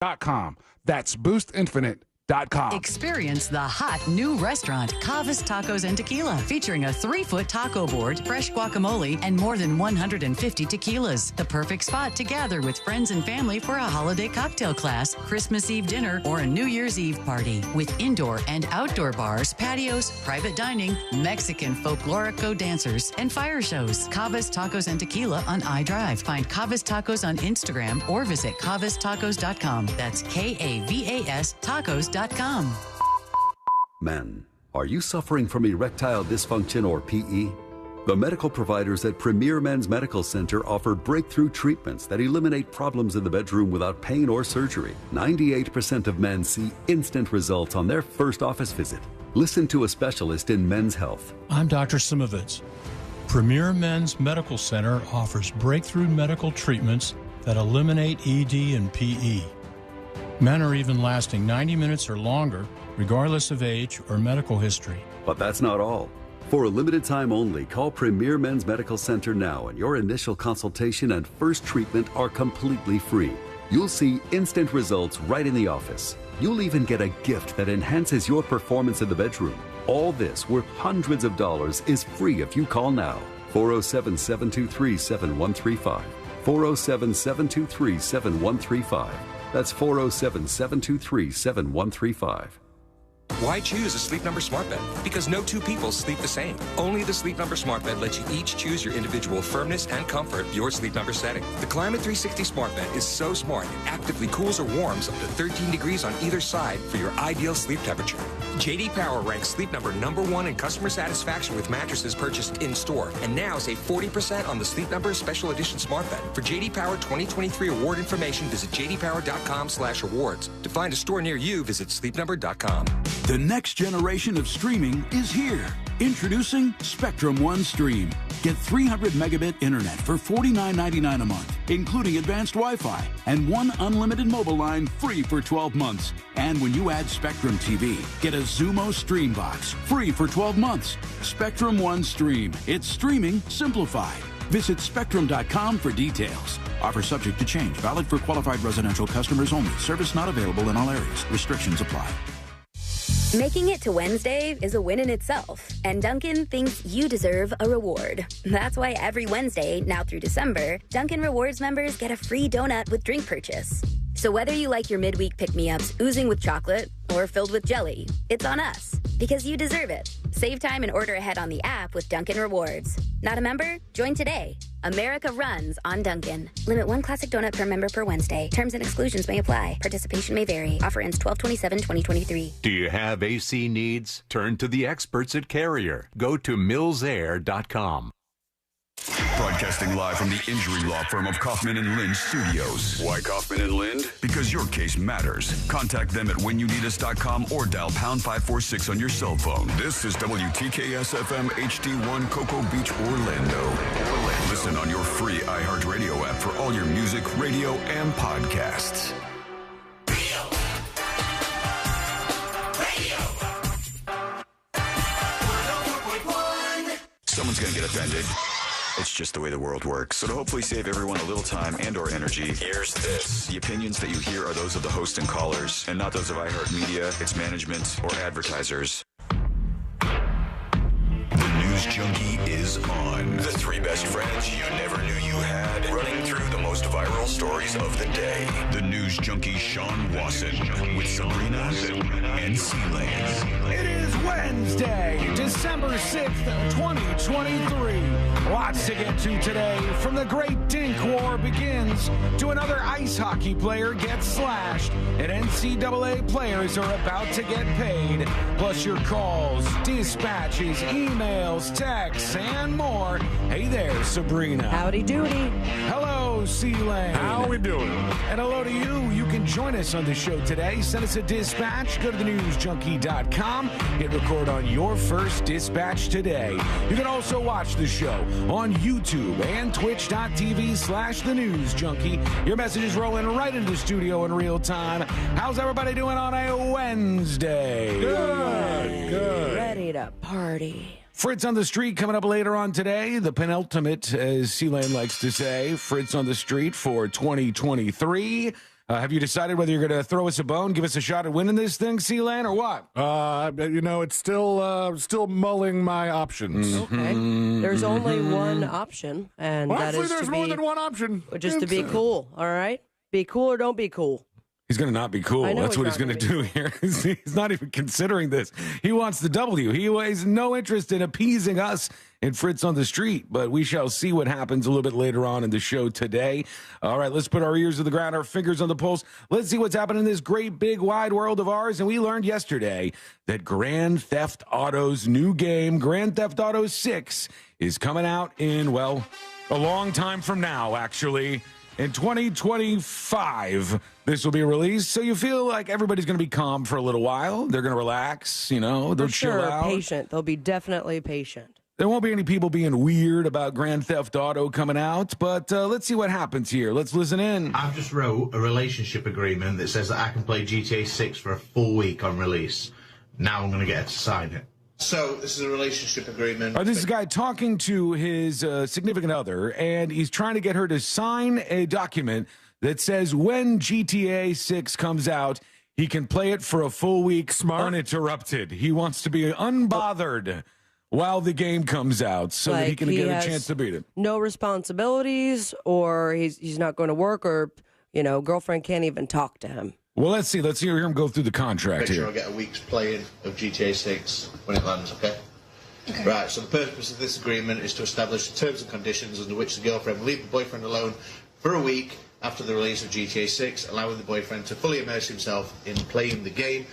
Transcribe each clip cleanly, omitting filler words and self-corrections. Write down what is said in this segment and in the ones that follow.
boostinfinite.com. That's boostinfinite.com. Experience the hot new restaurant, Cavas Tacos and Tequila, featuring a 3-foot taco board, fresh guacamole, and more than 150 tequilas. The perfect spot to gather with friends and family for a holiday cocktail class, Christmas Eve dinner, or a New Year's Eve party. With indoor and outdoor bars, patios, private dining, Mexican folklorico dancers, and fire shows. Cavas Tacos and Tequila on iDrive. Find Cavas Tacos on Instagram or visit cavastacos.com. That's Kavas tacos.com. Men, are you suffering from erectile dysfunction or PE? The medical providers at Premier Men's Medical Center offer breakthrough treatments that eliminate problems in the bedroom without pain or surgery. 98% of men see instant results on their first office visit. Listen to a specialist in men's health. I'm Dr. Simovitz. Premier Men's Medical Center offers breakthrough medical treatments that eliminate ED and PE. Men are even lasting 90 minutes or longer, regardless of age or medical history. But that's not all. For a limited time only, call Premier Men's Medical Center now, and your initial consultation and first treatment are completely free. You'll see instant results right in the office. You'll even get a gift that enhances your performance in the bedroom. All this, worth hundreds of dollars, is free if you call now. 407-723-7135. 407-723-7135. That's 407-723-7135. Why choose a Sleep Number smart bed? Because no two people sleep the same. Only the Sleep Number smart bed lets you each choose your individual firmness and comfort, your Sleep Number setting. The Climate 360 smart bed is so smart it actively cools or warms up to 13 degrees on either side for your ideal sleep temperature. JD Power ranks Sleep Number #1 in customer satisfaction with mattresses purchased in-store. And now save 40% on the Sleep Number Special Edition smart bed. For JD Power 2023 award information, visit jdpower.com/awards. To find a store near you, visit sleepnumber.com. The next generation of streaming is here. Introducing Spectrum One Stream. Get 300 megabit internet for $49.99 a month, including advanced Wi-Fi, and one unlimited mobile line free for 12 months. And when you add Spectrum TV, get a Zumo Stream Box free for 12 months. Spectrum One Stream. It's streaming simplified. Visit Spectrum.com for details. Offer subject to change. Valid for qualified residential customers only. Service not available in all areas. Restrictions apply. Making it to Wednesday is a win in itself, and Dunkin' thinks you deserve a reward. That's why every Wednesday, now through December, Dunkin' Rewards members get a free donut with drink purchase. So whether you like your midweek pick-me-ups oozing with chocolate or filled with jelly, it's on us, because you deserve it. Save time and order ahead on the app with Dunkin' Rewards. Not a member? Join today. America runs on Dunkin'. Limit 1 classic donut per member per Wednesday. Terms and exclusions may apply. Participation may vary. Offer ends 12/27/2023. Do you have AC needs? Turn to the experts at Carrier. Go to millsair.com. Broadcasting live from the injury law firm of Kaufman and Lind Studios. Why Kaufman and Lind? Because your case matters. Contact them at whenyouneedus.com or dial pound 546 on your cell phone. This is WTKS-FM HD1 Cocoa Beach, Orlando. Listen on your free iHeartRadio app for all your music, radio, and podcasts. Someone's going to get offended. It's just the way the world works. So to hopefully save everyone a little time and or energy, here's this. The opinions that you hear are those of the host and callers, and not those of iHeartMedia, its management, or advertisers. The News Junkie is on. The 3 best friends you never knew you had, running through the most viral stories of the day. The News Junkie Sean Wasson with Sabrina and C-Lane. It is Wednesday, December 6th, 2023. Lots to get to today. From the great DINK war begins to another ice hockey player gets slashed, and NCAA players are about to get paid. Plus your calls, dispatches, emails, texts, and more. Hey there, Sabrina. Howdy doody. Hello, C-Lane. How we doing? And hello to you. You can join us on the show today. Send us a dispatch. Go to thenewsjunkie.com. Hit record on your first dispatch today. You can also watch the show on YouTube and twitch.tv/thenewsjunkie. Your message is rolling right into the studio in real time. How's everybody doing on a Wednesday? Good. Ready to party. Fritz on the Street coming up later on today. The penultimate, as C-Lane likes to say. Fritz on the Street for 2023. Have you decided whether you're going to throw us a bone, give us a shot at winning this thing, Sealand, or what? It's still mulling my options. Okay. There's only one option, and that Actually, is there's to more be, than one option. just to be cool, all right? Be cool or don't be cool. He's going to not be cool. I know That's what he's not going to gonna do here. He's not even considering this. He wants the W. He has no interest in appeasing us and Fritz on the street, but we shall see what happens a little bit later on in the show today. All right, let's put our ears to the ground, our fingers on the pulse. Let's see what's happening in this great, big, wide world of ours. And we learned yesterday that Grand Theft Auto's new game, Grand Theft Auto 6, is coming out in, well, a long time from now, actually. In 2025, this will be released, so you feel like everybody's going to be calm for a little while. They're going to relax, they'll chill out. Patient. They'll be definitely patient. There won't be any people being weird about Grand Theft Auto coming out, but let's see what happens here. Let's listen in. I've just wrote a relationship agreement that says that I can play GTA 6 for a full week on release. Now I'm going to get her to sign it. So, this is a relationship agreement. This is a guy talking to his significant other, and he's trying to get her to sign a document that says when GTA 6 comes out, he can play it for a full week uninterrupted. He wants to be unbothered while the game comes out so that he can get a chance to beat it. No responsibilities, or he's not going to work, or, girlfriend can't even talk to him. Well, let's see. Let's hear him go through the contract Make here. sure I get a week's playing of GTA 6 when it lands, okay? Right, so the purpose of this agreement is to establish the terms and conditions under which the girlfriend will leave the boyfriend alone for a week after the release of GTA 6, allowing the boyfriend to fully immerse himself in playing the game.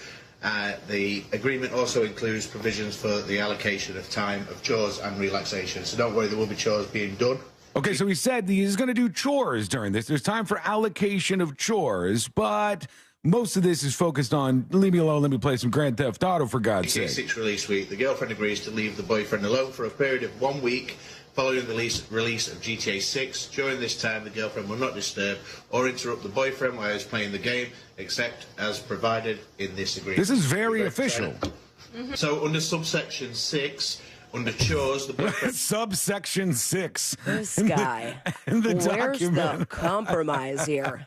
The agreement also includes provisions for the allocation of time of chores and relaxation. So don't worry, there will be chores being done. Okay, so he said he's going to do chores during this. There's time for allocation of chores, but most of this is focused on, leave me alone, let me play some Grand Theft Auto, for God's sake. GTA 6 release week, the girlfriend agrees to leave the boyfriend alone for a period of 1 week following the release of GTA 6. During this time, the girlfriend will not disturb or interrupt the boyfriend while he's playing the game, except as provided in this agreement. This is very official. So under subsection 6, under chores, the boyfriend... Subsection 6. This guy. In the Where's document. the compromise here?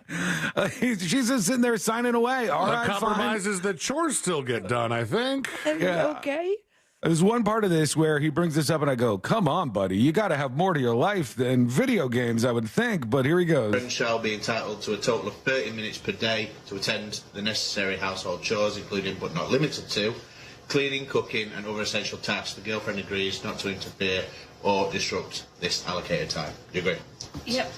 She's just sitting there signing away. All right, The compromise fine. is that chores still get done, I think. Yeah. Okay. There's one part of this where he brings this up and I go, come on, buddy. You got to have more to your life than video games, I would think. But here he goes. Boyfriend shall be entitled to a total of 30 minutes per day to attend the necessary household chores, including but not limited to cleaning, cooking, and other essential tasks. The girlfriend agrees not to interfere or disrupt this allocated time. Do you agree? Yep.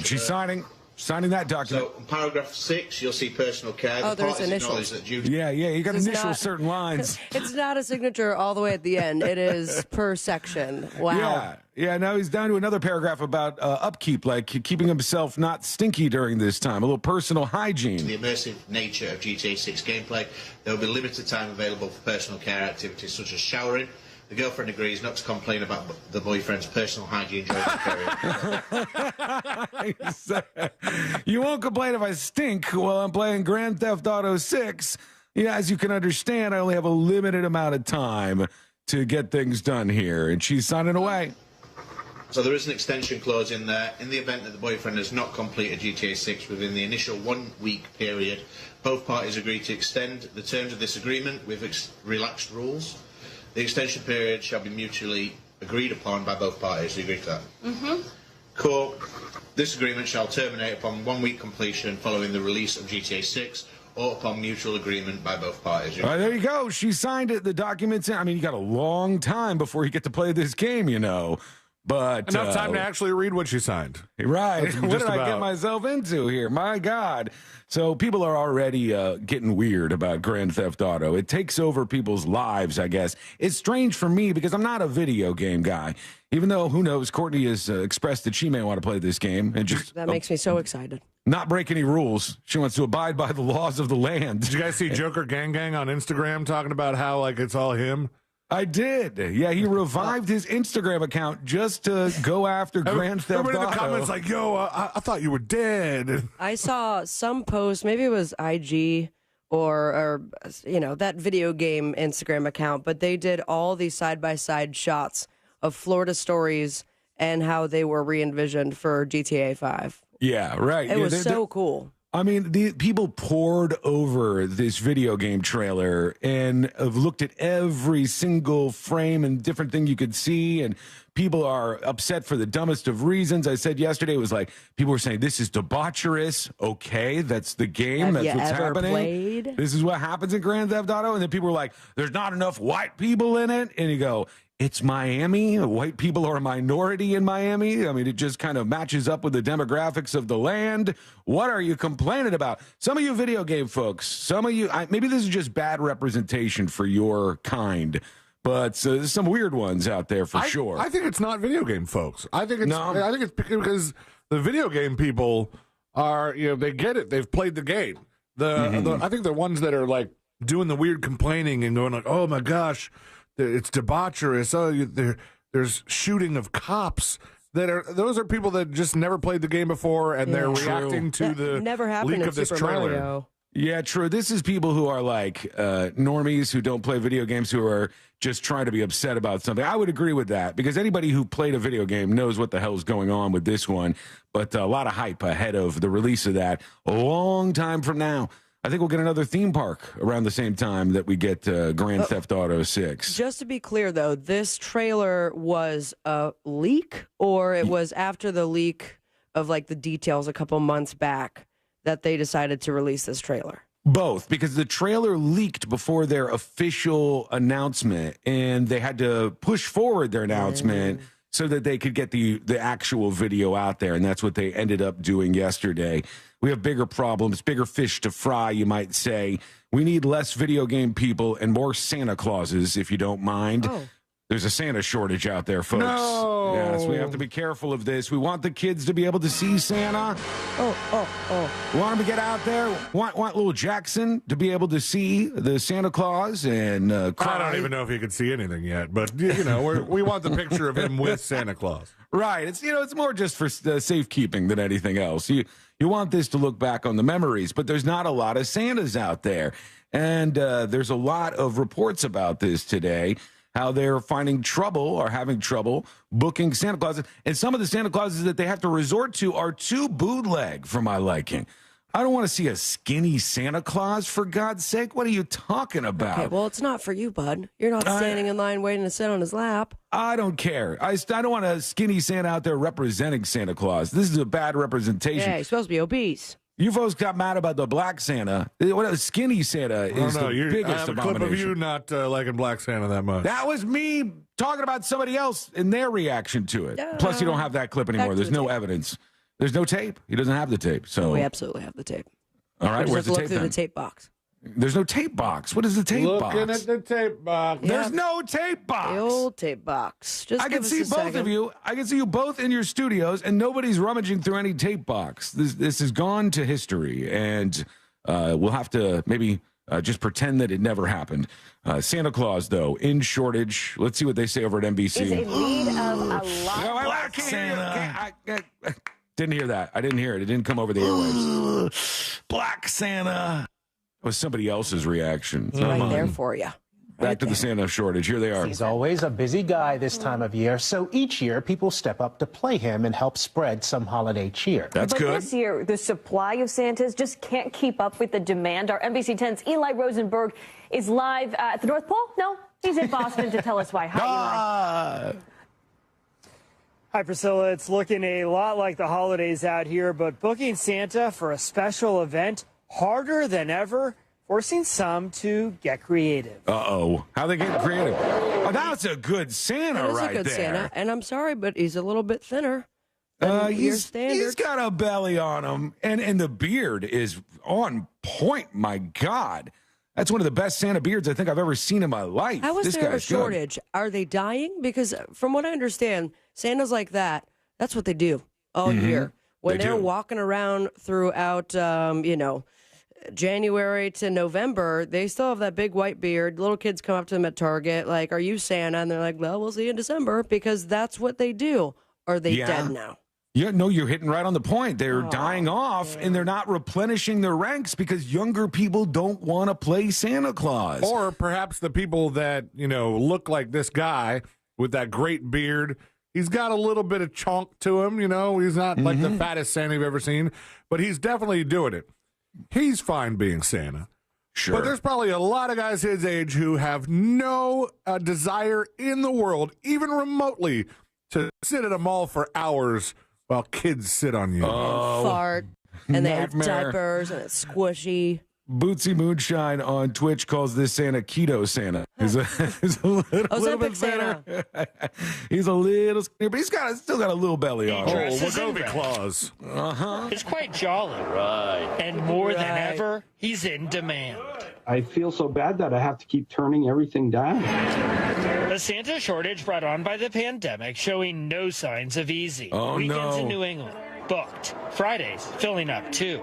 She's signing that document. So, in paragraph 6, you'll see personal care. Oh, The there's parties acknowledge initials. that due Yeah, you got to This is initial not- certain lines. It's not a signature all the way at the end. It is per section. Wow. Yeah, now he's down to another paragraph about upkeep, like keeping himself not stinky during this time, a little personal hygiene. the immersive nature of GTA 6 gameplay, there will be limited time available for personal care activities such as showering. The girlfriend agrees not to complain about the boyfriend's personal hygiene during the period. You won't complain if I stink while I'm playing Grand Theft Auto 6. Yeah, as you can understand, I only have a limited amount of time to get things done here, and she's signing away. So there is an extension clause in there. In the event that the boyfriend has not completed GTA 6 within the initial 1 week period, both parties agree to extend the terms of this agreement with relaxed rules. The extension period shall be mutually agreed upon by both parties. Do you agree to that? Mm-hmm. Cool. This agreement shall terminate upon 1 week completion following the release of GTA 6 or upon mutual agreement by both parties. All right, there you go. She signed it. The documents. I mean, you got a long time before you get to play this game, But Enough time to actually read what she signed. Right. What did I get about. myself into here? My God. So people are already getting weird about Grand Theft Auto. It takes over people's lives, I guess. It's strange for me because I'm not a video game guy. Even though, who knows, Courtney has expressed that she may want to play this game and just That makes me so excited. not break any rules. She wants to abide by the laws of the land. Did you guys see Joker Gang Gang on Instagram talking about how, like, it's all him? I did. Yeah, he revived his Instagram account just to go after Grand Theft Auto. Everybody in the comments like, yo, I thought you were dead. I saw some post, maybe it was IG or that video game Instagram account, but they did all these side-by-side shots of Florida stories and how they were re-envisioned for GTA 5. Yeah, right. It Yeah, was so cool. I mean, the people poured over this video game trailer and have looked at every single frame and different thing you could see, and people are upset for the dumbest of reasons. I said yesterday, it was like, people were saying, this is debaucherous. Okay, that's the game. Have that's you what's ever happening. played? This is what happens in Grand Theft Auto. And then people were like, there's not enough white people in it. And you go, it's Miami. White people are a minority in Miami. I mean, it just kind of matches up with the demographics of the land. What are you complaining about? Some of you video game folks, some of you, maybe this is just bad representation for your kind, but there's some weird ones out there for sure. I think it's not video game folks. I think it's because the video game people are, they get it. They've played the game. I think the ones that are like doing the weird complaining and going like, oh my gosh, it's debaucherous. Oh, there's shooting of cops. Those are people that just never played the game before, and they're reacting to the leak of this trailer. Mario. Yeah, true. This is people who are like normies who don't play video games, who are just trying to be upset about something. I would agree with that, because anybody who played a video game knows what the hell's going on with this one. But a lot of hype ahead of the release of that a long time from now. I think we'll get another theme park around the same time that we get Grand Theft Auto 6. Just to be clear, though, this trailer was a leak, or it was after the leak of like the details a couple months back that they decided to release this trailer? Both, because the trailer leaked before their official announcement, and they had to push forward their announcement so that they could get the actual video out there, and that's what they ended up doing yesterday. We have bigger problems, bigger fish to fry, you might say. We need less video game people and more Santa Clauses, if you don't mind. Oh. There's a Santa shortage out there, folks. No. Yes, we have to be careful of this. We want the kids to be able to see Santa. We want them to get out there. Want little Jackson to be able to see the Santa Claus and cry. I don't even know if he could see anything yet, but we want the picture of him with Santa Claus. Right. It's more just for safekeeping than anything else. You want this to look back on the memories, but there's not a lot of Santas out there. And there's a lot of reports about this today, how they're having trouble booking Santa Clauses. And some of the Santa Clauses that they have to resort to are too bootleg for my liking. I don't want to see a skinny Santa Claus, for God's sake. What are you talking about? Okay, well, it's not for you, bud. You're not standing in line waiting to sit on his lap. I don't care. I don't want a skinny Santa out there representing Santa Claus. This is a bad representation. Yeah, he's supposed to be obese. You folks got mad about the black Santa. What a skinny Santa is the biggest I have a clip of you not liking Black Santa that much. That was me talking about somebody else and their reaction to it. Plus, you don't have that clip anymore. There's no evidence. There's no tape. He doesn't have the tape. So we absolutely have the tape. All right, where's the tape? Look through the tape box. There's no tape box. What is the tape box? Looking at the tape box. There's no tape box. The old tape box. Just I can see both of you. I can see you both in your studios, and nobody's rummaging through any tape box. This has gone to history, and we'll have to maybe just pretend that it never happened. Santa Claus, though, in shortage. Let's see what they say over at NBC. Is in need of a lot. I can't hear it. I didn't hear that. I didn't hear it. It didn't come over the airwaves. Black Santa. It was somebody else's reaction. Right there for you. Back to the Santa shortage. Here they are. He's always a busy guy this time of year, so each year people step up to play him and help spread some holiday cheer. That's good. But this year, the supply of Santas just can't keep up with the demand. Our NBC 10's Eli Rosenberg is live at the North Pole. No, he's in Boston to tell us why. Hi, Eli. Hi, Priscilla. It's looking a lot like the holidays out here, but booking Santa for a special event harder than ever, forcing some to get creative. Uh-oh. How they getting creative? Oh, that's a good Santa right there. That is a good Santa, and I'm sorry, but he's a little bit thinner. He's got a belly on him, and the beard is on point. My God. That's one of the best Santa beards I think I've ever seen in my life. How is there a shortage? Are they dying? Because from what I understand, Santas like that, that's what they do all year. When they're walking around throughout, January to November, they still have that big white beard. Little kids come up to them at Target, like, are you Santa? And they're like, well, we'll see you in December, because that's what they do. Are they dead now? Yeah, no, you're hitting right on the point. They're dying off, and they're not replenishing their ranks because younger people don't want to play Santa Claus. Or perhaps the people that, look like this guy with that great beard. He's got a little bit of chunk to him, He's not like the fattest Santa you've ever seen, but he's definitely doing it. he's fine being Santa. Sure. But there's probably a lot of guys his age who have no desire in the world, even remotely, to sit at a mall for hours while kids sit on you. Fart, and they have Nightmare. diapers, and it's squishy. Bootsy Moonshine on Twitch calls this Santa Keto Santa. He's a little bit fatter. He's a little skinnier, but he's still got a little belly on. Wagovi claws. It's quite jolly. Right. And more than ever, he's in demand. I feel so bad that I have to keep turning everything down. The Santa shortage brought on by the pandemic showing no signs of easing. Oh, Weekends no. in New England booked. Fridays filling up too.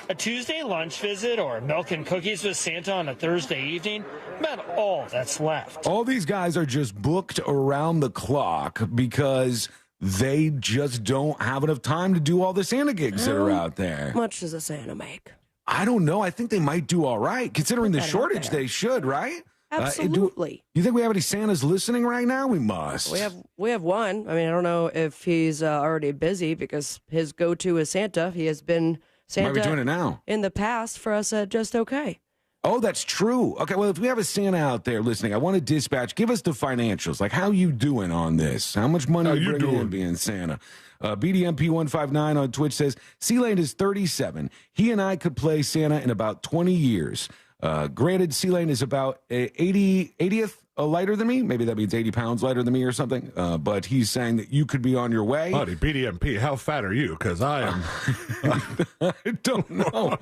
A Tuesday lunch visit or milk and cookies with Santa on a Thursday evening, about all that's left. All these guys are just booked around the clock because they just don't have enough time to do all the Santa gigs that are out there. How much does a Santa make? I don't know. I think they might do all right. Considering the Put that out shortage, there. they should, right? Absolutely. You think we have any Santas listening right now? We must. We have one. I mean, I don't know if he's already busy because his go-to is Santa. He has been Santa Might be doing it now. in the past for us at Just Okay. Oh, that's true. Okay, well, if we have a Santa out there listening, I want to dispatch. Give us the financials. Like, how you doing on this? How much money are you bringing in being Santa? BDMP159 on Twitch says, C-Lane is 37. He and I could play Santa in about 20 years. Granted, C-Lane is about 80th lighter than me. Maybe that means 80 pounds lighter than me or something. But he's saying that you could be on your way. Buddy, BDMP, how fat are you? Because I am. I don't know.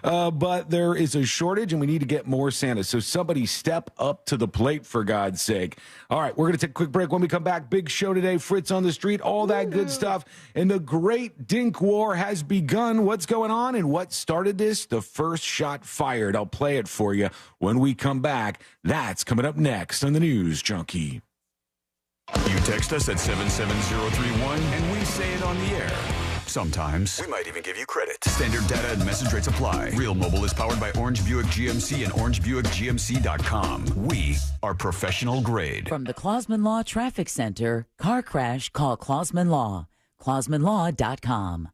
But there is a shortage, and we need to get more Santas. So somebody step up to the plate, for God's sake. All right, we're going to take a quick break. When we come back, big show today. Fritz on the street, all that good stuff. And the great Dink War has begun. What's going on and what started this? The first shot fired. I'll play it for you when we come back. That's coming up next on the News Junkie. You text us at 77031 and we say it on the air. Sometimes we might even give you credit. Standard data and message rates apply. Real Mobile is powered by Orange Buick GMC and OrangeBuickGMC.com. We are professional grade. From the Clausman Law Traffic Center, car crash, call Clausman Law. ClausmanLaw.com.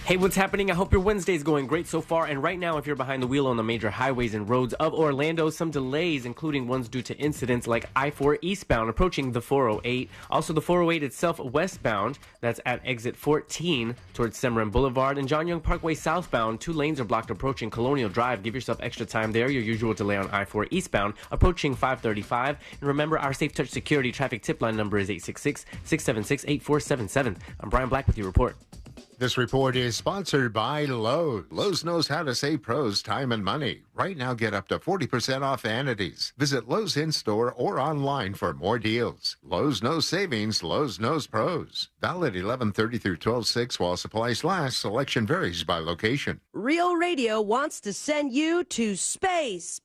Hey, what's happening? I hope your Wednesday's going great so far. And right now, if you're behind the wheel on the major highways and roads of Orlando, some delays, including ones due to incidents like I-4 eastbound approaching the 408. Also, the 408 itself westbound, that's at exit 14 towards Semoran Boulevard. And John Young Parkway southbound, 2 lanes are blocked approaching Colonial Drive. Give yourself extra time there. Your usual delay on I-4 eastbound approaching 535. And remember, our Safe Touch Security traffic tip line number is 866-676-8477. I'm Brian Black with your report. This report is sponsored by Lowe's. Lowe's knows how to save pros time and money. Right now, get up to 40% off vanities. Visit Lowe's in-store or online for more deals. Lowe's knows savings. Lowe's knows pros. Valid 11/30 through 12/6 while supplies last. Selection varies by location. Real Radio wants to send you to space.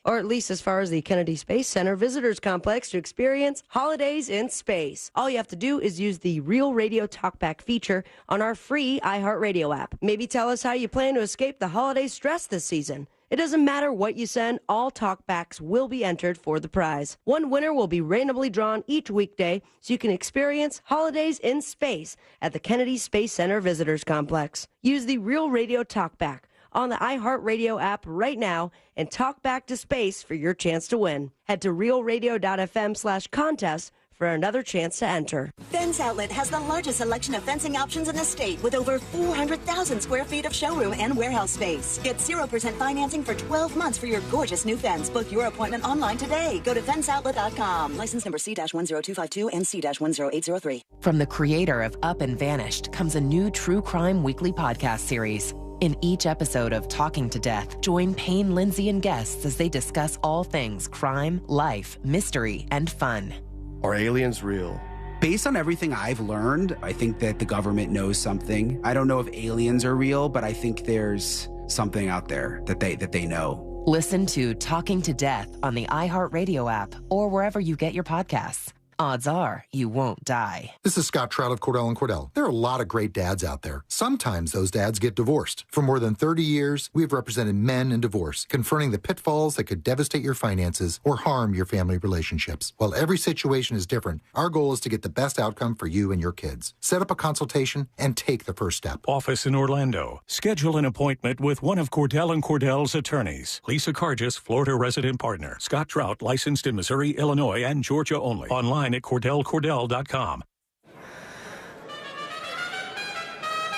Or at least as far as the Kennedy Space Center Visitors Complex to experience holidays in space. All you have to do is use the Real Radio Talkback feature on our free iHeartRadio app. Maybe tell us how you plan to escape the holiday stress this season. It doesn't matter what you send, all talkbacks will be entered for the prize. One winner will be randomly drawn each weekday so you can experience holidays in space at the Kennedy Space Center Visitors Complex. Use the Real Radio Talkback on the iHeartRadio app right now and talk back to space for your chance to win. Head to realradio.fm/contest for another chance to enter. Fence Outlet has the largest selection of fencing options in the state with over 400,000 square feet of showroom and warehouse space. Get 0% financing for 12 months for your gorgeous new fence. Book your appointment online today. Go to fenceoutlet.com. License number C-10252 and C-10803. From the creator of Up and Vanished comes a new true crime weekly podcast series. In each episode of Talking to Death, join Payne, Lindsay, and guests as they discuss all things crime, life, mystery, and fun. Are aliens real? Based on everything I've learned, I think that the government knows something. I don't know if aliens are real, but I think there's something out there that they know. Listen to Talking to Death on the iHeartRadio app or wherever you get your podcasts. odds are you won't die. This is Scott Trout of Cordell & Cordell. There are a lot of great dads out there. Sometimes those dads get divorced. For more than 30 years, we've represented men in divorce, confronting the pitfalls that could devastate your finances or harm your family relationships. While every situation is different, our goal is to get the best outcome for you and your kids. Set up a consultation and take the first step. Office in Orlando. Schedule an appointment with one of Cordell & Cordell's attorneys. Lisa Cargis, Florida resident partner. Scott Trout, licensed in Missouri, Illinois, and Georgia only. Online at CordellCordell.com.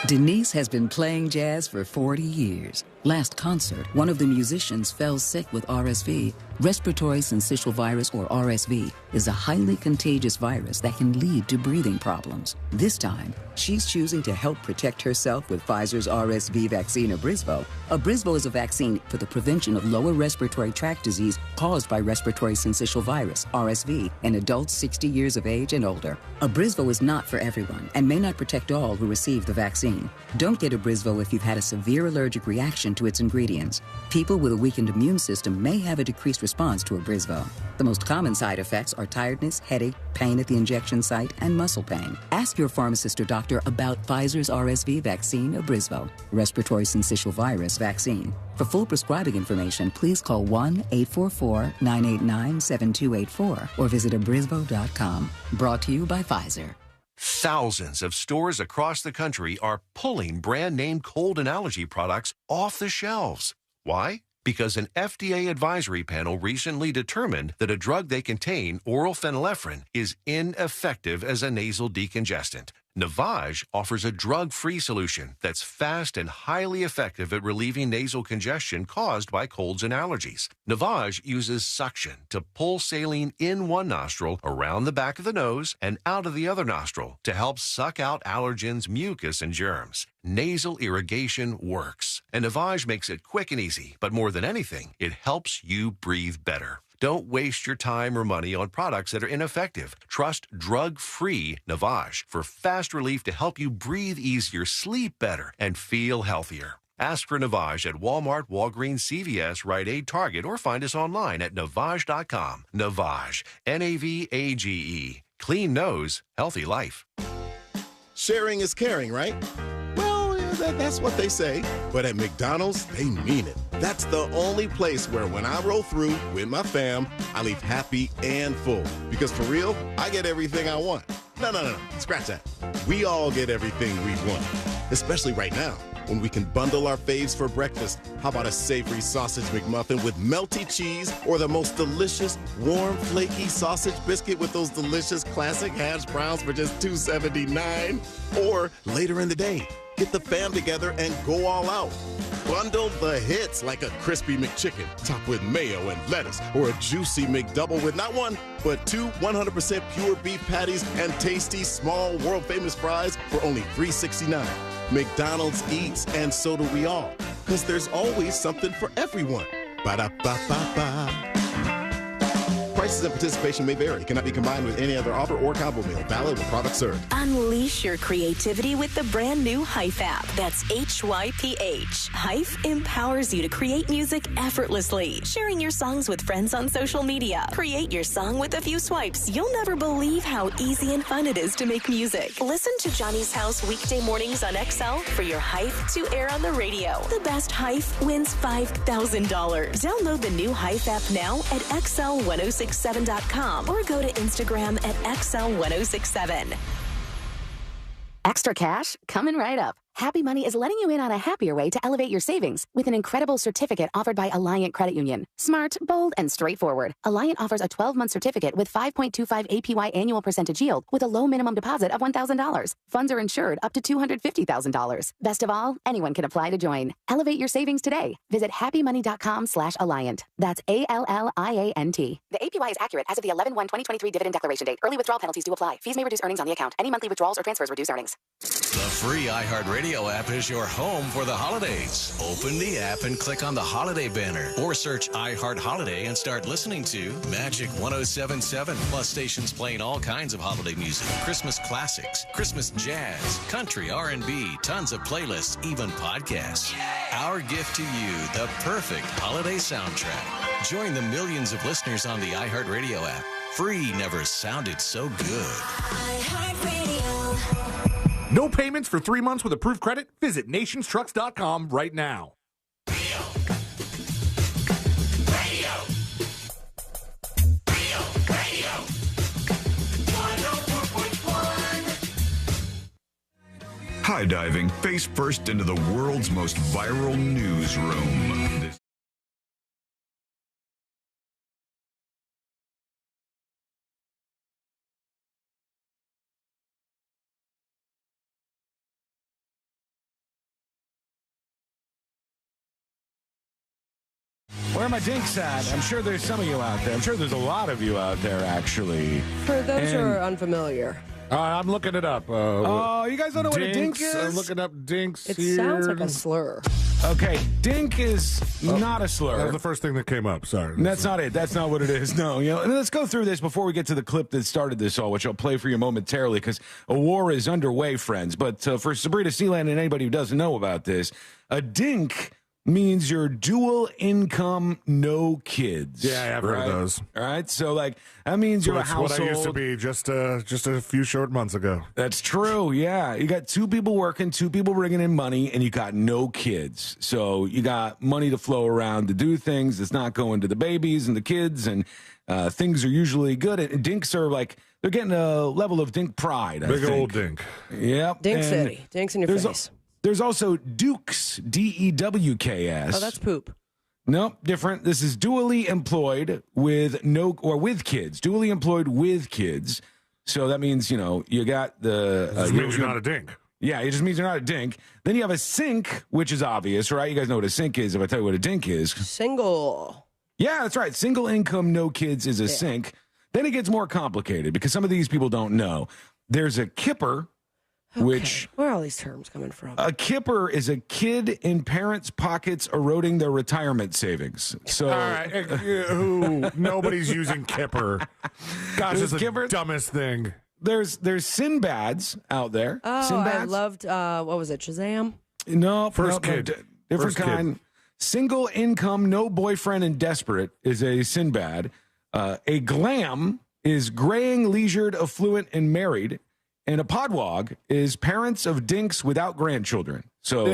Denise has been playing jazz for 40 years. Last concert, one of the musicians fell sick with RSV. Respiratory syncytial virus, or RSV, is a highly contagious virus that can lead to breathing problems. This time, she's choosing to help protect herself with Pfizer's RSV vaccine, Abrysvo. Abrysvo is a vaccine for the prevention of lower respiratory tract disease caused by respiratory syncytial virus, RSV, in adults 60 years of age and older. Abrysvo is not for everyone and may not protect all who receive the vaccine. Don't get Abrysvo if you've had a severe allergic reaction to its ingredients. People with a weakened immune system may have a decreased response to Abrysvo. The most common side effects are tiredness, headache, pain at the injection site, and muscle pain. Ask your pharmacist or doctor about Pfizer's RSV vaccine, Abrysvo, respiratory syncytial virus vaccine. For full prescribing information, please call 1-844-989-7284 or visit abrysvo.com. Brought to you by Pfizer. Thousands of stores across the country are pulling brand-name cold and allergy products off the shelves. Why? Because an FDA advisory panel recently determined that a drug they contain, oral phenylephrine, is ineffective as a nasal decongestant. Navage offers a drug-free solution that's fast and highly effective at relieving nasal congestion caused by colds and allergies. Navage uses suction to pull saline in one nostril, around the back of the nose, and out of the other nostril to help suck out allergens, mucus, and germs. Nasal irrigation works, and Navage makes it quick and easy, but more than anything, it helps you breathe better. Don't waste your time or money on products that are ineffective. Trust drug-free Navage for fast relief to help you breathe easier, sleep better, and feel healthier. Ask for Navage at Walmart, Walgreens, CVS, Rite Aid, Target, or find us online at Navage.com. Navage, Navage. Clean nose, healthy life. Sharing is caring, right? Well, that's what they say. But at McDonald's, they mean it. That's the only place where when I roll through with my fam, I leave happy and full. Because for real, I get everything I want. No. Scratch that. We all get everything we want. Especially right now, when we can bundle our faves for breakfast. How about a savory sausage McMuffin with melty cheese, or the most delicious, warm, flaky sausage biscuit with those delicious classic hash browns for just $2.79? Or later in the day, get the fam together and go all out. Bundle the hits like a crispy McChicken topped with mayo and lettuce, or a juicy McDouble with not one, but two 100% pure beef patties and tasty, small, world-famous fries for only $3.69. McDonald's eats, and so do we all, because there's always something for everyone. Ba-da-ba-ba-ba. Prices and participation may vary. Cannot be combined with any other offer or combo meal. Valid with product served. Unleash your creativity with the brand new Hype app. That's HYPH. Hype empowers you to create music effortlessly. Sharing your songs with friends on social media. Create your song with a few swipes. You'll never believe how easy and fun it is to make music. Listen to Johnny's House weekday mornings on XL for your Hype to air on the radio. The best Hype wins $5,000. Download the new Hype app now at XL1067.com or go to Instagram at XL1067. Extra cash? Coming right up. Happy Money is letting you in on a happier way to elevate your savings with an incredible certificate offered by Alliant Credit Union. Smart, bold, and straightforward. Alliant offers a 12-month certificate with 5.25 APY annual percentage yield with a low minimum deposit of $1,000. Funds are insured up to $250,000. Best of all, anyone can apply to join. Elevate your savings today. Visit happymoney.com/Alliant. That's ALLIANT. The APY is accurate as of the 11/1/2023 dividend declaration date. Early withdrawal penalties do apply. Fees may reduce earnings on the account. Any monthly withdrawals or transfers reduce earnings. The free iHeartRadio app is your home for the holidays. Open the app and click on the holiday banner or search iHeart Holiday and start listening to Magic 107.7 plus stations playing all kinds of holiday music, Christmas classics, Christmas jazz, country, R&B, tons of playlists, even podcasts. Our gift to you, the perfect holiday soundtrack. Join the millions of listeners on the iHeartRadio app. Free never sounded so good. No payments for 3 months with approved credit? Visit nationstrucks.com right now. High diving face first into the world's most viral newsroom. Where are my dinks at? I'm sure there's some of you out there. I'm sure there's a lot of you out there, actually. For those who are unfamiliar. I'm looking it up. Oh, you guys don't know what a dink is? I'm looking up dinks It here. sounds like a slur. Okay, dink is not a slur. That was the first thing that came up. Sorry. That's not it. That's not what it is. No. And let's go through this before we get to the clip that started this all, which I'll play for you momentarily because a war is underway, friends. But for Sabrina Sealand and anybody who doesn't know about this, a dink means you're dual income, no kids. Yeah, I've heard of those. All right, so like that means you're a household. What I used to be just a few short months ago. That's true. Yeah, you got two people working, two people bringing in money, and you got no kids. So you got money to flow around to do things. It's not going to the babies and the kids, and things are usually good. And dinks are like they're getting a level of dink pride. I Big think. old dink. Yep. Dink and City. Dinks in your face. There's also Dukes, DEWKS. Oh, that's poop. Nope, different. This is dually employed with with kids. Dually employed with kids. So that means, you got the... It means you're not a dink. Yeah, it just means you're not a dink. Then you have a sink, which is obvious, right? You guys know what a sink is if I tell you what a dink is. Single. Yeah, that's right. Single income, no kids is a sink. Then it gets more complicated because some of these people don't know. There's a kipper, which... Where are all these terms coming from? A kipper is a kid in parents' pockets eroding their retirement savings. So, all right, nobody's using kipper. Gosh, it's the dumbest thing. There's Sinbads out there. Oh, Sinbads? I loved, what was it, Shazam? No, First kid. Different First kind. Kid. Single income, no boyfriend, and desperate is a Sinbad. A glam is graying, leisured, affluent, and married. And a podwog is parents of dinks without grandchildren. So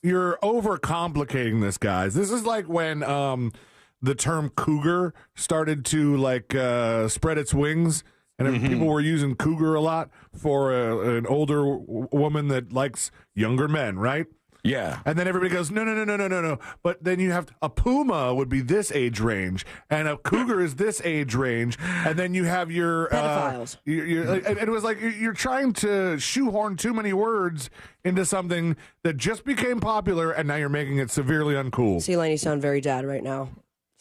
you're overcomplicating this, guys. This is like when the term cougar started to spread its wings, and people were using cougar a lot for an older woman that likes younger men, right? Yeah. And then everybody goes, no. But then you have a puma would be this age range, and a cougar is this age range, and then you have your pedophiles. And it was like you're trying to shoehorn too many words into something that just became popular, and now you're making it severely uncool. See, Lane, you sound very dad right now.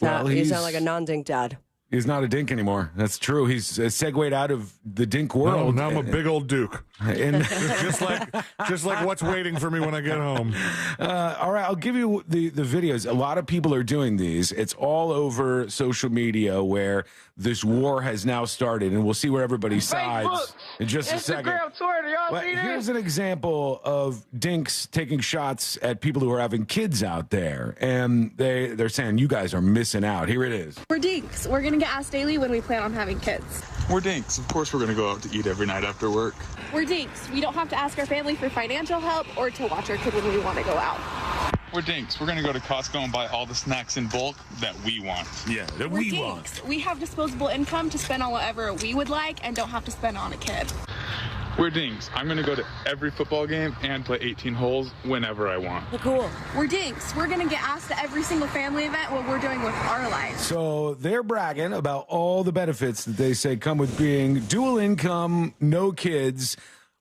You sound like a non-dink dad. He's not a dink anymore. That's true. He's segued out of the dink world. No, now I'm a big old duke. And just like what's waiting for me when I get home. All right, I'll give you the videos. A lot of people are doing these. It's all over social media where this war has now started, and we'll see where everybody sides in just a second. Twitter, y'all see Here's an example of dinks taking shots at people who are having kids out there, and they're saying, you guys are missing out. Here it is. We're dinks. We're going to get asked daily when we plan on having kids. We're dinks. Of course we're going to go out to eat every night after work. We're dinks. We don't have to ask our family for financial help or to watch our kid when we want to go out. We're dinks. We're going to go to Costco and buy all the snacks in bulk that we want. Yeah, that We're dinks. We have disposable income to spend on whatever we would like and don't have to spend on a kid. We're dinks. I'm going to go to every football game and play 18 holes whenever I want. Cool. We're dinks. We're going to get asked to every single family event what we're doing with our lives. So they're bragging about all the benefits that they say come with being dual income, no kids.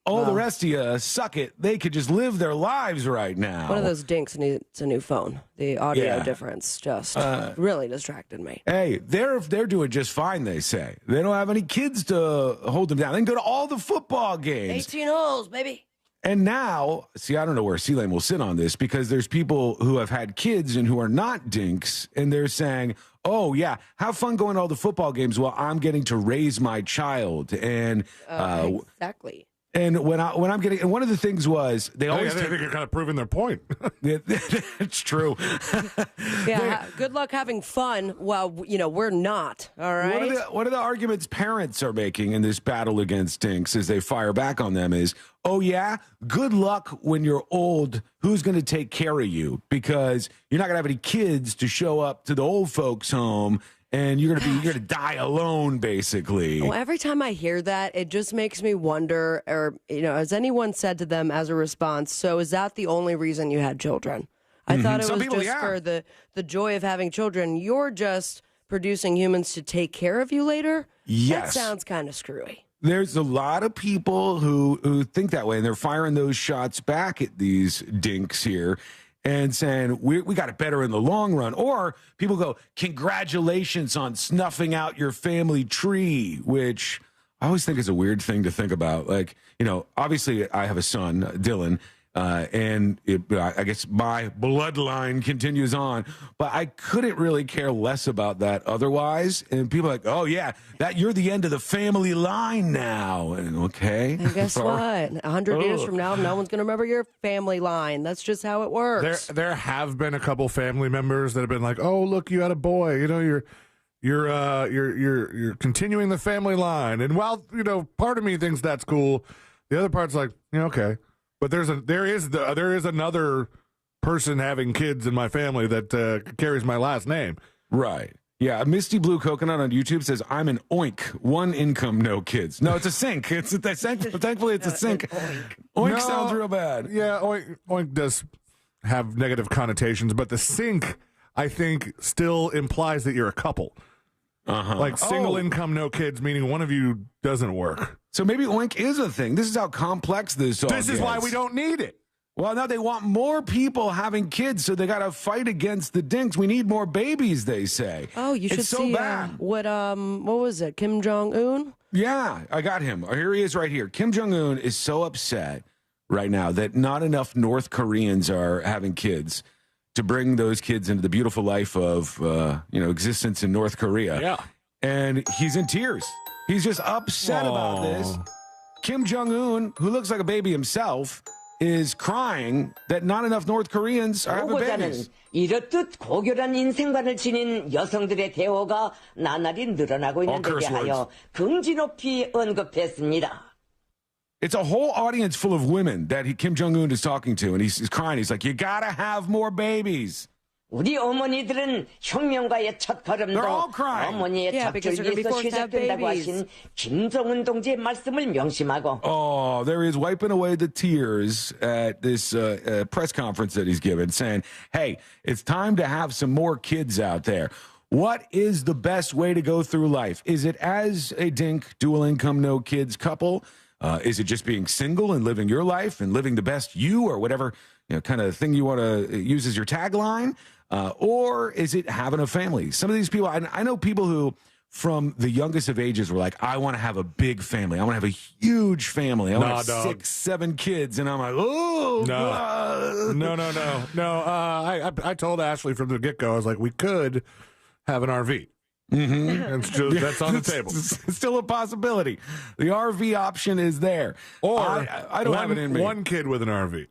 All the rest of you, suck it. They could just live their lives right now. One of those dinks needs a new phone. The audio difference just really distracted me. Hey, they're doing just fine, they say. They don't have any kids to hold them down. They can go to all the football games. 18 holes, baby. And now, see, I don't know where C-Lane will sit on this because there's people who have had kids and who are not dinks, and they're saying, oh, yeah, have fun going to all the football games while I'm getting to raise my child. And exactly. And when I'm getting, and one of the things was they always I think you're kind of proving their point. It's true. Yeah, good luck having fun. Well, we're not. All right. One of the arguments parents are making in this battle against dinks as they fire back on them is, oh yeah, good luck when you're old. Who's going to take care of you? Because you're not going to have any kids to show up to the old folks' home. And you're gonna die alone, basically. Well, every time I hear that, it just makes me wonder, or has anyone said to them as a response, so is that the only reason you had children? I thought it was just for the joy of having children. You're just producing humans to take care of you later? Yes. That sounds kind of screwy. There's a lot of people who think that way, and they're firing those shots back at these dinks here. And saying, we got it better in the long run. Or people go, congratulations on snuffing out your family tree, which I always think is a weird thing to think about. Like, obviously I have a son, Dylan, and I guess my bloodline continues on. But I couldn't really care less about that otherwise. And people are like, oh, yeah, that you're the end of the family line now. And okay. And guess what? 100 years from now, no one's going to remember your family line. That's just how it works. There have been a couple family members that have been like, oh, look, you had a boy. You're continuing the family line. And while, part of me thinks that's cool, the other part's like, okay. But there is another person having kids in my family that carries my last name. Right. Yeah. Misty Blue Coconut on YouTube says, I'm an oink. One income, no kids. No, it's a sink. Thankfully, it's a sink. Oink sounds real bad. Yeah, oink does have negative connotations, but the sink, I think, still implies that you're a couple. Uh-huh. Like single income, no kids, meaning one of you doesn't work. So maybe oink is a thing. This is how complex this all This is why we don't need it. Well, now they want more people having kids, so they got to fight against the dinks. We need more babies, they say. Oh, you should see bad. What was it, Kim Jong-un? Yeah, I got him. Here he is right here. Kim Jong-un is so upset right now that not enough North Koreans are having kids to bring those kids into the beautiful life of, existence in North Korea. Yeah. And he's in tears. He's just upset about this. Kim Jong-un, who looks like a baby himself, is crying that not enough North Koreans are having babies. 이렇듯 고결한 인생관을 지닌 여성들의 대우가 나날이 늘어나고 있는 데 대하여 긍지 높이 언급했습니다. It's a whole audience full of women that Kim Jong-un is talking to, and he's crying. He's like, you gotta have more babies. 우리 어머니들은 혁명가의 첫걸음도 어머니의 젖줄기에서 시작된다고 하신 김정은 동지의 말씀을 명심하고. Oh, there he is wiping away the tears at this press conference that he's given, saying, hey, it's time to have some more kids out there. What is the best way to go through life? Is it as a DINK, dual income, no kids couple? Is it just being single and living your life and living the best you or whatever kind of thing you want to use as your tagline? Or is it having a family? Some of these people, I know people who from the youngest of ages were like, I want to have a big family. I want to have a huge family. I want to have 6, 7 kids. And I'm like, oh, no. I told Ashley from the get-go, I was like, we could have an RV. Mm-hmm. That's on the table. It's still a possibility. The RV option is there. Or I don't have it in me. One kid with an RV.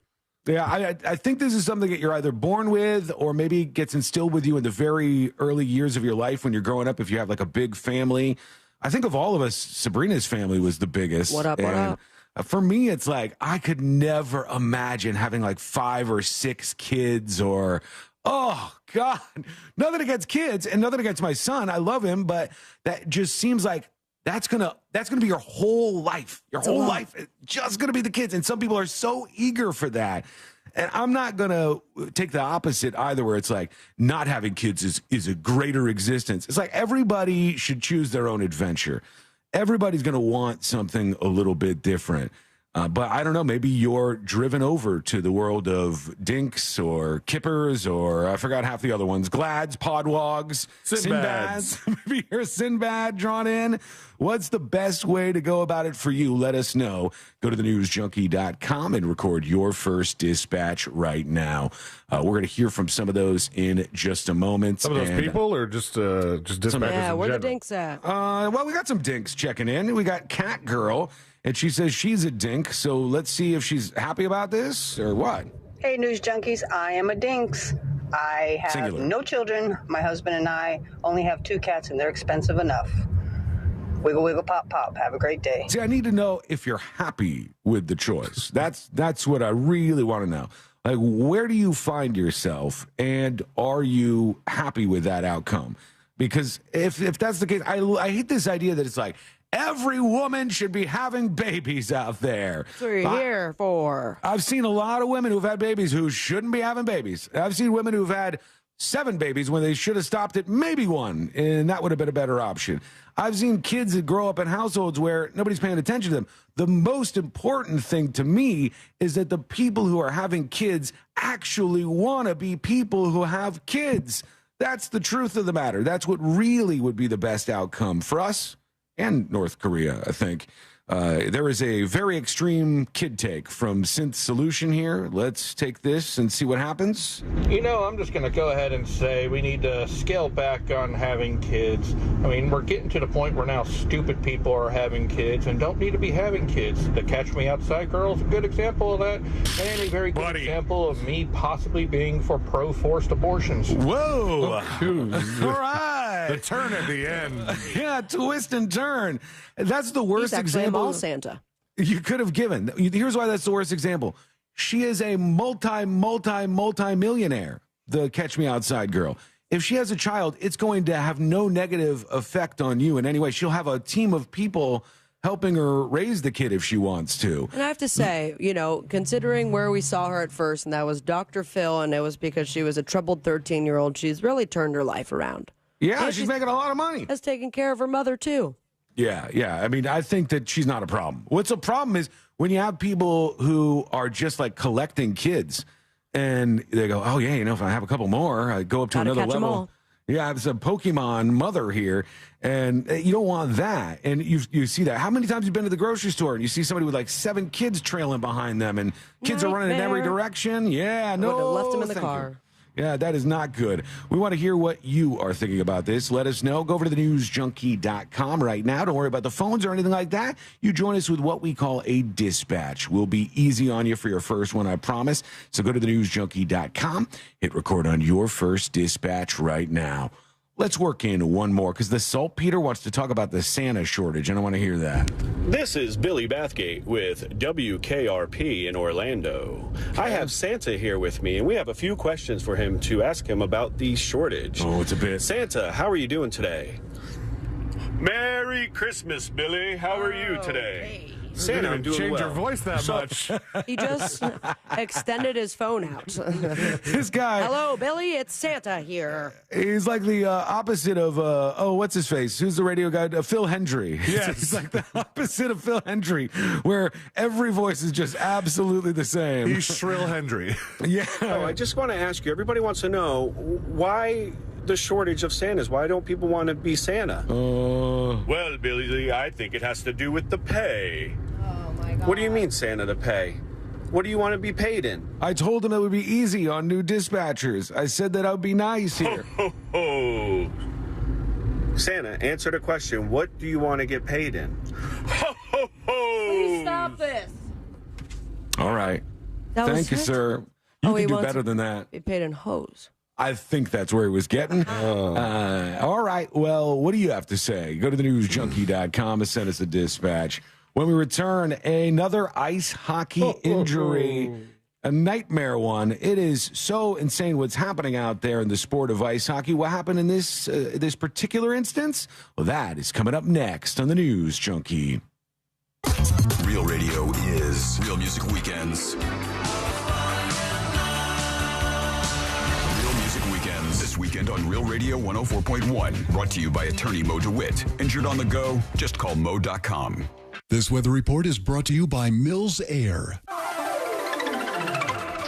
Yeah, I think this is something that you're either born with or maybe gets instilled with you in the very early years of your life when you're growing up. If you have like a big family, I think of all of us, Sabrina's family was the biggest. What up? For me, it's like I could never imagine having like 5 or 6 kids or, oh God, nothing against kids and nothing against my son. I love him, but that just seems like that's gonna be your whole life. Your whole life is just gonna be the kids. And some people are so eager for that. And I'm not gonna take the opposite either, where it's like not having kids is a greater existence. It's like everybody should choose their own adventure. Everybody's gonna want something a little bit different. But I don't know, maybe you're driven over to the world of dinks or kippers or I forgot half the other ones, glads, podwogs, Sinbads. Maybe you're a Sinbad drawn in. What's the best way to go about it for you? Let us know. Go to thenewsjunkie.com and record your first dispatch right now. We're going to hear from some of those in just a moment. Some of those people or just dispatchers where in the general? dinks at? Well, we got some dinks checking in. We got Cat Girl, and she says she's a dink. So let's see if she's happy about this or what. Hey, News Junkies, I am a dinks. I have Singular. no children. My husband and I only have 2 cats, and they're expensive enough. Wiggle, wiggle, pop, pop. Have a great day. See, I need to know if you're happy with the choice. That's what I really want to know. Like, where do you find yourself, and are you happy with that outcome? Because if that's the case, I hate this idea that it's like, every woman should be having babies out there. That's what you're here for. I've seen a lot of women who've had babies who shouldn't be having babies. I've seen women who've had 7 babies when they should have stopped at maybe 1, and that would have been a better option. I've seen kids that grow up in households where nobody's paying attention to them. The most important thing to me is that the people who are having kids actually want to be people who have kids. That's the truth of the matter. That's what really would be the best outcome for us and North Korea, I think. There is a very extreme kid take from Synth Solution here. Let's take this and see what happens. You know, I'm just going to go ahead and say we need to scale back on having kids. I mean, we're getting to the point where now stupid people are having kids and don't need to be having kids. The Catch Me Outside girl is a good example of that, and a very good example of me possibly being for pro-forced abortions. Whoa! All right. The turn at the end. Yeah, twist and turn. That's the worst He's actually example. a mall Santa. You could have given. Here's why that's the worst example. She is a multi-millionaire, the Catch Me Outside girl. If she has a child, it's going to have no negative effect on you in any way. She'll have a team of people helping her raise the kid if she wants to. And I have to say, you know, considering where we saw her at first, and that was Dr. Phil, and it was because she was a troubled 13-year-old, she's really turned her life around. Yeah, she's making a lot of money. Has taken care of her mother, too. Yeah. I mean, I think that she's not a problem. What's a problem is when you have people who are just like collecting kids and they go, oh, yeah, you know, if I have a couple more, I go up to another level. Yeah, it's a Pokemon mother here, and you don't want that. And you see that. How many times have you been to the grocery store and you see somebody with like 7 kids trailing behind them and kids are running in every direction? Yeah, no. Would have left them in the car. Yeah, that is not good. We want to hear what you are thinking about this. Let us know. Go over to thenewsjunkie.com right now. Don't worry about the phones or anything like that. You join us with what we call a dispatch. We'll be easy on you for your first one, I promise. So go to thenewsjunkie.com. Hit record on your first dispatch right now. Let's work in one more because the Saltpeter wants to talk about the Santa shortage, and I want to hear that. This is Billy Bathgate with WKRP in Orlando. I have Santa here with me, and we have a few questions for him to ask him about the shortage. Oh, it's a bit. Santa, how are you doing today? Merry Christmas, Billy. How are you today? Santa, I'm doing change well. your voice that much. He just extended his phone out. This guy. Hello, Billy. It's Santa here. He's like the opposite of, what's his face? Who's the radio guy? Phil Hendry. Yes. He's like the opposite of Phil Hendry, where every voice is just absolutely the same. He's Shrill Hendry. Yeah. Oh, I just want to ask you, everybody wants to know why the shortage of Santas. Why don't people want to be Santa? Well, Billy, I think it has to do with the pay. Oh, my God. What do you mean, Santa, the pay? What do you want to be paid in? I told him it would be easy on new dispatchers. I said that I would be nice here. Oh. Santa, answer the question. What do you want to get paid in? Please stop this. All right. That was Thank you, it? sir. You he can do wants better to than that. Be paid in hose. I think that's where he was getting. All right. Well, what do you have to say? Go to thenewsjunkie.com and send us a dispatch. When we return, another ice hockey injury, a nightmare one. It is so insane what's happening out there in the sport of ice hockey. What happened in this particular instance? Well, that is coming up next on the News Junkie. Real radio is Real Music Weekends. This weekend on Real Radio 104.1. Brought to you by attorney Mo DeWitt. Injured on the go? Just call Mo.com. This weather report is brought to you by Mills Air.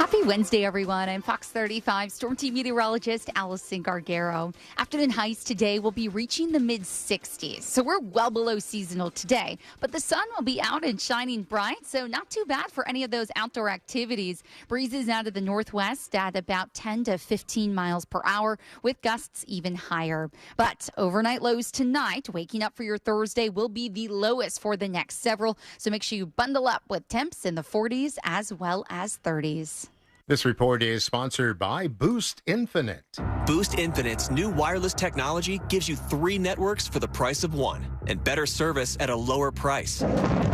Happy Wednesday, everyone. I'm Fox 35 Storm Team meteorologist Allison Gargaro. Afternoon highs today will be reaching the mid-60s, so we're well below seasonal today. But the sun will be out and shining bright, so not too bad for any of those outdoor activities. Breezes out of the northwest at about 10 to 15 miles per hour, with gusts even higher. But overnight lows tonight, waking up for your Thursday, will be the lowest for the next several, so make sure you bundle up with temps in the 40s as well as 30s. This report is sponsored by Boost Infinite. Boost Infinite's new wireless technology gives you 3 networks for the price of 1 and better service at a lower price.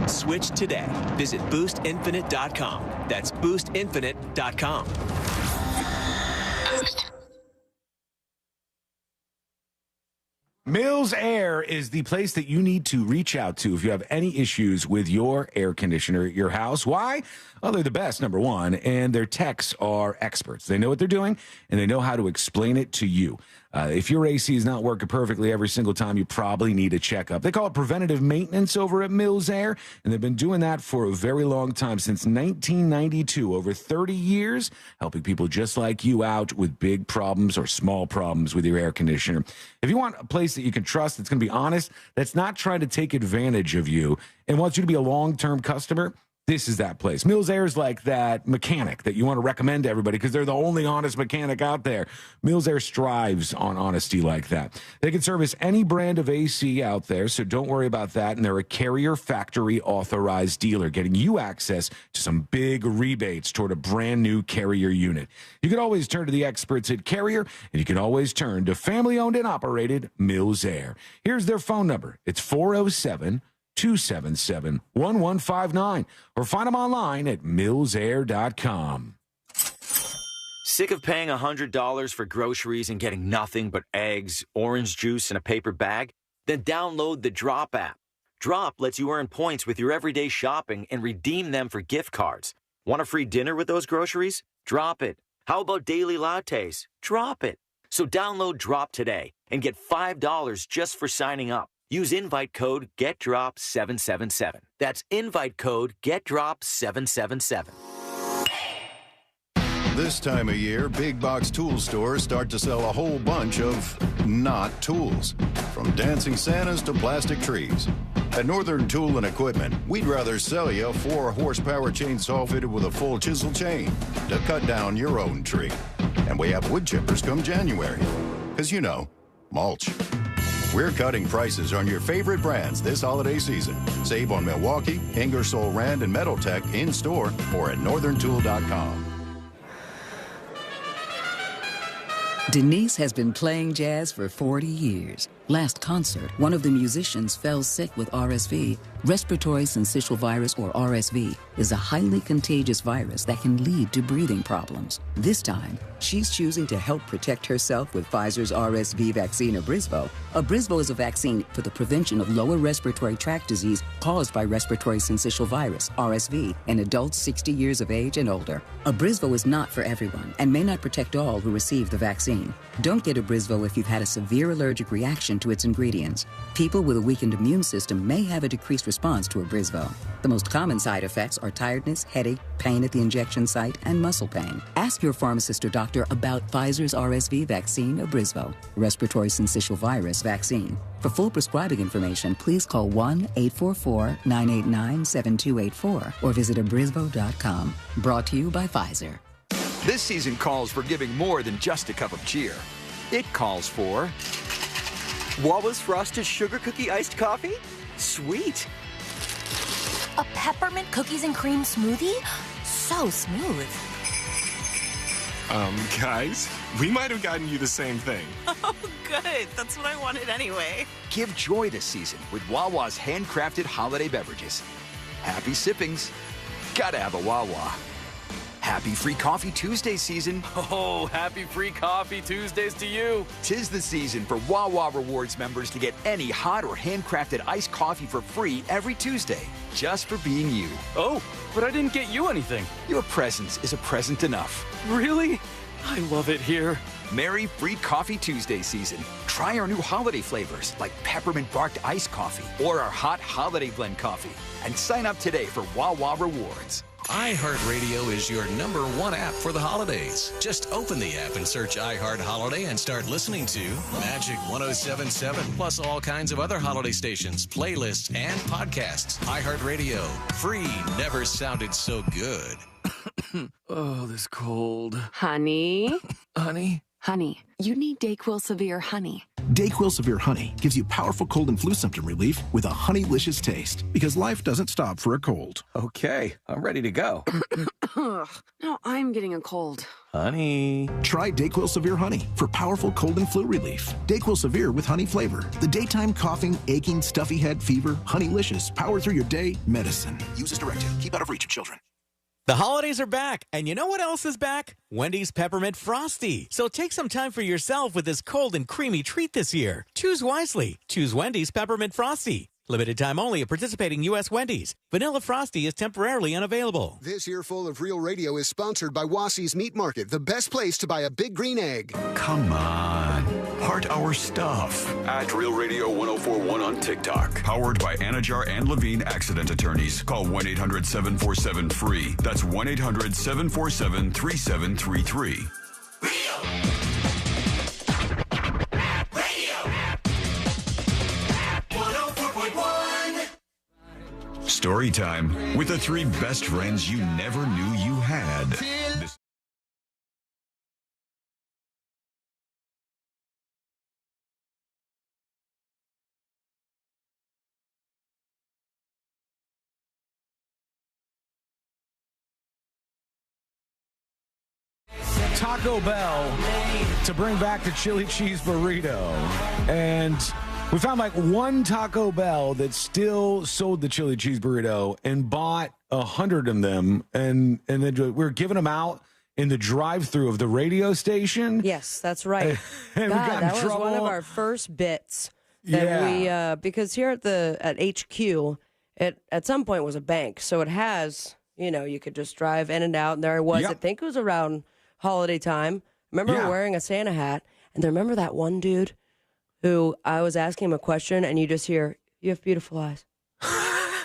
Switch today. Visit boostinfinite.com. That's boostinfinite.com. Mills Air is the place that you need to reach out to if you have any issues with your air conditioner at your house. Why? Well, they're the best, number one, and their techs are experts. They know what they're doing, and they know how to explain it to you. If your AC is not working perfectly every single time, you probably need a checkup. They call it preventative maintenance over at Mills Air, and they've been doing that for a very long time, since 1992, over 30 years, helping people just like you out with big problems or small problems with your air conditioner. If you want a place that you can trust, that's going to be honest, that's not trying to take advantage of you and wants you to be a long-term customer, this is that place. Mills Air is like that mechanic that you want to recommend to everybody because they're the only honest mechanic out there. Mills Air strives on honesty like that. They can service any brand of AC out there, so don't worry about that. And they're a Carrier factory authorized dealer, getting you access to some big rebates toward a brand new Carrier unit. You can always turn to the experts at Carrier, and you can always turn to family-owned and operated Mills Air. Here's their phone number. It's 407-277-1159, or find them online at millsair.com. Sick of paying $100 for groceries and getting nothing but eggs, orange juice, and a paper bag? Then download the Drop app. Drop lets you earn points with your everyday shopping and redeem them for gift cards. Want a free dinner with those groceries? Drop it. How about daily lattes? Drop it. So download Drop today and get $5 just for signing up. Use invite code GetDrop777. That's invite code GetDrop777. This time of year, big box tool stores start to sell a whole bunch of not tools. From dancing Santas to plastic trees. At Northern Tool and Equipment, we'd rather sell you a 4-horsepower chainsaw fitted with a full chisel chain to cut down your own tree. And we have wood chippers come January. Because, you know, mulch. We're cutting prices on your favorite brands this holiday season. Save on Milwaukee, Ingersoll Rand, and Metal Tech in-store or at northerntool.com. Denise has been playing jazz for 40 years. Last concert, one of the musicians fell sick with RSV. Respiratory syncytial virus, or RSV, is a highly contagious virus that can lead to breathing problems. This time, she's choosing to help protect herself with Pfizer's RSV vaccine, Abrysvo. Abrysvo is a vaccine for the prevention of lower respiratory tract disease caused by respiratory syncytial virus, RSV, in adults 60 years of age and older. Abrysvo is not for everyone and may not protect all who receive the vaccine. Don't get Abrysvo if you've had a severe allergic reaction to its ingredients. People with a weakened immune system may have a decreased response to Abrysvo. The most common side effects are tiredness, headache, pain at the injection site, and muscle pain. Ask your pharmacist or doctor about Pfizer's RSV vaccine, Abrysvo, respiratory syncytial virus vaccine. For full prescribing information, please call 1-844-989-7284 or visit abrysvo.com. Brought to you by Pfizer. This season calls for giving more than just a cup of cheer. It calls for Wawa's Frosted Sugar Cookie Iced Coffee? Sweet. A peppermint cookies and cream smoothie? So smooth. Guys, we might have gotten you the same thing. Oh, good. That's what I wanted anyway. Give joy this season with Wawa's handcrafted holiday beverages. Happy sippings. Gotta have a Wawa. Happy Free Coffee Tuesday season. Oh, happy Free Coffee Tuesdays to you. 'Tis the season for Wawa Rewards members to get any hot or handcrafted iced coffee for free every Tuesday, just for being you. Oh, but I didn't get you anything. Your presence is a present enough. Really? I love it here. Merry Free Coffee Tuesday season. Try our new holiday flavors like peppermint barked iced coffee or our hot holiday blend coffee. And sign up today for Wawa Rewards. iHeartRadio is your #1 app for the holidays. Just open the app and search iHeart Holiday and start listening to Magic 107.7, plus all kinds of other holiday stations, playlists, and podcasts. iHeartRadio. Free never sounded so good. Oh, this cold. Honey? Honey? Honey, you need DayQuil Severe Honey. DayQuil Severe Honey gives you powerful cold and flu symptom relief with a honeylicious taste, because life doesn't stop for a cold. Okay, I'm ready to go. Now I'm getting a cold. Honey. Try DayQuil Severe Honey for powerful cold and flu relief. DayQuil Severe with honey flavor. The daytime coughing, aching, stuffy head, fever, honeylicious, power through your day medicine. Use as directed. Keep out of reach of children. The holidays are back, and you know what else is back? Wendy's Peppermint Frosty. So take some time for yourself with this cold and creamy treat this year. Choose wisely. Choose Wendy's Peppermint Frosty. Limited time only at participating U.S. Wendy's. Vanilla Frosty is temporarily unavailable. This Earful of Real Radio is sponsored by Wassie's Meat Market, the best place to buy a big green egg. Come on. Heart our stuff. At Real Radio 1041 on TikTok. Powered by Anajar and Levine Accident Attorneys. Call 1-800-747-FREE. That's 1-800-747-3733. Story time with the 3 best friends you never knew you had. Taco Bell to bring back the chili cheese burrito. And we found like one Taco Bell that still sold the chili cheese burrito and bought 100 of them. And then we were giving them out in the drive-thru of the radio station. Yes, that's right. And God, we got in that was trouble. one of our first bits that we because here at HQ, it at some point was a bank, so it has, you could just drive in and out, and there I was. I think it was around holiday time. Remember wearing a Santa hat, and remember that one dude who I was asking him a question, and you just hear, "You have beautiful eyes." I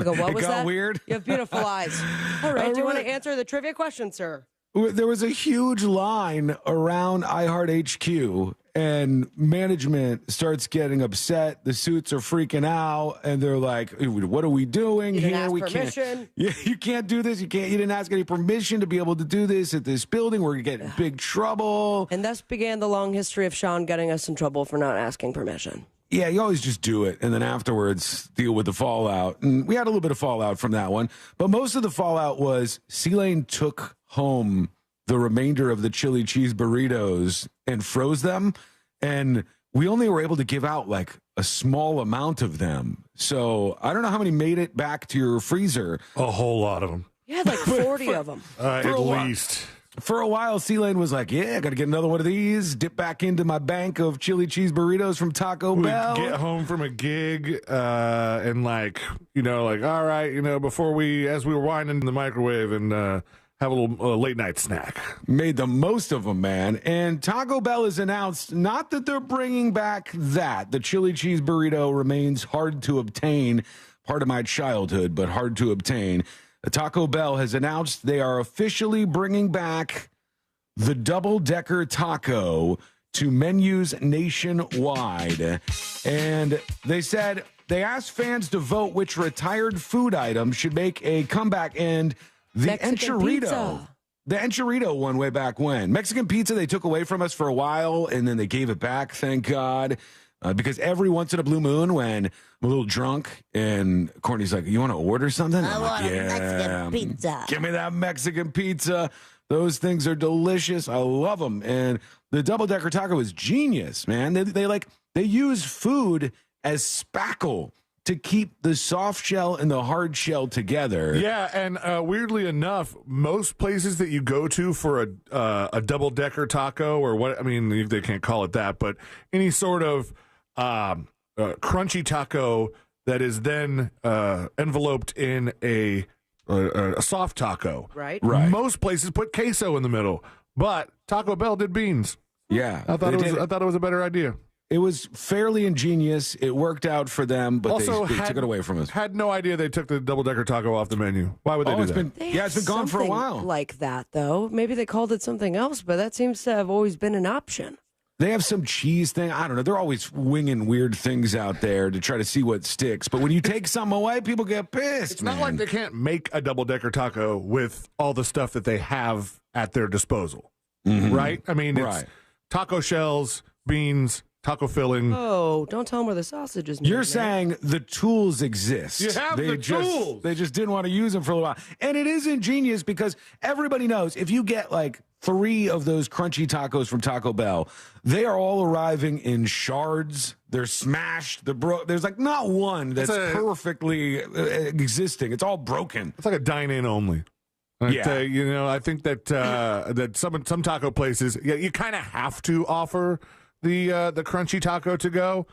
go, what was that? Weird. You have beautiful eyes. All right, do you want to answer the trivia question, sir? There was a huge line around iHeart HQ, and management starts getting upset. The suits are freaking out, and they're like, "What are we doing here? Ask We permission. can't. Yeah, you can't do this. You didn't ask any permission to be able to do this at this building. We're gonna get in big trouble." And thus began the long history of Sean getting us in trouble for not asking permission. Yeah, you always just do it, and then afterwards deal with the fallout. And we had a little bit of fallout from that one, but most of the fallout was C-Lane took home the remainder of the chili cheese burritos and froze them, and we only were able to give out like a small amount of them. So I don't know how many made it back to your freezer. A whole lot of them. You had like 40 of them. At least. For a while, C-Lane was like, yeah, I got to get another one of these, dip back into my bank of chili cheese burritos from Taco Bell. We'd get home from a gig and all right, as we were winding in the microwave and have a little late night snack. Made the most of them, man. And Taco Bell has announced not that they're bringing back that. The chili cheese burrito remains hard to obtain. Part of my childhood, but hard to obtain. Taco Bell has announced they are officially bringing back the double-decker taco to menus nationwide. And they said they asked fans to vote which retired food item should make a comeback, and the Mexican pizza. The enchilada one way back when. Mexican pizza they took away from us for a while, and then they gave it back, thank God. Because every once in a blue moon, when I'm a little drunk and Courtney's like, "You want to order something?" I want a Mexican pizza. Give me that Mexican pizza. Those things are delicious. I love them. And the double-decker taco is genius, man. They use food as spackle to keep the soft shell and the hard shell together. Yeah, and weirdly enough, most places that you go to for a double-decker taco or what, I mean, they can't call it that, but any sort of crunchy taco that is then enveloped in a soft taco. Right. Most places put queso in the middle, but Taco Bell did beans. Yeah, I thought it was a better idea. It was fairly ingenious. It worked out for them, but they took it away from us. Had no idea they took the double-decker taco off the menu. Why would they do that? It's been gone for a while. Like that, though. Maybe they called it something else, but that seems to have always been an option. They have some cheese thing. I don't know. They're always winging weird things out there to try to see what sticks. But when you take something away, people get pissed. It's not like they can't make a double-decker taco with all the stuff that they have at their disposal, right? I mean, it's taco shells, beans, taco filling. Oh, don't tell them where the sausage is made. You're saying the tools exist. You have the tools. They just didn't want to use them for a while. And it is ingenious because everybody knows if you get like 3 of those crunchy tacos from Taco Bell, they are all arriving in shards. They're smashed. There's like not one that's perfectly existing. It's all broken. It's like a dine-in only. I think that that some taco places, you kind of have to offer the crunchy taco to go.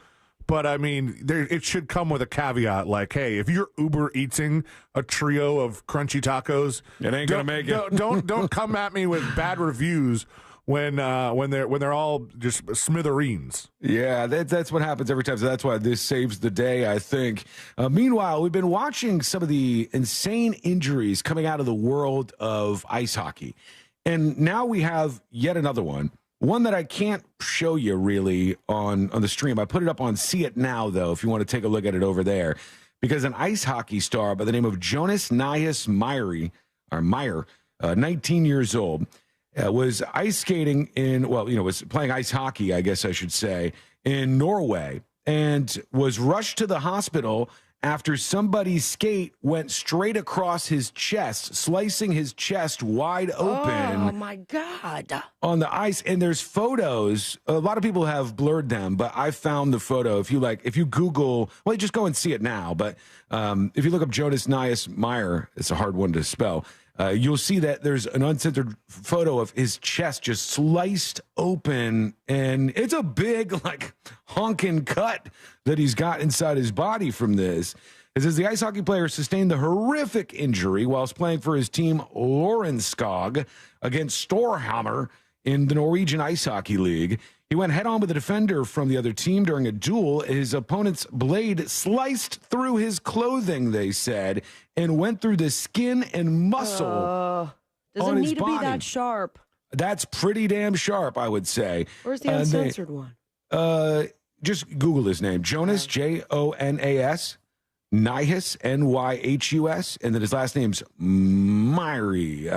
But I mean, it should come with a caveat, like, hey, if you're Uber Eating a trio of crunchy tacos, it ain't gonna make it. Don't come at me with bad reviews when they're all just smithereens. Yeah, that's what happens every time. So that's why this saves the day, I think. Meanwhile, we've been watching some of the insane injuries coming out of the world of ice hockey, and now we have yet another one. One that I can't show you really on the stream. I put it up on See It Now, though, if you want to take a look at it over there. Because an ice hockey star by the name of Jonas Nyhus Meyer, 19 years old, was ice skating was playing ice hockey, I guess I should say, in Norway, and was rushed to the hospital after somebody's skate went straight across his chest, slicing his chest wide open. Oh, my God. On the ice. And there's photos. A lot of people have blurred them, but I found the photo. If you Google, well, just go and See It Now. But if you look up Jonas Nyhus Meyer, it's a hard one to spell. You'll see that there's an uncensored photo of his chest just sliced open, and it's a big, honking cut that he's got inside his body from this. It says the ice hockey player sustained the horrific injury whilst playing for his team Lorenskog against Storhamar in the Norwegian Ice Hockey League. He went head-on with a defender from the other team during a duel. His opponent's blade sliced through his clothing, they said, and went through the skin and muscle Doesn't need to be that sharp. That's pretty damn sharp, I would say. Where's the uncensored one? Just Google his name. Jonas, Jonas, Nyhus, Nyhus, and then his last name's Myhre,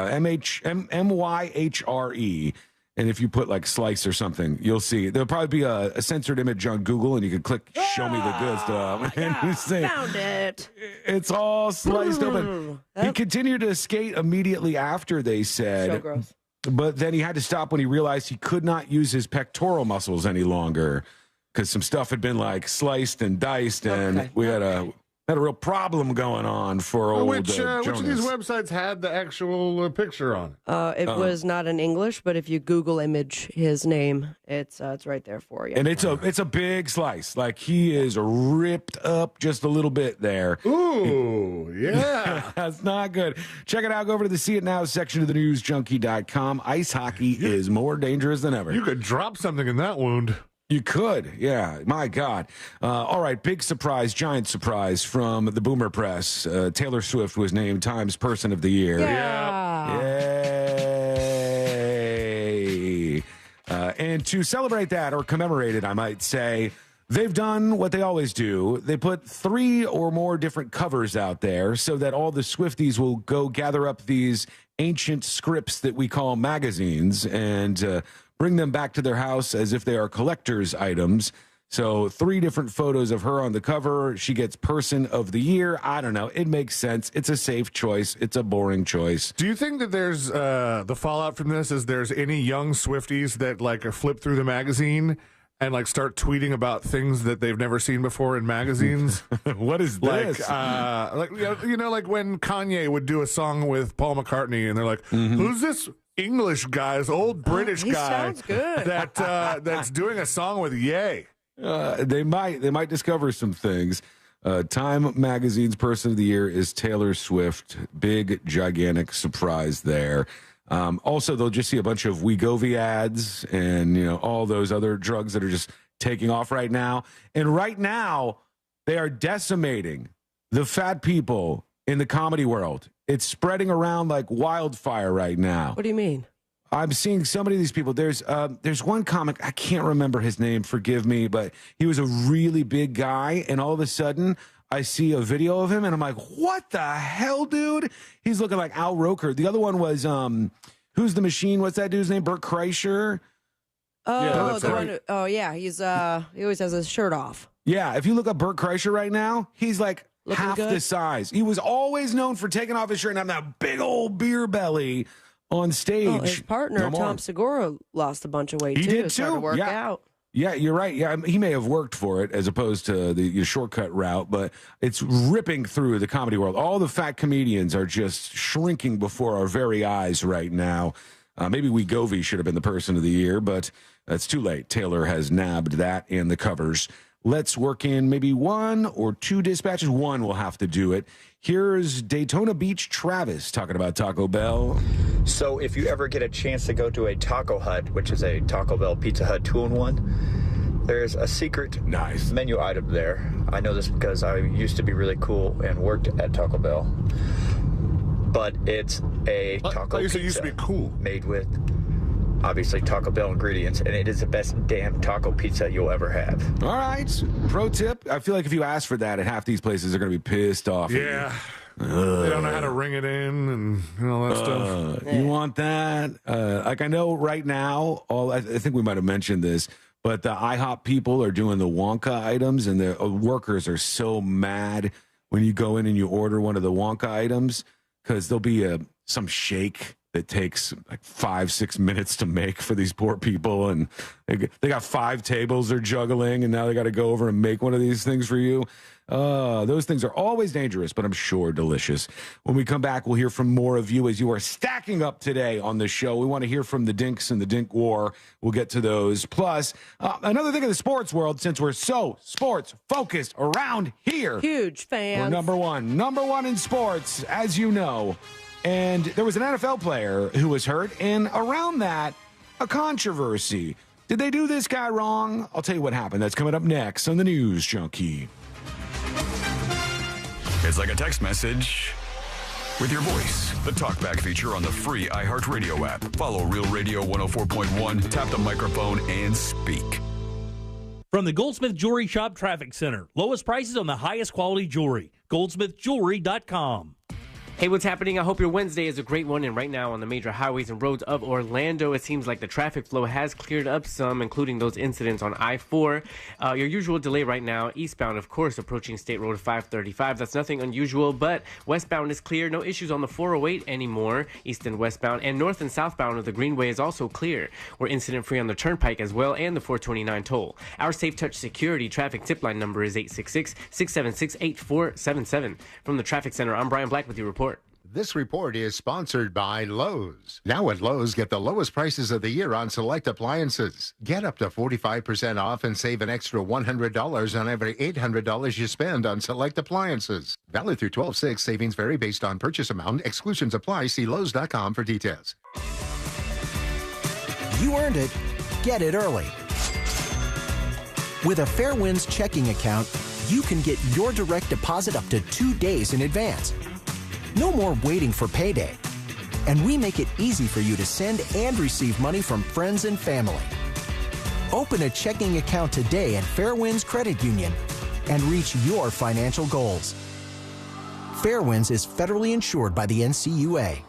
Myhre. And if you put slice or something, you'll see. There'll probably be a censored image on Google, and you can click show me the good stuff. And you see, found it. It's all sliced open. He continued to skate immediately after, they said. So gross. But then he had to stop when he realized he could not use his pectoral muscles any longer because some stuff had been sliced and diced, and we had a real problem going on for old Which Jonas. of these websites had the actual picture on it? It was not in English, but if you Google image his name, it's right there for you. And it's a big slice. He is ripped up just a little bit there. Ooh, yeah. That's not good. Check it out. Go over to the See It Now section of the newsjunkie.com. Ice hockey is more dangerous than ever. You could drop something in that wound. You could, yeah. My God. All right, big surprise, giant surprise from the Boomer Press. Taylor Swift was named Times Person of the Year. Yeah. Yay. And to celebrate that, or commemorate it, I might say, they've done what they always do. They put 3 or more different covers out there so that all the Swifties will go gather up these ancient scripts that we call magazines and bring them back to their house as if they are collector's items. So 3 different photos of her on the cover. She gets Person of the Year. I don't know. It makes sense. It's a safe choice. It's a boring choice. Do you think that there's the fallout from this is there's any young Swifties that flip through the magazine and start tweeting about things that they've never seen before in magazines? What is this? Like when Kanye would do a song with Paul McCartney and they're like, who's this English guy, this old British guy sounds good. that's doing a song with Ye? They might discover some things. Time Magazine's Person of the Year is Taylor Swift. Big, gigantic surprise there. Also, they'll just see a bunch of Wegovy ads and all those other drugs that are just taking off right now. And right now, they are decimating the fat people in the comedy world. It's spreading around like wildfire right now. What do you mean? I'm seeing so many of these people. There's one comic, I can't remember his name, forgive me, but he was a really big guy, and all of a sudden I see a video of him, and I'm like, what the hell, dude? He's looking like Al Roker. The other one was, Who's the Machine? What's that dude's name? Burt Kreischer? He always has his shirt off. Yeah, if you look up Burt Kreischer right now, he's like Looking half good. the size. He was always known for taking off his shirt and having that big old beer belly on stage. Oh, his partner, No more. Tom Segura, lost a bunch of weight, He too. did, Started too. to work Yeah. out. Yeah, you're right. Yeah, he may have worked for it as opposed to the shortcut route, but it's ripping through the comedy world. All the fat comedians are just shrinking before our very eyes right now. Maybe Wegovy should have been the person of the year, but it's too late. Taylor has nabbed that and the covers. Let's work in maybe one or two dispatches. One will have to do it. Here's Daytona Beach Travis talking about Taco Bell. So if you ever get a chance to go to a Taco Hut, which is a Taco Bell Pizza Hut 2-in-1, there's a secret menu item there. I know this because I used to be really cool and worked at Taco Bell. But it's a taco pizza used to be cool. made with, obviously, Taco Bell ingredients, and it is the best damn taco pizza you'll ever have. All right. Pro tip. I feel like if you ask for that at half these places, they're going to be pissed off. Yeah. They don't know how to ring it in and all that stuff. You want that? Like I know right now, I think we might have mentioned this, but the IHOP people are doing the Wonka items, and the workers are so mad when you go in and you order one of the Wonka items, because there'll be some shake that takes like 5-6 minutes to make for these poor people, and they got 5 tables they're juggling, and now they got to go over and make one of these things for you. Those things are always dangerous, but I'm sure delicious. When we come back, we'll hear from more of you as you are stacking up today on the show. We want to hear from the Dinks and the Dink War. We'll get to those. Plus, another thing in the sports world, since we're so sports focused around here. Huge fans. We're number one in sports, as you know. And there was an NFL player who was hurt, and around that, a controversy. Did they do this guy wrong? I'll tell you what happened. That's coming up next on the News Junkie. It's like a text message with your voice. The TalkBack feature on the free iHeartRadio app. Follow Real Radio 104.1, tap the microphone, and speak. From the Goldsmith Jewelry Shop Traffic Center. Lowest prices on the highest quality jewelry. GoldsmithJewelry.com. Hey, what's happening? I hope your Wednesday is a great one. And right now on the major highways and roads of Orlando, it seems like the traffic flow has cleared up some, including those incidents on I-4. Your usual delay right now, eastbound, of course, approaching State Road 535. That's nothing unusual, but westbound is clear. No issues on the 408 anymore, east and westbound. And north and southbound of the Greenway is also clear. We're incident-free on the Turnpike as well, and the 429 toll. Our Safe Touch Security traffic tip line number is 866-676-8477. From the Traffic Center, I'm Brian Black with your report. This report is sponsored by Lowe's. Now at Lowe's, get the lowest prices of the year on select appliances. Get up to 45% off and save an extra $100 on every $800 you spend on select appliances. Valid through 12/6. Savings vary based on purchase amount. Exclusions apply. See Lowe's.com for details. You earned it. Get it early. With a Fairwinds checking account, you can get your direct deposit up to 2 days in advance. No more waiting for payday. And we make it easy for you to send and receive money from friends and family. Open a checking account today at Fairwinds Credit Union and reach your financial goals. Fairwinds is federally insured by the NCAA.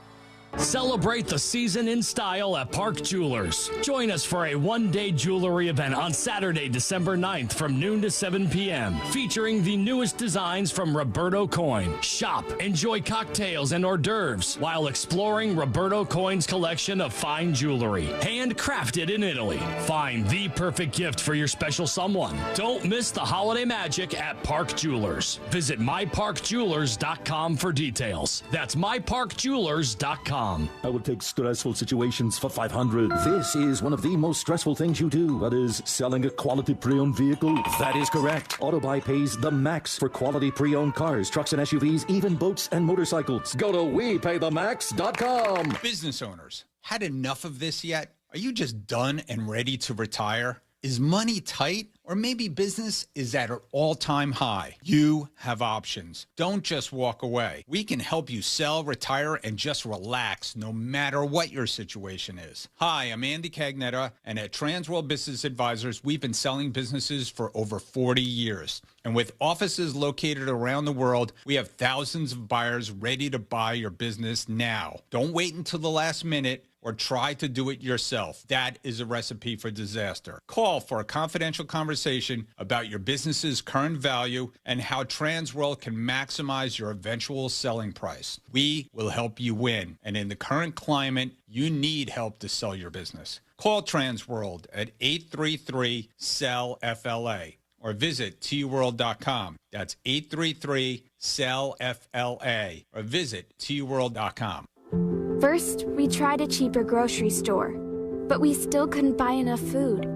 Celebrate the season in style at Park Jewelers. Join us for a one-day jewelry event on Saturday, December 9th from noon to 7 p.m. featuring the newest designs from Roberto Coin. Shop, enjoy cocktails and hors d'oeuvres while exploring Roberto Coin's collection of fine jewelry, handcrafted in Italy. Find the perfect gift for your special someone. Don't miss the holiday magic at Park Jewelers. Visit myparkjewelers.com for details. That's myparkjewelers.com. I will take stressful situations for 500. This is one of the most stressful things you do. That is selling a quality pre-owned vehicle. That is correct. Autobuy pays the max for quality pre-owned cars, trucks and SUVs, even boats and motorcycles. Go to WePayTheMax.com. Business owners, had enough of this yet? Are you just done and ready to retire? Is money tight? Or maybe business is at an all-time high. You have options. Don't just walk away. We can help you sell, retire, and just relax no matter what your situation is. Hi, I'm Andy Cagnetta, and at Transworld Business Advisors, we've been selling businesses for over 40 years. And with offices located around the world, we have thousands of buyers ready to buy your business now. Don't wait until the last minute or try to do it yourself. That is a recipe for disaster. Call for a confidential conversation about your business's current value and how Transworld can maximize your eventual selling price. We will help you win. And in the current climate, you need help to sell your business. Call Transworld at 833-SELL-FLA or visit tworld.com. That's 833-SELL-FLA or visit tworld.com. First, we tried a cheaper grocery store, but we still couldn't buy enough food.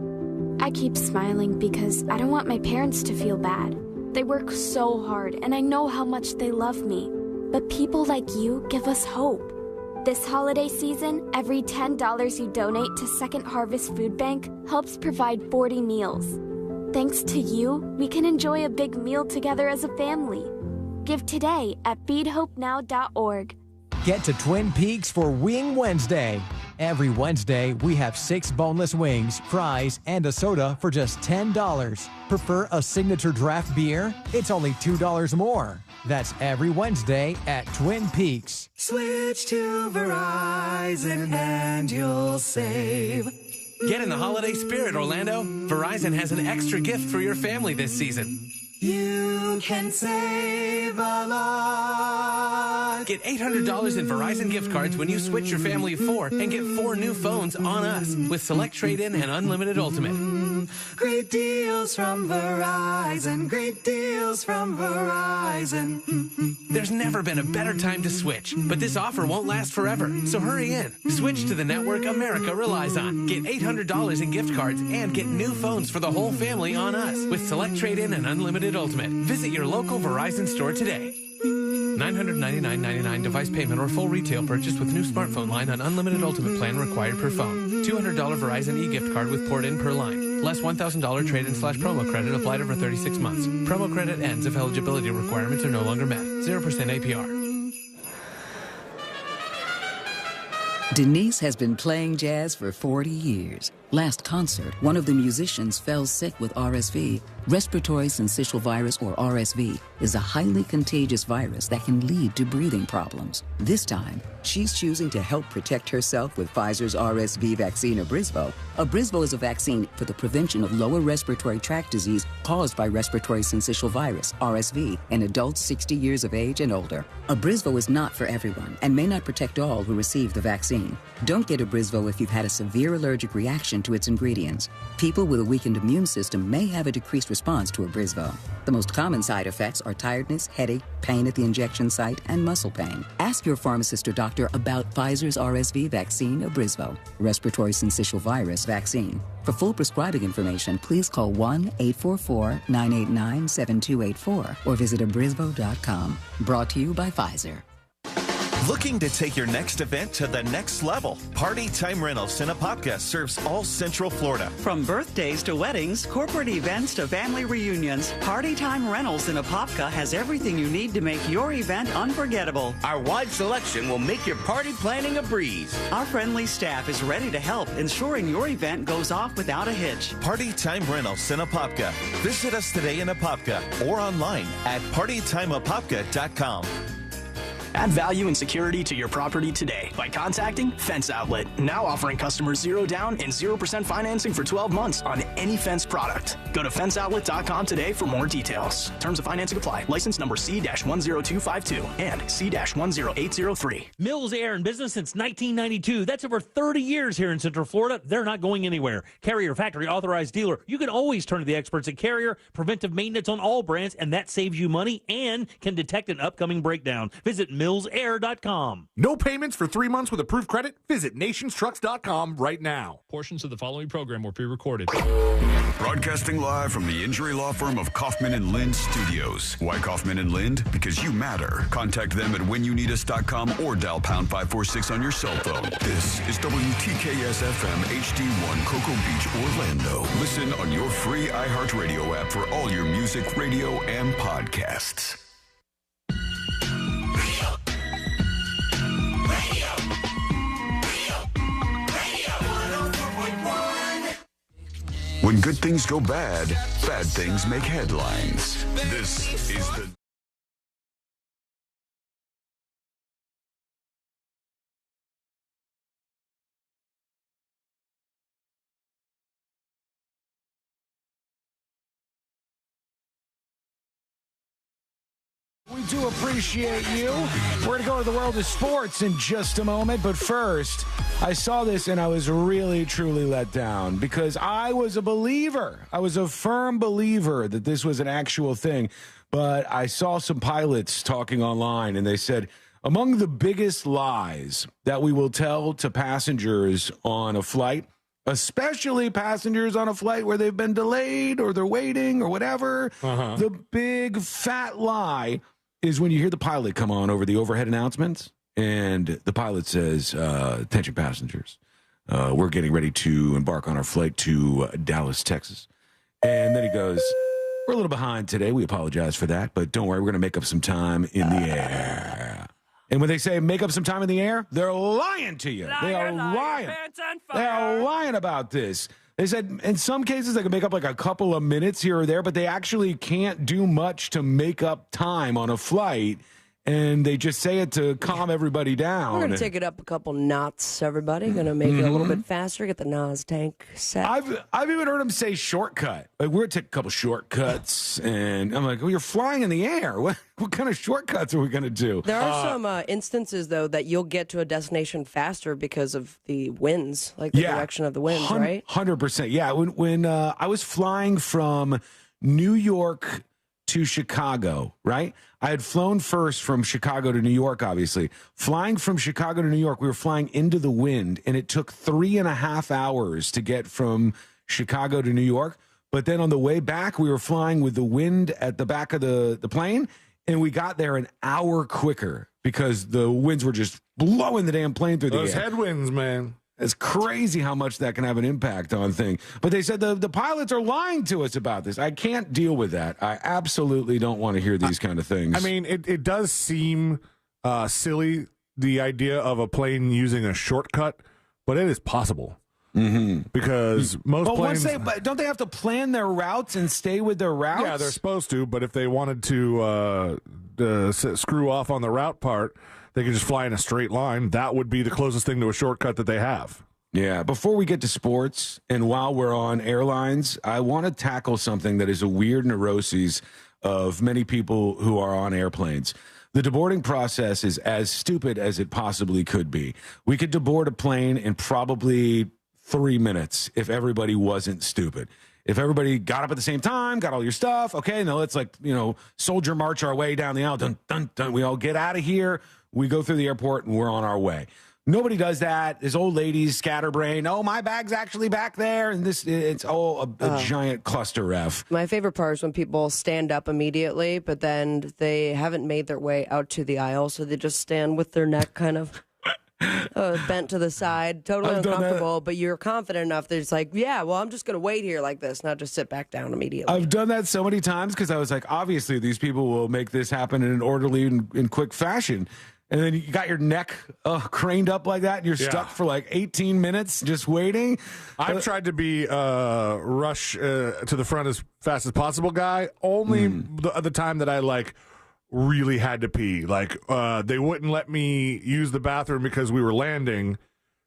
I keep smiling because I don't want my parents to feel bad. They work so hard, and I know how much they love me. But people like you give us hope. This holiday season, every $10 you donate to Second Harvest Food Bank helps provide 40 meals. Thanks to you, we can enjoy a big meal together as a family. Give today at feedhopenow.org. Get to Twin Peaks for Wing Wednesday. Every Wednesday, we have 6 boneless wings, fries, and a soda for just $10. Prefer a signature draft beer? It's only $2 more. That's every Wednesday at Twin Peaks. Switch to Verizon and you'll save. Get in the holiday spirit, Orlando. Verizon has an extra gift for your family this season. You can save a lot. Get $800 in Verizon gift cards when you switch your family of 4 and get 4 new phones on us with Select Trade-In and Unlimited Ultimate. Great deals from Verizon. Great deals from Verizon. There's never been a better time to switch, but this offer won't last forever, so hurry in. Switch to the network America relies on. Get $800 in gift cards and get new phones for the whole family on us with Select Trade-In and Unlimited Ultimate. Visit your local Verizon store today. $999.99 device payment or full retail purchase with new smartphone line on Unlimited Ultimate plan required per phone. $200 Verizon e-gift card with port in per line. Less $1,000 trade-in/promo credit applied over 36 months. Promo credit ends if eligibility requirements are no longer met. 0% APR. Denise has been playing jazz for 40 years. Last concert, one of the musicians fell sick with RSV. Respiratory syncytial virus, or RSV, is a highly contagious virus that can lead to breathing problems. This time, she's choosing to help protect herself with Pfizer's RSV vaccine, Abrysvo. Abrysvo is a vaccine for the prevention of lower respiratory tract disease caused by respiratory syncytial virus, RSV, in adults 60 years of age and older. Abrysvo is not for everyone and may not protect all who receive the vaccine. Don't get Abrysvo if you've had a severe allergic reaction to its ingredients. People with a weakened immune system may have a decreased response to Abrysvo. The most common side effects are tiredness, headache, pain at the injection site, and muscle pain. Ask your pharmacist or doctor about Pfizer's RSV vaccine, Abrysvo, respiratory syncytial virus vaccine. For full prescribing information, please call 1-844-989-7284 or visit abrysvo.com. Brought to you by Pfizer. Looking to take your next event to the next level? Party Time Rentals in Apopka serves all Central Florida. From birthdays to weddings, corporate events to family reunions, Party Time Rentals in Apopka has everything you need to make your event unforgettable. Our wide selection will make your party planning a breeze. Our friendly staff is ready to help, ensuring your event goes off without a hitch. Party Time Rentals in Apopka. Visit us today in Apopka or online at partytimeapopka.com. Add value and security to your property today by contacting Fence Outlet. Now offering customers 0 down and 0% financing for 12 months on any fence product. Go to fenceoutlet.com today for more details. Terms of financing apply. License number C-10252 and C-10803. Mills Air in business since 1992. That's over 30 years here in Central Florida. They're not going anywhere. Carrier factory authorized dealer. You can always turn to the experts at Carrier. Preventive maintenance on all brands, and that saves you money and can detect an upcoming breakdown. Visit millsair.com. No payments for 3 months with approved credit? Visit nationstrucks.com right now. Portions of the following program were pre-recorded. Broadcasting live from the injury law firm of Kaufman and Lind Studios. Why Kaufman and Lind? Because you matter. Contact them at whenyouneedus.com or dial pound 546 on your cell phone. This is WTKS FM HD1 Cocoa Beach, Orlando. Listen on your free iHeartRadio app for all your music, radio, and podcasts. When good things go bad, bad things make headlines. This is the... We do appreciate you. We're going to go to the world of sports in just a moment. But first, I saw this and I was really, truly let down because I was a believer. I was a firm believer that this was an actual thing. But I saw some pilots talking online and they said, among the biggest lies that we will tell to passengers on a flight, especially passengers on a flight where they've been delayed or they're waiting or whatever, the big fat lie is when you hear the pilot come on over the overhead announcements and the pilot says, attention passengers, we're getting ready to embark on our flight to Dallas, Texas. And then he goes, we're a little behind today. We apologize for that, but don't worry, we're going to make up some time in the air. And when they say make up some time in the air, they're lying to you. They are lying. They are lying about this. They said in some cases they can make up like a couple of minutes here or there, but they actually can't do much to make up time on a flight. And they just say it to calm everybody down. We're going to take it up a couple knots, everybody. Going to make it a little bit faster. Get the NOS tank set. I've even heard them say shortcut. Like, we're going to take a couple shortcuts. And I'm like, well, you're flying in the air. What kind of shortcuts are we going to do? There are some instances, though, that you'll get to a destination faster because of the winds, like the direction of the winds, right? 100%. Yeah. When I was flying from New York to Chicago, right? I had flown first from Chicago to New York, obviously. Flying from Chicago to New York, we were flying into the wind, and it took 3.5 hours to get from Chicago to New York. But then on the way back, we were flying with the wind at the back of the plane, and we got there an hour quicker because the winds were just blowing the damn plane through the air. Those headwinds, man. It's crazy how much that can have an impact on things. But they said the pilots are lying to us about this. I can't deal with that. I absolutely don't want to hear these kind of things. I mean, it does seem silly, the idea of a plane using a shortcut, but it is possible. Because most planes... But don't they have to plan their routes and stay with their routes? Yeah, they're supposed to, but if they wanted to screw off on the route part, they could just fly in a straight line. That would be the closest thing to a shortcut that they have. Yeah, before we get to sports, and while we're on airlines, I want to tackle something that is a weird neuroses of many people who are on airplanes. The deboarding process is as stupid as it possibly could be. We could deboard a plane in probably 3 minutes if everybody wasn't stupid. If everybody got up at the same time, got all your stuff, okay, now let's soldier march our way down the aisle. Dun, dun, dun. We all get out of here. We go through the airport and we're on our way. Nobody does that. There's old ladies, scatterbrain. Oh, my bag's actually back there. And it's all a giant cluster F. My favorite part is when people stand up immediately, but then they haven't made their way out to the aisle, so they just stand with their neck kind of bent to the side, totally uncomfortable, but you're confident enough that it's like, yeah, well, I'm just going to wait here like this, not just sit back down immediately. I've done that so many times because I was like, obviously, these people will make this happen in an orderly and quick fashion. And then you got your neck craned up like that, and you're stuck for like 18 minutes just waiting. I've tried to be rush to the front as fast as possible guy, only the time that I really had to pee. They wouldn't let me use the bathroom because we were landing.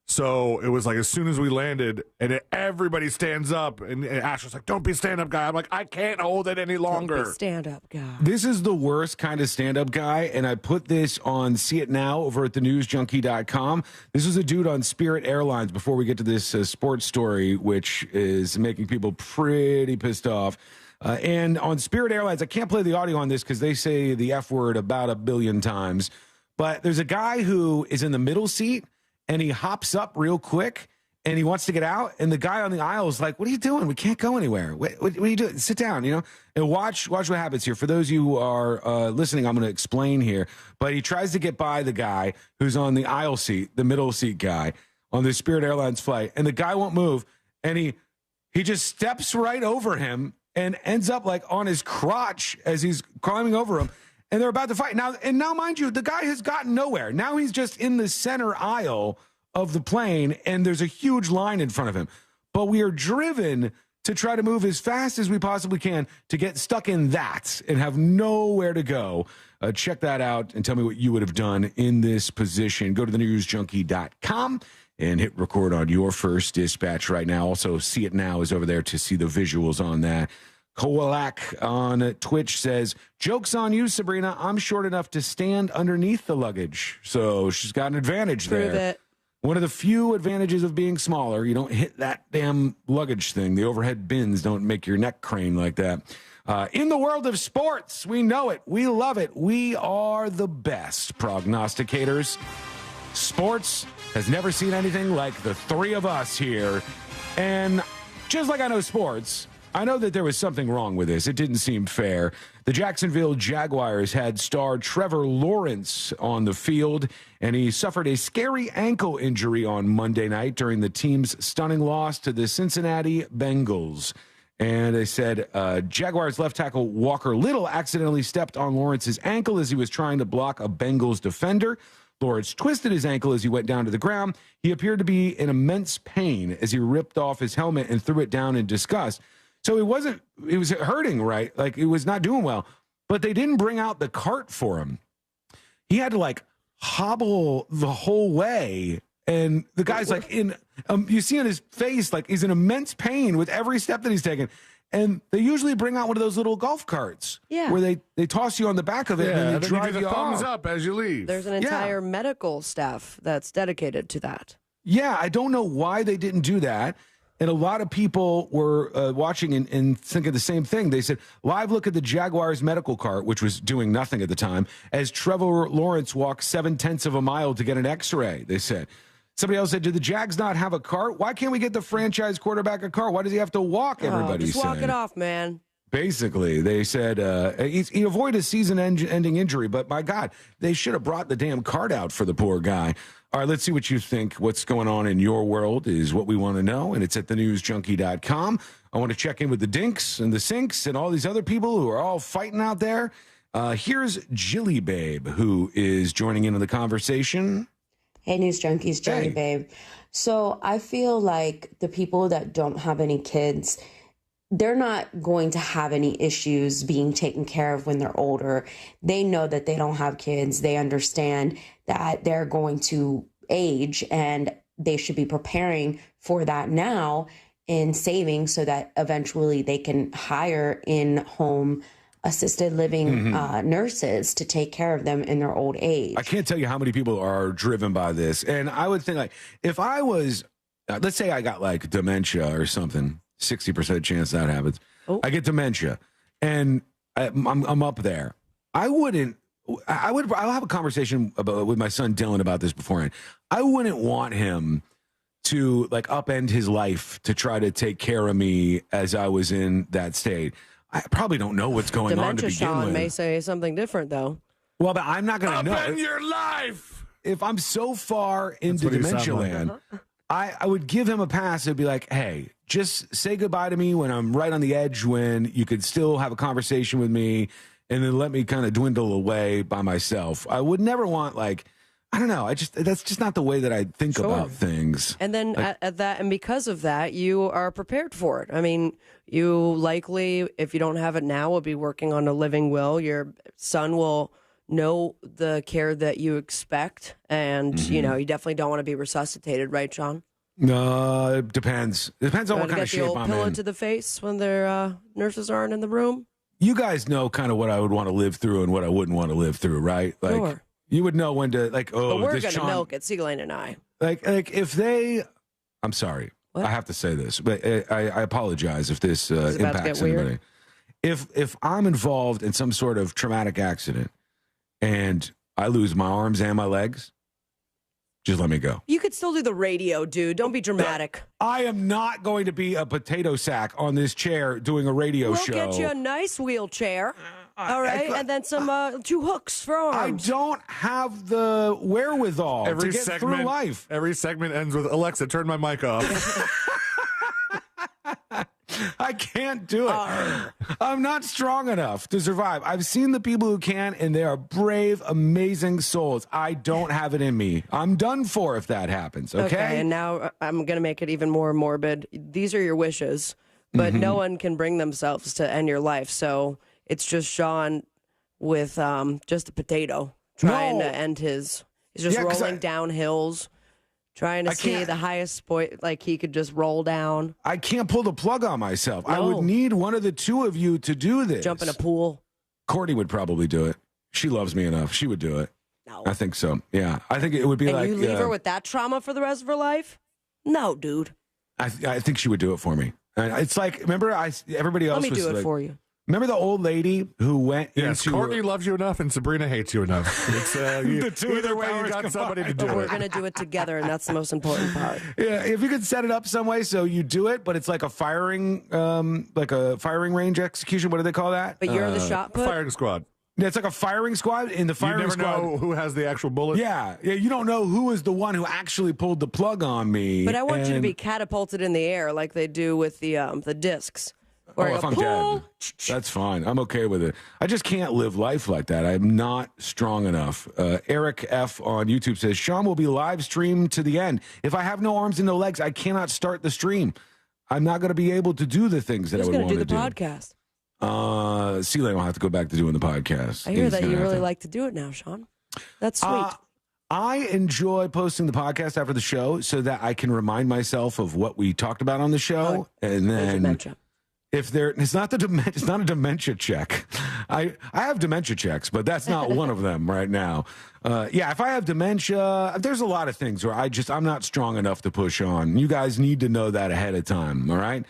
So it was like as soon as we landed, and everybody stands up, and Ash was like, "Don't be stand-up guy." I'm like, I can't hold it any longer. Don't be stand-up guy. This is the worst kind of stand-up guy, and I put this on See It Now over at thenewsjunkie.com. This was a dude on Spirit Airlines before we get to this sports story, which is making people pretty pissed off. And on Spirit Airlines, I can't play the audio on this because they say the F word about 1 billion times. But there's a guy who is in the middle seat, and he hops up real quick, and he wants to get out, and the guy on the aisle is like, "What are you doing? We can't go anywhere. What are you doing? Sit down, And watch what happens here. For those of you who are listening, I'm going to explain here. But he tries to get by the guy who's on the aisle seat, the middle seat guy, on the Spirit Airlines flight, and the guy won't move, and he just steps right over him and ends up like on his crotch as he's climbing over him, and they're about to fight. Now, mind you, the guy has gotten nowhere. Now he's just in the center aisle of the plane, and there's a huge line in front of him. But we are driven to try to move as fast as we possibly can to get stuck in that and have nowhere to go. Check that out and tell me what you would have done in this position. Go to thenewsjunkie.com and hit record on your first dispatch right now. Also, See It Now is over there to see the visuals on that. Kowalak on Twitch says, "Joke's on you, Sabrina. I'm short enough to stand underneath the luggage." So she's got an advantage there. Prove it. One of the few advantages of being smaller, you don't hit that damn luggage thing. The overhead bins don't make your neck crane like that. In the world of sports, we know it. We love it. We are the best prognosticators. Sports has never seen anything like the three of us here. And just like I know sports, I know that there was something wrong with this. It didn't seem fair. The Jacksonville Jaguars had star Trevor Lawrence on the field, and he suffered a scary ankle injury on Monday night during the team's stunning loss to the Cincinnati Bengals. And they said Jaguars left tackle Walker Little accidentally stepped on Lawrence's ankle as he was trying to block a Bengals defender. Lawrence twisted his ankle as he went down to the ground. He appeared to be in immense pain as he ripped off his helmet and threw it down in disgust. So it was hurting, right? Like, it was not doing well. But they didn't bring out the cart for him. He had to, like, hobble the whole way. And the guy's, like, you see on his face, like, he's in immense pain with every step that he's taking. And they usually bring out one of those little golf carts. Yeah. Where they toss you on the back of it and they drive you thumbs off. up as you leave. There's an entire medical staff that's dedicated to that. Yeah, I don't know why they didn't do that. And a lot of people were watching and thinking the same thing. They said, live look at the Jaguars medical cart, which was doing nothing at the time, as Trevor Lawrence walked 0.7 of a mile to get an x-ray, they said. Somebody else said, do the Jags not have a cart? Why can't we get the franchise quarterback a cart? Why does he have to walk, everybody just walk it off, man. Basically, they said he avoided a season-ending injury, but my God, they should have brought the damn cart out for the poor guy. All right, let's see what you think. What's going on in your world is what we want to know, and it's at thenewsjunkie.com. I want to check in with the Dinks and the Sinks and all these other people who are all fighting out there. Here's Jilly Babe, who is joining in on the conversation. Hey, News Junkies, Jilly Babe. So I feel like the people that don't have any kids, they're not going to have any issues being taken care of when they're older. They know that they don't have kids. They understand that they're going to age and they should be preparing for that now in saving so that eventually they can hire in-home assisted living nurses to take care of them in their old age. I can't tell you how many people are driven by this. And I would think, like, if I was, let's say I got like dementia or something, 60% chance that happens. I get dementia and I'm up there. I'll have a conversation with my son Dylan about this beforehand. I wouldn't want him to like upend his life to try to take care of me as I was in that state. I probably don't know what's going on to begin Sean with. may say something different, though. Well, but I'm not going to know. Upend your life! If I'm so far into dementia land, I would give him a pass and be like, hey, just say goodbye to me when I'm right on the edge, when you could still have a conversation with me, and then let me kind of dwindle away by myself. I would never want, like, I don't know. That's just not the way that I think about things. And then at that, and because of that, you are prepared for it. I mean, you likely, if you don't have it now, will be working on a living will. Your son will know the care that you expect, and you definitely don't want to be resuscitated, right, Sean? No, it depends. It depends on what kind of shape I'm in. Get the old pillow to the face when their nurses aren't in the room. You guys know kind of what I would want to live through and what I wouldn't want to live through, right? Like, sure. You would know when to, like, oh, but we're this going to Sean, milk it, Seaglane and I. Like if they, I'm sorry, I have to say this, but I apologize if this impacts anybody. Weird? If I'm involved in some sort of traumatic accident and I lose my arms and my legs, just let me go. You could still do the radio, dude. Don't be dramatic. I am not going to be a potato sack on this chair doing a radio show. We'll get you a nice wheelchair. All right, and then some 2 hooks for arms. I don't have the wherewithal to get through life. Every segment ends with, Alexa, turn my mic off. I can't do it. I'm not strong enough to survive. I've seen the people who can, and they are brave, amazing souls. I don't have it in me. I'm done for if that happens, okay? And now I'm going to make it even more morbid. These are your wishes, but no one can bring themselves to end your life, so it's just Sean with just a potato trying to end his... He's just rolling down hills. Trying to see the highest point, like he could just roll down. I can't pull the plug on myself. No. I would need one of the two of you to do this. Jump in a pool. Courtney would probably do it. She loves me enough. She would do it. No. I think so. Yeah. I think it would be and you leave her with that trauma for the rest of her life? No, dude. I think she would do it for me. It's like, remember, everybody else was Let me do it like, for you. Remember the old lady who went into... Courtney loves you enough and Sabrina hates you enough. It's, either way, you got somebody to do it. We're going to do it together, and that's the most important part. Yeah, if you could set it up some way so you do it, but it's like a firing range execution. What do they call that? But you're the shot put? Firing squad. Yeah, it's like a firing squad. In the firing squad, know who has the actual bullet. Yeah, you don't know who is the one who actually pulled the plug on me. But I want you to be catapulted in the air like they do with the discs. If I'm dead, that's fine. I'm okay with it. I just can't live life like that. I'm not strong enough. Eric F. on YouTube says, Sean will be live streamed to the end. If I have no arms and no legs, I cannot start the stream. I'm not going to be able to do the things that I would want to do. Who's going to do the podcast? C-Lane will have to go back to doing the podcast. I hear that you really like to do it now, Sean. That's sweet. I enjoy posting the podcast after the show so that I can remind myself of what we talked about on the show. And then... it's not a dementia check. I have dementia checks, but that's not one of them right now. If I have dementia, there's a lot of things where I'm not strong enough to push on. You guys need to know that ahead of time, all right?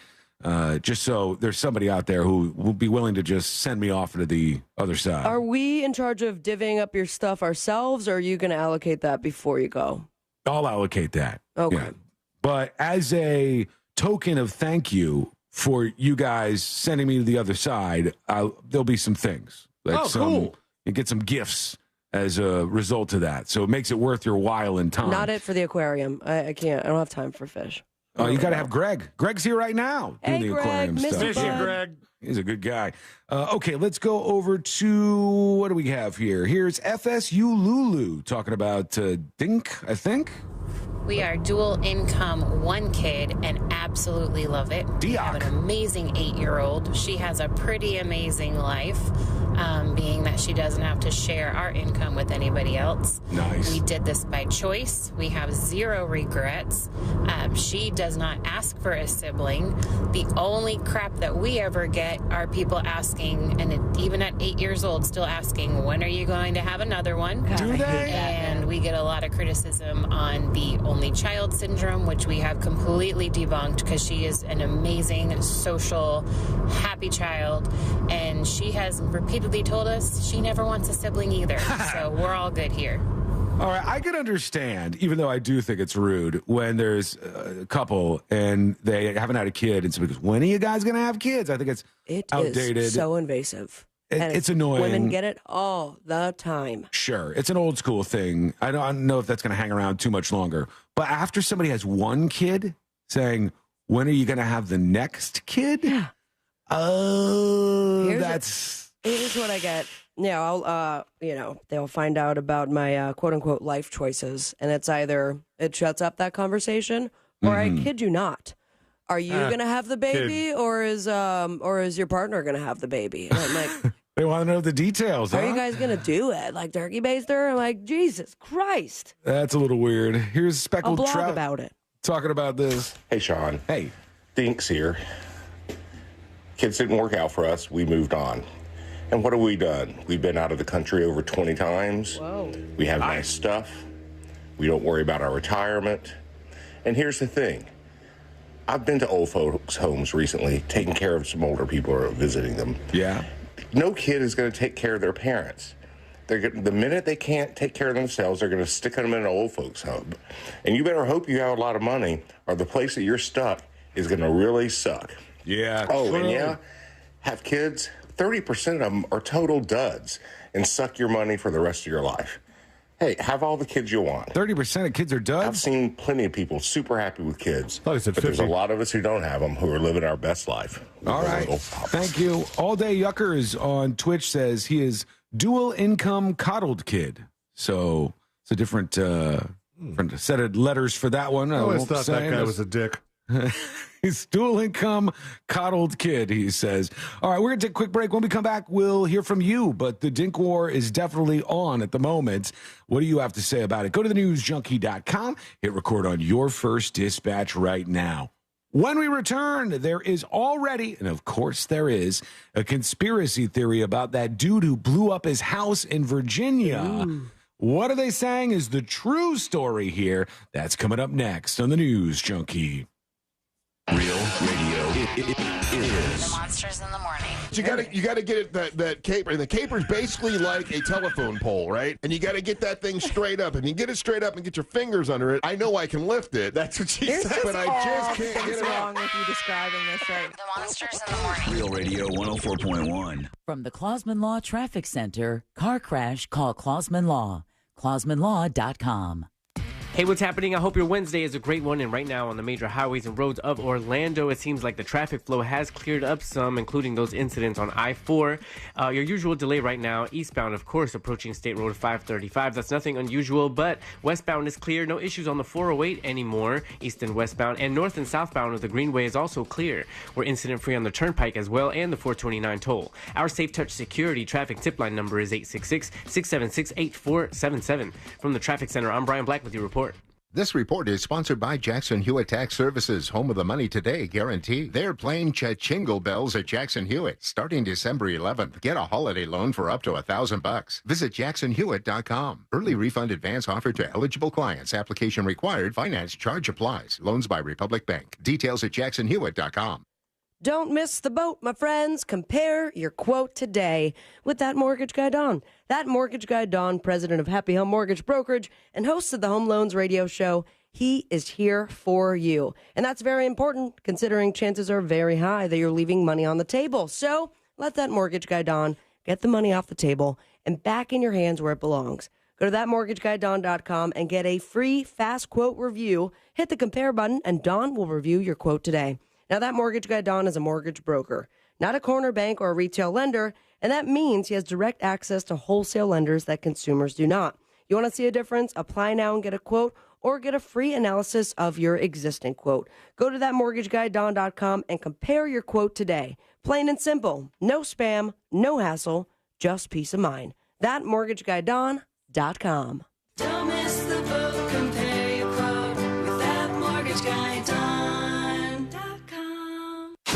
Just so there's somebody out there who will be willing to just send me off to the other side. Are we in charge of divvying up your stuff ourselves, or are you going to allocate that before you go? I'll allocate that. Okay. Yeah. But as a token of thank you for you guys sending me to the other side, there'll be some things. Cool. You get some gifts as a result of that. So it makes it worth your while in time. Not it for the aquarium. I can't. I don't have time for fish. Oh, you got to have Greg. Greg's here right now doing the aquarium stuff. Miss you, Greg. He's a good guy. Okay, let's go over to, what do we have here? Here's FSU Lulu talking about DINK, I think. We are dual income, one kid, and absolutely love it. We have an amazing 8-year-old. She has a pretty amazing life, being that she doesn't have to share our income with anybody else. Nice. We did this by choice. We have 0 regrets. She does not ask for a sibling. The only crap that we ever get are people asking, and even at 8 years old, still asking, when are you going to have another one? Do they? And we get a lot of criticism on the only child syndrome, which we have completely debunked because she is an amazing, social, happy child, and she has repeatedly told us she never wants a sibling either. So we're all good here. All right, I can understand, even though I do think it's rude, when there's a couple and they haven't had a kid, and somebody goes, when are you guys going to have kids? I think it's outdated. Is so invasive. It's annoying. Women get it all the time. Sure. It's an old school thing. I don't know if that's going to hang around too much longer. But after somebody has one kid saying, when are you going to have the next kid? Yeah. Here's what I get. Yeah, they'll find out about my quote unquote life choices. And it's either it shuts up that conversation or I kid you not. Are you going to have the baby or is your partner going to have the baby? And I'm like, they want to know the details. Are you guys going to do it? Like turkey baster? I'm like, Jesus Christ. That's a little weird. Here's Speckled I'll blog Trout about it. talking about this. Hey, Sean. Hey. Dink's here. Kids didn't work out for us. We moved on. And what have we done? We've been out of the country over 20 times. Whoa. We have nice stuff. We don't worry about our retirement. And here's the thing. I've been to old folks' homes recently, taking care of some older people or visiting them. Yeah. No kid is going to take care of their parents. The minute they can't take care of themselves, they're going to stick them in an old folks home. And you better hope you have a lot of money, or the place that you're stuck is going to really suck. Yeah. Oh, true. and yeah, have kids. 30% of them are total duds and suck your money for the rest of your life. Hey, have all the kids you want. 30% of kids are duds? I've seen plenty of people super happy with kids. I said but 50. there's a lot of us who don't have them, who are living our best life. All right. Thank you. All Day Yuckers on Twitch says he is dual income coddled kid. So it's a different set of letters for that one. I always thought that guy was a dick. He's dual income coddled kid, he says. All right, we're going to take a quick break. When we come back, we'll hear from you. But the Dink War is definitely on at the moment. What do you have to say about it? Go to thenewsjunkie.com. Hit record on your first dispatch right now. When we return, there is already, and of course there is, a conspiracy theory about that dude who blew up his house in Virginia. Ooh. What are they saying is the true story here? That's coming up next on the News Junkie. Real radio is. The Monsters in the Morning. You gotta get it that caper, and the caper's basically like a telephone pole, right? And you gotta get that thing straight up. And you get it straight up and get your fingers under it. I know I can lift it. That's what she said, but I just can't get it wrong with you describing this right. The Monsters in the Morning. Real Radio 104.1. From the Clausman Law Traffic Center, car crash, call Clausman Law. ClausmanLaw.com. Hey, what's happening? I hope your Wednesday is a great one. And right now on the major highways and roads of Orlando, it seems like the traffic flow has cleared up some, including those incidents on I-4. Your usual delay right now, eastbound, of course, approaching State Road 535. That's nothing unusual, but westbound is clear. No issues on the 408 anymore, east and westbound. And north and southbound of the Greenway is also clear. We're incident-free on the Turnpike as well and the 429 toll. Our Safe Touch Security traffic tip line number is 866-676-8477. From the Traffic Center, I'm Brian Black with your report. This report is sponsored by Jackson Hewitt Tax Services, home of the Money Today guarantee. They're playing cha-chingle bells at Jackson Hewitt. Starting December 11th, get a holiday loan for up to $1,000. Visit jacksonhewitt.com. Early refund advance offered to eligible clients. Application required. Finance charge applies. Loans by Republic Bank. Details at jacksonhewitt.com. Don't miss the boat, my friends. Compare your quote today with that mortgage guy, Don. That mortgage guy, Don, president of Happy Home Mortgage Brokerage and host of the Home Loans Radio Show, he is here for you. And that's very important considering chances are very high that you're leaving money on the table. So let that mortgage guy, Don, get the money off the table and back in your hands where it belongs. Go to thatmortgageguydon.com and get a free fast quote review. Hit the compare button and Don will review your quote today. Now, that mortgage guy, Don, is a mortgage broker, not a corner bank or a retail lender, and that means he has direct access to wholesale lenders that consumers do not. You want to see a difference? Apply now and get a quote, or get a free analysis of your existing quote. Go to thatmortgageguydon.com and compare your quote today. Plain and simple. No spam, no hassle, just peace of mind. Thatmortgageguydon.com. Don't miss the boat, compare your quote with thatmortgageguydon.com.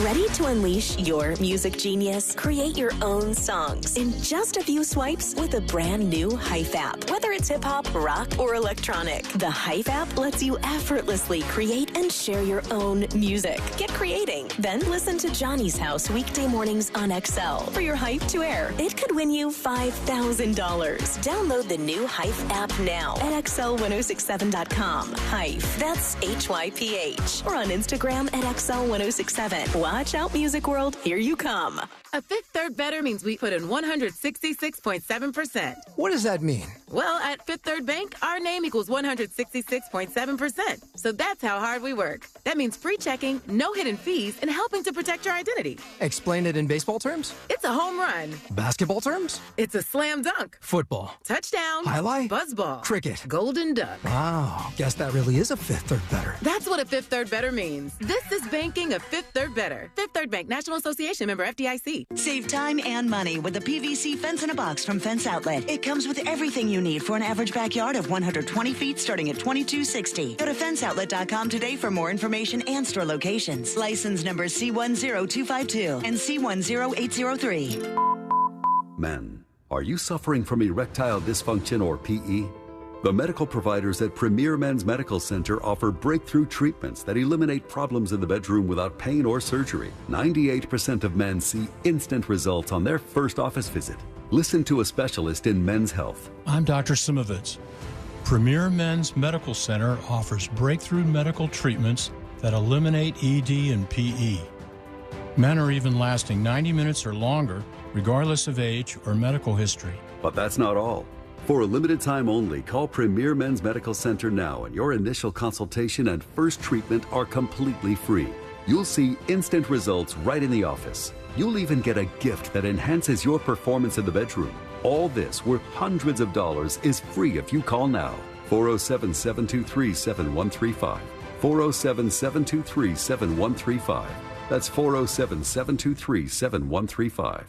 Ready to unleash your music genius? Create your own songs in just a few swipes with a brand new Hype app. Whether it's hip-hop, rock, or electronic, the Hype app lets you effortlessly create and share your own music. Get creating. Then listen to Johnny's House weekday mornings on XL for your Hype to air. It could win you $5,000. Download the new Hype app now at XL1067.com. Hype, that's HYPH. Or on Instagram at XL1067. Watch out, Music World. Here you come. A Fifth Third Better means we put in 166.7%. What does that mean? Well, at Fifth Third Bank, our name equals 166.7%. So that's how hard we work. That means free checking, no hidden fees, and helping to protect your identity. Explain it in baseball terms? It's a home run. Basketball terms? It's a slam dunk. Football. Touchdown. Highlight? Buzzball. Cricket. Golden duck. Wow. Guess that really is a Fifth Third Better. That's what a Fifth Third Better means. This is banking a Fifth Third Better. Fifth Third Bank, National Association member FDIC. Save time and money with the PVC fence in a box from Fence Outlet. It comes with everything you need for an average backyard of 120 feet starting at $22.60. Go to fenceoutlet.com today for more information and store locations. License numbers C10252 and C10803. Men, are you suffering from erectile dysfunction or PE? The medical providers at Premier Men's Medical Center offer breakthrough treatments that eliminate problems in the bedroom without pain or surgery. 98% of men see instant results on their first office visit. Listen to a specialist in men's health. I'm Dr. Simovitz. Premier Men's Medical Center offers breakthrough medical treatments that eliminate ED and PE. Men are even lasting 90 minutes or longer, regardless of age or medical history. But that's not all. For a limited time only, call Premier Men's Medical Center now, and your initial consultation and first treatment are completely free. You'll see instant results right in the office. You'll even get a gift that enhances your performance in the bedroom. All this, worth hundreds of dollars, is free if you call now. 407-723-7135. 407-723-7135. That's 407-723-7135.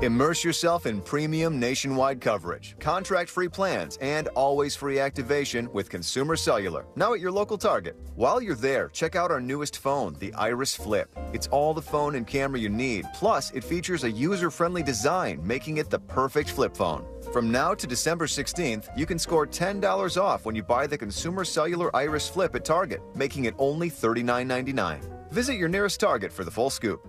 Immerse yourself in premium nationwide coverage, contract-free plans, and always-free activation with Consumer Cellular, now at your local Target. While you're there, check out our newest phone, the Iris Flip. It's all the phone and camera you need, plus it features a user-friendly design, making it the perfect flip phone. From now to December 16th, you can score $10 off when you buy the Consumer Cellular Iris Flip at Target, making it only $39.99. Visit your nearest Target for the full scoop.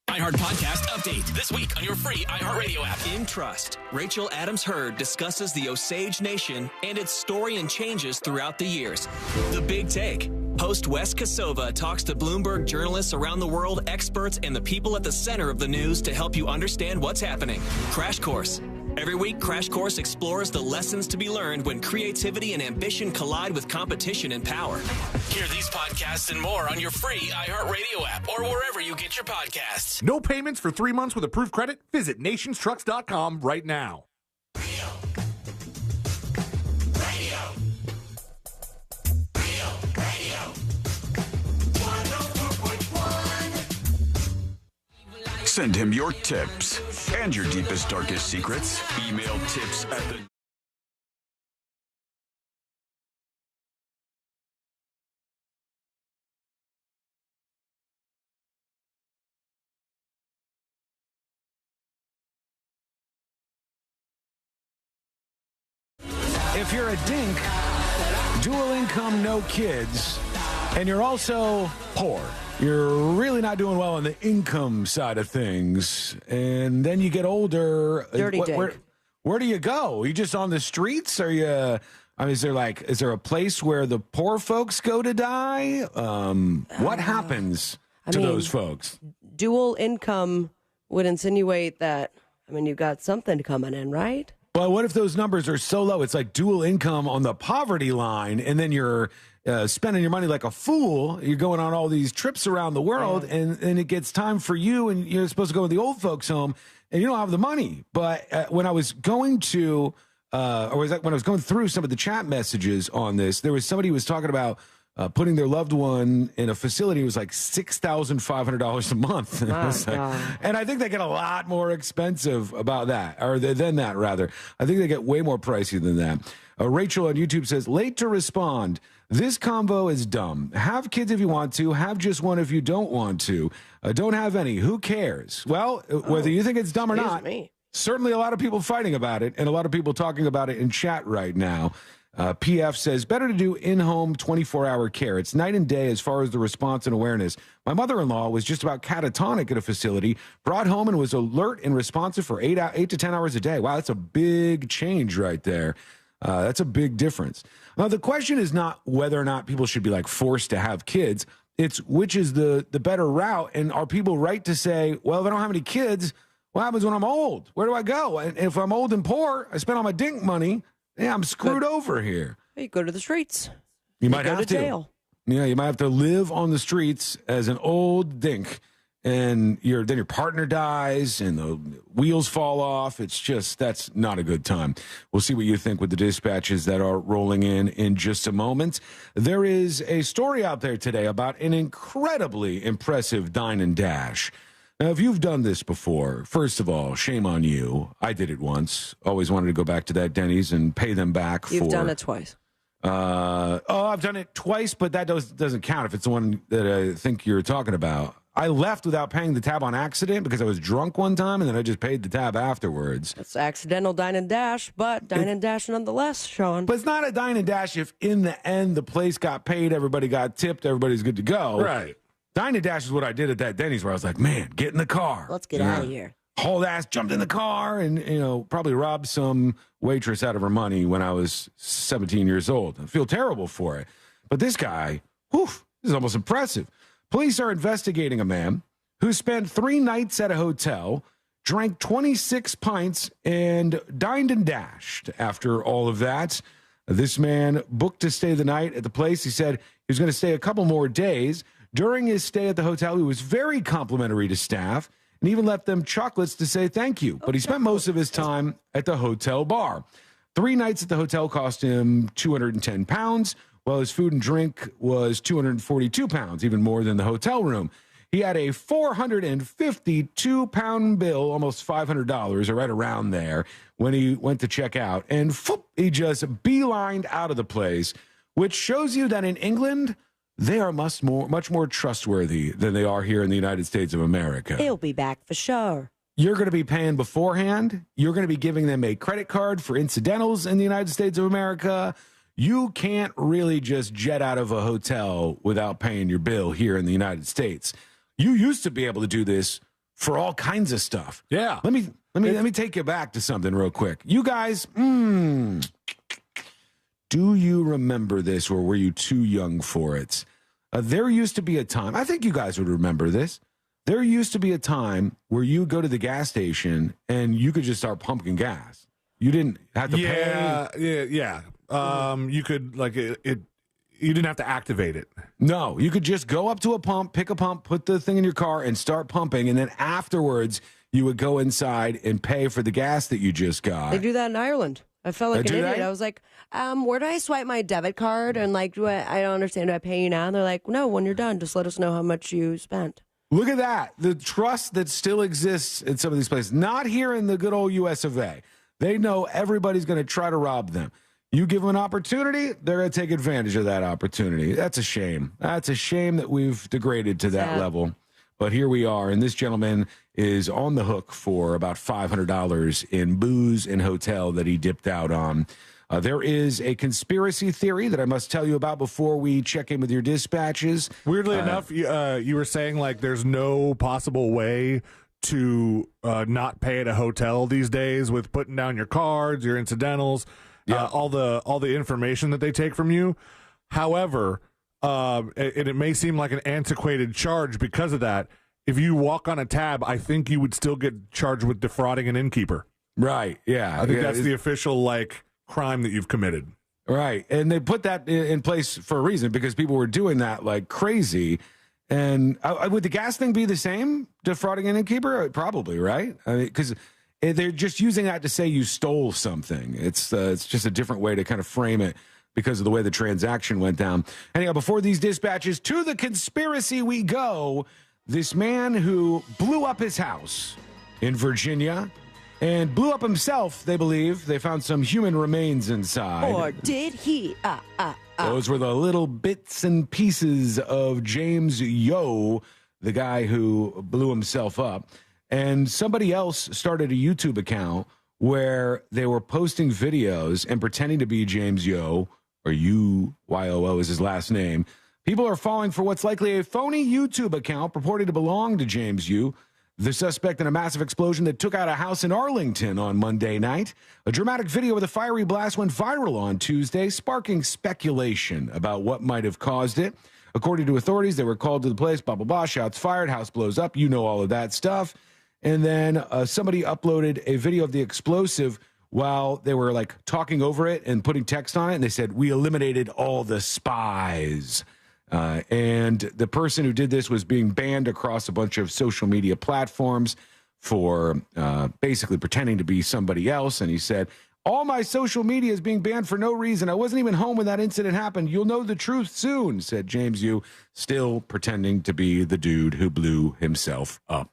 iHeart Podcast Update. This week on your free iHeartRadio app. In Trust, Rachel Adams Heard discusses the Osage Nation and its story and changes throughout the years. The Big Take. Host Wes Kosova talks to Bloomberg journalists around the world, experts, and the people at the center of the news to help you understand what's happening. Crash Course. Every week, Crash Course explores the lessons to be learned when creativity and ambition collide with competition and power. Hear these podcasts and more on your free iHeartRadio app or wherever you get your podcasts. No payments for 3 months with approved credit? Visit nationstrucks.com right now. Send him your tips and your deepest, darkest secrets. Email tips at the... If you're a dink, dual income, no kids, and you're also poor, you're really not doing well on the income side of things, and then you get older. Dirty dink. Where do you go? Are you just on the streets? Are you? I mean, is there a place where the poor folks go to die? What happens to those folks? Dual income would insinuate that, you've got something coming in, right? Well, what if those numbers are so low? It's like dual income on the poverty line, and then you're spending your money like a fool. You're going on all these trips around the world, and it gets time for you, and you're supposed to go to the old folks' home, and you don't have the money. But when I was going to, when I was going through some of the chat messages on this, there was somebody who was talking about putting their loved one in a facility. It was like $6,500 a month. And I think they get a lot more expensive about that, or than that, rather. I think they get way more pricey than that. Rachel on YouTube says, late to respond. This convo is dumb. Have kids if you want to. Have just one if you don't want to. Don't have any. Who cares? Well, whether you think it's dumb or not, certainly a lot of people fighting about it and a lot of people talking about it in chat right now. PF says, better to do in-home 24-hour care. It's night and day as far as the response and awareness. My mother-in-law was just about catatonic at a facility, brought home and was alert and responsive for 8 to 10 hours a day. Wow, that's a big change right there. That's a big difference. Now, the question is not whether or not people should be forced to have kids. It's which is the better route. And are people right to say, well, if I don't have any kids, what happens when I'm old? Where do I go? And if I'm old and poor, I spend all my dink money. Yeah, I'm screwed over here. You go to the streets. You might go have to to. Jail. Yeah, you might have to live on the streets as an old dink, and then your partner dies, and the wheels fall off. That's not a good time. We'll see what you think with the dispatches that are rolling in just a moment. There is a story out there today about an incredibly impressive dine and dash. Now, if you've done this before, first of all, shame on you. I did it once. Always wanted to go back to that Denny's and pay them back. You've done it twice. I've done it twice, but that doesn't count if it's the one that I think you're talking about. I left without paying the tab on accident because I was drunk one time, and then I just paid the tab afterwards. It's accidental dine and dash, but dine and dash nonetheless, Sean. But it's not a dine and dash if in the end the place got paid, everybody got tipped, everybody's good to go. Right. Dine and dash is what I did at that Denny's where I was like, man, get in the car. Let's get out of here. Hauled ass, jumped in the car, and, probably robbed some waitress out of her money when I was 17 years old. I feel terrible for it. But this guy, this is almost impressive. Police are investigating a man who spent 3 nights at a hotel, drank 26 pints, and dined and dashed. After all of that, this man booked to stay the night at the place. He said he was going to stay a couple more days. During his stay at the hotel, he was very complimentary to staff and even left them chocolates to say thank you. But he spent most of his time at the hotel bar. 3 nights at the hotel cost him £210, while his food and drink was £242, even more than the hotel room. He had a £452 bill, almost $500, or right around there, when he went to check out. And he just beelined out of the place, which shows you that in England, they are much more trustworthy than they are here in the United States of America. He'll be back for sure. You're going to be paying beforehand. You're going to be giving them a credit card for incidentals in the United States of America. You can't really just jet out of a hotel without paying your bill here in the United States. You used to be able to do this for all kinds of stuff. Yeah. Let me take you back to something real quick. You guys, do you remember this, or were you too young for it? There used to be a time, I think you guys would remember this. There used to be a time where you go to the gas station and you could just start pumping gas. You didn't have to pay. Yeah. You could, you didn't have to activate it. No, you could just go up to a pump, pick a pump, put the thing in your car, and start pumping. And then afterwards, you would go inside and pay for the gas that you just got. They do that in Ireland. I felt like an idiot. I was like, where do I swipe my debit card? And I don't understand. Do I pay you now? And they're like, no, when you're done, just let us know how much you spent. Look at that. The trust that still exists in some of these places. Not here in the good old US of A. They know everybody's going to try to rob them. You give them an opportunity, they're going to take advantage of that opportunity. That's a shame. That's a shame that we've degraded to that level. But here we are, and this gentleman is on the hook for about $500 in booze and hotel that he dipped out on. There is a conspiracy theory that I must tell you about before we check in with your dispatches. Weirdly enough, you were saying there's no possible way to not pay at a hotel these days with putting down your cards, your incidentals, all the information that they take from you. However, it may seem like an antiquated charge because of that. If you walk on a tab, I think you would still get charged with defrauding an innkeeper. Right, yeah. I think that's the official crime that you've committed. Right, and they put that in place for a reason, because people were doing that like crazy. And would the gas thing be the same, defrauding an innkeeper? Probably, right? I mean, because they're just using that to say you stole something. It's just a different way to kind of frame it because of the way the transaction went down. Anyhow, before these dispatches, to the conspiracy we go. This man who blew up his house in Virginia and blew up himself, they believe. They found some human remains inside. Or did he? Those were the little bits and pieces of James Yo, the guy who blew himself up. And somebody else started a YouTube account where they were posting videos and pretending to be James Yo, or U-Y-O-O is his last name. People are falling for what's likely a phony YouTube account purported to belong to James Yu, the suspect in a massive explosion that took out a house in Arlington on Monday night. A dramatic video with a fiery blast went viral on Tuesday, sparking speculation about what might have caused it. According to authorities, they were called to the place, blah, blah, blah, shots fired, house blows up, you know all of that stuff. And then somebody uploaded a video of the explosive while they were talking over it and putting text on it, and they said, "We eliminated all the spies." And the person who did this was being banned across a bunch of social media platforms for basically pretending to be somebody else. And he said, "All my social media is being banned for no reason. I wasn't even home when that incident happened. You'll know the truth soon," said James Yu, still pretending to be the dude who blew himself up.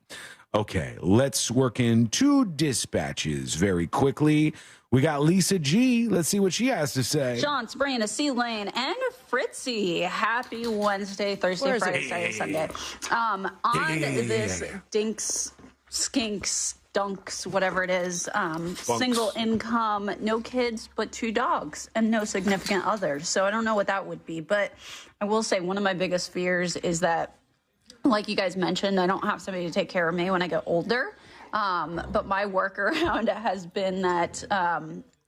Okay, let's work in 2 dispatches very quickly. We got Lisa G. Let's see what she has to say. Sean, Sabrina, C. Lane, and Fritzy. Happy Wednesday, Thursday, Friday, Saturday, Sunday. On this Dinks, Skinks, Dunks, whatever it is, single income, no kids, but 2 dogs, and no significant others. So I don't know what that would be. But I will say one of my biggest fears is that like you guys mentioned, I don't have somebody to take care of me when I get older. But my workaround has been that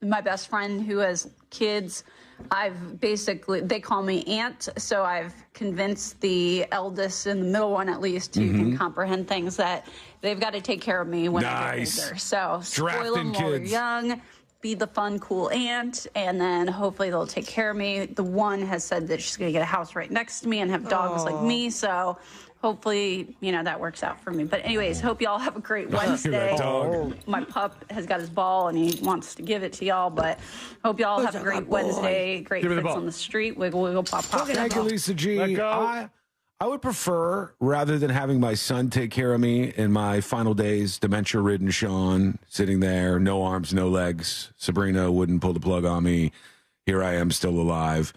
my best friend who has kids, they call me aunt, so I've convinced the eldest and the middle one at least who can comprehend things that they've got to take care of me when I get older. So spoil them while they're young, be the fun, cool aunt, and then hopefully they'll take care of me. The one has said that she's going to get a house right next to me and have dogs like me, so hopefully, that works out for me. But anyways, hope y'all have a great Wednesday. My pup has got his ball, and he wants to give it to y'all, but hope y'all have a great Wednesday. Great fits on the street. Wiggle, wiggle, pop, pop. Thank you, Lisa G. I would prefer, rather than having my son take care of me in my final days, dementia-ridden Sean, sitting there, no arms, no legs. Sabrina wouldn't pull the plug on me. Here I am, still alive.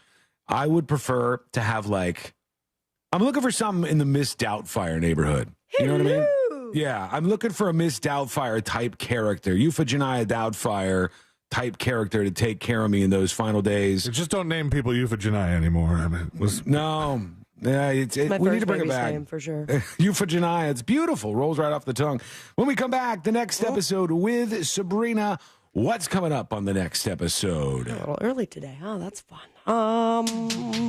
I would prefer to have, I'm looking for something in the Miss Doubtfire neighborhood. You know what I mean? Yeah, I'm looking for a Miss Doubtfire type character, Euphigenia Doubtfire type character to take care of me in those final days. Just don't name people Euphigenia anymore. I mean, no. Yeah, we need to bring it back. Name for sure. Euphigenia, it's beautiful. Rolls right off the tongue. When we come back, the next episode with Sabrina. What's coming up on the next episode? A little early today, huh? That's fun.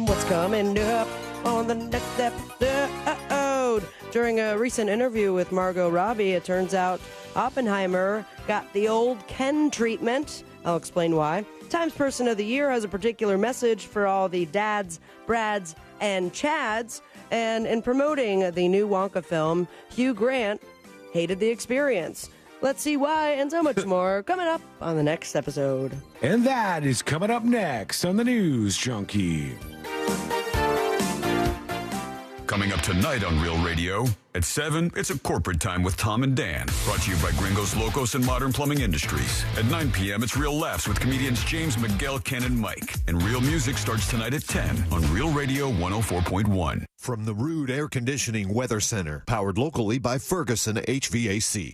What's coming up on the next episode? During a recent interview with Margot Robbie, it turns out Oppenheimer got the old Ken treatment. I'll explain why. Times Person of the Year has a particular message for all the dads, Brads, and Chads. And in promoting the new Wonka film, Hugh Grant hated the experience. Let's see why and so much more coming up on the next episode. And that is coming up next on the News Junkie. Coming up tonight on Real Radio at 7, it's a corporate time with Tom and Dan. Brought to you by Gringos Locos and Modern Plumbing Industries. At 9 p.m., it's Real Laughs with comedians James, Miguel, Ken, and Mike. And Real Music starts tonight at 10 on Real Radio 104.1. From the Rude Air Conditioning Weather Center, powered locally by Ferguson HVAC.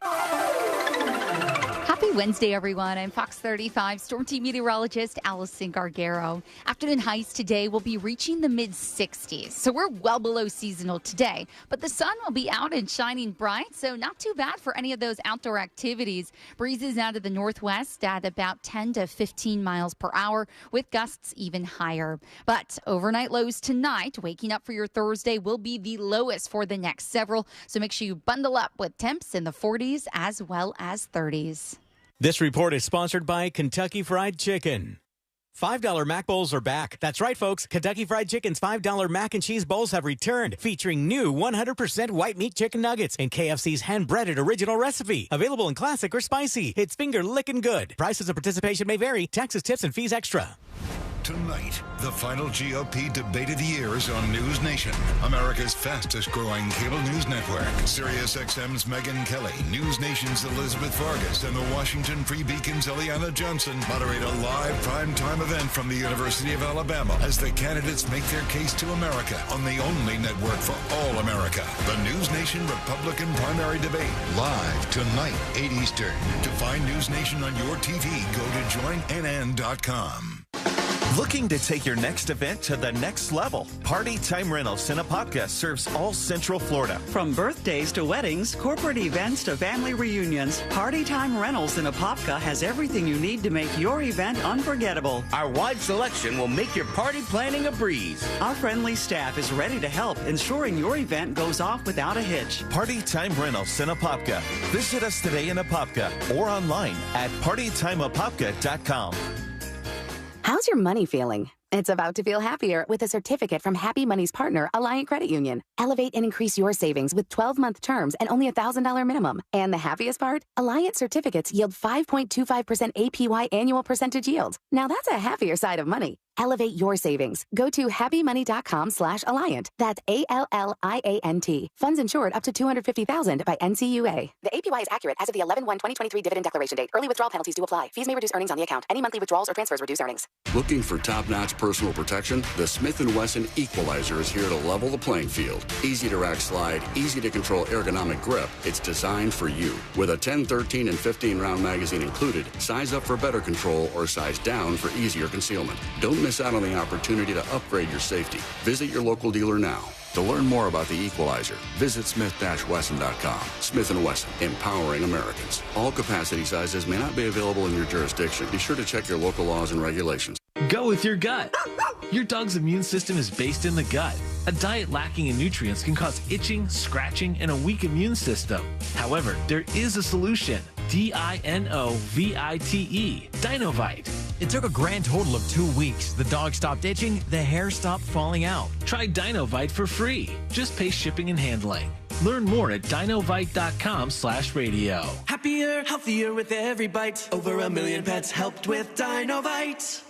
Happy Wednesday, everyone. I'm Fox 35 Storm Team meteorologist Allison Gargaro. Afternoon highs today will be reaching the mid-60s, so we're well below seasonal today. But the sun will be out and shining bright, so not too bad for any of those outdoor activities. Breezes out of the northwest at about 10 to 15 miles per hour, with gusts even higher. But overnight lows tonight, waking up for your Thursday, will be the lowest for the next several, so make sure you bundle up with temps in the 40s as well as 30s. This report is sponsored by Kentucky Fried Chicken. $5 Mac Bowls are back. That's right, folks. Kentucky Fried Chicken's $5 mac and cheese bowls have returned, featuring new 100% white meat chicken nuggets and KFC's hand-breaded original recipe. Available in classic or spicy. It's finger-licking good. Prices of participation may vary. Taxes, tips, and fees extra. Tonight, the final GOP debate of the year is on News Nation, America's fastest-growing cable news network. SiriusXM's Megyn Kelly, News Nation's Elizabeth Vargas, and the Washington Free Beacon's Eliana Johnson moderate a live primetime event from the University of Alabama as the candidates make their case to America on the only network for all America. The News Nation Republican primary debate, live tonight, 8 Eastern. To find News Nation on your TV, go to joinnn.com. Looking to take your next event to the next level? Party Time Rentals in Apopka serves all Central Florida. From birthdays to weddings, corporate events to family reunions, Party Time Rentals in Apopka has everything you need to make your event unforgettable. Our wide selection will make your party planning a breeze. Our friendly staff is ready to help, ensuring your event goes off without a hitch. Party Time Rentals in Apopka. Visit us today in Apopka or online at partytimeapopka.com. How's your money feeling? It's about to feel happier with a certificate from Happy Money's partner, Alliant Credit Union. Elevate and increase your savings with 12-month terms and only $1,000 minimum. And the happiest part? Alliant certificates yield 5.25% APY annual percentage yield. Now that's a happier side of money. Elevate your savings. Go to happymoney.com/Alliant. That's ALLIANT. Funds insured up to $250,000 by NCUA. The APY is accurate as of the 11/1/2023 dividend declaration date. Early withdrawal penalties do apply. Fees may reduce earnings on the account. Any monthly withdrawals or transfers reduce earnings. Looking for top-notch personal protection? The Smith & Wesson Equalizer is here to level the playing field. Easy to rack slide, easy to control ergonomic grip. It's designed for you. With a 10, 13, and 15-round magazine included, size up for better control or size down for easier concealment. Don't miss out on the opportunity to upgrade your safety. Visit your local dealer now. To learn more about the Equalizer, visit smith-wesson.com. Smith & Wesson, empowering Americans. All capacity sizes may not be available in your jurisdiction. Be sure to check your local laws and regulations. Go with your gut. Your dog's immune system is based in the gut. A diet lacking in nutrients can cause itching, scratching, and a weak immune system. However, there is a solution. DINOVITE. Dinovite. It took a grand total of 2 weeks. The dog stopped itching, the hair stopped falling out. Try Dinovite for free. Just pay shipping and handling. Learn more at dinovite.com/radio. Happier, healthier with every bite. Over 1 million pets helped with Dinovite.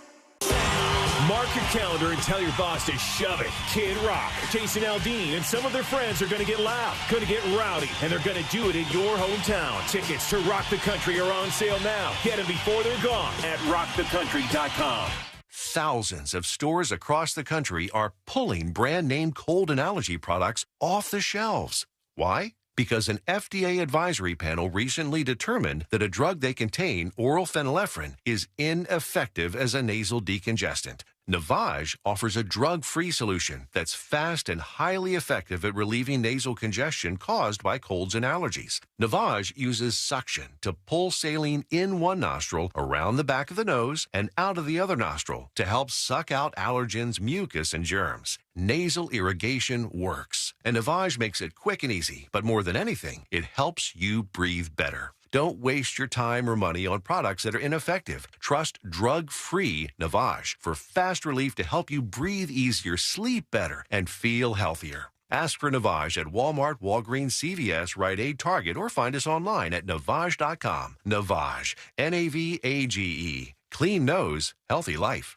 Mark your calendar and tell your boss to shove it. Kid Rock, Jason Aldean, and some of their friends are going to get loud, going to get rowdy, and they're going to do it in your hometown. Tickets to Rock the Country are on sale now. Get them before they're gone at rockthecountry.com. Thousands of stores across the country are pulling brand name cold and allergy products off the shelves. Why? Because an FDA advisory panel recently determined that a drug they contain, oral phenylephrine, is ineffective as a nasal decongestant. Navage offers a drug-free solution that's fast and highly effective at relieving nasal congestion caused by colds and allergies. Navage uses suction to pull saline in one nostril, around the back of the nose, and out of the other nostril to help suck out allergens, mucus, and germs. Nasal irrigation works, and Navage makes it quick and easy, but more than anything, it helps you breathe better. Don't waste your time or money on products that are ineffective. Trust drug-free Navage for fast relief to help you breathe easier, sleep better, and feel healthier. Ask for Navage at Walmart, Walgreens, CVS, Rite Aid, Target, or find us online at Navage.com. Navage, Navage. Clean nose, healthy life.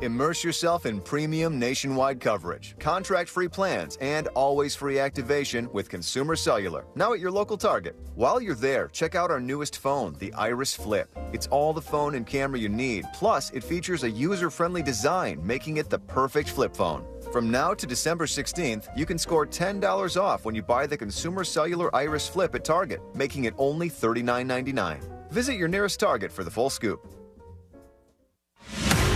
Immerse yourself in premium nationwide coverage, contract-free plans, and always-free activation with Consumer Cellular, now at your local Target. While you're there, check out our newest phone, the Iris Flip. It's all the phone and camera you need, plus it features a user-friendly design, making it the perfect flip phone. From now to December 16th, you can score $10 off when you buy the Consumer Cellular Iris Flip at Target, making it only $39.99. Visit your nearest Target for the full scoop.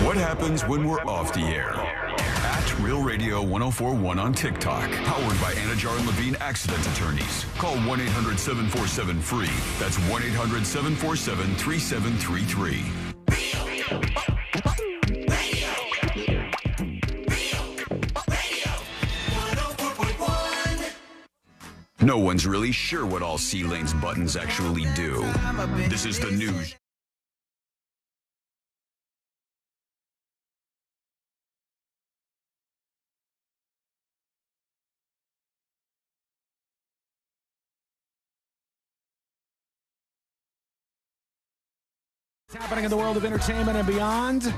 What happens when we're off the air? At Real Radio 1041 on TikTok. Powered by Anajar and Levine Accident Attorneys. Call 1-800-747-FREE. That's 1-800-747-3733. No one's really sure what all C-Lane's buttons actually do. This is the news. What's happening in the world of entertainment and beyond?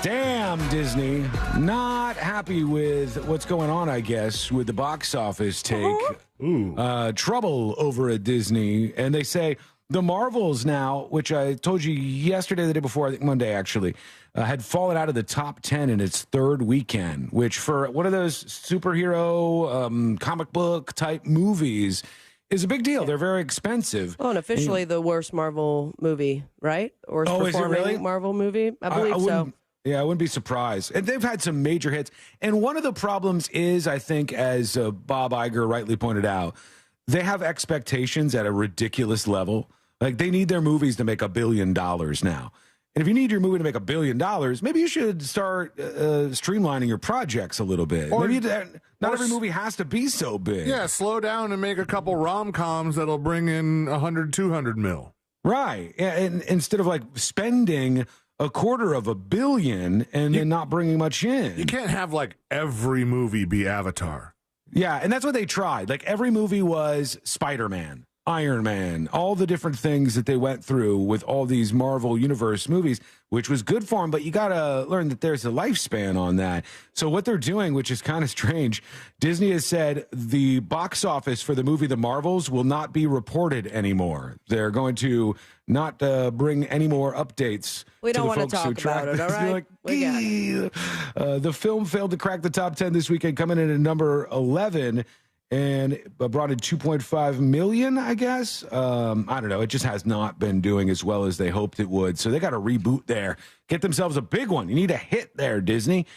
Damn, Disney. Not happy with what's going on, I guess, with the box office take. Trouble over at Disney. And they say the Marvels now, which I told you yesterday, the day before, I think Monday actually, had fallen out of the top 10 in its third weekend, which for one of those superhero comic book type movies is a big deal. They're very expensive. Well, and officially the worst Marvel movie, right? Worst performing really? Marvel movie? I believe so. Yeah, I wouldn't be surprised. And they've had some major hits. And one of the problems is, I think, as Bob Iger rightly pointed out, they have expectations at a ridiculous level. Like, they need their movies to make $1 billion now. And if you need your movie to make $1 billion, maybe you should start streamlining your projects a little bit. Or, maybe not every movie has to be so big. Yeah, slow down and make a couple rom-coms that'll bring in 100, 200 mil. Right. And instead of like spending $250 million and then not bringing much in. You can't have like every movie be Avatar. Yeah, and that's what they tried. Like every movie was Spider-Man, Iron Man, all the different things that they went through with all these Marvel Universe movies, which was good for them, but you got to learn that there's a lifespan on that. So what they're doing, which is kind of strange, Disney has said the box office for the movie The Marvels will not be reported anymore. They're going to not bring any more updates. We don't to the want to folks talk who track about it, all this. right? Like, We got it. the film failed to crack the top 10 this weekend, coming in at number 11. And brought in 2.5 million, I guess. I don't know. It just has not been doing as well as they hoped it would. So they got to reboot there. Get themselves a big one. You need a hit there, Disney.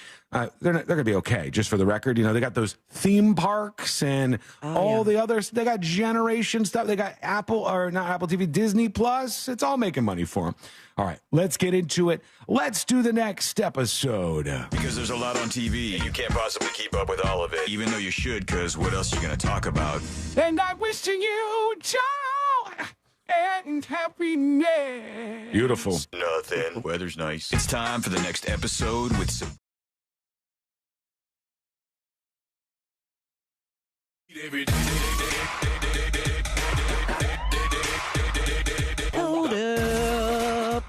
they're going to be okay, just for the record. They got those theme parks and the others. They got generation stuff. They got not Apple TV, Disney Plus. It's all making money for them. All right, let's get into it. Let's do the next episode. Because there's a lot on TV, and you can't possibly keep up with all of it, even though you should, because what else are you going to talk about? And I'm wishing you joy and happiness. Beautiful. Nothing. Weather's nice. It's time for the next episode with Hold up.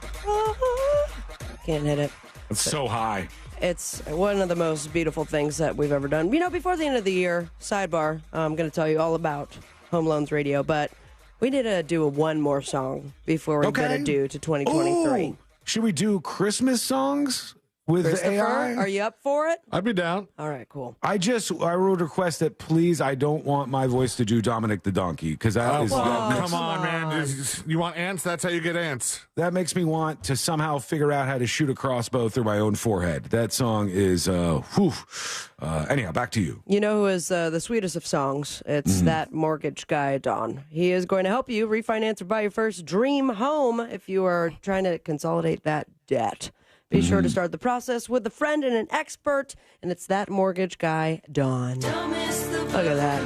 Can't hit it. It's so high. It's one of the most beautiful things that we've ever done. Before the end of the year, sidebar, I'm going to tell you all about Home Loans Radio, but we need to do one more song before we get due to 2023. Ooh, should we do Christmas songs with the AI? Are you up for it? I'd be down. All right, cool. I would request that, please, I don't want my voice to do Dominic the Donkey, because that come on, man. You want ants? That's how you get ants. That makes me want to somehow figure out how to shoot a crossbow through my own forehead. That song is, anyhow, back to you. You know who is the sweetest of songs? It's that mortgage guy, Don. He is going to help you refinance or buy your first dream home if you are trying to consolidate that debt. Be sure to start the process with a friend and an expert, and it's that mortgage guy, Don. Look at that.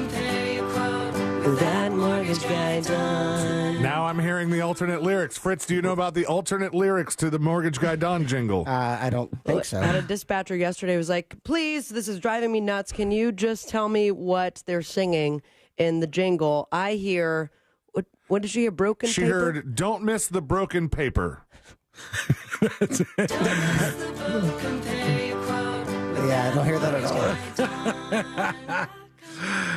That mortgage guy, Don. Now I'm hearing the alternate lyrics. Fritz, do you know about the alternate lyrics to the mortgage guy, Don jingle? I don't think so. I had a dispatcher yesterday who was like, please, this is driving me nuts. Can you just tell me what they're singing in the jingle? I hear, what did she hear, broken She paper? heard, don't miss the broken paper. Yeah, I don't hear that at all.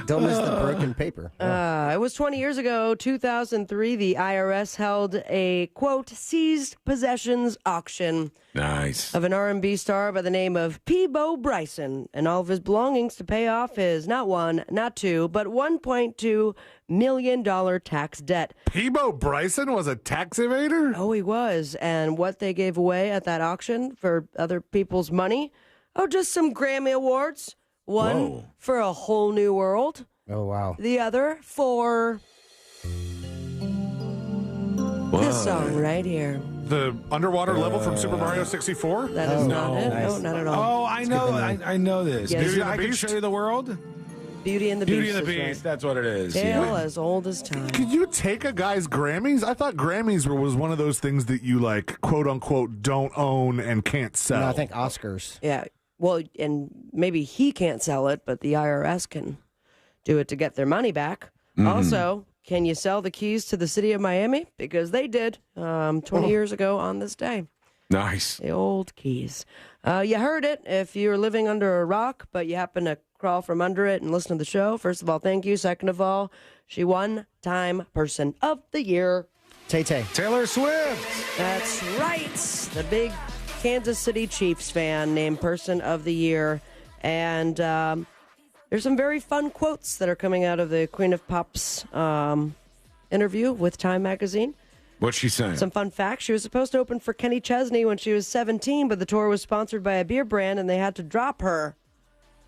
Don't miss the broken paper. It was 20 years ago, 2003, the IRS held a, quote, seized possessions auction. Nice. Of an R&B star by the name of Peabo Bryson and all of his belongings to pay off his not one, not two, but $1.2 million tax debt. Peabo Bryson was a tax evader? Oh, he was. And what they gave away at that auction for other people's money? Oh, just some Grammy Awards. One for A Whole New World. Oh, wow. The other for this song right here. The underwater level from Super Mario 64? That is not it. Nice. No, not at all. Oh, I know. I know this. Yes. Beauty I can show you the world. Beauty and the Beast. Beauty and the is Beast. right. That's what it is. Tale as old as time. Could you take a guy's Grammys? I thought Grammys was one of those things that you, like, quote unquote, don't own and can't sell. No, I think Oscars. Yeah. Well, and maybe he can't sell it, but the IRS can do it to get their money back. Also, can you sell the keys to the city of Miami? Because they did 20 years ago on this day. Nice. The old keys. You heard it. If you're living under a rock, but you happen to crawl from under it and listen to the show, first of all, thank you. Second of all, she won Time Person of the Year. Tay-Tay. Taylor Swift. That's right. The big Kansas City Chiefs fan named Person of the Year. And there's some very fun quotes that are coming out of the Queen of Pop's interview with Time Magazine. What's she saying? Some fun facts. She was supposed to open for Kenny Chesney when she was 17, but the tour was sponsored by a beer brand and they had to drop her.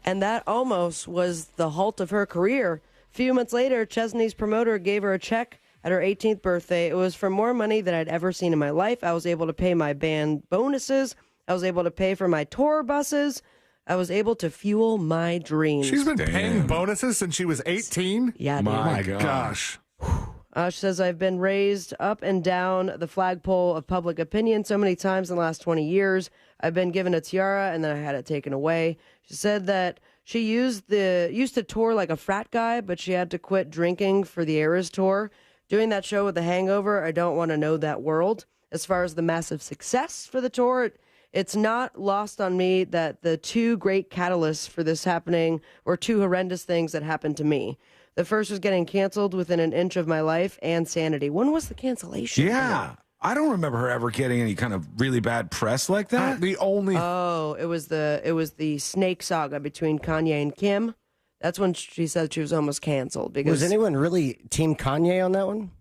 And that almost was the halt of her career. A few months later, Chesney's promoter gave her a check at her 18th birthday. It was for more money than I'd ever seen in my life. I was able to pay my band bonuses. I was able to pay for my tour buses. I was able to fuel my dreams. She's been paying bonuses since she was 18? Yeah, dude. My gosh. She says, I've been raised up and down the flagpole of public opinion so many times in the last 20 years. I've been given a tiara, and then I had it taken away. She said that she used to tour like a frat guy, but she had to quit drinking for the Eras tour. Doing that show with The Hangover, I don't want to know that world. As far as the massive success for the tour, it's not lost on me that the two great catalysts for this happening were two horrendous things that happened to me. The first was getting canceled within an inch of my life and sanity. When was the cancellation? Yeah. I don't remember her ever getting any kind of really bad press like that. It was the snake saga between Kanye and Kim. That's when she said she was almost canceled. Because Was anyone really Team Kanye on that one?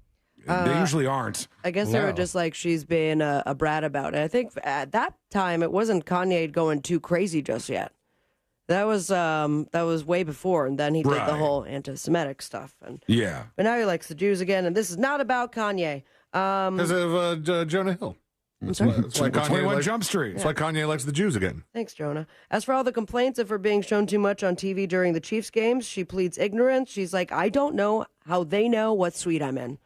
They usually aren't. I guess they were just like, she's being a brat about it. I think at that time, it wasn't Kanye going too crazy just yet. That was way before, and then he did the whole anti-Semitic stuff. Yeah. But now he likes the Jews again, and this is not about Kanye. Because of Jonah Hill. I'm sorry? It's like 21 Jump Street. It's like Kanye likes the Jews again. Thanks, Jonah. As for all the complaints of her being shown too much on TV during the Chiefs games, she pleads ignorance. She's like, I don't know how they know what suite I'm in.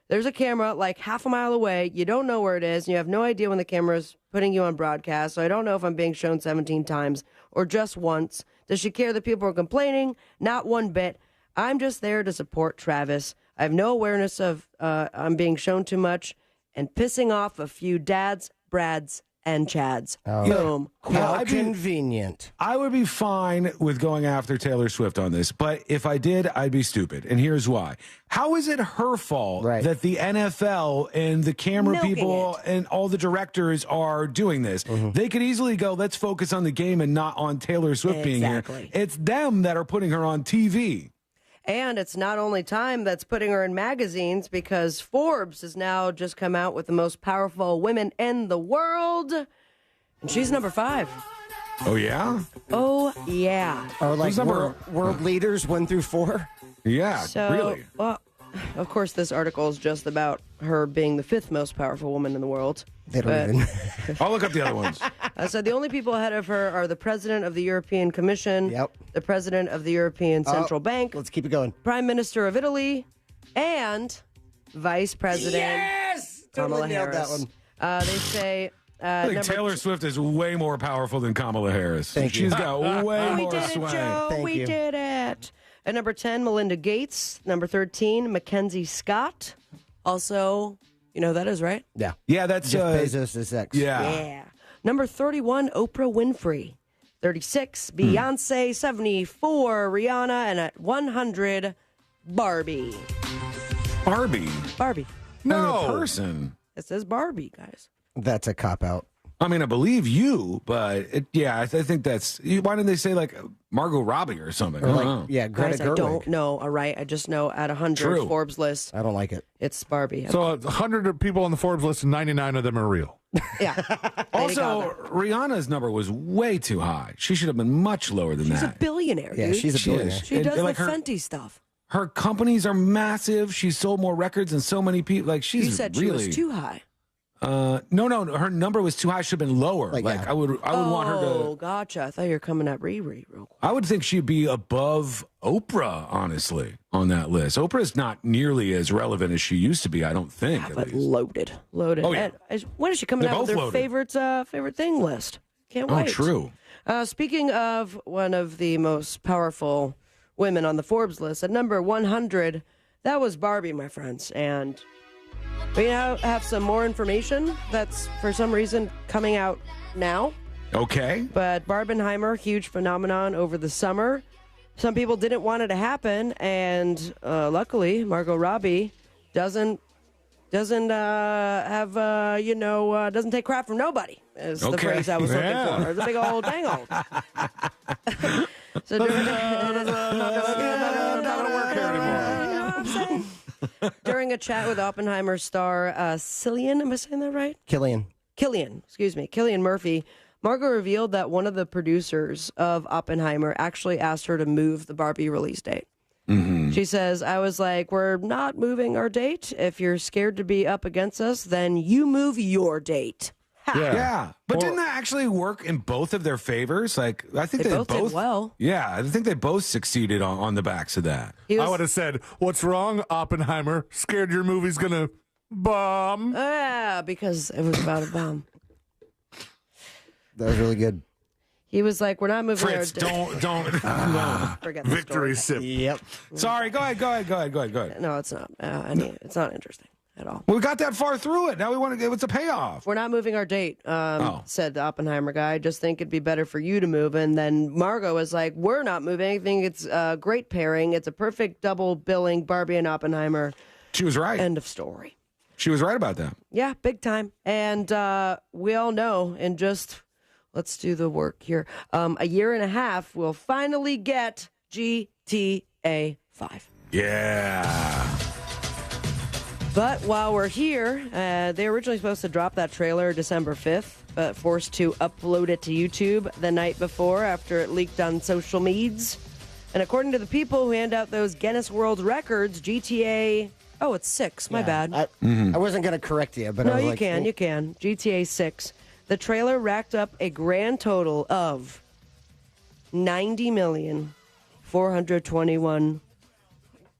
There's a camera like half a mile away. You don't know where it is, and you have no idea when the camera's putting you on broadcast. So I don't know if I'm being shown 17 times or just once. Does she care that people are complaining? Not one bit. I'm just there to support Travis. I have no awareness of I'm being shown too much and pissing off a few dads, Brads, and Chads. Oh. Boom. How convenient. I would be fine with going after Taylor Swift on this, but if I did, I'd be stupid. And here's why. How is it her fault that the NFL and the camera people and all the directors are doing this? They could easily go, let's focus on the game and not on Taylor Swift being here. It's them that are putting her on TV. And it's not only Time that's putting her in magazines, because Forbes has now just come out with the most powerful women in the world. And she's number 5. Oh, yeah? Oh, yeah. Or like world leaders 1 through 4? Yeah, So, really. Well, of course, this article is just about her being the 5th most powerful woman in the world. They don't even. I'll look up the other ones. So the only people ahead of her are the president of the European Commission, the president of the European Central Bank. Let's keep it going. Prime Minister of Italy, and Vice President Yes! Kamala Totally nailed Harris. that one. They say I think Taylor Swift is way more powerful than Kamala Harris. She's got way more sway. Joe. We did it. At number 10, Melinda Gates. Number 13, Mackenzie Scott. Also, you know who that is, right? Yeah. Yeah, that's Jeff Bezos' ex. Yeah. Number 31, Oprah Winfrey. 36, Beyonce. 74, Rihanna. And at 100, Barbie. Barbie? Barbie. No. Person. It says Barbie, guys. That's a cop-out. I mean, I believe you, but I think that's... Why didn't they say, like, Margot Robbie or something? Or I like, don't know. yeah, Greta Guys, I Gerwig. don't know, all right? I just know at 100 True. Forbes list, I don't like it. it's Barbie. So 100 of people on the Forbes list, and 99 of them are real. Yeah. Also, Rihanna's number was way too high. She should have been much lower than She's that. a billionaire, Yeah, dude. she's a She billionaire. is. She And, does like, the her- Fenty stuff. Her companies are massive. She's sold more records than so many people. Like, she's You said really... she was too high. No. Her number was too high. Should have been lower. I would want her to... Oh, gotcha. I thought you were coming at Riri real quick. I would think she'd be above Oprah, honestly, on that list. Oprah's not nearly as relevant as she used to be, I don't think. at But least. loaded. Oh, yeah. And when is she coming They're out with both her loaded. favorite thing list? Can't Oh, wait. true. Speaking of one of the most powerful women on the Forbes list, at number 100, that was Barbie, my friends. And we now have some more information that's, for some reason, coming out now. Okay. But Barbenheimer, huge phenomenon over the summer. Some people didn't want it to happen, and luckily, Margot Robbie doesn't doesn't take crap from nobody, is the phrase I was looking for. It's a big old dang old. So during a chat with Oppenheimer star Cillian, am I saying that right? Killian, excuse me, Cillian Murphy, Margot revealed that one of the producers of Oppenheimer actually asked her to move the Barbie release date. Mm-hmm. She says, I was like, we're not moving our date. If you're scared to be up against us, then you move your date. Yeah. But didn't that actually work in both of their favors? Like, I think They they both did well. Yeah, I think they both succeeded on the backs of that. I would have said, what's wrong, Oppenheimer? Scared your movie's going to bomb? Yeah, because it was about a bomb. That was really good. He was like, we're not moving Fritz, our don't. Forget the Victory story. sip. Yep. Sorry, go ahead. No, it's not. It's not interesting at all. We got that far through it. Now we want to what's a payoff? We're not moving our date, said the Oppenheimer guy. I just think it'd be better for you to move. And then Margot was like, we're not moving. I think it's a great pairing. It's a perfect double billing, Barbie and Oppenheimer. She was right. End of story. She was right about that. Yeah, big time. And we all know in just, let's do the work here, a year and a half, we'll finally get GTA 5. Yeah. But while we're here, they were originally supposed to drop that trailer December 5th. but forced to upload it to YouTube the night before after it leaked on social medias. And according to the people who hand out those Guinness World Records, GTA... Oh, it's 6. My bad. I wasn't going to correct you, but no, I was you like, can. You can. GTA 6. The trailer racked up a grand total of 90,421,000.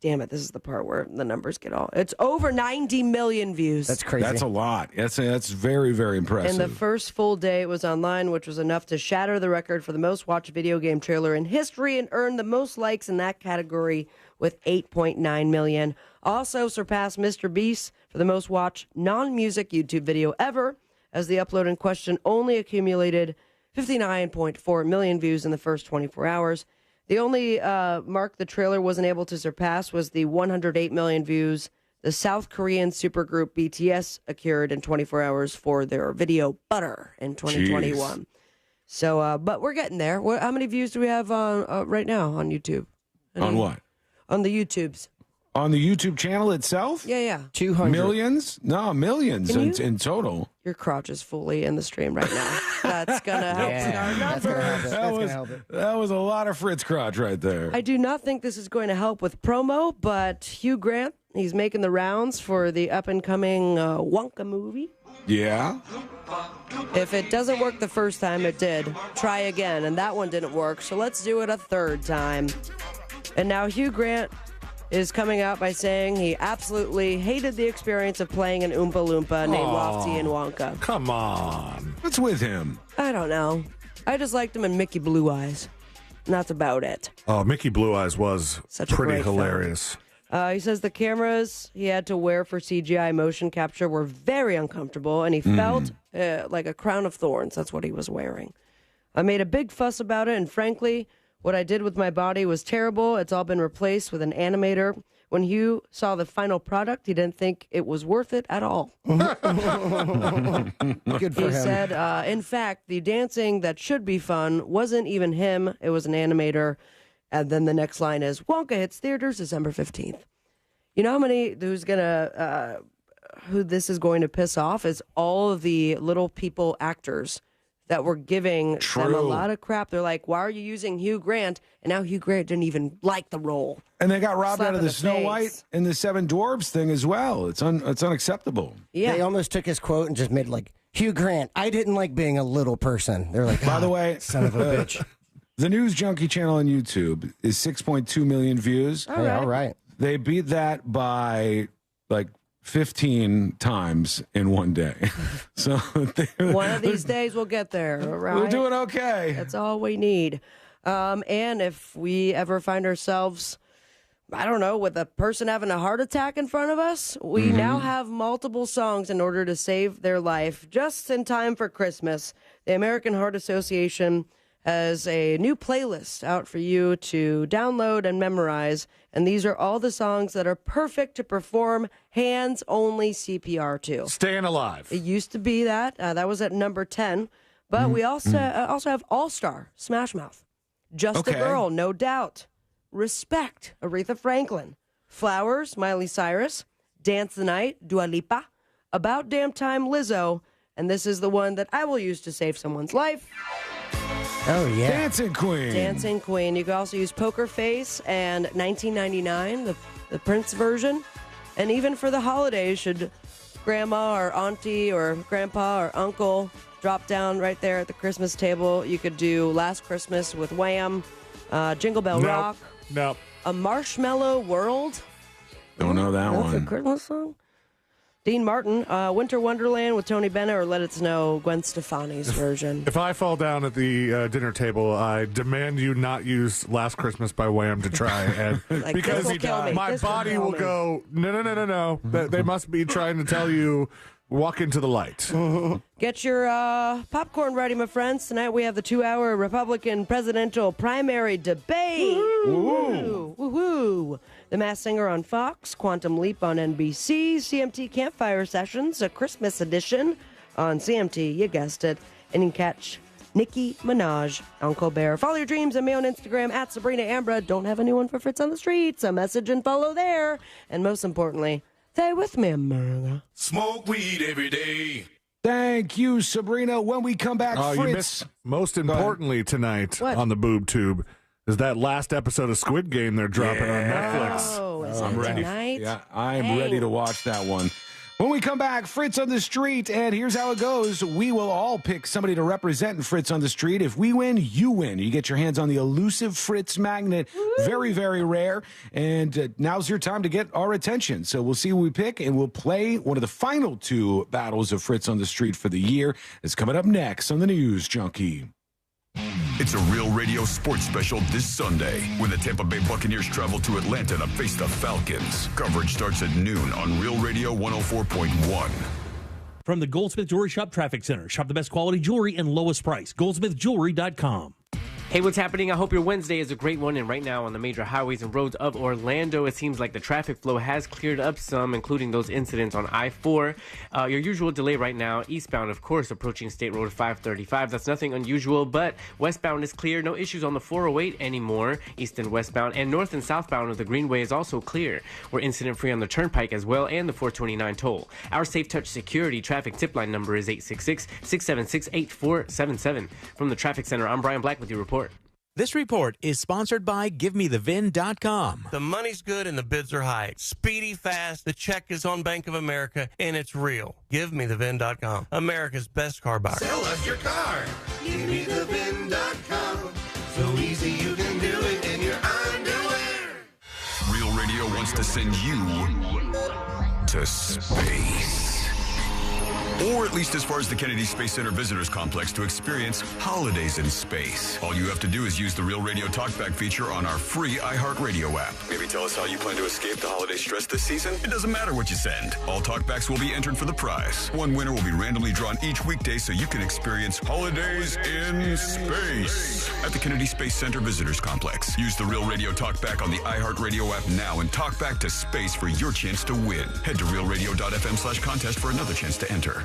Damn it, this is the part where the numbers get all... It's over 90 million views. That's crazy. That's a lot. That's very, very impressive. And the first full day it was online, which was enough to shatter the record for the most watched video game trailer in history and earn the most likes in that category with 8.9 million. Also surpassed Mr. Beast for the most watched non-music YouTube video ever, as the upload in question only accumulated 59.4 million views in the first 24 hours. The only mark the trailer wasn't able to surpass was the 108 million views the South Korean supergroup BTS accrued in 24 hours for their video Butter in 2021. Jeez. So, but we're getting there. How many views do we have on right now on YouTube? On what? On the YouTubes. On the YouTube channel itself? Yeah. 200. Millions? No, millions in total. Your crotch is fully in the stream right now. That's going to help with our numbers. That was a lot of Fritz crotch right there. I do not think this is going to help with promo, but Hugh Grant, he's making the rounds for the up-and-coming Wonka movie. Yeah? If it doesn't work the first time, it did. Try again, and that one didn't work, so let's do it a third time. And now Hugh Grant is coming out by saying he absolutely hated the experience of playing an Oompa Loompa named Lofty and Wonka. Come on. What's with him? I don't know. I just liked him in Mickey Blue Eyes. And that's about it. Oh, Mickey Blue Eyes was pretty hilarious. He says the cameras he had to wear for CGI motion capture were very uncomfortable, and he felt like a crown of thorns. That's what he was wearing. I made a big fuss about it, and frankly, what I did with my body was terrible. It's all been replaced with an animator. When Hugh saw the final product, he didn't think it was worth it at all. Good for him. He said, in fact, the dancing that should be fun wasn't even him. It was an animator. And then the next line is, Wonka hits theaters December 15th. You know how many who this is going to piss off is all of the little people actors that were giving them a lot of crap. They're like, why are you using Hugh Grant? And now Hugh Grant didn't even like the role. And they got robbed out of the Snow face. White and the Seven Dwarfs thing as well. It's unacceptable. Yeah. They almost took his quote and just made like, Hugh Grant, I didn't like being a little person. They're like, by the way, son of a bitch. The News Junkie channel on YouTube is 6.2 million views. All right. They beat that by like 15 times in one day. So one of these days we'll get there, right? We're doing okay. That's all we need. And if we ever find ourselves, I don't know, with a person having a heart attack in front of us, we now have multiple songs in order to save their life just in time for Christmas. The American Heart Association has a new playlist out for you to download and memorize. And these are all the songs that are perfect to perform hands-only CPR to. Staying Alive. It used to be that. That was at number 10. But we also have All-Star, Smash Mouth. Just a Girl, No Doubt. Respect, Aretha Franklin. Flowers, Miley Cyrus. Dance the Night, Dua Lipa. About Damn Time, Lizzo. And this is the one that I will use to save someone's life. Oh, yeah. Dancing Queen. Dancing Queen. You can also use Poker Face and 1999, the Prince version. And even for the holidays, should grandma or auntie or grandpa or uncle drop down right there at the Christmas table, you could do Last Christmas with Wham, Jingle Bell Rock. Nope. A Marshmallow World. Don't know that That's one. a Christmas song. Dean Martin, Winter Wonderland with Tony Bennett, or Let It Snow, Gwen Stefani's version. If I fall down at the dinner table, I demand you not use Last Christmas by Wham to try. And Like, because this will kill me. my This will body kill will me. go, no. They must be trying to tell you, walk into the light. Get your popcorn ready, my friends. Tonight we have the 2-hour Republican presidential primary debate. Woo-hoo. Woo-hoo. The Masked Singer on Fox, Quantum Leap on NBC, CMT Campfire Sessions, a Christmas edition on CMT, you guessed it. And you can catch Nicki Minaj on Colbert. Follow your dreams and me on Instagram at Sabrina Ambra. Don't have anyone for Fritz on the streets. A message and follow there. And most importantly, stay with me, America. Smoke weed every day. Thank you, Sabrina. When we come back, Fritz. You missed, most importantly tonight on the Boob Tube is that last episode of Squid Game they're dropping on Netflix. Oh, is I'm it ready. tonight? Yeah, I'm ready to watch that one. When we come back, Fritz on the Street, and here's how it goes. We will all pick somebody to represent Fritz on the Street. If we win, you win. You get your hands on the elusive Fritz magnet. Very, very rare. And now's your time to get our attention. So we'll see who we pick, and we'll play one of the final 2 battles of Fritz on the Street for the year. It's coming up next on the News Junkie. It's a Real Radio sports special this Sunday when the Tampa Bay Buccaneers travel to Atlanta to face the Falcons. Coverage starts at noon on Real Radio 104.1. From the Goldsmith Jewelry Shop Traffic Center. Shop the best quality jewelry and lowest price. GoldsmithJewelry.com. Hey, what's happening? I hope your Wednesday is a great one. And right now on the major highways and roads of Orlando, it seems like the traffic flow has cleared up some, including those incidents on I-4. Your usual delay right now, eastbound, of course, approaching State Road 535. That's nothing unusual, but westbound is clear. No issues on the 408 anymore, east and westbound. And north and southbound of the Greenway is also clear. We're incident-free on the Turnpike as well and the 429 toll. Our Safe Touch Security traffic tip line number is 866-676-8477. From the Traffic Center, I'm Brian Black with your report. This report is sponsored by GiveMeTheVin.com. The money's good and the bids are high. Speedy, fast, the check is on Bank of America, and it's real. GiveMeTheVin.com, America's best car buyer. Sell us your car. GiveMeTheVin.com. So easy you can do it in your underwear. Real Radio wants to send you to space. Or at least as far as the Kennedy Space Center Visitors Complex to experience holidays in space. All you have to do is use the Real Radio Talkback feature on our free iHeartRadio app. Maybe tell us how you plan to escape the holiday stress this season. It doesn't matter what you send. All talkbacks will be entered for the prize. One winner will be randomly drawn each weekday so you can experience holidays in space at the Kennedy Space Center Visitors Complex. Use the Real Radio Talkback on the iHeartRadio app now and talk back to space for your chance to win. Head to realradio.fm/contest for another chance to enter.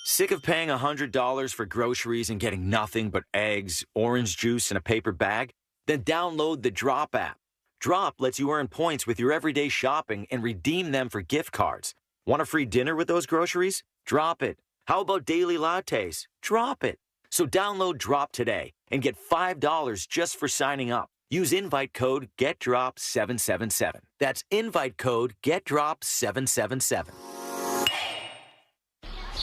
Sick of paying $100 for groceries and getting nothing but eggs, orange juice, and a paper bag? Then download the Drop app. Drop lets you earn points with your everyday shopping and redeem them for gift cards. Want a free dinner with those groceries? Drop it. How about daily lattes? Drop it. So download Drop today and get $5 just for signing up. Use invite code GetDrop777. That's invite code GetDrop777.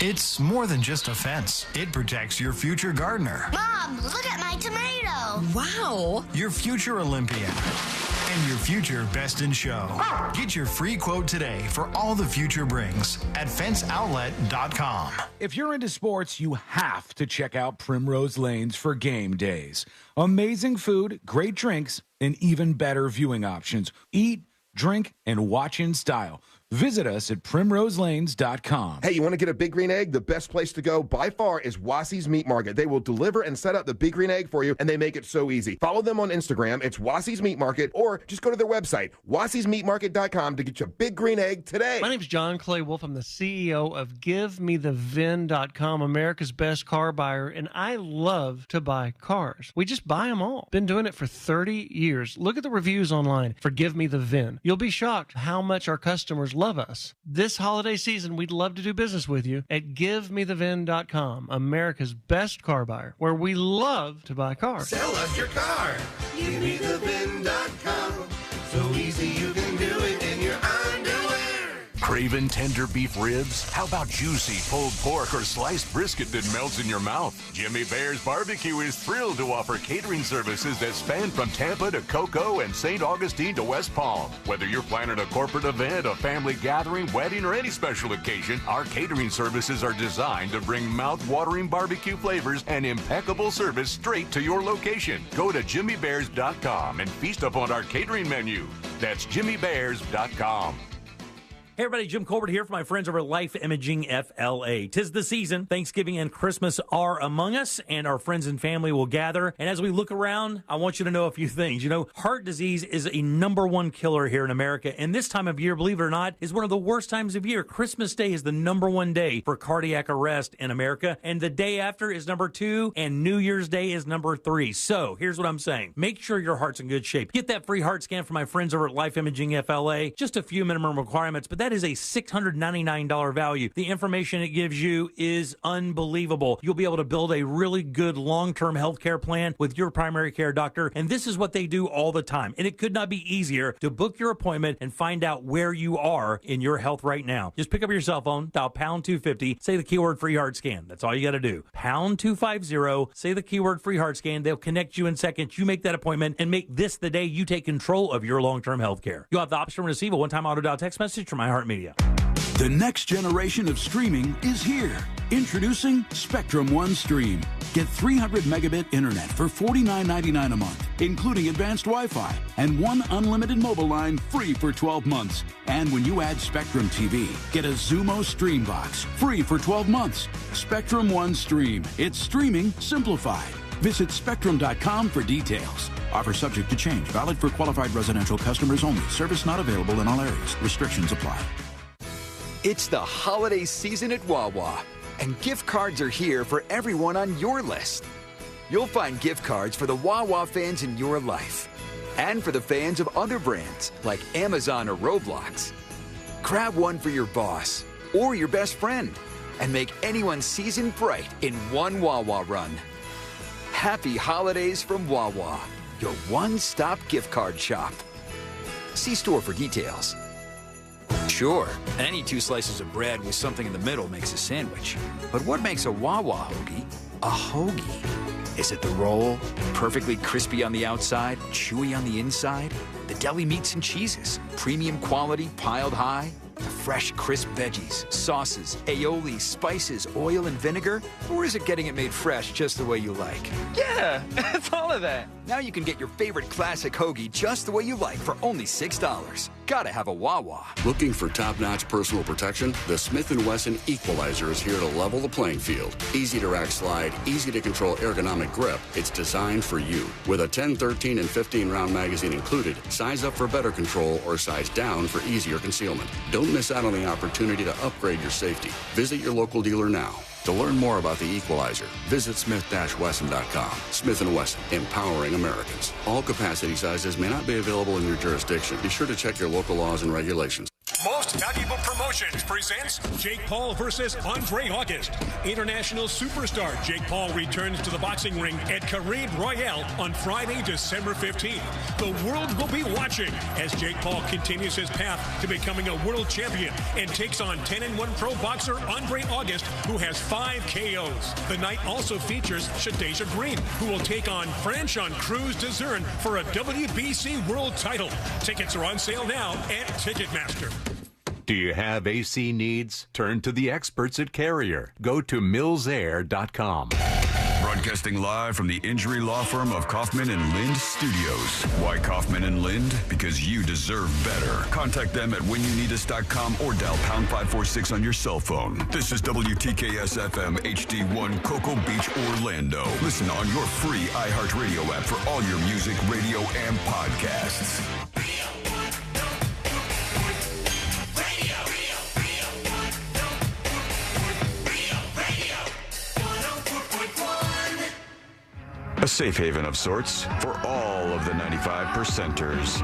It's more than just a fence. It protects your future gardener. Mom, look at my tomato. Wow. Your future Olympian. And your future best in show. Get your free quote today for all the future brings at fenceoutlet.com. If you're into sports, you have to check out Primrose Lanes for game days. Amazing food, great drinks, and even better viewing options. Eat, drink, and watch in style. Visit us at primroselanes.com. Hey, you want to get a Big Green Egg? The best place to go by far is Wassie's Meat Market. They will deliver and set up the Big Green Egg for you, and they make it so easy. Follow them on Instagram. It's Wassie's Meat Market, or just go to their website, wassiesmeatmarket.com, to get your Big Green Egg today. My name's John Clay Wolf. I'm the CEO of GiveMeTheVin.com, America's best car buyer, and I love to buy cars. We just buy them all. Been doing it for 30 years. Look at the reviews online for Give Me the VIN. You'll be shocked how much our customers love us. This holiday season, we'd love to do business with you at GiveMeTheVin.com, America's best car buyer, where we love to buy cars. Sell us your car. GiveMeTheVin.com. So easy you can do it in your underwear. Craving tender beef ribs? How about juicy pulled pork or sliced brisket that melts in your mouth? Jimmy Bear's Barbecue is thrilled to offer catering services that span from Tampa to Cocoa and St. Augustine to West Palm. Whether you're planning a corporate event, a family gathering, wedding, or any special occasion, our catering services are designed to bring mouth-watering barbecue flavors and impeccable service straight to your location. Go to jimmybears.com and feast upon our catering menu. That's jimmybears.com. Hey everybody, Jim Colbert here for my friends over at Life Imaging FLA. 'Tis the season. Thanksgiving and Christmas are among us, and our friends and family will gather. And as we look around, I want you to know a few things. You know, heart disease is a #1 killer here in America. And this time of year, believe it or not, is one of the worst times of year. Christmas Day is the #1 day for cardiac arrest in America. And the day after is #2, and New Year's Day is #3. So here's what I'm saying. Make sure your heart's in good shape. Get that free heart scan from my friends over at Life Imaging FLA. Just a few minimum requirements, but that is a $699 value. The information it gives you is unbelievable. You'll be able to build a really good long-term health care plan with your primary care doctor, and this is what they do all the time. And it could not be easier to book your appointment and find out where you are in your health right now. Just pick up your cell phone, dial pound 250, say the keyword free heart scan. That's all you got to do. Pound 250, say the keyword free heart scan. They'll connect you in seconds. You make that appointment and make this the day you take control of your long-term health care. You'll have the option to receive a one-time auto-dial text message from iHeartMedia. The next generation of streaming is here. Introducing Spectrum One Stream. Get 300 megabit internet for $49.99 a month, including advanced Wi-Fi, and one unlimited mobile line free for 12 months. And when you add Spectrum TV, get a Zumo Stream Box free for 12 months. Spectrum One Stream. It's streaming simplified. Visit Spectrum.com for details. Offer subject to change. Valid for qualified residential customers only. Service not available in all areas. Restrictions apply. It's the holiday season at Wawa, and gift cards are here for everyone on your list. You'll find gift cards for the Wawa fans in your life, and for the fans of other brands like Amazon or Roblox. Grab one for your boss or your best friend, and make anyone's season bright in one Wawa run. Happy holidays from Wawa, your one-stop gift card shop. See store for details. Sure, any two slices of bread with something in the middle makes a sandwich. But what makes a Wawa hoagie a hoagie? Is it the roll, perfectly crispy on the outside, chewy on the inside? The deli meats and cheeses, premium quality piled high? The fresh, crisp veggies, sauces, aioli, spices, oil, and vinegar? Or is it getting it made fresh just the way you like? Yeah, it's all of that. Now you can get your favorite classic hoagie just the way you like for only $6. Gotta have a Wawa. Looking for top-notch personal protection? The Smith & Wesson Equalizer is here to level the playing field. Easy to rack slide, easy to control ergonomic grip. It's designed for you. With a 10, 13, and 15-round magazine included, size up for better control or size down for easier concealment. Don't miss out on the opportunity to upgrade your safety. Visit your local dealer now. To learn more about the Equalizer, visit smith-wesson.com. Smith & Wesson, empowering Americans. All capacity sizes may not be available in your jurisdiction. Be sure to check your local laws and regulations. Most Valuable Promotions presents Jake Paul versus Andre August. International superstar Jake Paul returns to the boxing ring at Kareem Royale on Friday, December 15th. The world will be watching as Jake Paul continues his path to becoming a world champion and takes on 10-1 pro boxer Andre August, who has 5 KOs. The night also features Shadeja Green, who will take on Franchon Cruz Dezern for a WBC world title. Tickets are on sale now at Ticketmaster. Do you have AC needs? Turn to the experts at Carrier. Go to millsair.com. Broadcasting live from the injury law firm of Kaufman and Lind Studios. Why Kaufman and Lind? Because you deserve better. Contact them at whenyouneedus.com or dial pound 546 on your cell phone. This is WTKS FM HD1 Cocoa Beach, Orlando. Listen on your free iHeartRadio app for all your music, radio, and podcasts. A safe haven of sorts for all of the 95%ers.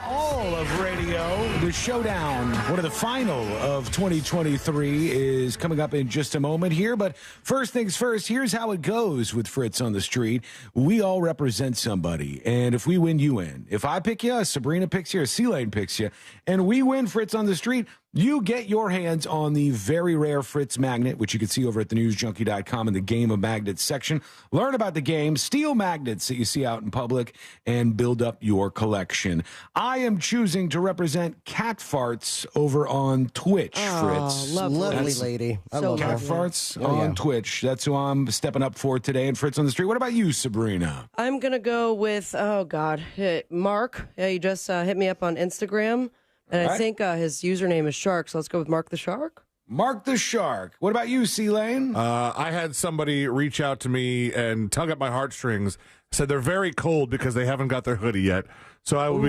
All of radio, the showdown, one of the final of 2023 is coming up in just a moment here. But first things first, here's how it goes with Fritz on the Street. We all represent somebody, and if we win, you win. If I pick you, Sabrina picks you, or C-Lane picks you, and we win Fritz on the Street, you get your hands on the very rare Fritz magnet, which you can see over at thenewsjunkie.com in the Game of Magnets section. Learn about the game, steal magnets that you see out in public, and build up your collection. I am choosing to represent Cat Farts over on Twitch, Fritz. Lovely lady. I love Cat her. Farts on Twitch. That's who I'm stepping up for today. And Fritz on the Street. What about you, Sabrina? I'm going to go with, Mark. Yeah, he just hit me up on Instagram. And I think his username is Shark, so let's go with Mark the Shark. Mark the Shark. What about you, C-Lane? I had somebody reach out to me and tug at my heartstrings, said they're very cold because they haven't got their hoodie yet. So I'll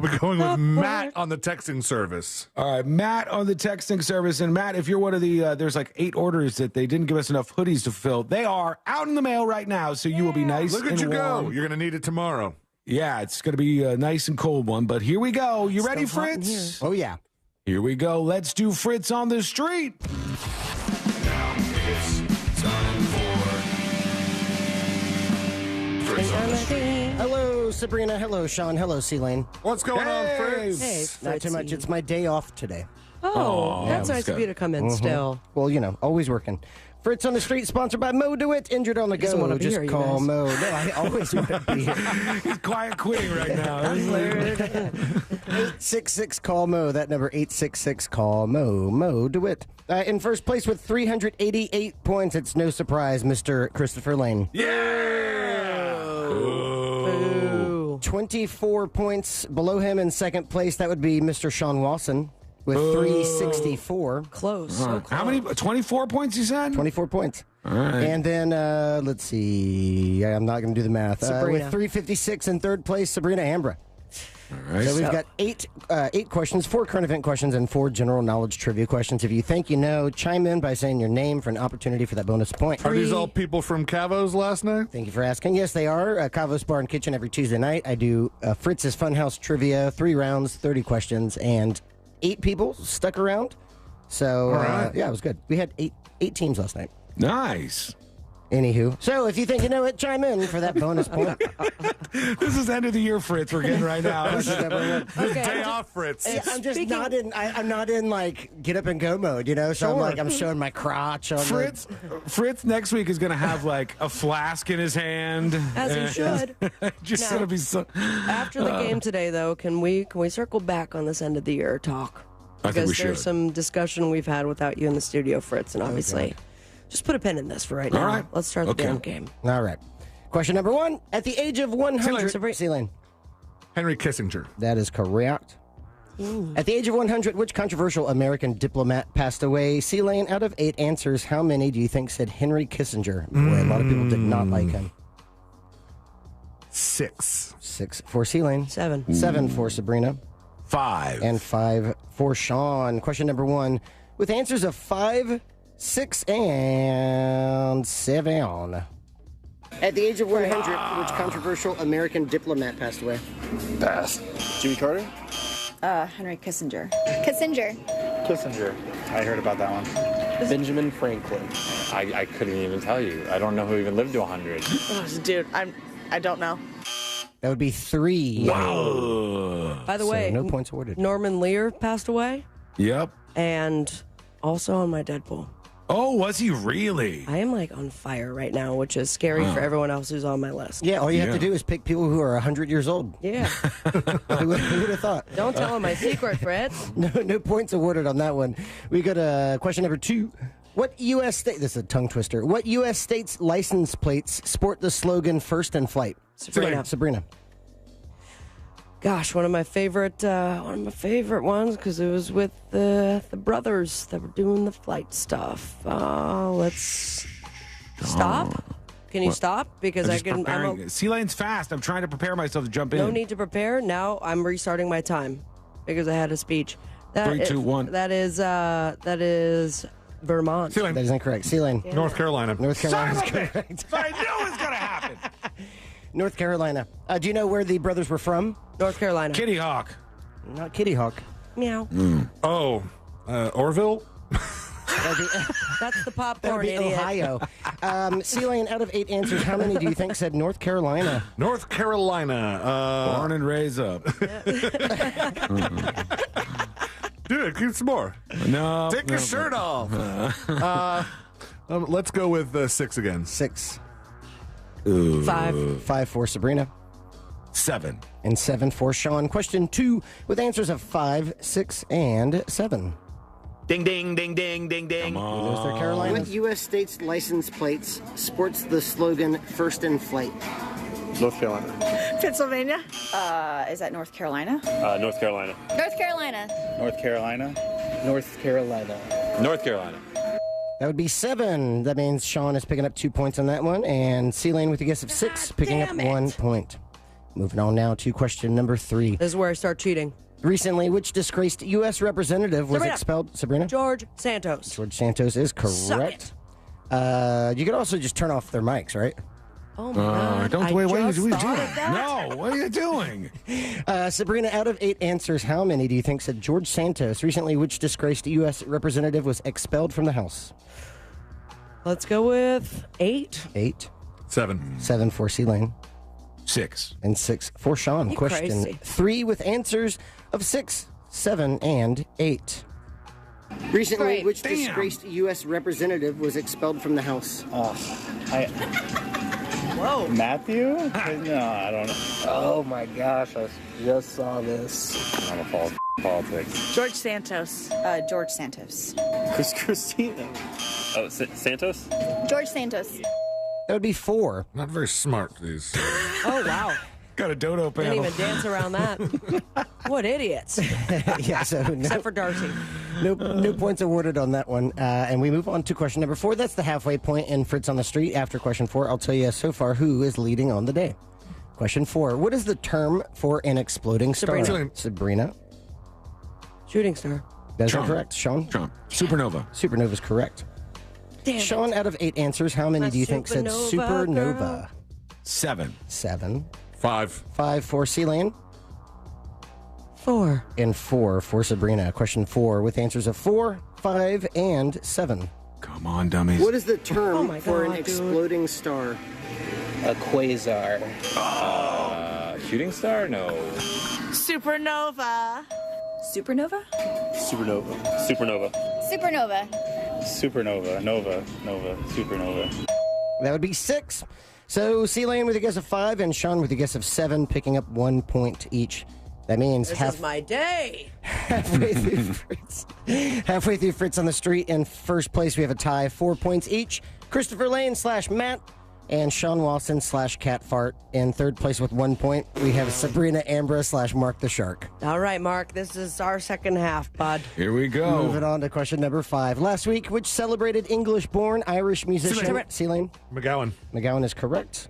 be going with Matt on the texting service. All right, Matt on the texting service. And Matt, if you're one of the, there's like 8 orders that they didn't give us enough hoodies to fill. They are out in the mail right now, so you will be nice and warm. Look at you go. You're going to need it tomorrow. Yeah, it's going to be a nice and cold one, but here we go. You ready, Still hot in Fritz? here. Oh, yeah. Here we go. Let's do Fritz on the street. Now it's time for Fritz on the Street. Hello, Sabrina. Hello, Sean. Hello, C-Lane. What's going on, Fritz? Hey, Not too much. It's my day off today. Oh, that's nice of you to come in still. Well, you know, always working. Fritz on the Street, sponsored by Mo DeWitt. Injured on the doesn't go. wanna be Just here, you call guys. Mo. No, I always want to be here. He's quiet quitting right now. 866-CALL-MO. That number, 866-CALL-MO. Mo DeWitt. In first place with 388 points, it's no surprise, Mr. Christopher Lane. Boo. 24 points below him in second place. That would be Mr. Sean Wasson with 364. Close. So close. How many? 24 points, you said? 24 points. All right. And then, let's see. I'm not going to do the math. Sabrina. With 356 in third place, Sabrina Ambra. All right. So we've got eight questions, 4 current event questions, and 4 general knowledge trivia questions. If you think you know, chime in by saying your name for an opportunity for that bonus point. Are these all people from Cavo's last night? Thank you for asking. Yes, they are. Cavo's Bar and Kitchen every Tuesday night. I do Fritz's Funhouse Trivia, 3 rounds, 30 questions, and 8 people stuck around. So, yeah, it was good. We had eight teams last night. Nice. Anywho, so if you think you know it, chime in for that bonus point. This is end of the year, Fritz. We're getting right now. Day off, Fritz. I'm just not in. I'm not in like get up and go mode, you know. So I'm showing my crotch. On Fritz next week is going to have like a flask in his hand, As he should. Just Now, going to be so. After the game today, though, can we circle back on this end of the year talk? I think we Because there's should. some discussion we've had without you in the studio, Fritz, and obviously, just put a pin in this for right now. All right. Let's start the damn game. All right. Question number 1. At the age of 100, Celine. Henry Kissinger. That is correct. At the age of 100, which controversial American diplomat passed away? C-Lane, out of 8 answers, how many do you think said Henry Kissinger? Boy, a lot of people did not like him. 6. 6 for C-Lane. 7. 7 for Sabrina. 5. And 5 for Sean. Question number 1. With answers of 5, 6, and 7. At the age of 100, which controversial American diplomat passed away? Pass. Jimmy Carter? Henry Kissinger. Kissinger. I heard about that one. Benjamin Franklin. I couldn't even tell you. I don't know who even lived to 100. Oh, dude, I don't know. That would be 3. Wow. By the So way, no points awarded. Norman Lear passed away, Yep. and also on my Deadpool. Oh, was he really? I am like on fire right now, which is scary for everyone else who's on my list. Yeah, all you have to do is pick people who are 100 years old. Yeah. Who would have thought? Don't tell him my secret, Fritz. No points awarded on that one. We go to question number 2. What U.S. state? This is a tongue twister. What U.S. state's license plates sport the slogan "First in Flight"? Sabrina. Gosh, one of my favorite ones because it was with the brothers that were doing the flight stuff. Let's stop. Can you stop? Because I can. C-Lane's fast. I'm trying to prepare myself to jump in. No need to prepare. Now I'm restarting my time because I had a speech. 3, 2, 1. That is Vermont. That is incorrect. C-Lane. North Carolina. North Carolina is correct. I knew it was going to happen. North Carolina. Do you know where the brothers were from? North Carolina. Kitty Hawk. Not Kitty Hawk. Meow. Oh, Orville? That's the That would popcorn be idiot. Ohio. C-Lane, out of 8 answers, how many do you think said North Carolina? North Carolina. Born and raised up. Dude, keep some more. No. Take your shirt off. Let's go with 6 again. 6. Ooh. 5. 5 for Sabrina. 7. And 7 for Sean. Question 2 with answers of 5, 6, and 7. Ding, ding, ding, ding, ding, ding. North Carolina. What U.S. state's license plates sports the slogan "First in Flight"? North Carolina. Pennsylvania? Is that North Carolina? North Carolina. North Carolina. North Carolina. North Carolina. North Carolina. That would be 7. That means Sean is picking up 2 points on that one, and C-Lane with a guess of 6, picking up 1 point. Moving on now to question number 3. This is where I start cheating. Recently, which disgraced U.S. representative was expelled? Sabrina? George Santos. George Santos is correct. You could also just turn off their mics, right? Oh, my God. Don't wait. What are you doing? No, what are you doing? Sabrina, out of 8 answers, how many do you think said George Santos? Recently, which disgraced U.S. representative was expelled from the House? Let's go with 8. 8. 7. 7 for C-Lane. 6. And 6 for Sean. You Question crazy. 3 with answers of 6, 7, and 8. Recently, Great. which disgraced U.S. representative was expelled from the House? Whoa. Matthew? No, I don't know. Oh my gosh, I just saw this. I'm a fall politics. George Santos. George Santos. Christina. Oh, Santos? George Santos. That would be 4. Not very smart, these. Oh, wow. Got a dodo panel. Didn't even dance around that. What idiots. Yeah, so Except for Darcy. no points awarded on that one. And we move on to question number 4. That's the halfway point in Fritz on the Street. After question 4, I'll tell you so far who is leading on the day. Question 4. What is the term for an exploding star? Sabrina. Shooting star. That's correct. Sean? Supernova. Supernova is correct. Damn Sean, out of 8 answers, how many do you think said supernova? Girl. 7. 7. 5. 5 for C-Lane. 4. And 4 for Sabrina. Question 4 with answers of 4, 5, and 7. Come on, dummies. What is the term for an God, exploding star? A quasar. Shooting star? No. Supernova. Supernova? Supernova. Supernova. Supernova. Supernova. Nova. Supernova. That would be 6. So C-Lane with a guess of 5 and Sean with a guess of 7, picking up 1 point each. That means This is my day. halfway through Fritz on the Street. In first place, we have a tie, 4 points each. Christopher Lane / Matt and Sean Walson / Catfart. In third place with 1 point, we have Sabrina Ambra / Mark the Shark. All right, Mark. This is our second half, bud. Here we go. Moving on to question number 5. Last week, which celebrated English-born Irish musician? C-Lane. McGowan. McGowan is correct.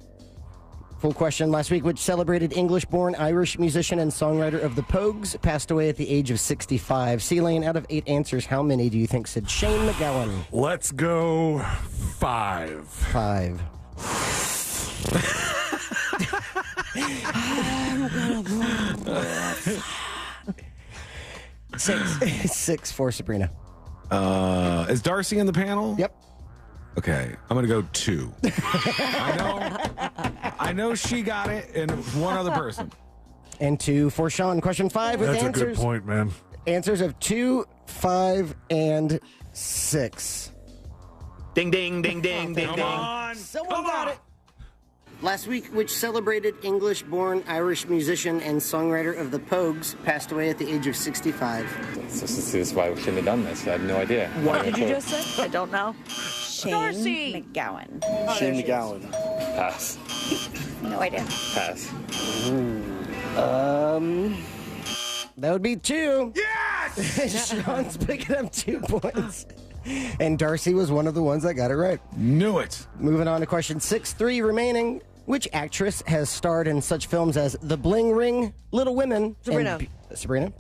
Full question. Last week, which celebrated English-born Irish musician and songwriter of the Pogues passed away at the age of 65? C-Lane, out of 8 answers, how many do you think said Shane McGowan? Let's go 5. 5. Six for Sabrina. Is Darcy in the panel? Yep. Okay, I'm gonna go 2. I know she got it, and one other person. And 2 for Sean. Question 5 with That's answers. a good point, man. Answers of 2, 5, and 6. Ding, ding, ding, ding, ding, ding. Someone got it. Last week, which celebrated English-born Irish musician and songwriter of the Pogues passed away at the age of 65? This is why we shouldn't have done this. I had no idea. What did you just say? I don't know. Shane Darcy. McGowan. Shane McGowan. Pass. No idea. Pass. That would be 2. Yes! Sean's picking up 2 points. And Darcy was one of the ones that got it right. Knew it. Moving on to question 6, 3 remaining. Which actress has starred in such films as The Bling Ring, Little Women, Sabrina. and Sabrina?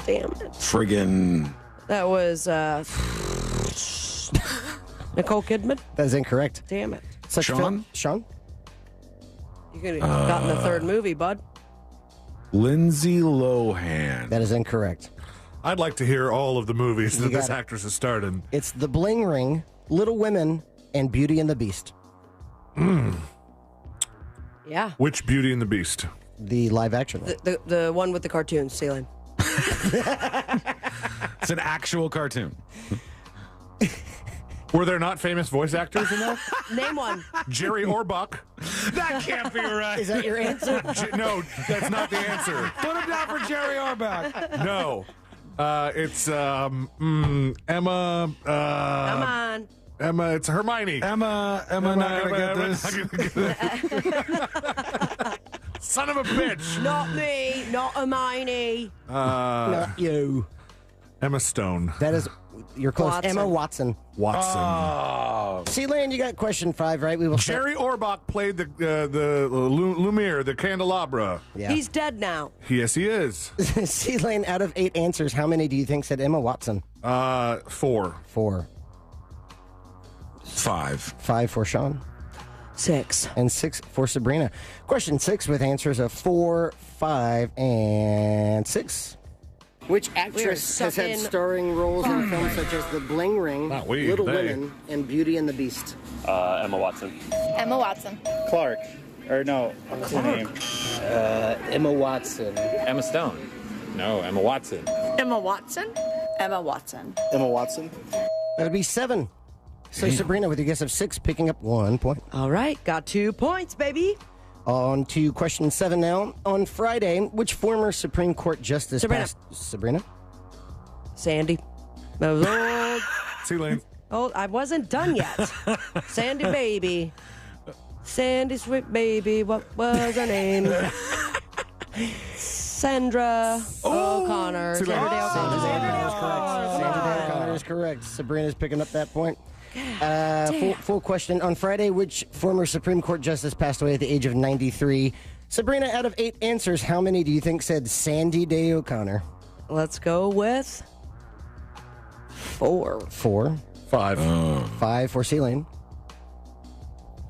Damn it. Friggin' That was Nicole Kidman. That is incorrect. Damn it. Such Sean? Sean? You could have gotten the third movie, bud. Lindsay Lohan. That is incorrect. I'd like to hear all of the movies that got this it. actress has starred in. It's The Bling Ring, Little Women, and Beauty and the Beast. Yeah. Which Beauty and the Beast? The live action one. The one with the cartoons, Ceiling. It's an actual cartoon. Were there not famous voice actors in that? Name one. Jerry Orbach. That can't be right. Is that your answer? No, that's not the answer. Put him down for Jerry Orbach. No. It's Emma. Come on. Emma, it's Hermione. Emma, not gonna get this. Son of a bitch. Not me. Not Hermione. Not you. Emma Stone. That is You're close. Watson. Emma Watson. Watson. C-Lane, you got question 5, right? We will Jerry Orbach played the Lumiere, the candelabra. Yeah. He's dead now. Yes, he is. C-Lane, out of 8 answers, how many do you think said Emma Watson? 4. 4. 5. 5 for Sean. 6. And 6 for Sabrina. Question 6 with answers of 4, 5, and 6. Which actress has had starring roles in films such as The Bling Ring, Little Women, and Beauty and the Beast? Emma Watson. Emma Watson. Clark. Or no, what's her name? Emma Watson. Emma Stone. No, Emma Watson. Emma Watson. Emma Watson. Emma Watson. That would be 7. So Sabrina, with your guess of 6, picking up 1 point. All right, got 2 points, baby. On to question 7 now. On Friday, which former Supreme Court justice passed... Sabrina? Sandy. That was old. C-Lane. Old. I wasn't done yet. Sandy baby. Sandy sweet baby. What was her name? Sandra O'Connor. Sandra Day O'Connor. Sandra Day Sandra Day O'Connor is correct. Sabrina's picking up that point. Full question. On Friday, which former Supreme Court justice passed away at the age of 93? Sabrina, out of 8 answers, how many do you think said Sandy Day O'Connor? Let's go with 4. 4. 5. 5 for C-Lane.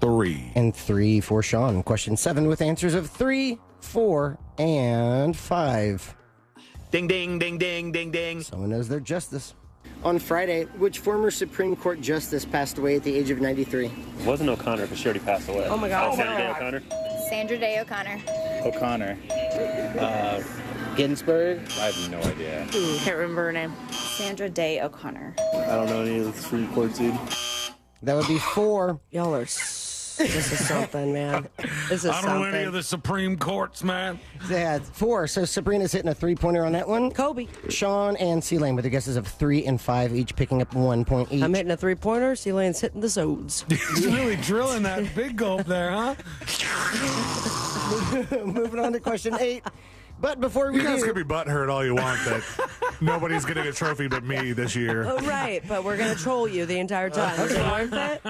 3. And 3 for Sean. Question 7 with answers of 3, 4, and 5. Ding, ding, ding, ding, ding, ding. Someone knows their justice. On Friday, which former Supreme Court justice passed away at the age of 93? It wasn't O'Connor because she already passed away. Oh my God. Sandra Day O'Connor. Sandra Day O'Connor. O'Connor. Ginsburg. I have no idea. Can't remember her name. Sandra Day O'Connor. I don't know any of the Supreme Court, dude. That would be 4. Y'all are... This is something, man. This is I don't know any something. of the Supreme Courts, man. Yeah, 4. So Sabrina's hitting a 3-pointer on that one. Kobe. Sean and C-Lane with the guesses of 3 and 5, each picking up 1 point each. I'm hitting a 3-pointer. C-Lane's hitting the sods. He's really drilling that big gulp there, huh? Moving on to question 8. But before we You guys do... can be butthurt all you want that nobody's getting a trophy but me this year. Oh, right, but we're going to troll you the entire time. Is it worth it?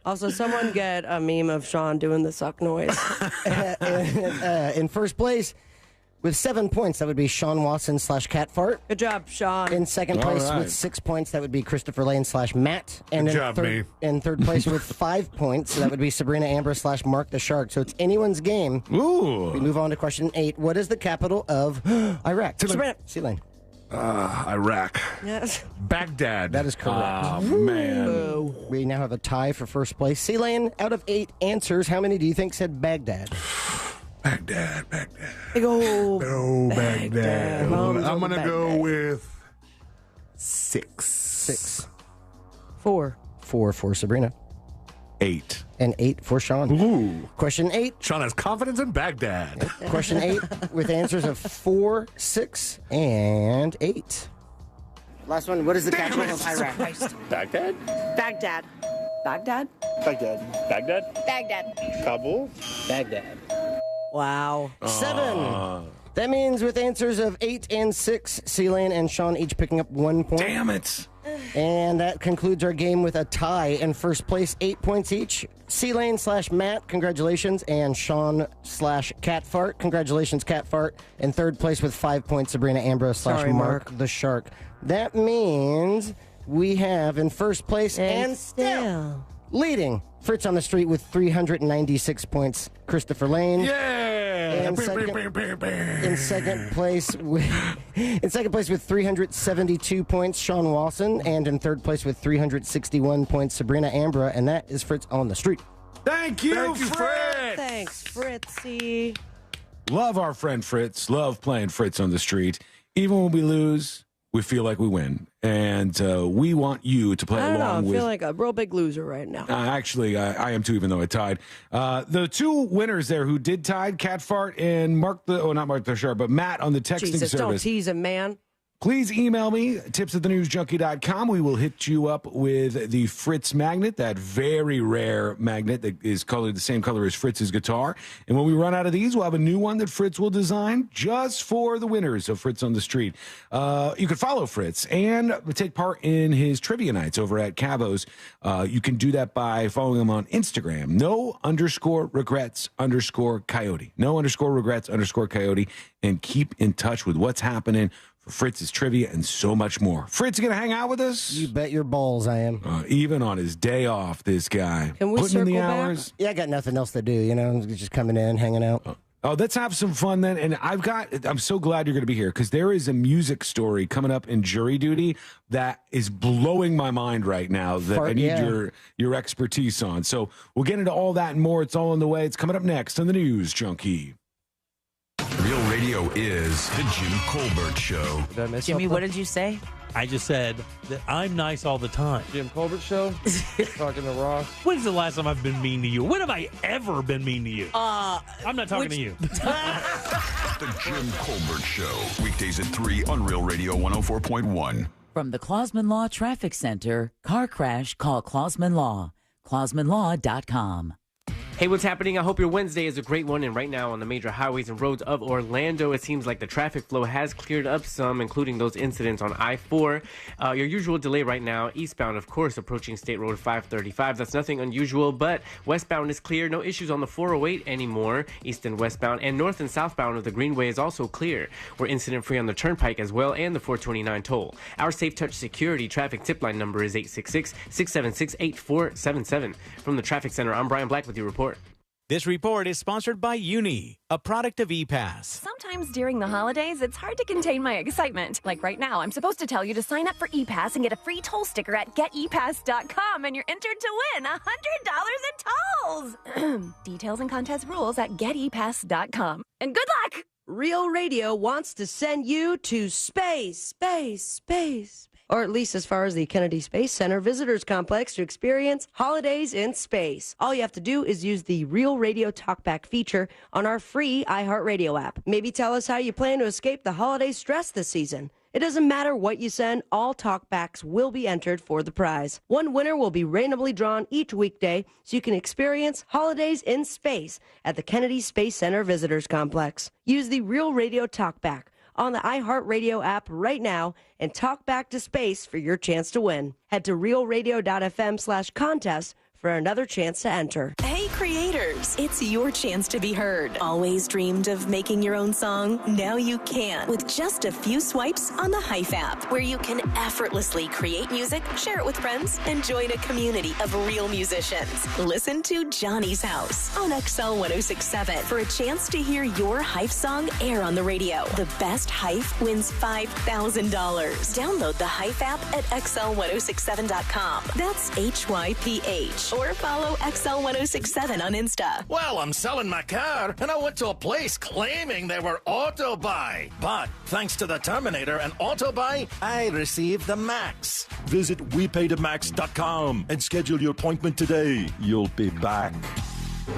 Also, someone get a meme of Sean doing the suck noise. In first place, with 7 points, that would be Sean Watson / Cat Fart. Good job, Sean. In second All place right. with 6 points, that would be Christopher Lane / Matt. And Good in job, third, me. In third place with 5 points, that would be Sabrina Amber / Mark the Shark. So it's anyone's game. Ooh. We move on to question 8. What is the capital of Iraq? Sabrina. C-Lane. Iraq. Yes. Baghdad. That is correct. Oh, man. Boo. We now have a tie for first place. C-Lane, out of 8 answers, how many do you think said Baghdad? Baghdad. Big ol' No, Baghdad. Mom's I'm on going to go Baghdad. with 6. 6. 4. 4 for Sabrina. 8. And 8 for Sean. Ooh. Question 8. Sean has confidence in Baghdad. Question 8 with answers of 4, 6, and 8. Last one. What is the capital of Iraq? Baghdad? Baghdad. Baghdad. Baghdad. Baghdad? Baghdad. Kabul? Baghdad. Wow. 7. That means with answers of 8 and 6, C-Lane and Sean each picking up 1 point. Damn it. And that concludes our game with a tie in first place, 8 points each. C-Lane / Matt, congratulations. And Sean / Cat Fart, congratulations, Cat Fart. In third place with 5 points, Sabrina Ambrose / Sorry, Mark the Shark. That means we have in first place and still leading Fritz on the Street with 396 points, Christopher Lane. Yeah! In second place with 372 points, Sean Watson, and in third place with 361 points, Sabrina Ambra, and that is Fritz on the Street. Thank you, Fritz. Thanks, Fritzy. Love our friend Fritz. Love playing Fritz on the Street. Even when we lose, we feel like we win. And we want you to play I don't know. along I with... feel like a real big loser right now. Actually, I am too, even though I tied. The 2 winners there who did tie, Cat Fart and Mark the... Oh, not Mark the Shark, but Matt on the texting Jesus, service. don't tease him, man. Please email me, tips@thenewsjunkie.com. We will hit you up with the Fritz magnet, that very rare magnet that is colored the same color as Fritz's guitar. And when we run out of these, we'll have a new one that Fritz will design just for the winners of Fritz on the Street. You can follow Fritz and take part in his trivia nights over at Cavo's. You can do that by following him on Instagram. No_regrets_coyote. No_regrets_coyote. And keep in touch with what's happening for Fritz's trivia and so much more. Fritz, you going to hang out with us? You bet your balls I am. Even on his day off, this guy. Can we putting in the circle back? hours. Yeah, I got nothing else to do, you know, just coming in, hanging out. Oh, let's have some fun then. And I'm so glad you're going to be here because there is a music story coming up in jury duty that is blowing my mind right now that I need your expertise on. So we'll get into all that and more. It's all on the way. It's coming up next on the News Junkie. Real radio is the Jim Colbert Show. Jimmy, what did you say? I just said that I'm nice all the time. Jim Colbert Show? Talking to Ross? When's the last time I've been mean to you? When have I ever been mean to you? I'm not talking to you. The Jim Colbert Show. Weekdays at 3 on Real Radio 104.1. From the Clausman Law Traffic Center, car crash, call Clausman Law. ClausmanLaw.com. Hey, what's happening? I hope your Wednesday is a great one. And right now on the major highways and roads of Orlando, it seems like the traffic flow has cleared up some, including those incidents on I-4. Your usual delay right now, eastbound, of course, approaching State Road 535. That's nothing unusual, but westbound is clear. No issues on the 408 anymore, east and westbound. And north and southbound of the Greenway is also clear. We're incident-free on the Turnpike as well and the 429 toll. Our Safe Touch Security traffic tip line number is 866-676-8477. From the Traffic Center, I'm Brian Black with your report. This report is sponsored by Uni, a product of ePass. Sometimes during the holidays, it's hard to contain my excitement. Like right now, I'm supposed to tell you to sign up for ePass and get a free toll sticker at getepass.com, and you're entered to win $100 in tolls. Details and contest rules at getepass.com. And good luck! Real Radio wants to send you to space, or at least as far as the Kennedy Space Center Visitors Complex to experience holidays in space. All you have to do is use the Real Radio Talkback feature on our free iHeartRadio app. Maybe tell us how you plan to escape the holiday stress this season. It doesn't matter what you send, all talkbacks will be entered for the prize. One winner will be randomly drawn each weekday so you can experience holidays in space at the Kennedy Space Center Visitors Complex. Use the Real Radio Talkback on the iHeartRadio app right now and talk back to space for your chance to win. Head to realradio.fm/contest for another chance to enter. Hey creators, it's your chance to be heard. Always dreamed of making your own song? Now you can with just a few swipes on the Hype app, where you can effortlessly create music, share it with friends, and join a community of real musicians. Listen to Johnny's House on XL 106.7 for a chance to hear your Hype song air on the radio. The best Hype wins $5,000. Download the Hype app at XL1067.com. That's HYPH. Or follow XL1067 on Insta. Well, I'm selling my car, and I went to a place claiming they were auto buy. But thanks to the Terminator and auto buy, I received the max. Visit WePayTheMax.com and schedule your appointment today. You'll be back.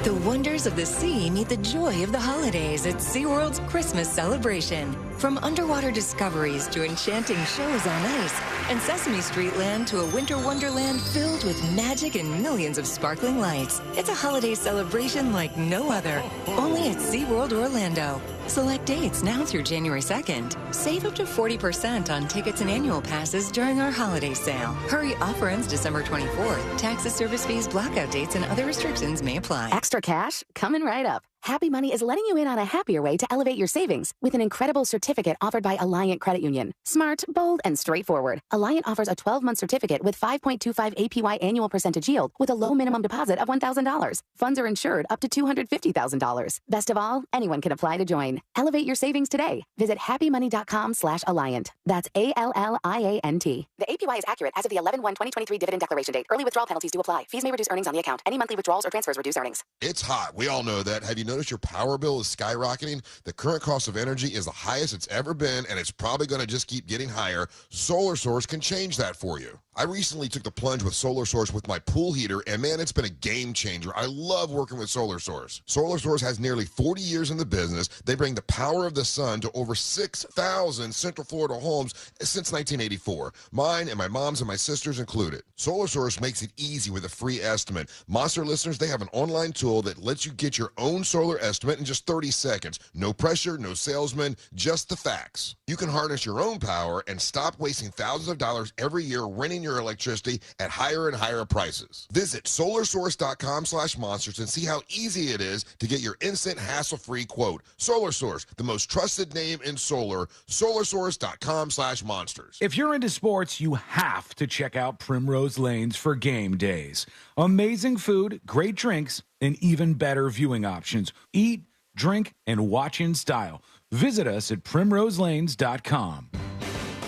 The wonders of the sea meet the joy of the holidays at SeaWorld's Christmas celebration. From underwater discoveries to enchanting shows on ice, and Sesame Street Land to a winter wonderland filled with magic and millions of sparkling lights. It's a holiday celebration like no other. Only at SeaWorld Orlando. Select dates now through January 2nd. Save up to 40% on tickets and annual passes during our holiday sale. Hurry, offer ends December 24th. Taxes, service fees, blackout dates, and other restrictions may apply. Extra cash? Coming right up. Happy Money is letting you in on a happier way to elevate your savings with an incredible certificate offered by Alliant Credit Union. Smart, bold, and straightforward. Alliant offers a 12-month certificate with 5.25 APY annual percentage yield with a low minimum deposit of $1,000. Funds are insured up to $250,000. Best of all, anyone can apply to join. Elevate your savings today. Visit happymoney.com/Alliant. That's ALLIANT. The APY is accurate as of the 11/1/2023 dividend declaration date. Early withdrawal penalties do apply. Fees may reduce earnings on the account. Any monthly withdrawals or transfers reduce earnings. It's hot. We all know that. Have you noticed your power bill is skyrocketing? The current cost of energy is the highest it's ever been, and it's probably going to just keep getting higher. Solar Source can change that for you. I recently took the plunge with Solar Source with my pool heater, and man, it's been a game changer. I love working with Solar Source. Solar Source has nearly 40 years in the business. They bring the power of the sun to over 6,000 Central Florida homes since 1984. Mine and my mom's and my sister's included. Solar Source makes it easy with a free estimate. Monster listeners, they have an online tool that lets you get your own solar estimate in just 30 seconds. No pressure, no salesman, just the facts. You can harness your own power and stop wasting thousands of dollars every year renting your electricity at higher and higher prices. Visit solarsource.com/monsters and see how easy it is to get your instant hassle-free quote. Solar Source, the most trusted name in solar. solarsource.com/monsters. If you're into sports, you have to check out Primrose Lanes for game days. Amazing food, great drinks, and even better viewing options. Eat, drink, and watch in style. Visit us at primroselanes.com.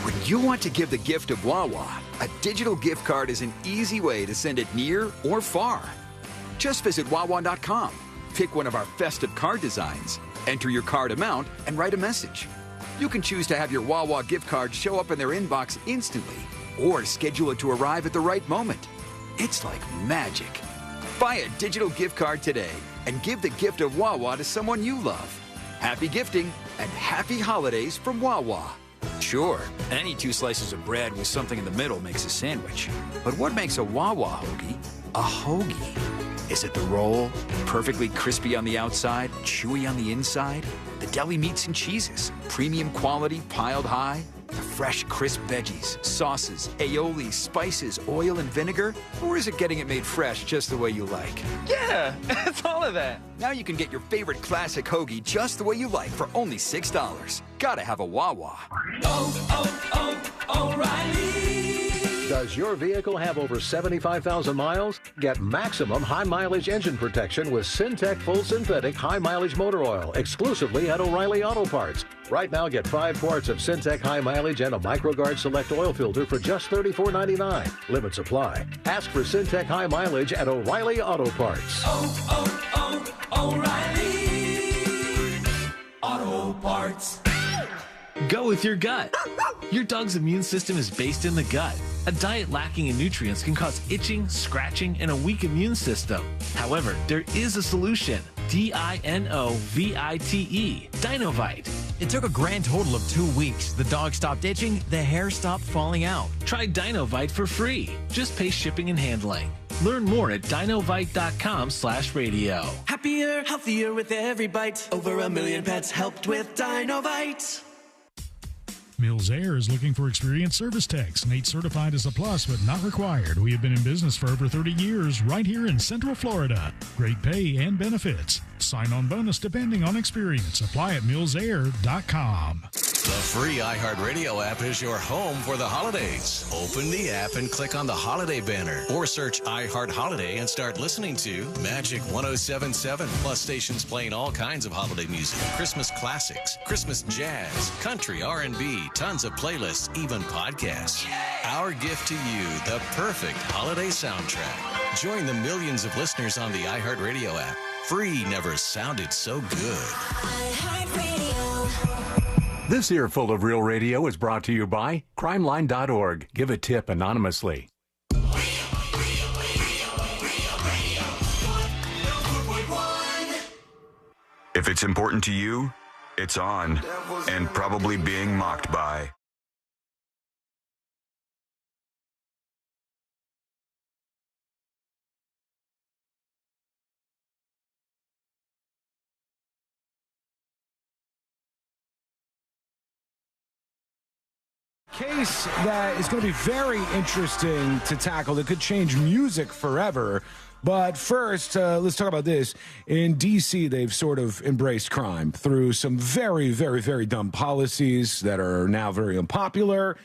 When you want to give the gift of Wawa, a digital gift card is an easy way to send it near or far. Just visit Wawa.com, pick one of our festive card designs, enter your card amount, and write a message. You can choose to have your Wawa gift card show up in their inbox instantly or schedule it to arrive at the right moment. It's like magic. Buy a digital gift card today and give the gift of Wawa to someone you love. Happy gifting and happy holidays from Wawa. Sure, any two slices of bread with something in the middle makes a sandwich. But what makes a Wawa hoagie a hoagie? Is it the roll, perfectly crispy on the outside, chewy on the inside? The deli meats and cheeses, premium quality piled high? The fresh, crisp veggies, sauces, aioli, spices, oil, and vinegar? Or is it getting it made fresh just the way you like? Yeah, it's all of that. Now you can get your favorite classic hoagie just the way you like for only $6. Gotta have a Wawa. O'Reilly. Does your vehicle have over 75,000 miles? Get maximum high mileage engine protection with Syntec Full Synthetic High Mileage Motor Oil exclusively at O'Reilly Auto Parts. Right now, get 5 quarts of Syntec High Mileage and a MicroGuard Select oil filter for just $34.99. Limit supply. Ask for Syntec High Mileage at O'Reilly Auto Parts. O'Reilly Auto Parts. Go with your gut. Your dog's immune system is based in the gut. A diet lacking in nutrients can cause itching, scratching, and a weak immune system. However, there is a solution. DINOVITE. Dinovite. It took a grand total of 2 weeks. The dog stopped itching, the hair stopped falling out. Try Dinovite for free. Just pay shipping and handling. Learn more at dinovite.com/radio. Happier, healthier with every bite. Over 1 million pets helped with Dinovite. Mills Air is looking for experienced service techs. NATE certified is a plus, but not required. We have been in business for over 30 years right here in Central Florida. Great pay and benefits. Sign-on bonus depending on experience. Apply at millsair.com. The free iHeartRadio app is your home for the holidays. Open the app and click on the holiday banner or search iHeart Holiday and start listening to Magic 107.7, plus stations playing all kinds of holiday music, Christmas classics, Christmas jazz, country, R&B, tons of playlists, even podcasts. Our gift to you, the perfect holiday soundtrack. Join the millions of listeners on the iHeartRadio app. Free never sounded so good. This earful of Real Radio is brought to you by crimeline.org. Give a tip anonymously. If it's important to you, it's on and probably being mocked by. Case that is going to be very interesting to tackle that could change music forever. But first, let's talk about this. In D.C., they've sort of embraced crime through some very, very, very dumb policies that are now very unpopular,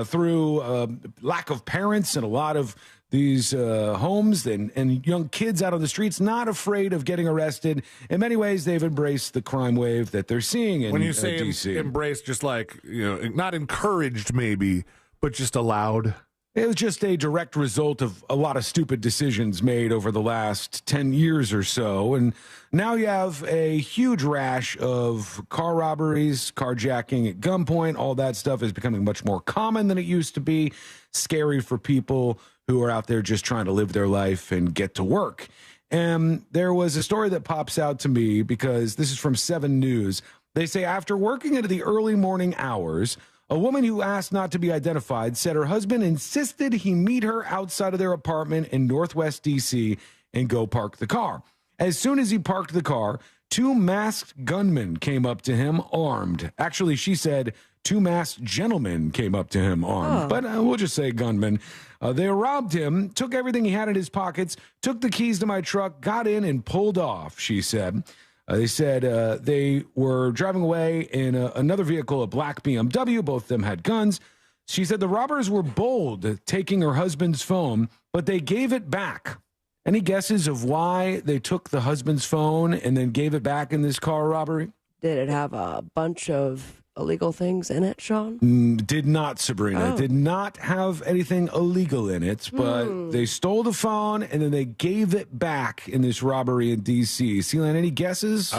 through lack of parents in a lot of these homes and young kids out on the streets, not afraid of getting arrested. In many ways, they've embraced the crime wave that they're seeing in when you say D.C. Embraced, just like, not encouraged maybe, but just allowed. It was just a direct result of a lot of stupid decisions made over the last 10 years or so. And now you have a huge rash of car robberies, carjacking at gunpoint. All that stuff is becoming much more common than it used to be. Scary for people who are out there just trying to live their life and get to work. And there was a story that pops out to me because this is from 7 News. They say after working into the early morning hours, a woman who asked not to be identified said her husband insisted he meet her outside of their apartment in Northwest D.C. and go park the car. As soon as he parked the car, 2 masked gunmen came up to him armed. Actually, she said 2 masked gentlemen came up to him armed, but we'll just say gunmen. They robbed him, took everything he had in his pockets, took the keys to my truck, got in and pulled off, she said. They said they were driving away in another vehicle, a black BMW. Both of them had guns. She said the robbers were bold, taking her husband's phone, but they gave it back. Any guesses of why they took the husband's phone and then gave it back in this car robbery? Did it have a bunch of illegal things in it, Sean? Did not, Sabrina. Did not have anything illegal in it, but they stole the phone and then they gave it back in this robbery in D.C. Sealand, any guesses? The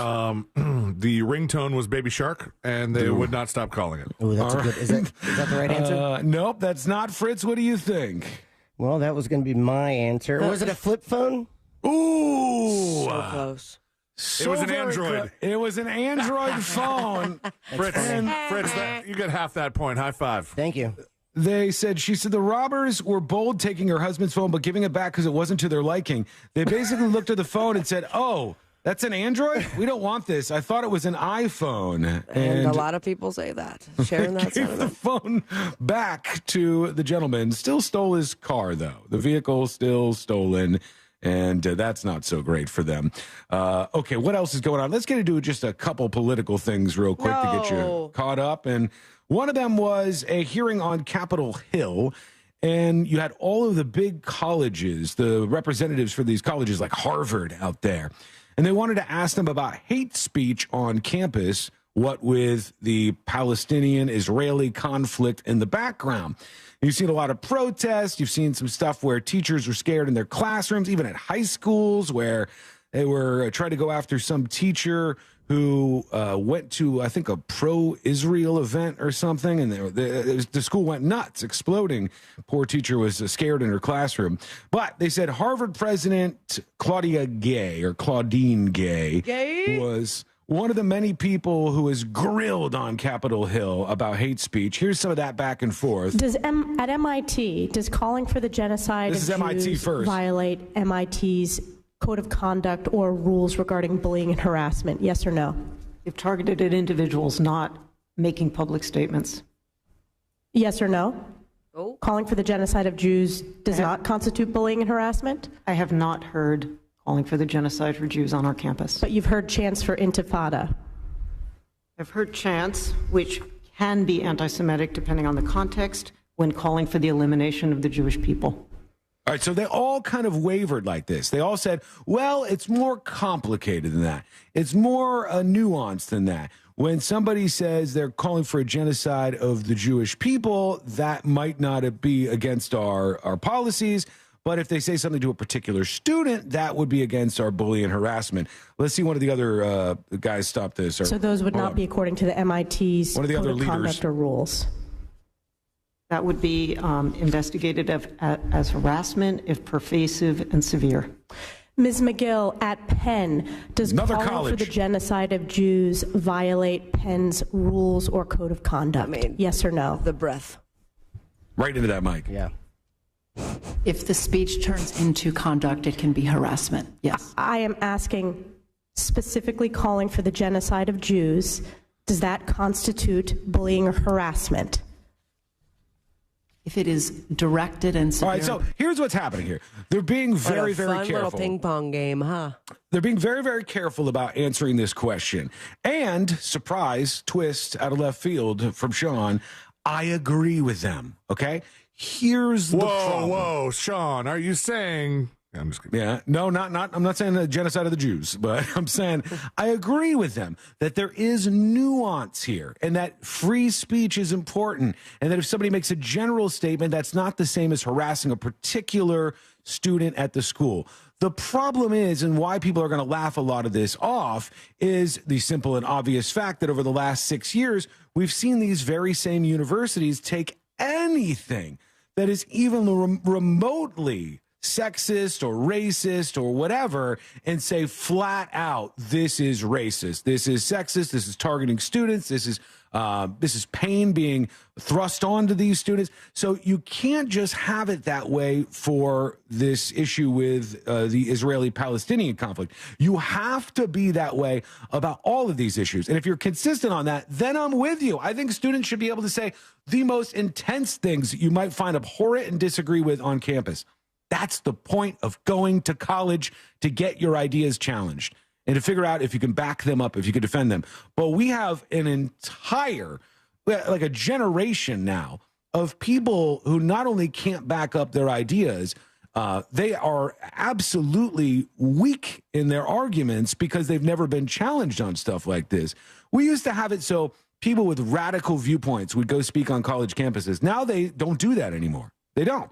ringtone was Baby Shark, and they would not stop calling it. Oh, that's a good. Is that the right answer? Nope, that's not. Fritz, what do you think? Well, that was going to be my answer. Was it a flip phone? Ooh, so close. It was an Android. It was an Android phone. Fritz, you get half that point. High five. Thank you. She said the robbers were bold taking her husband's phone, but giving it back because it wasn't to their liking. They basically looked at the phone and said, oh, that's an Android? We don't want this. I thought it was an iPhone. And a lot of people say that. Sharing that gave the phone back to the gentleman. Still stole his car, though. The vehicle still stolen. And that's not so great for them. Okay, what else is going on? Let's get into just a couple political things real quick to get you caught up. And one of them was a hearing on Capitol Hill. And you had all of the big colleges, the representatives for these colleges like Harvard out there. And they wanted to ask them about hate speech on campus, what with the Palestinian-Israeli conflict in the background. You've seen a lot of protests. You've seen some stuff where teachers were scared in their classrooms, even at high schools, where they were trying to go after some teacher who went to, I think, a pro-Israel event or something, and the school went nuts, exploding. Poor teacher was scared in her classroom. But they said Harvard President Claudine Gay was one of the many people who was grilled on Capitol Hill about hate speech. Here's some of that back and forth. At MIT, does calling for the genocide of Jews violate MIT's code of conduct or rules regarding bullying and harassment? Yes or no? If targeted at individuals, not making public statements. Yes or no? Calling for the genocide of Jews does not constitute bullying and harassment? I have not heard calling for the genocide for Jews on our campus. But you've heard chants for intifada. I've heard chants, which can be anti-Semitic depending on the context, when calling for the elimination of the Jewish people. All right, so they all kind of wavered like this. They all said, well, it's more complicated than that. It's more nuanced than that. When somebody says they're calling for a genocide of the Jewish people, that might not be against our policies. But if they say something to a particular student, that would be against our bullying and harassment. Let's see one of the other guys stop this. So those would not be according to the MIT's one of the code other of leaders. Conduct or rules. That would be investigated as harassment if pervasive and severe. Ms. McGill, at Penn, does calling for the genocide of Jews violate Penn's rules or code of conduct? Yes or no? The breath. Right into that mic. Yeah. If the speech turns into conduct, it can be harassment. Yes. I am asking specifically calling for the genocide of Jews. Does that constitute bullying or harassment? If it is directed and severe. All right, so here's what's happening here. They're being very, very careful. Little ping pong game, huh? They're being very, very careful about answering this question. And, surprise, twist out of left field from Sean, I agree with them, okay? Here's the problem. Whoa, Sean, are you saying I'm just kidding. Yeah, no, not. I'm not saying the genocide of the Jews, but I'm saying I agree with them that there is nuance here, and that free speech is important, and that if somebody makes a general statement, that's not the same as harassing a particular student at the school. The problem is, and why people are going to laugh a lot of this off, is the simple and obvious fact that over the last 6 years, we've seen these very same universities take anything that is even remotely sexist or racist or whatever and say flat out, this is racist, this is sexist, this is targeting students, this is pain being thrust onto these students. So you can't just have it that way for this issue with the Israeli-Palestinian conflict. You have to be that way about all of these issues. And if you're consistent on that, then I'm with you. I think students should be able to say the most intense things you might find abhorrent and disagree with on campus. That's the point of going to college, to get your ideas challenged and to figure out if you can back them up, if you can defend them. But we have an entire, like a generation now of people who not only can't back up their ideas, they are absolutely weak in their arguments because they've never been challenged on stuff like this. We used to have it so people with radical viewpoints would go speak on college campuses. Now they don't do that anymore. They don't.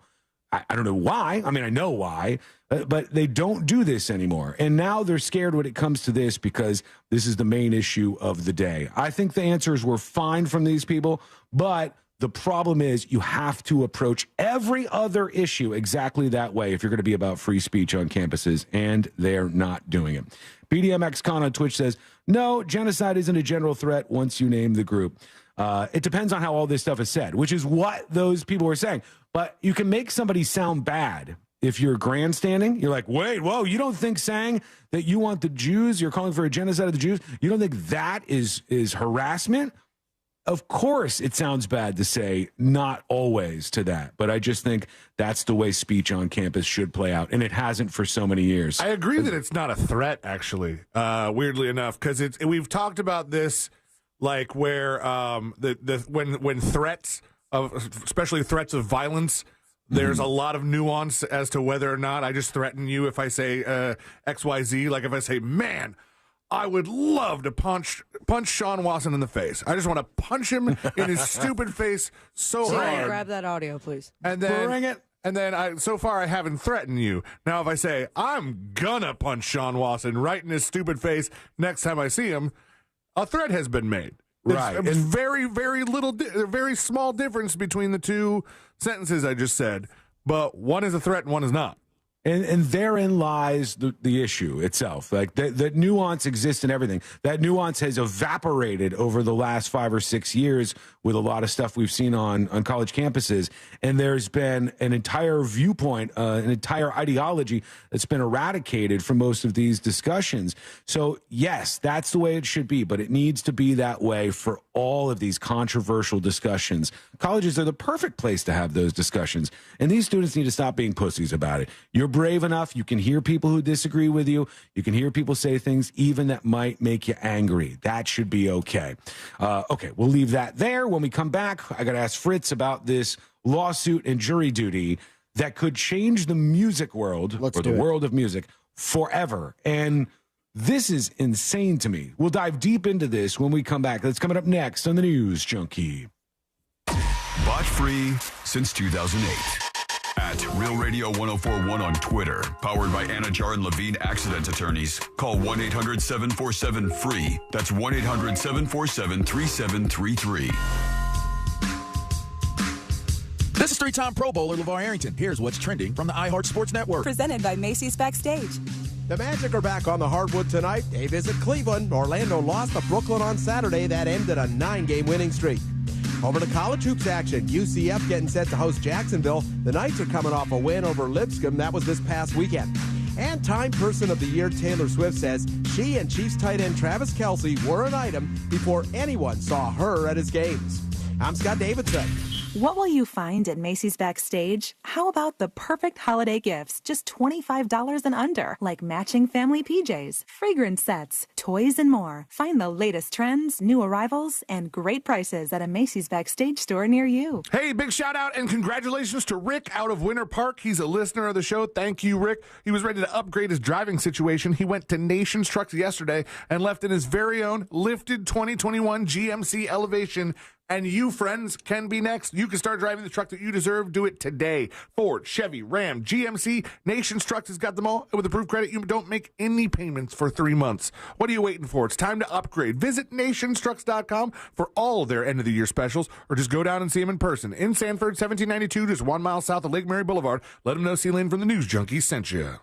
I don't know why. I mean, I know why, but they don't do this anymore. And now they're scared when it comes to this because this is the main issue of the day. I think the answers were fine from these people, but the problem is you have to approach every other issue exactly that way if you're going to be about free speech on campuses, and they're not doing it. BDMXCon on Twitch says, no, genocide isn't a general threat once you name the group. It depends on how all this stuff is said, which is what those people were saying. But you can make somebody sound bad if you're grandstanding. You're like, wait, whoa, you don't think saying that you want the Jews, you're calling for a genocide of the Jews, you don't think that is harassment? Of course it sounds bad to say not always to that, but I just think that's the way speech on campus should play out, and it hasn't for so many years. I agree that it's not a threat, actually, weirdly enough, because we've talked about this, like where when threats of, especially threats of violence, there's a lot of nuance as to whether or not I just threaten you if I say XYZ. Like if I say, man, I would love to punch Sean Watson in the face. I just want to punch him in his stupid face so hard. Grab that audio, please. And then bring it. And then so far I haven't threatened you. Now if I say I'm gonna punch Sean Watson right in his stupid face next time I see him, a threat has been made. Right. It's very, very little, very small difference between the two sentences I just said, but one is a threat and one is not. And therein lies the issue itself. Like that nuance exists in everything. That nuance has evaporated over the last 5 or 6 years with a lot of stuff we've seen on college campuses. And there's been an entire viewpoint, an entire ideology that's been eradicated from most of these discussions. So, yes, that's the way it should be, but it needs to be that way for all of these controversial discussions. Colleges are the perfect place to have those discussions. And these students need to stop being pussies about it. You're brave enough. You can hear people who disagree with you. You can hear people say things even that might make you angry. That should be okay. Okay, we'll leave that there. When we come back, I got to ask Fritz about this lawsuit and jury duty that could change the music world or the world of music forever. And this is insane to me. We'll dive deep into this when we come back. That's coming up next on the News Junkie. Bot free since 2008. At Real Radio 1041 on Twitter. Powered by Anajar and Levine Accident Attorneys. Call 1-800-747-FREE. That's 1-800-747-3733. This is three-time Pro Bowler LeVar Arrington. Here's what's trending from the iHeart Sports Network. Presented by Macy's Backstage. The Magic are back on the hardwood tonight. They visit Cleveland. Orlando lost to Brooklyn on Saturday. That ended a 9-game winning streak. Over to college hoops action. UCF getting set to host Jacksonville. The Knights are coming off a win over Lipscomb. That was this past weekend. And Time Person of the Year Taylor Swift says she and Chiefs tight end Travis Kelce were an item before anyone saw her at his games. I'm Scott Davidson. What will you find at Macy's Backstage? How about the perfect holiday gifts, just $25 and under, like matching family PJs, fragrance sets, toys, and more. Find the latest trends, new arrivals, and great prices at a Macy's Backstage store near you. Hey, big shout out and congratulations to Rick out of Winter Park. He's a listener of the show. Thank you, Rick. He was ready to upgrade his driving situation. He went to Nations Trucks yesterday and left in his very own lifted 2021 GMC Elevation. And you, friends, can be next. You can start driving the truck that you deserve. Do it today. Ford, Chevy, Ram, GMC, Nations Trucks has got them all. And with approved credit, you don't make any payments for 3 months. What are you waiting for? It's time to upgrade. Visit nationstrucks.com for all of their end-of-the-year specials, or just go down and see them in person. In Sanford, 1792, just 1 mile south of Lake Mary Boulevard. Let them know C-Lane from the News Junkies sent you.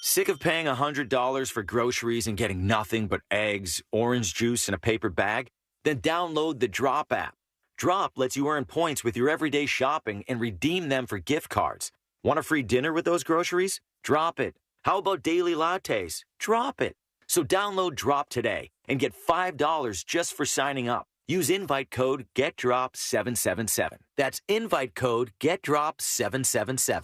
Sick of paying $100 for groceries and getting nothing but eggs, orange juice, and a paper bag? Then download the Drop app. Drop lets you earn points with your everyday shopping and redeem them for gift cards. Want a free dinner with those groceries? Drop it. How about daily lattes? Drop it. So download Drop today and get $5 just for signing up. Use invite code GetDrop777. That's invite code GetDrop777.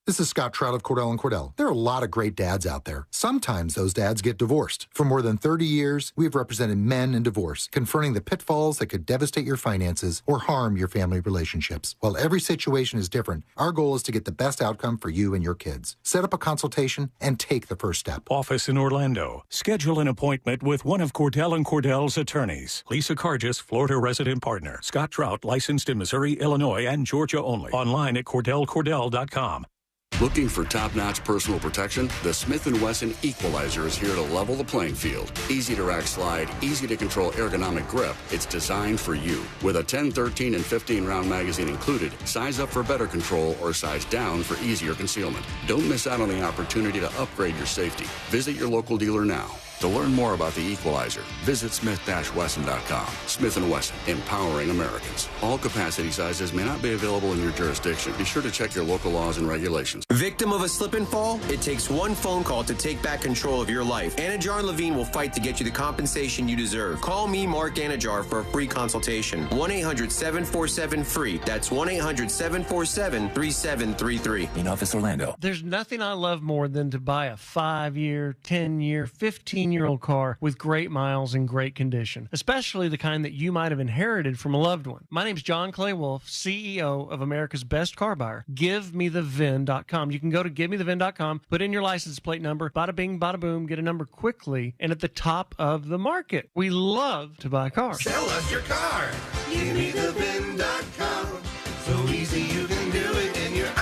This is Scott Trout of Cordell & Cordell. There are a lot of great dads out there. Sometimes those dads get divorced. For more than 30 years, we've represented men in divorce, confronting the pitfalls that could devastate your finances or harm your family relationships. While every situation is different, our goal is to get the best outcome for you and your kids. Set up a consultation and take the first step. Office in Orlando. Schedule an appointment with one of Cordell & Cordell's attorneys. Lisa Cargis, Florida resident partner. Scott Trout, licensed in Missouri, Illinois, and Georgia only. Online at CordellCordell.com. Looking for top-notch personal protection? The Smith & Wesson Equalizer is here to level the playing field. Easy to rack slide, easy to control ergonomic grip. It's designed for you. With a 10, 13, and 15-round magazine included, size up for better control or size down for easier concealment. Don't miss out on the opportunity to upgrade your safety. Visit your local dealer now. To learn more about the Equalizer, visit smith-wesson.com. Smith & Wesson, empowering Americans. All capacity sizes may not be available in your jurisdiction. Be sure to check your local laws and regulations. Victim of a slip and fall? It takes one phone call to take back control of your life. Anajar and Levine will fight to get you the compensation you deserve. Call me, Mark Anajar, for a free consultation. 1-800-747-FREE. That's 1-800-747-3733. In office, Orlando. There's nothing I love more than to buy a 5-year, 10-year, 15-year-old car with great miles and great condition, especially the kind that you might have inherited from a loved one. My name's John Clay Wolf, CEO of America's Best Car Buyer. GiveMeTheVIN.com. You can go to GiveMeTheVIN.com, put in your license plate number, bada bing, bada boom, get a number quickly, and at the top of the market. We love to buy cars. Sell us your car. GiveMeTheVIN.com. So easy you can do it in your underwear.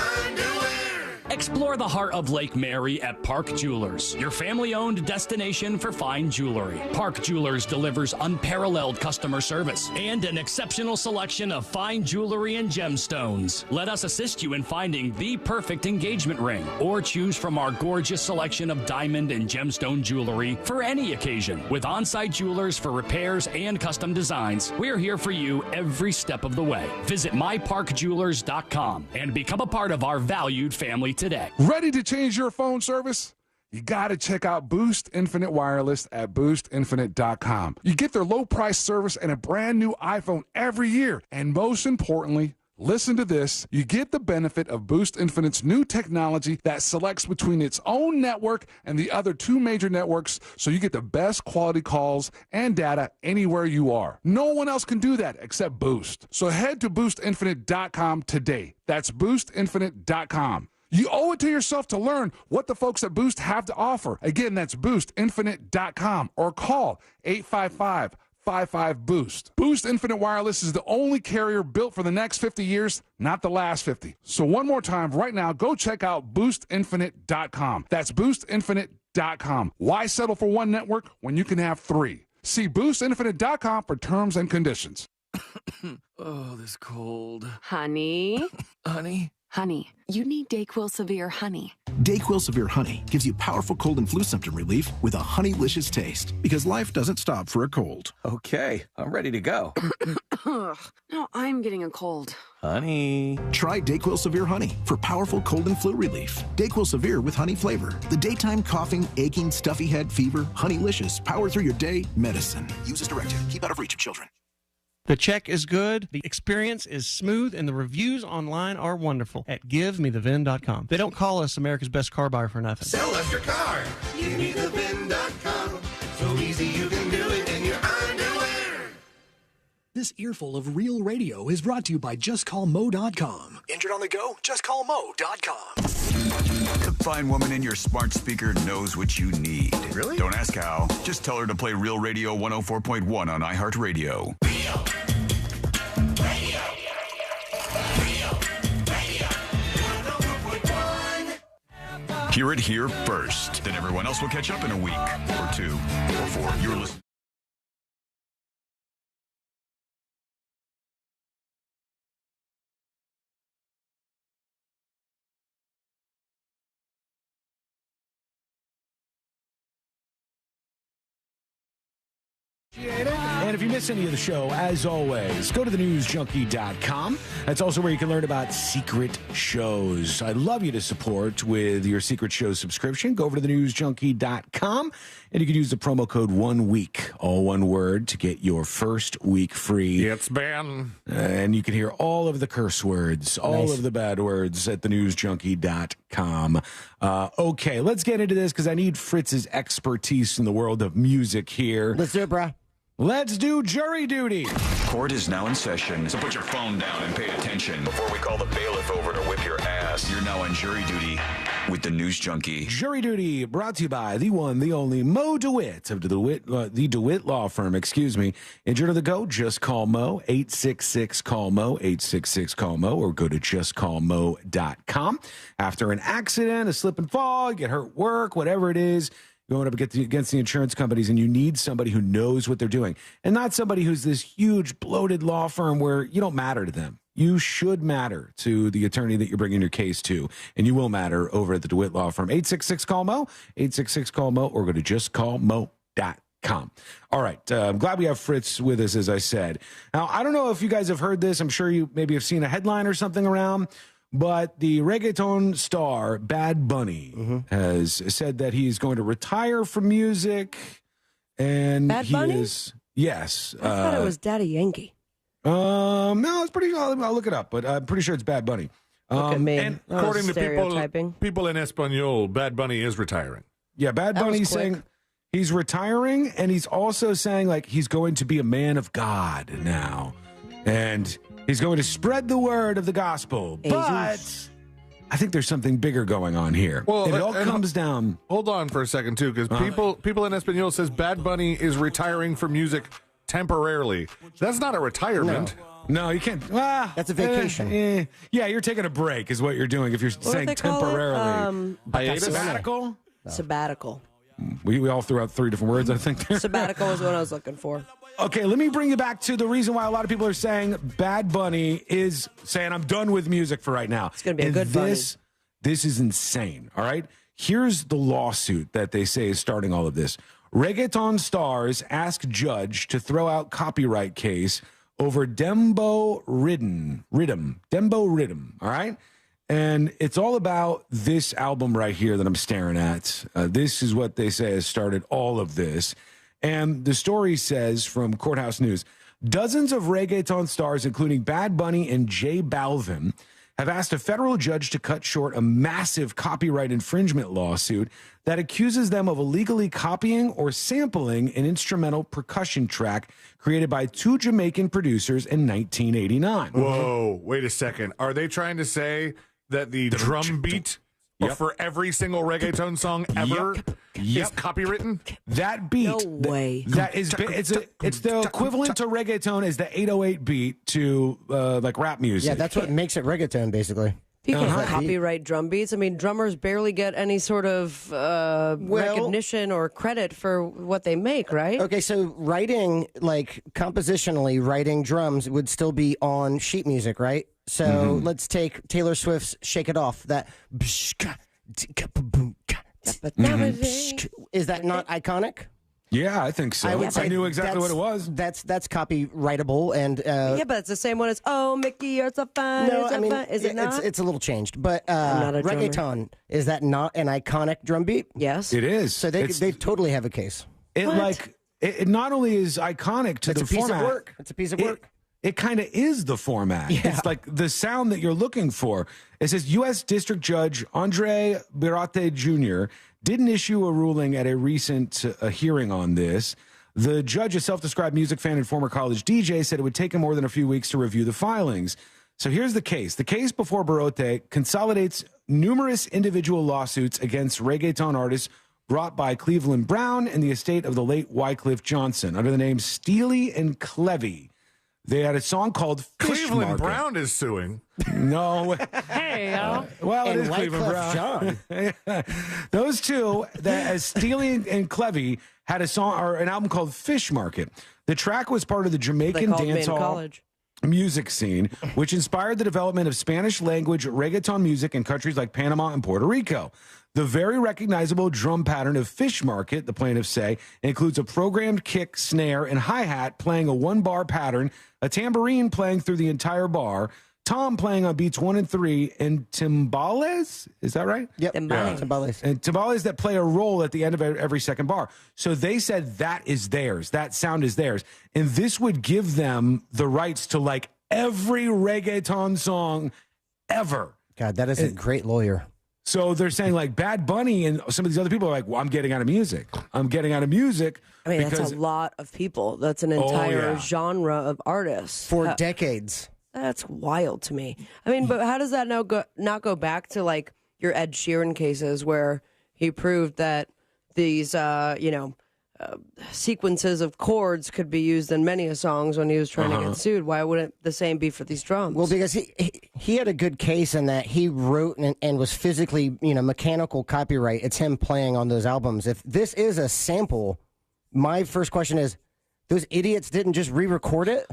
Explore the heart of Lake Mary at Park Jewelers, your family-owned destination for fine jewelry. Park Jewelers delivers unparalleled customer service and an exceptional selection of fine jewelry and gemstones. Let us assist you in finding the perfect engagement ring, or choose from our gorgeous selection of diamond and gemstone jewelry for any occasion. With on-site jewelers for repairs and custom designs, we're here for you every step of the way. Visit myparkjewelers.com and become a part of our valued family today. Ready to change your phone service? You got to check out Boost Infinite Wireless at boostinfinite.com. You get their low price service and a brand new iPhone every year. And most importantly, listen to this, you get the benefit of Boost Infinite's new technology that selects between its own network and the other 2 major networks, so you get the best quality calls and data anywhere you are. No one else can do that except Boost. So head to boostinfinite.com today. That's boostinfinite.com. You owe it to yourself to learn what the folks at Boost have to offer. Again, that's boostinfinite.com or call 855-55-BOOST. Boost Infinite Wireless is the only carrier built for the next 50 years, not the last 50. So one more time, right now, go check out boostinfinite.com. That's boostinfinite.com. Why settle for one network when you can have 3? See boostinfinite.com for terms and conditions. Oh, this cold. Honey? Honey? Honey, you need DayQuil Severe Honey. DayQuil Severe Honey gives you powerful cold and flu symptom relief with a honeylicious taste, because life doesn't stop for a cold. Okay, I'm ready to go. Now I'm getting a cold. Honey. Try DayQuil Severe Honey for powerful cold and flu relief. DayQuil Severe with honey flavor. The daytime coughing, aching, stuffy head, fever, honeylicious, power through your day medicine. Use as directed. Keep out of reach of children. The check is good, the experience is smooth, and the reviews online are wonderful at GiveMeTheVin.com. They don't call us America's best car buyer for nothing. Sell us your car. GiveMeTheVin.com. So easy you can do it in your underwear. This earful of real radio is brought to you by JustCallMo.com. Injured on the go? JustCallMo.com. The fine woman in your smart speaker knows what you need. Really? Don't ask how. Just tell her to play Real Radio 104.1 on iHeartRadio. Hear it here first. Then everyone else will catch up in a week or 2 or 4. You're listening. And if you miss any of the show, as always, go to thenewsjunkie.com. That's also where you can learn about secret shows. I'd love you to support with your secret show subscription. Go over to thenewsjunkie.com, and you can use the promo code 1week, all one word, to get your first week free. It's Ben. And you can hear all of the curse words, all of the bad words at thenewsjunkie.com. Okay, let's get into this because I need Fritz's expertise in the world of music here. Let's do it, bro. Let's do jury duty. Court is now in session, so put your phone down and pay attention. Before we call the bailiff over to whip your ass, you're now on jury duty with the News Junkie. Jury duty brought to you by the one, the only Mo DeWitt of the DeWitt Law Firm. Injured on the go? Just call Mo. 866-CALL-MO, 866-CALL-MO, or go to justcallmo.com. After an accident, a slip and fall, get hurt work, whatever it is, going up against the insurance companies, and you need somebody who knows what they're doing, and not somebody who's this huge, bloated law firm where you don't matter to them. You should matter to the attorney that you're bringing your case to, and you will matter over at the DeWitt Law Firm. 866-CALL-MO, 866-CALL-MO, or go to justcallmo.com. All right, I'm glad we have Fritz with us, as I said. Now, I don't know if you guys have heard this. I'm sure you maybe have seen a headline or something around. But the reggaeton star, Bad Bunny, has said that he's going to retire from music. And Bad Bunny? Yes. I thought it was Daddy Yankee. No, it's pretty, I'll look it up, but I'm pretty sure it's Bad Bunny. Look at me. And according to people in Espanol, Bad Bunny is retiring. Yeah, Bad Bunny's saying he's retiring, and he's also saying, like, he's going to be a man of God now. And he's going to spread the word of the gospel. But I think there's something bigger going on here. Well, it all comes down. Hold on for a second, too, because people in Espanol says Bad Bunny is retiring from music temporarily. That's not a retirement. No, you can't. That's a vacation. Yeah, you're taking a break is what you're doing if you're saying temporarily. Sabbatical? Sabbatical. We all threw out 3 different words, I think. Sabbatical is what I was looking for. Okay, let me bring you back to the reason why a lot of people are saying Bad Bunny is saying, I'm done with music for right now. It's going to be a good Bunny. This is insane, all right? Here's the lawsuit that they say is starting all of this. Reggaeton stars ask judge to throw out copyright case over Dembo Rhythm, all right? And it's all about this album right here that I'm staring at. This is what they say has started all of this. And the story says from Courthouse News, dozens of reggaeton stars, including Bad Bunny and J Balvin, have asked a federal judge to cut short a massive copyright infringement lawsuit that accuses them of illegally copying or sampling an instrumental percussion track created by 2 Jamaican producers in 1989. Whoa, wait a second. Are they trying to say that the drum beat for every single reggaeton song ever is copywritten? That beat, no way. It's the equivalent to reggaeton as the 808 beat to like rap music. Yeah, that's what makes it reggaeton, basically. You can't copyright drum beats. I mean, drummers barely get any sort of recognition or credit for what they make, right? Okay, so writing, like compositionally, writing drums would still be on sheet music, right? So let's take Taylor Swift's Shake It Off. That is that not iconic? Yeah, I think so. I knew exactly what it was. That's copyrightable, and yeah, but it's the same one as "Mickey, you're so fine." No, I mean, is it not? It's a little changed, but not a reggaeton, is that not an iconic drum beat? Yes, it is. So they totally have a case. It not only is iconic to the format. It's a piece of work. it kind of is the format. Yeah. It's like the sound that you're looking for. It says U.S. District Judge Andre Birate Jr. didn't issue a ruling at a recent hearing on this. The judge, a self-described music fan and former college DJ, said it would take him more than a few weeks to review the filings. So here's the case. The case before Birate consolidates numerous individual lawsuits against reggaeton artists brought by Cleveland Brown and the estate of the late Wycliffe Johnson under the name Steely and Clevy. They had a song called Fish Cleveland Market. Brown is suing. No. Hey, y'all. Well, And it is Cleveland Brown. John. Those two, as Steely and Clevy, had a song or an album called Fish Market. The track was part of the Jamaican dancehall music scene, which inspired the development of Spanish language reggaeton music in countries like Panama and Puerto Rico. The very recognizable drum pattern of Fish Market, the plaintiffs say, includes a programmed kick, snare, and hi-hat playing a one-bar pattern, a tambourine playing through the entire bar, tom playing on beats 1 and 3, and timbales, is that right? Yep. Timbales. And timbales that play a role at the end of every second bar. So they said that is theirs. That sound is theirs. And this would give them the rights to like every reggaeton song ever. God, that is a great lawyer. So they're saying like Bad Bunny and some of these other people are like, well, I'm getting out of music. I'm getting out of music. I mean, because that's a lot of people. That's an entire genre of artists. For decades. That's wild to me. I mean, but how does that not go back to like your Ed Sheeran cases where he proved that these, sequences of chords could be used in many songs when he was trying to get sued? Why wouldn't the same be for these drums? Well, because he had a good case in that he wrote and was physically, mechanical copyright. It's him playing on those albums. If this is a sample, my first question is, those idiots didn't just re-record it?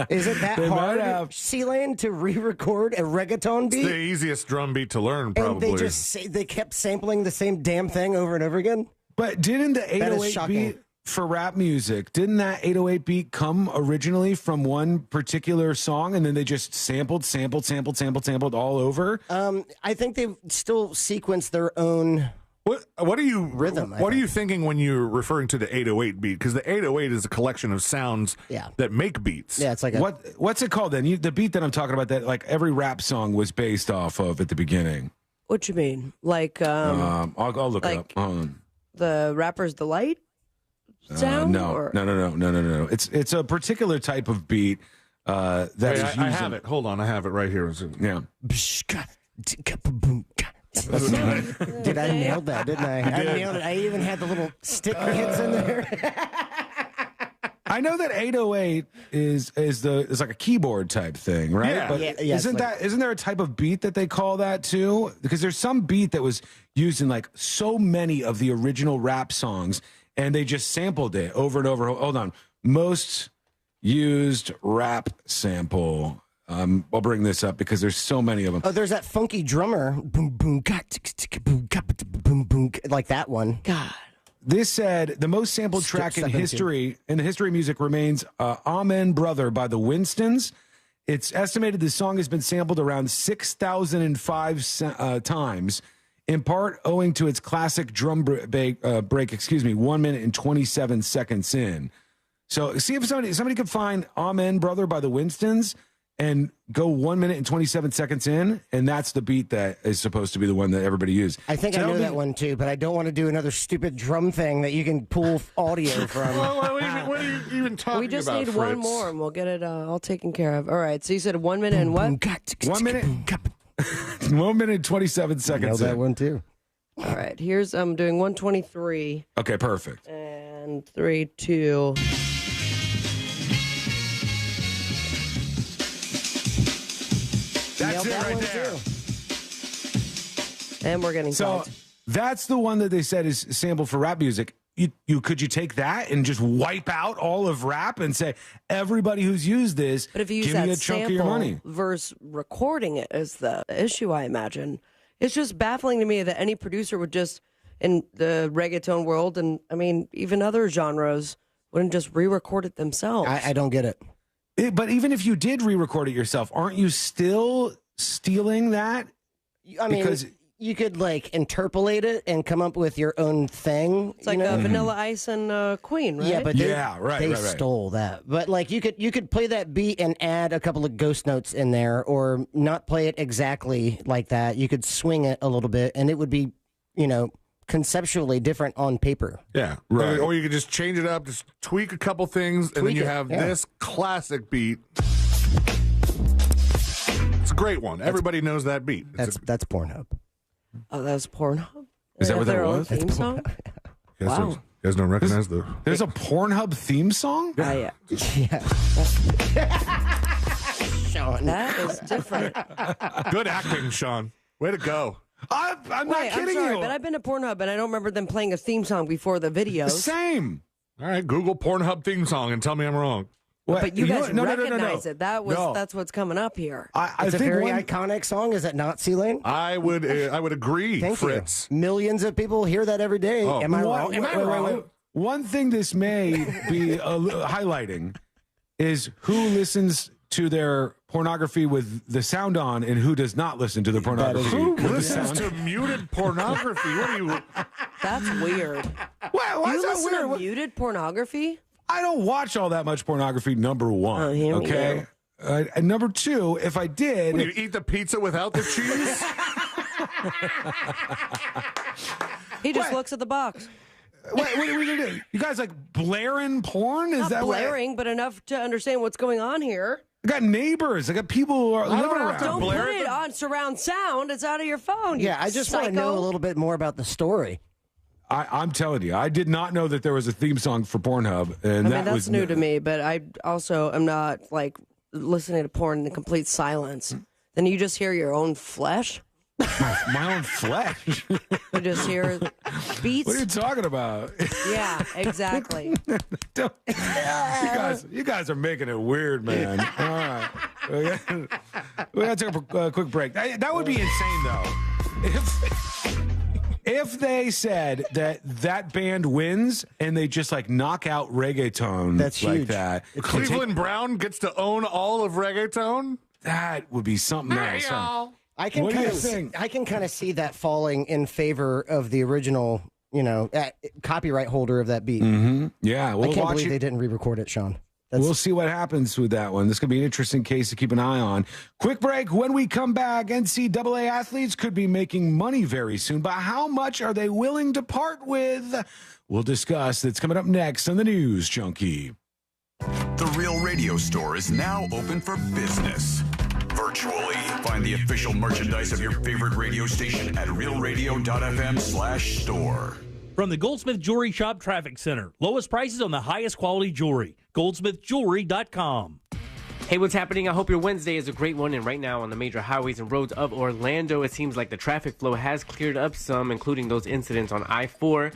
Is it that hard, C-Lane, to re-record a reggaeton beat? It's the easiest drum beat to learn, probably. And they kept sampling the same damn thing over and over again? But didn't the 808 beat for rap music, didn't that 808 beat come originally from one particular song and then they just sampled all over? I think they still sequenced their own... What are you rhythm? What are you thinking when you're referring to the 808 beat? Because the 808 is a collection of sounds that make beats. Yeah, it's like what's it called then? The beat that I'm talking about that like every rap song was based off of at the beginning. What you mean? Like I'll look it up. Hold on. The Rapper's Delight sound? No. It's a particular type of beat that is used. I have it. Hold on, I have it right here. Yeah. Did I nail that? Didn't I? I nailed it. I even had the little stick hits in there. I know that 808 is like a keyboard type thing, right? Yeah. But isn't there a type of beat that they call that too? Because there's some beat that was used in like so many of the original rap songs, and they just sampled it over and over. Hold on, most used rap sample. I'll bring this up because there's so many of them. Oh, there's that funky drummer, boom boom, boom boom, like that one. God. This said the most sampled track in the history of music remains "Amen, Brother" by the Winstons. It's estimated the song has been sampled around 6,005 times, in part owing to its classic drum break. 1 minute and 27 seconds in. So see if somebody could find "Amen, Brother" by the Winstons and go 1 minute and 27 seconds in, and that's the beat that is supposed to be the one that everybody used. I think I know that one too, but I don't want to do another stupid drum thing that you can pull audio from. What are you even talking about? We just need Fritz? one more, and we'll get it all taken care of. All right. So you said 1 minute and what? 1 minute. 1 minute and 27 seconds. Nailed that one too. All right. Here's I'm doing 123. Okay, perfect. And 3, 2. That's it right there. And we're getting so. five. That's the one that they said is sampled for rap music. Could you take that and just wipe out all of rap and say everybody who's used this, but if you use give that me a chunk of your money? Versus recording it is the issue, I imagine. It's just baffling to me that any producer would just, in the reggaeton world, and I mean even other genres, wouldn't just re-record it themselves. I don't get it. But even if you did re-record it yourself, aren't you still stealing that? I mean, you could like interpolate it and come up with your own thing. It's like Vanilla Ice and Queen, right? Yeah, but they stole that. But like you could play that beat and add a couple of ghost notes in there, or not play it exactly like that. You could swing it a little bit, and it would be, conceptually different on paper. Yeah, right. Or you could just change it up, just tweak a couple things, and then you have this classic beat. It's a great one. Everybody knows that beat. That's Pornhub. Oh, that was Pornhub? Is that what that was? Theme song? Wow. You guys don't recognize There's a Pornhub theme song? Yeah. Sean. That is different. Good acting, Sean. Way to go. I'm not kidding I'm sorry, you. but I've been to Pornhub, and I don't remember them playing a theme song before the videos. Same. All right, Google Pornhub theme song and tell me I'm wrong. But you guys No. recognize it. That's what's coming up here. It's a very iconic song. Is it not, C-Lane? I would agree, Thank Fritz. you. Millions of people hear that every day. Oh. Am I wrong? Am I wrong? Wait. One thing this may be highlighting is who listens to their pornography with the sound on and who does not listen to the pornography. Who listens to muted pornography? What are you? That's weird. Why you is that listen weird? to muted pornography? I don't watch all that much pornography, number one. Oh, here we okay? And number two, if I did... Would you eat the pizza without the cheese? He just looks at the box. What are we gonna do? You guys like blaring porn? Is Not that blaring, but enough to understand what's going on here. I got neighbors. I got people who are living around. Don't put it on surround sound. It's out of your phone. Yeah, I just want to know a little bit more about the story. I'm telling you, I did not know that there was a theme song for Pornhub, and I mean, that's new to me, but I also am not like listening to porn in complete silence. Then you just hear your own flesh. My own flesh. You just hear beats. What are you talking about? Yeah, exactly. You guys are making it weird, man. All right, we got to take a quick break. That would be insane, though. If they said that band wins and they just like knock out reggaeton, that's like huge. that. Cleveland Brown gets to own all of reggaeton. That would be something else. I can kind of see that falling in favor of the original, copyright holder of that beat. Mm-hmm. Yeah, I can't believe they didn't re-record it, Sean. We'll see what happens with that one. This could be an interesting case to keep an eye on. Quick break. When we come back, NCAA athletes could be making money very soon, but how much are they willing to part with? We'll discuss. That's coming up next on the News Junkie. The Real Radio Store is now open for business. Virtually. Find the official merchandise of your favorite radio station at realradio.fm/store. From the Goldsmith Jewelry Shop Traffic Center. Lowest prices on the highest quality jewelry. goldsmithjewelry.com. Hey, what's happening? I hope your Wednesday is a great one. And right now on the major highways and roads of Orlando, it seems like the traffic flow has cleared up some, including those incidents on I-4.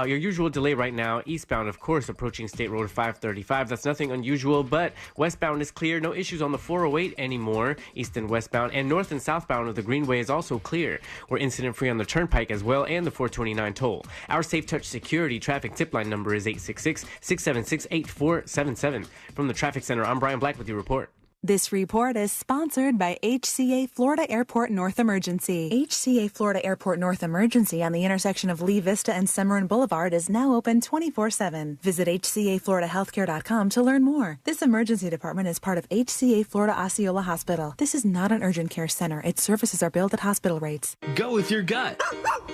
Your usual delay right now, eastbound, of course, approaching State Road 535. That's nothing unusual, but westbound is clear. No issues on the 408 anymore, east and westbound. And north and southbound of the Greenway is also clear. We're incident-free on the Turnpike as well and the 429 toll. Our Safe Touch Security traffic tip line number is 866-676-8477. From the Traffic Center, I'm Brian Black with your report. This report is sponsored by HCA Florida Airport North Emergency. HCA Florida Airport North Emergency on the intersection of Lee Vista and Summerlin Boulevard is now open 24/7. Visit HCAFloridaHealthcare.com to learn more. This emergency department is part of HCA Florida Osceola Hospital. This is not an urgent care center. Its services are billed at hospital rates. Go with your gut.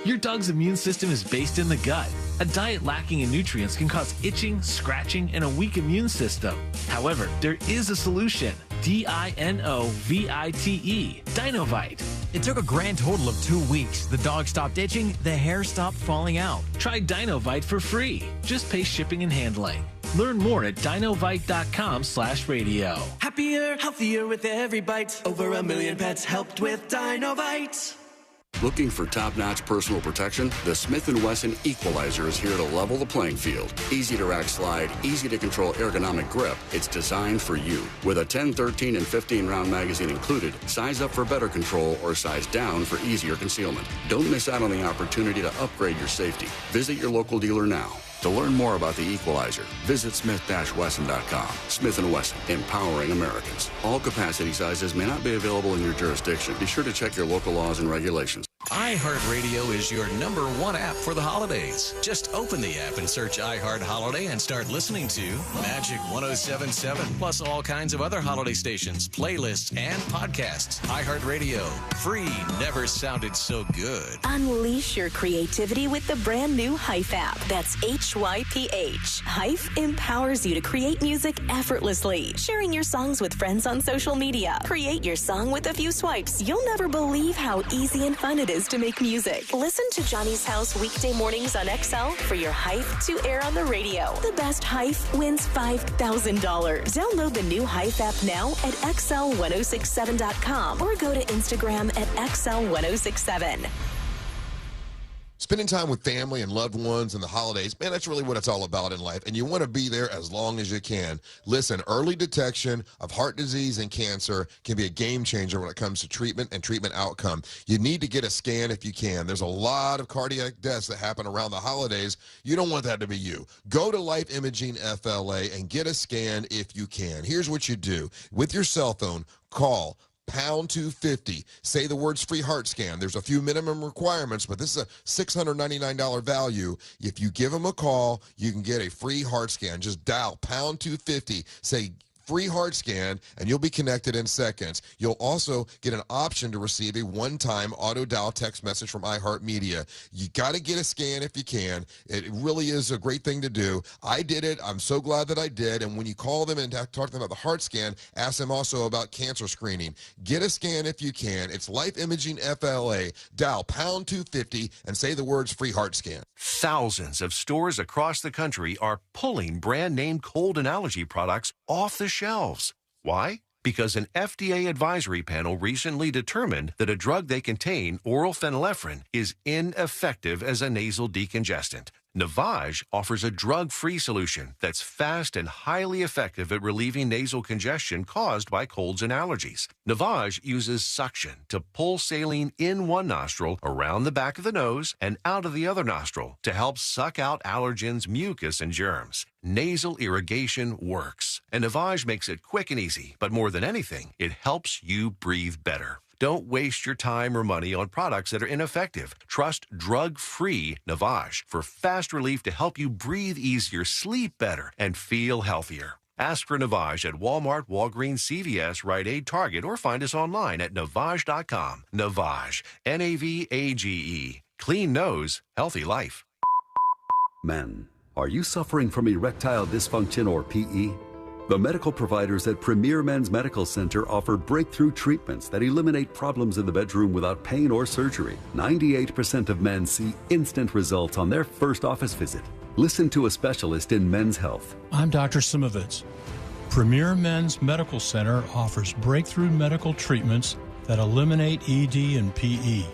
Your dog's immune system is based in the gut. A diet lacking in nutrients can cause itching, scratching, and a weak immune system. However, there is a solution. DINOVITE. Dinovite. It took a grand total of 2 weeks. The dog stopped itching, the hair stopped falling out. Try Dinovite for free. Just pay shipping and handling. Learn more at dinovite.com/radio. Happier, healthier with every bite. Over 1 million pets helped with Dinovite. Looking for top-notch personal protection? The Smith & Wesson Equalizer is here to level the playing field. Easy to rack slide, easy to control ergonomic grip. It's designed for you. With a 10, 13, and 15-round magazine included, size up for better control or size down for easier concealment. Don't miss out on the opportunity to upgrade your safety. Visit your local dealer now. To learn more about the Equalizer, visit smith-wesson.com. Smith & Wesson, empowering Americans. All capacity sizes may not be available in your jurisdiction. Be sure to check your local laws and regulations. iHeartRadio is your #1 app for the holidays. Just open the app and search iHeart Holiday and start listening to Magic 107.7, plus all kinds of other holiday stations, playlists, and podcasts. iHeartRadio. Free never sounded so good. Unleash your creativity with the brand new Hype app. That's HYPH. Hype empowers you to create music effortlessly. Sharing your songs with friends on social media. Create your song with a few swipes. You'll never believe how easy and fun it is to make music. Listen to Johnny's House weekday mornings on XL for your Hype to air on the radio. The best Hype wins $5,000. Download the new Hype app now at XL1067.com or go to Instagram at XL1067. Spending time with family and loved ones in the holidays, man, that's really what it's all about in life. And you want to be there as long as you can. Listen, early detection of heart disease and cancer can be a game changer when it comes to treatment and treatment outcome. You need to get a scan if you can. There's a lot of cardiac deaths that happen around the holidays. You don't want that to be you. Go to Life Imaging FLA and get a scan if you can. Here's what you do. With your cell phone, call pound 250. Say the words free heart scan. There's a few minimum requirements, but this is a $699 value. If you give them a call, you can get a free heart scan. Just dial pound 250. Say free heart scan, and you'll be connected in seconds. You'll also get an option to receive a one-time auto-dial text message from iHeartMedia. You got to get a scan if you can. It really is a great thing to do. I did it. I'm so glad that I did. And when you call them and talk to them about the heart scan, ask them also about cancer screening. Get a scan if you can. It's Life Imaging FLA. Dial pound 250 and say the words free heart scan. Thousands of stores across the country are pulling brand-name cold and allergy products off the shelves. Why? Because an FDA advisory panel recently determined that a drug they contain, oral phenylephrine, is ineffective as a nasal decongestant. Navage offers a drug-free solution that's fast and highly effective at relieving nasal congestion caused by colds and allergies. Navage uses suction to pull saline in one nostril, around the back of the nose, and out of the other nostril to help suck out allergens, mucus, and germs. Nasal irrigation works, and Navage makes it quick and easy, but more than anything, it helps you breathe better. Don't waste your time or money on products that are ineffective. Trust drug-free Navage for fast relief to help you breathe easier, sleep better, and feel healthier. Ask for Navage at Walmart, Walgreens, CVS, Rite Aid, Target, or find us online at Navage.com. Navage, Navage. Clean nose, healthy life. Men, are you suffering from erectile dysfunction or PE? The medical providers at Premier Men's Medical Center offer breakthrough treatments that eliminate problems in the bedroom without pain or surgery. 98% of men see instant results on their first office visit. Listen to a specialist in men's health. I'm Dr. Simovitz. Premier Men's Medical Center offers breakthrough medical treatments that eliminate ED and PE.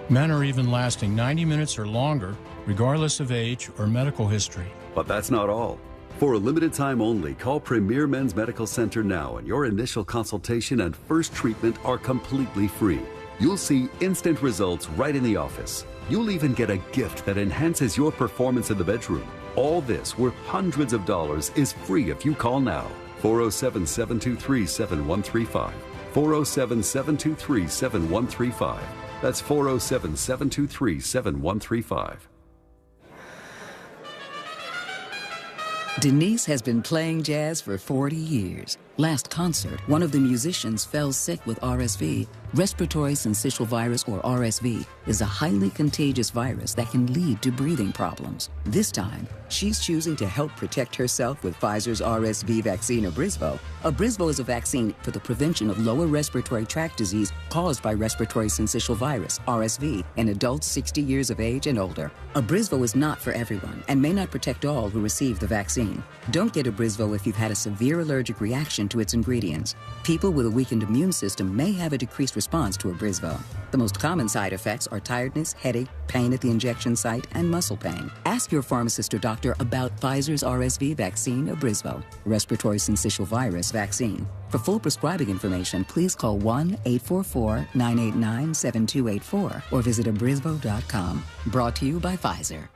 Men are even lasting 90 minutes or longer, regardless of age or medical history. But that's not all. For a limited time only, call Premier Men's Medical Center now, and your initial consultation and first treatment are completely free. You'll see instant results right in the office. You'll even get a gift that enhances your performance in the bedroom. All this, worth hundreds of dollars, is free if you call now. 407-723-7135. 407-723-7135. That's 407-723-7135. Denise has been playing jazz for 40 years. Last concert, one of the musicians fell sick with RSV. Respiratory syncytial virus, or RSV, is a highly contagious virus that can lead to breathing problems. This time, she's choosing to help protect herself with Pfizer's RSV vaccine, Abrysvo. Abrysvo is a vaccine for the prevention of lower respiratory tract disease caused by respiratory syncytial virus, RSV, in adults 60 years of age and older. Abrysvo is not for everyone and may not protect all who receive the vaccine. Don't get Abrysvo if you've had a severe allergic reaction to its ingredients. People with a weakened immune system may have a decreased response to Abrysvo. The most common side effects are tiredness, headache, pain at the injection site, and muscle pain. Ask your pharmacist or doctor about Pfizer's RSV vaccine, Abrysvo, respiratory syncytial virus vaccine. For full prescribing information, please call 1-844-989-7284 or visit abrysvo.com. Brought to you by Pfizer.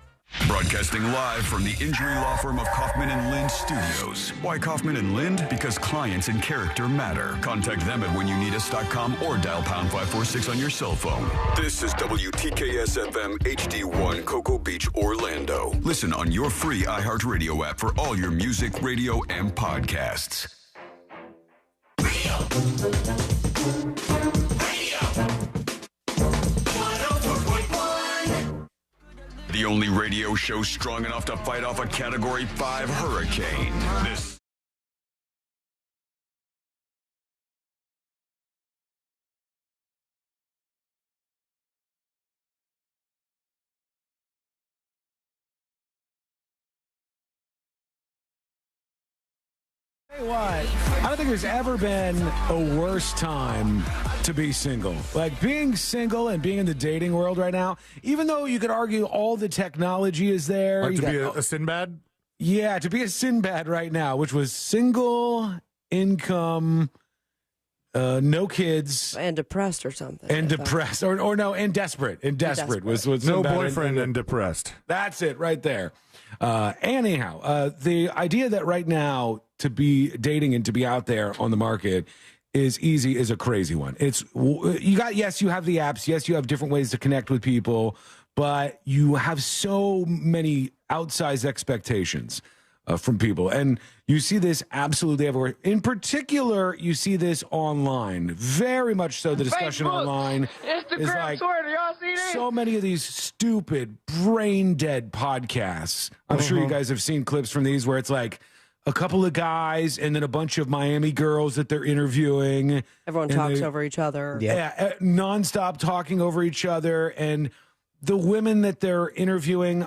Broadcasting live from the injury law firm of Kaufman and Lind Studios. Why Kaufman and Lind? Because clients and character matter. Contact them at whenyouneedus.com or dial pound 546 on your cell phone. This is WTKS-FM HD1 Cocoa Beach, Orlando. Listen on your free iHeartRadio app for all your music, radio, and podcasts. The only radio show strong enough to fight off a Category 5 hurricane. This Tell you what, I don't think there's ever been a worse time to be single. Like being single and being in the dating world right now, even though you could argue all the technology is there. Like to be a Sinbad? Yeah, to be a Sinbad right now, which was single, income, no kids. And depressed or something. And depressed. Or no, and desperate. And desperate was no Sinbad boyfriend and depressed. That's it right there. Anyhow, the idea that right now to be dating and to be out there on the market is easy is a crazy one. Yes, you have the apps. Yes, you have different ways to connect with people, but you have so many outsized expectations from people. And you see this absolutely everywhere. In particular, you see this online. Very much so. The discussion Facebook, online Instagram, is like Twitter. Y'all see this? so many of these stupid, brain-dead podcasts. I'm sure you guys have seen clips from these where it's like a couple of guys and then a bunch of Miami girls that they're interviewing. Everyone talks over each other. Yeah, nonstop talking over each other. And the women that they're interviewing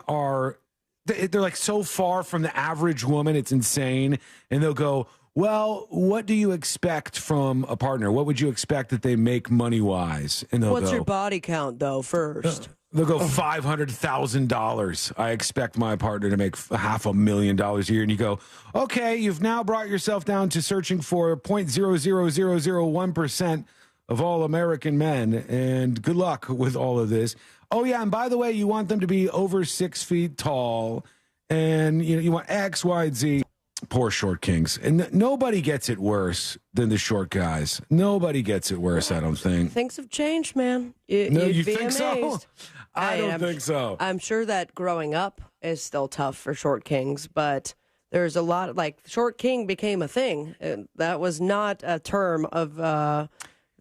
they're like so far from the average woman. It's insane. And they'll go, well, what do you expect from a partner? What would you expect that they make money-wise? And What's your body count, though, first? They'll go $500,000. I expect my partner to make $500,000 a year. And you go, okay, you've now brought yourself down to searching for 0.00001% of all American men. And good luck with all of this. Oh, yeah, and by the way, you want them to be over 6 feet tall. And you want X, Y, Z. Poor short kings. And nobody gets it worse than the short guys. Nobody gets it worse, I don't think. Things have changed, man. No, You'd you be think so? amazed. I don't think so. I'm sure that growing up is still tough for short kings, but there's a lot of, like, short king became a thing. That was not a term of that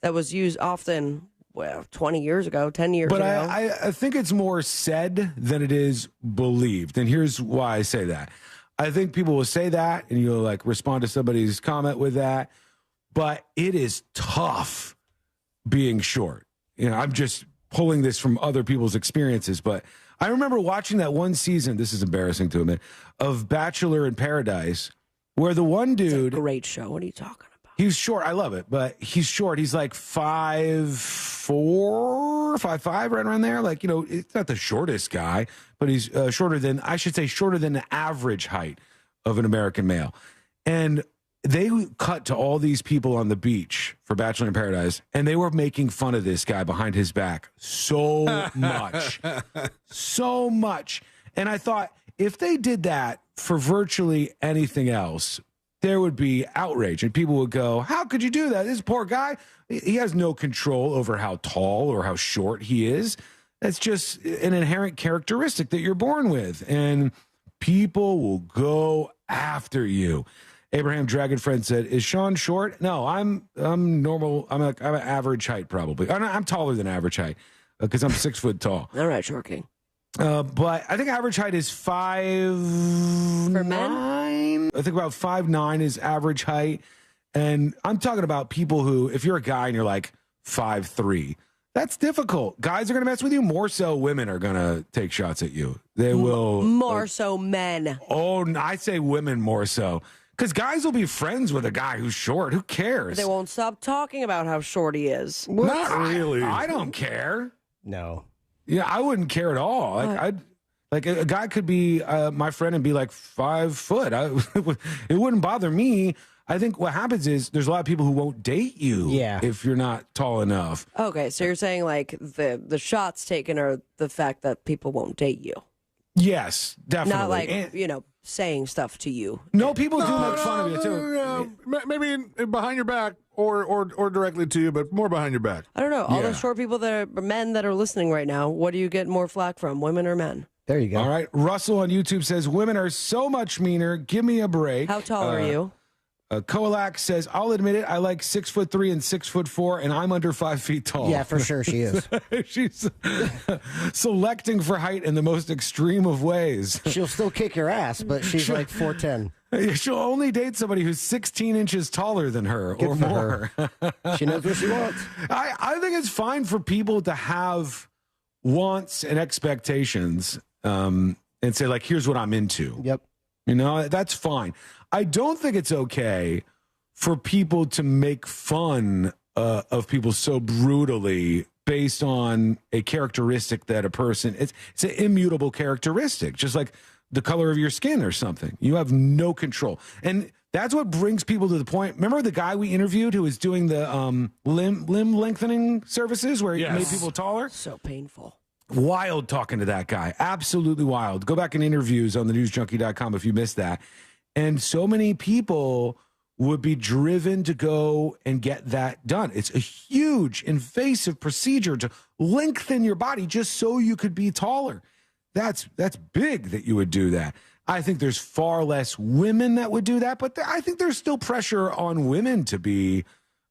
was used often, 20 years ago, 10 years ago. But I think it's more said than it is believed. And here's why I say that. I think people will say that, and you'll like respond to somebody's comment with that. But it is tough being short. I'm just pulling this from other people's experiences. But I remember watching that one season, this is embarrassing to admit, of Bachelor in Paradise, where the one dude... It's a great show. What are you talking about? He's short. I love it, but he's short. He's like 5'4", 5'5", right around there. Like, it's not the shortest guy, but he's shorter than the average height of an American male. And they cut to all these people on the beach for Bachelor in Paradise, and they were making fun of this guy behind his back so much. So much. And I thought, if they did that for virtually anything else, there would be outrage, and people would go, how could you do that? This poor guy, he has no control over how tall or how short he is. That's just an inherent characteristic that you're born with, and people will go after you. Abraham Dragonfriend said, is Sean short? No, I'm normal. I'm an average height, probably. I'm taller than average height because I'm 6 foot tall. All right, short king. But I think average height is 5'9". For men? I think about 5'9" is average height. And I'm talking about people who, if you're a guy and you're like 5'3", that's difficult. Guys are going to mess with you. More so, women are going to take shots at you. They will. More so men. Oh, I say women more so. Because guys will be friends with a guy who's short. Who cares? They won't stop talking about how short he is. Not really. I don't care. No. Yeah, I wouldn't care at all. Like a guy could be my friend and be like 5 foot. It wouldn't bother me. I think what happens is there's a lot of people who won't date you if you're not tall enough. Okay, so you're saying like the shots taken are the fact that people won't date you. Yes, definitely. Not like, saying stuff to you. No, people do make fun of you, too. Maybe behind your back or directly to you, but more behind your back. I don't know. All those short people men that are listening right now, what do you get more flack from, women or men? There you go. All right. Russell on YouTube says, women are so much meaner. Give me a break. How tall are you? Koalak says, I'll admit it, I like 6'3" and 6'4", and I'm under 5 feet tall. Yeah, for sure she is. She's selecting for height in the most extreme of ways. She'll still kick your ass, but she's like 4'10". She'll only date somebody who's 16 inches taller than her or more. She knows what she wants. I think it's fine for people to have wants and expectations and say, like, here's what I'm into. Yep. That's fine. I don't think it's okay for people to make fun of people so brutally based on a characteristic that a person, it's an immutable characteristic, just like the color of your skin or something. You have no control. And that's what brings people to the point. Remember the guy we interviewed who was doing the limb lengthening services where he made people taller? So painful. Wild talking to that guy. Absolutely wild. Go back in interviews on thenewsjunkie.com if you missed that. And so many people would be driven to go and get that done. It's a huge invasive procedure to lengthen your body just so you could be taller. That's big that you would do that. I think there's far less women that would do that, but I think there's still pressure on women to be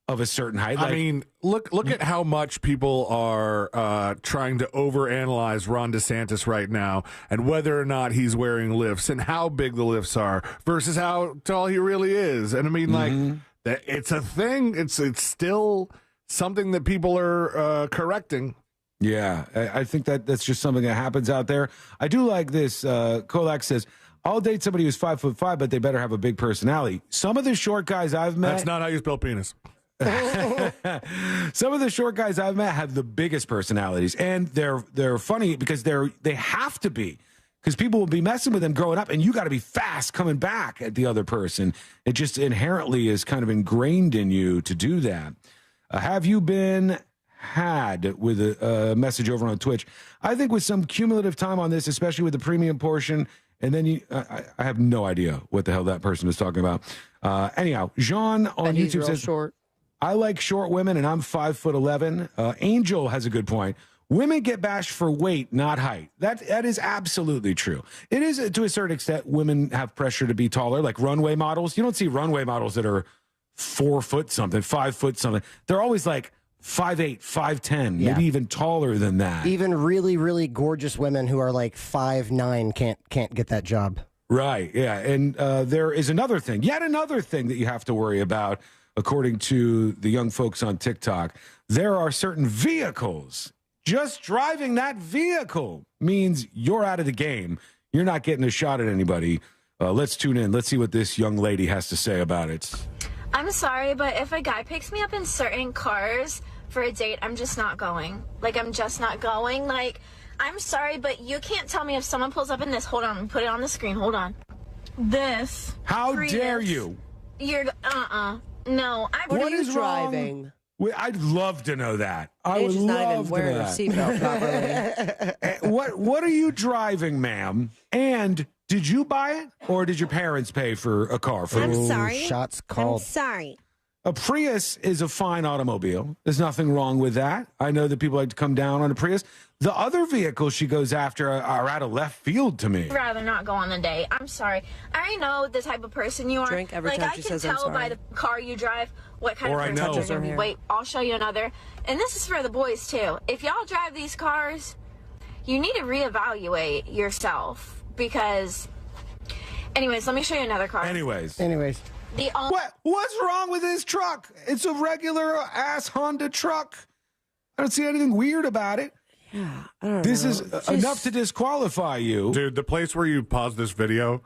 of a certain height. I mean, look at how much people are trying to overanalyze Ron DeSantis right now and whether or not he's wearing lifts and how big the lifts are versus how tall he really is. And I mean, it's a thing. It's still something that people are correcting. Yeah, I think that's just something that happens out there. I do like this. Kolak says, I'll date somebody who's 5'5", but they better have a big personality. Some of the short guys I've met... That's not how you spell penis. Some of the short guys I've met have the biggest personalities, and they're funny because they have to be, because people will be messing with them growing up, and you got to be fast coming back at the other person. It just inherently is kind of ingrained in you to do that. Have you been had with a message over on Twitch? I think with some cumulative time on this, especially with the premium portion, and then I have no idea what the hell that person is talking about. Anyhow, Jean on YouTube says, short. I like short women, and I'm 5'11". Angel has a good point. Women get bashed for weight, not height. That is absolutely true. It is, to a certain extent, women have pressure to be taller, like runway models. You don't see runway models that are 4 foot something, 5 foot something. They're always like 5'8", 5'10", maybe even taller than that. Even really, really gorgeous women who are like 5'9" can't get that job. Right, yeah. And there is yet another thing that you have to worry about. According to the young folks on TikTok, there are certain vehicles. Just driving that vehicle means you're out of the game. You're not getting a shot at anybody. Let's tune in. Let's see what this young lady has to say about it. I'm sorry, but if a guy picks me up in certain cars for a date, I'm just not going. I'm just not going. I'm sorry, but you can't tell me if someone pulls up in this. Hold on, put it on the screen. Hold on. This. How dare you? You're, No, What are you driving? I'd love to know that. I would She's not even love to wearing know her seatbelt properly. What are you driving, ma'am? And did you buy it, or did your parents pay for a car? I'm sorry. Shots called. I'm sorry. A Prius is a fine automobile. There's nothing wrong with that. I know that people like to come down on a Prius. The other vehicles she goes after are out of left field to me. I'd rather not go on the date. I'm sorry. I already know the type of person you are. Drink every time she says, "I'm I can tell by sorry." the car you drive what kind Or I of know. person you're going to be. Wait, I'll show you another. And this is for the boys, too. If y'all drive these cars, you need to reevaluate yourself because... Anyways, let me show you another car. Anyways. What's wrong with this truck? It's a regular ass Honda truck. I don't see anything weird about it. Yeah, I don't This know. is enough to disqualify you. Dude, the place where you pause this video,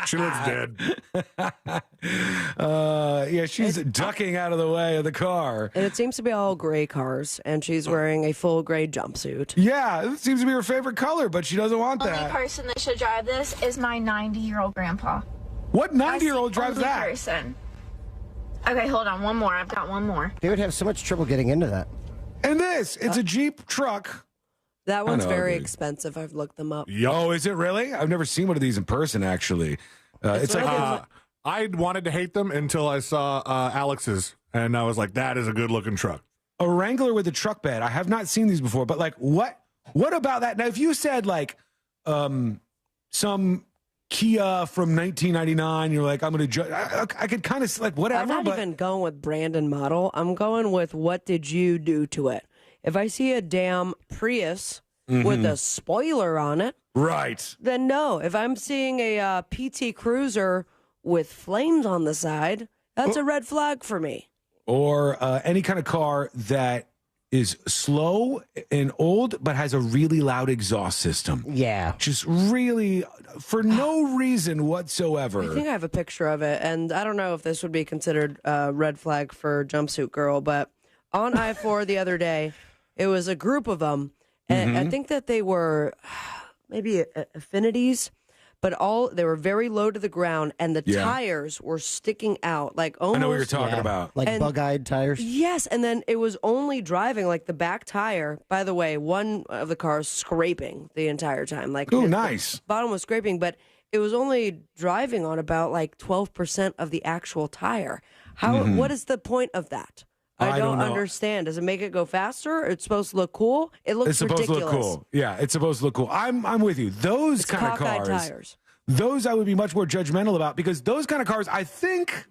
she looks dead. Yeah, she's ducking out of the way of the car. And it seems to be all gray cars, and she's wearing a full gray jumpsuit. Yeah, it seems to be her favorite color, but she doesn't want The only that. person that should drive this is my 90-year-old grandpa. What 90-year-old drives Only that? person. Okay, hold on. One more. I've got one more. They would have so much trouble getting into that. And it's a Jeep truck. That one's Kinda very ugly. expensive. I've looked them up. Yo, is it really? I've never seen one of these in person, actually. It's like I wanted to hate them until I saw Alex's, and I was like, that is a good-looking truck. a Wrangler with a truck bed. I have not seen these before, but like, what about that? Now, if you said like some Kia from 1999, you're like, I'm going to judge. I could kind of like whatever. I'm not even going with brand and model. I'm going with what did you do to it? If I see a damn Prius with a spoiler on it, right? Then no. If I'm seeing a PT Cruiser with flames on the side, that's a red flag for me. Or any kind of car that is slow and old, but has a really loud exhaust system. Yeah. Just really, for no reason whatsoever. I think I have a picture of it, and I don't know if this would be considered a red flag for Jumpsuit Girl, but on I-4 the other day, it was a group of them, and I think that they were maybe Affinities, but they were very low to the ground, and the tires were sticking out, like almost. I know what you're talking about. Like bug-eyed tires? Yes, and then it was only driving, like the back tire, by the way, one of the cars scraping the entire time. Like, ooh, nice. Bottom was scraping, but it was only driving on about like 12% of the actual tire. What is the point of that? I don't understand. Does it make it go faster? It's supposed to look cool? It looks It's supposed ridiculous. to look cool. Yeah, it's supposed to look cool. I'm with you. Those It's kind of cockeyed cars. tires. Those I would be much more judgmental about because those kind of cars, I think,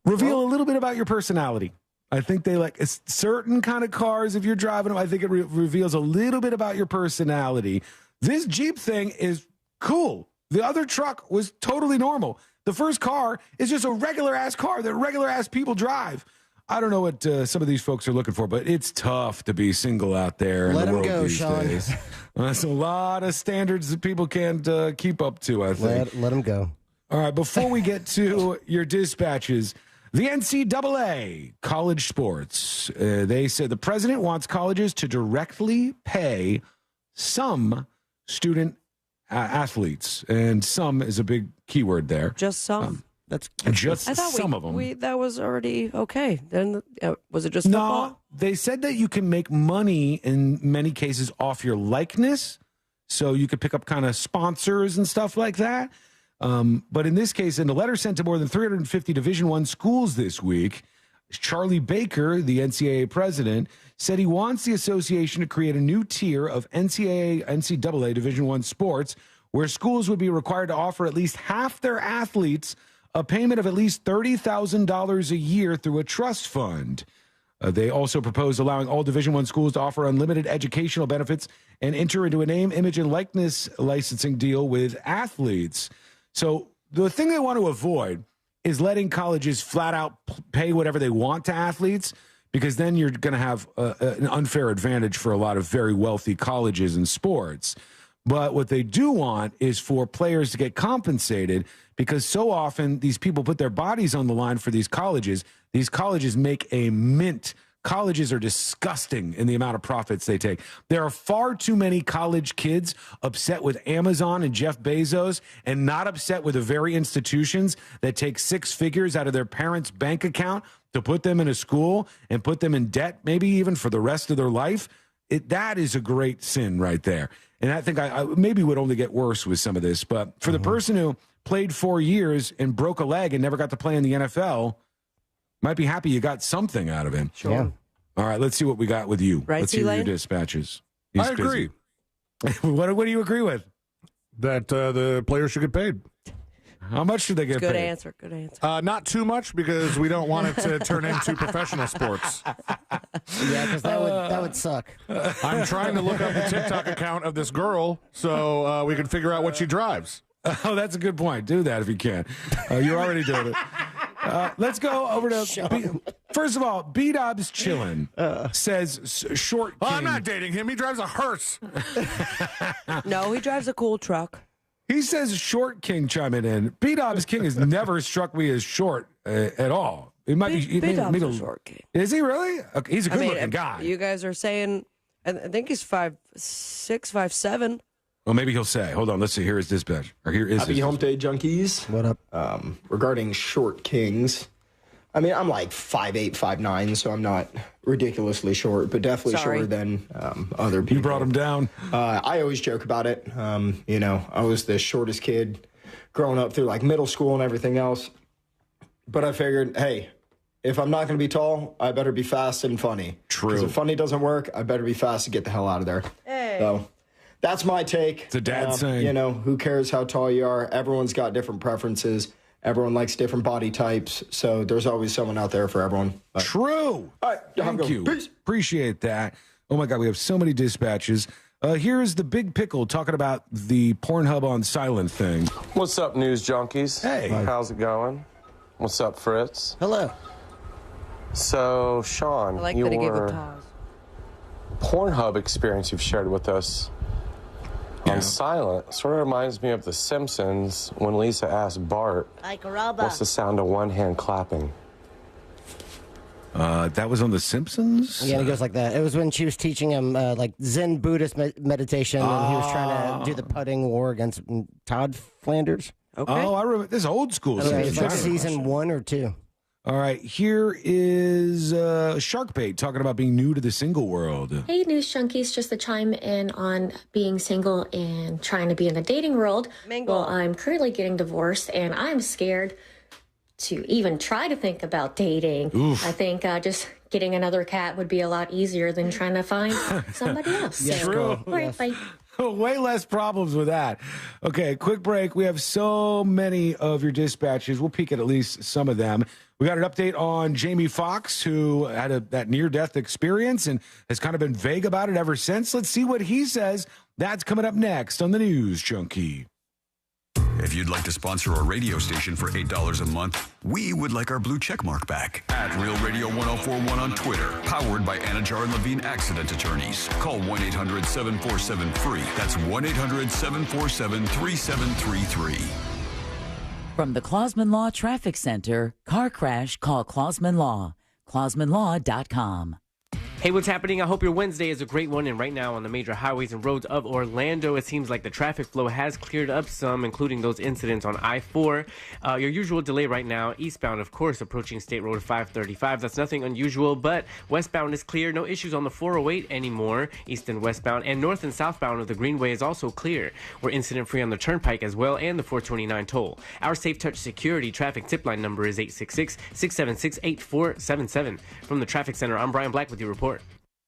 reveal a little bit about your personality. I think they like certain kind of cars. If you're driving them, I think it reveals a little bit about your personality. This Jeep thing is cool. The other truck was totally normal. The first car is just a regular ass car that regular ass people drive. I don't know what some of these folks are looking for, but it's tough to be single out there in Let the him world go, these Sean. days. That's a lot of standards that people can't keep up to, I think. Let him go. All right, before we get to your dispatches, the NCAA, college sports, they said the president wants colleges to directly pay some student athletes, and some is a big keyword there. Just some. That's just I thought some of them. that was already okay. Then was it just football? No, they said that you can make money in many cases off your likeness, so you could pick up kind of sponsors and stuff like that. But in this case, in a letter sent to more than 350 Division I schools this week, Charlie Baker, the NCAA president, said he wants the association to create a new tier of NCAA Division I sports where schools would be required to offer at least half their athletes a payment of at least $30,000 a year through a trust fund. They also proposed allowing all Division I schools to offer unlimited educational benefits and enter into a name, image, and likeness licensing deal with athletes. So the thing they want to avoid is letting colleges flat out pay whatever they want to athletes, because then you're going to have an unfair advantage for a lot of very wealthy colleges and sports. But what they do want is for players to get compensated, because so often these people put their bodies on the line for these colleges. These colleges make a mint. Colleges are disgusting in the amount of profits they take. There are far too many college kids upset with Amazon and Jeff Bezos and not upset with the very institutions that take six figures out of their parents' bank account to put them in a school and put them in debt, maybe even for the rest of their life. That is a great sin right there. And I think I maybe would only get worse with some of this. But for the person who played 4 years and broke a leg and never got to play in the NFL, might be happy you got something out of him. Sure. Yeah. All right, let's see what we got with you. Right, let's hear your Elaine? dispatches. I agree. What do you agree with? That the players should get paid. How much should they get Good paid? answer. Good answer. Not too much, because we don't want it to turn into professional sports. Yeah, because that would suck. I'm trying to look up the TikTok account of this girl so we can figure out what she drives. Oh, that's a good point. Do that if you can. You're already doing it. Let's go over to first of all, B-Dob's chillin' says short king. Oh, I'm not dating him. He drives a hearse. No, he drives a cool truck. He says short king chiming in. B-Dob's king has never struck me as short at all. It might be B-Dob's a short king. Is he really? Okay, he's a good-looking guy. You guys are saying, I think he's 5'6", 5'7". Well, maybe he'll say. Hold on, let's see. Here is dispatch. Or here is Happy his Hump Day, junkies. What up? Regarding short kings, I mean, I'm like 5'8", 5'9", so I'm not ridiculously short, but definitely shorter than other people. You brought him down. I always joke about it. You know, I was the shortest kid growing up through like middle school and everything else. But I figured, hey, if I'm not going to be tall, I better be fast and funny. True. Because if funny doesn't work, I better be fast to get the hell out of there. Hey. So that's my take. It's a dad saying. You know, who cares how tall you are? Everyone's got different preferences. Everyone likes different body types. So there's always someone out there for everyone. But, True. all right. Thank you. Peace. Appreciate that. Oh, my God. We have so many dispatches. Here's the Big Pickle talking about the Pornhub on silent thing. What's up, news junkies? Hey. How's it going? What's up, Fritz? Hello. So, Sean, I like that he gave your it pause. Pornhub experience you've shared with us on silent sort of reminds me of The Simpsons when Lisa asked Bart, Like a robot. what's the sound of one hand clapping? That was on The Simpsons? Yeah, it goes like that. It was when she was teaching him like Zen Buddhist meditation, and he was trying to do the putting war against Todd Flanders. Okay. Oh, I remember. This is old school. It's like season 1 or 2. All right, here is Sharkbait talking about being new to the single world. Hey, News Junkies, just to chime in on being single and trying to be in the dating world. Mingle. Well, I'm currently getting divorced, and I'm scared to even try to think about dating. Oof. I think just getting another cat would be a lot easier than trying to find somebody else. Yes, So, true. all right, bye. Way less problems with that. Okay, quick break. We have so many of your dispatches. We'll peek at least some of them. We got an update on Jamie Foxx, who had that near-death experience and has kind of been vague about it ever since. Let's see what he says. That's coming up next on the News Junkie. If you'd like to sponsor a radio station for $8 a month, we would like our blue check mark back. At Real Radio 1041 on Twitter. Powered by Anajar and Levine Accident Attorneys. Call 1-800-747-FREE. That's 1-800-747-3733. From the Clausman Law Traffic Center, car crash, call Clausman Law. ClausmanLaw.com. Hey, what's happening? I hope your Wednesday is a great one. And right now on the major highways and roads of Orlando, it seems like the traffic flow has cleared up some, including those incidents on I-4. Your usual delay right now, eastbound, of course, approaching State Road 535. That's nothing unusual, but westbound is clear. No issues on the 408 anymore, east and westbound. And north and southbound of the Greenway is also clear. We're incident-free on the Turnpike as well and the 429 toll. Our Safe Touch Security traffic tip line number is 866-676-8477. From the Traffic Center, I'm Brian Black with your report.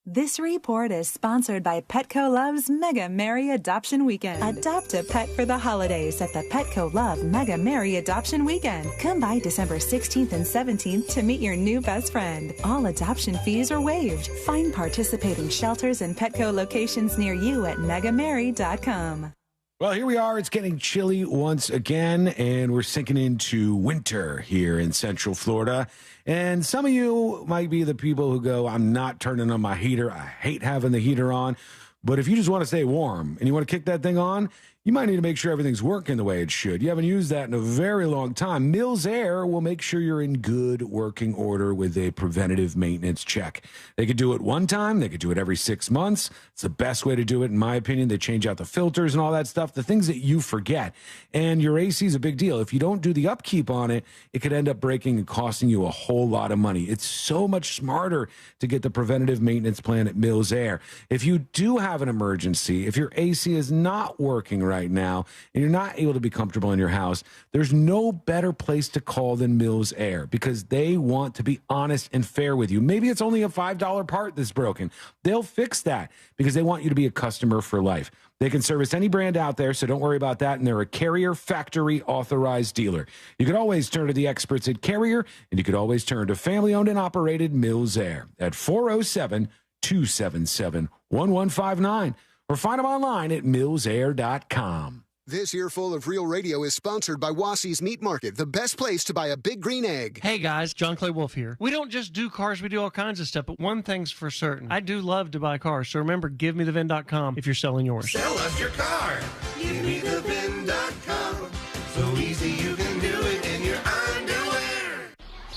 This report is sponsored by Petco Love's Mega Merry Adoption Weekend. Adopt a pet for the holidays at the Petco Love Mega Merry Adoption Weekend. Come by December 16th and 17th to meet your new best friend. All adoption fees are waived. Find participating shelters and Petco locations near you at megamerry.com. Well, here we are. It's getting chilly once again, and we're sinking into winter here in Central Florida. And some of you might be the people who go, I'm not turning on my heater. I hate having the heater on. But if you just want to stay warm and you want to kick that thing on, you might need to make sure everything's working the way it should. You haven't used that in a very long time. Mills Air will make sure you're in good working order with a preventative maintenance check. They could do it one time. They could do it every 6 months. It's the best way to do it, in my opinion. They change out the filters and all that stuff, the things that you forget. And your AC is a big deal. If you don't do the upkeep on it, it could end up breaking and costing you a whole lot of money. It's so much smarter to get the preventative maintenance plan at Mills Air. If you do have an emergency, if your AC is not working right now and you're not able to be comfortable in your house, there's no better place to call than Mills Air because they want to be honest and fair with you. Maybe it's only a $5 part that's broken. They'll fix that because they want you to be a customer for life. They can service any brand out there, so don't worry about that. And they're a Carrier factory authorized dealer. You can always turn to the experts at Carrier, and you could always turn to family-owned and operated Mills Air at 407-277-1159 or find them online at millsair.com. This earful of Real Radio is sponsored by Wassey's Meat Market, the best place to buy a big green egg. Hey guys, John Clay Wolf here. We don't just do cars, we do all kinds of stuff, but one thing's for certain. I do love to buy cars, so remember, givemethevin.com if you're selling yours. Sell us your car. GiveMeTheVin.com. So easy you can do it in your underwear.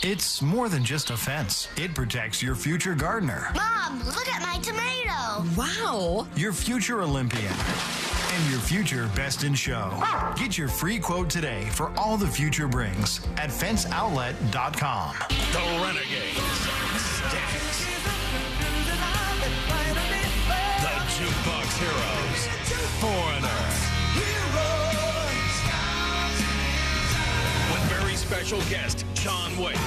It's more than just a fence. It protects your future gardener, Mom, look at my tomato. Wow. Your future Olympian, and your future best in show. Get your free quote today for all the future brings at fenceoutlet.com. The Renegades. Sticks. The Jukebox Heroes. Foreigner. With very special guest, John Waite.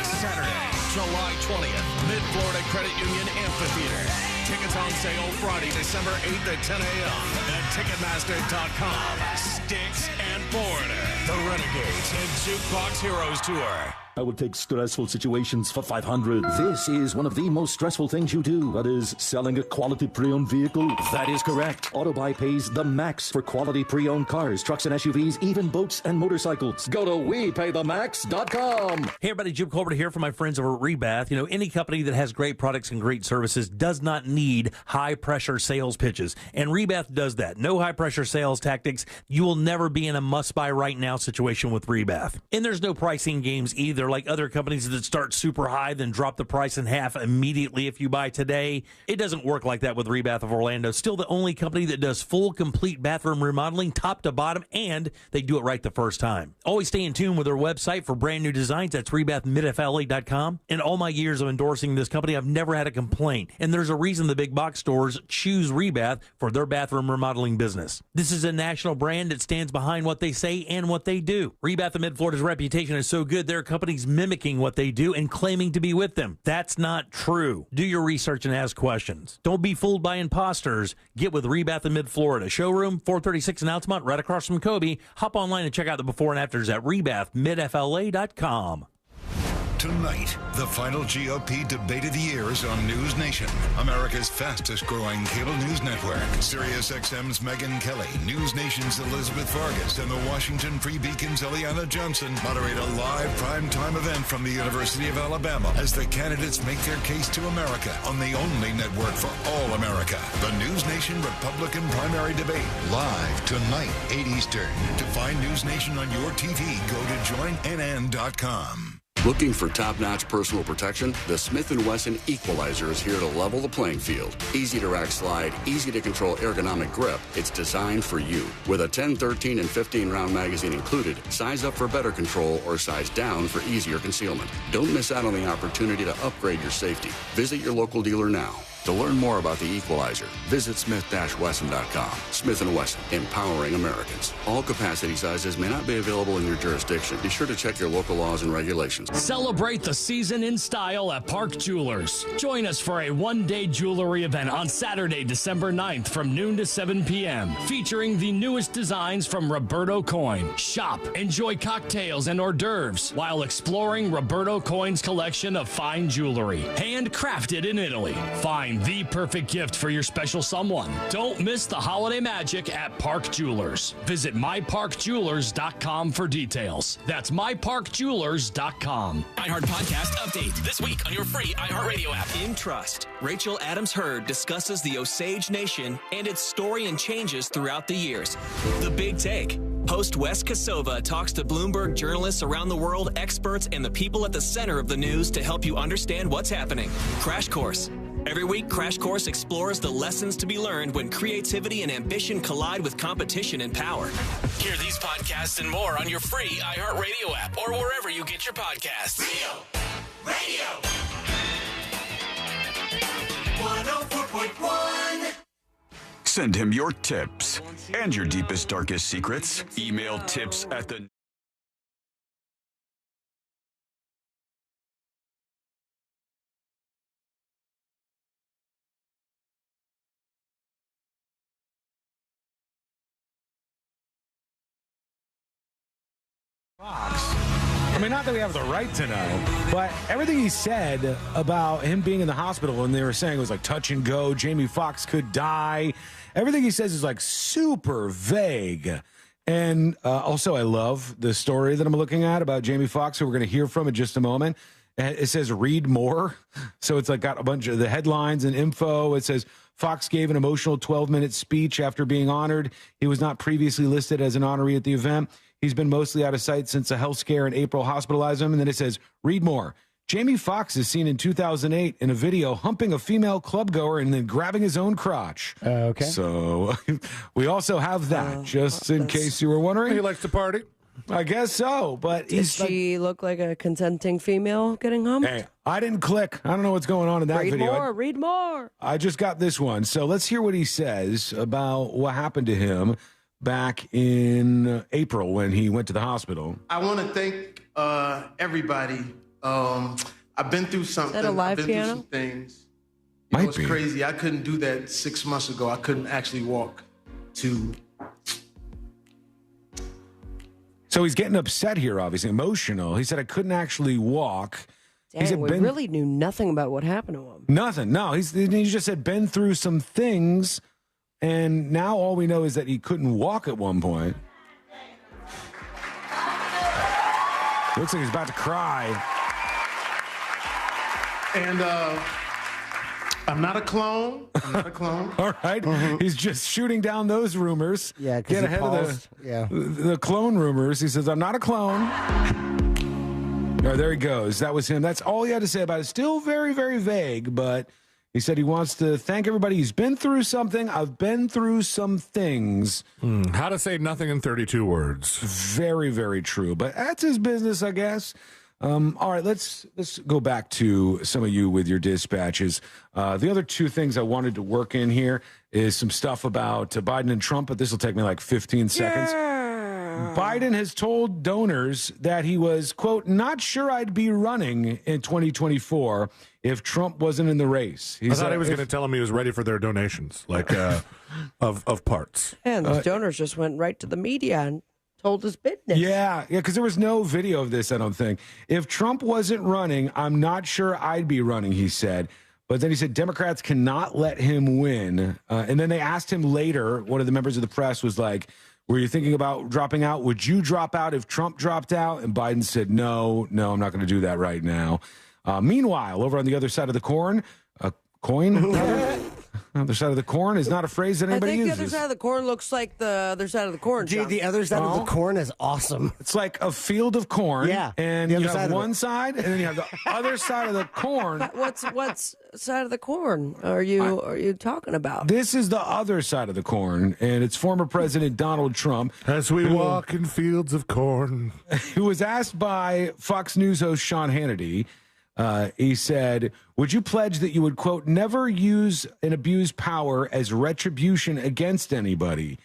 Saturday, July 20th, Mid-Florida Credit Union Amphitheater. Tickets on sale Friday, December 8th at 10 a.m. at Ticketmaster.com. Sticks and Foreigner. The Renegades and Jukebox Heroes Tour. I will take stressful situations for 500. This is one of the most stressful things you do. That is selling a quality pre-owned vehicle. That is correct. Autobuy pays the max for quality pre-owned cars, trucks, and SUVs, even boats and motorcycles. Go to WePayTheMax.com. Hey everybody, Jim Colbert here from my friends over at Rebath. You know, any company that has great products and great services does not need high-pressure sales pitches. And Rebath does that. No high-pressure sales tactics. You will never be in a must-buy right now situation with Rebath. And there's no pricing games either. Like other companies that start super high, then drop the price in half immediately if you buy today. It doesn't work like that with Rebath of Orlando. Still the only company that does full, complete bathroom remodeling, top to bottom, and they do it right the first time. Always stay in tune with their website for brand new designs. That's RebathMidFLA.com. In all my years of endorsing this company, I've never had a complaint. And there's a reason the big box stores choose Rebath for their bathroom remodeling business. This is a national brand that stands behind what they say and what they do. Rebath of Mid-Florida's reputation is so good, their company's mimicking what they do and claiming to be with them. That's not true. Do your research and ask questions. Don't be fooled by imposters. Get with Rebath in Mid-Florida. Showroom 436 in Altamont, right across from Kobe. Hop online and check out the before and afters at RebathMidFLA.com. Tonight, the final GOP debate of the year is on News Nation, America's fastest-growing cable news network. SiriusXM's Megyn Kelly, News Nation's Elizabeth Vargas, and the Washington Free Beacon's Eliana Johnson moderate a live primetime event from the University of Alabama as the candidates make their case to America on the only network for all America. The News Nation Republican primary debate, live tonight, 8 Eastern. To find News Nation on your TV, go to joinnn.com. Looking for top-notch personal protection? The Smith & Wesson Equalizer is here to level the playing field. Easy to rack slide, easy to control ergonomic grip. It's designed for you. With a 10, 13, and 15-round magazine included, size up for better control or size down for easier concealment. Don't miss out on the opportunity to upgrade your safety. Visit your local dealer now. To learn more about the Equalizer, visit smith-wesson.com. Smith & Wesson, empowering Americans. All capacity sizes may not be available in your jurisdiction. Be sure to check your local laws and regulations. Celebrate the season in style at Park Jewelers. Join us for a one-day jewelry event on Saturday, December 9th from noon to 7 p.m. featuring the newest designs from Roberto Coin. Shop, enjoy cocktails and hors d'oeuvres while exploring Roberto Coin's collection of fine jewelry. Handcrafted in Italy. Find the perfect gift for your special someone. Don't miss the holiday magic at Park Jewelers. Visit myparkjewelers.com for details. That's myparkjewelers.com. iHeart Podcast Update. This week on your free iHeartRadio app. In Trust, Rachel Adams Heard discusses the Osage Nation and its story and changes throughout the years. The Big Take. Host Wes Kosova talks to Bloomberg journalists around the world, experts, and the people at the center of the news to help you understand what's happening. Crash Course. Every week, Crash Course explores the lessons to be learned when creativity and ambition collide with competition and power. Hear these podcasts and more on your free iHeartRadio app or wherever you get your podcasts. Radio. 104.1. Send him your tips and your deepest, darkest secrets. Email tips at the... I mean, not that we have the right to know, but everything he said about him being in the hospital and they were saying it was like touch and go, Jamie Foxx could die. Everything he says is like super vague. And also, I love the story that I'm looking at about Jamie Foxx, who we're going to hear from in just a moment. It says read more. So it's like got a bunch of the headlines and info. It says Fox gave an emotional 12-minute speech after being honored. He was not previously listed as an honoree at the event. He's been mostly out of sight since a health scare in April hospitalized him. And then it says, read more. Jamie Foxx is seen in 2008 in a video humping a female clubgoer and then grabbing his own crotch. Okay. So we also have that, just in case you were wondering. He likes to party. I guess so, but Did she look like a consenting female getting humped? Hey, I didn't click. I don't know what's going on in that video. Read more. I just got this one. So let's hear what he says about what happened to him back in April when he went to the hospital. I want to thank everybody. I've been through something. Is that a live I've been piano? through some things. You know, Might it's be. crazy. I couldn't do that 6 months ago. I couldn't actually walk to. So he's getting upset here, obviously, emotional. He said, I couldn't actually walk. Dang, said, we really knew nothing about what happened to him. Nothing. No, he just said, been through some things. And now all we know is that he couldn't walk at one point. Looks like he's about to cry. And I'm not a clone. I'm not a clone. All right. He's just shooting down those rumors. Yeah, because Get ahead of the clone rumors. He says, I'm not a clone. All right, there he goes. That was him. That's all he had to say about it. Still very, very vague, but he said he wants to thank everybody. He's been through something. I've been through some things. How to say nothing in 32 words. Very, very true. But that's his business, I guess. All right, let's go back to some of you with your dispatches. The other two things I wanted to work in here is some stuff about Biden and Trump, but this will take me like 15 seconds. Biden has told donors that he was, quote, not sure I'd be running in 2024 if Trump wasn't in the race. I thought he was going to tell them he was ready for their donations, like of parts. And those donors just went right to the media and told his business. Yeah, because there was no video of this, I don't think. If Trump wasn't running, I'm not sure I'd be running, he said. But then he said Democrats cannot let him win. And then they asked him later, one of the members of the press was like, were you thinking about dropping out? Would you drop out if Trump dropped out? And Biden said, no, I'm not going to do that right now. Meanwhile, over on the other side of the coin, other side of the corn is not a phrase that anybody uses. I think the other side of the corn looks like the other side of the corn. Dude, the other side of the corn is awesome. It's like a field of corn. Yeah. And you have one side, and then you have the other side of the corn. What's side of the corn are you talking about? This is the other side of the corn, and it's former President Donald Trump. As we walk in fields of corn. Who was asked by Fox News host Sean Hannity. He said, would you pledge that you would, quote, never use and abuse power as retribution against anybody?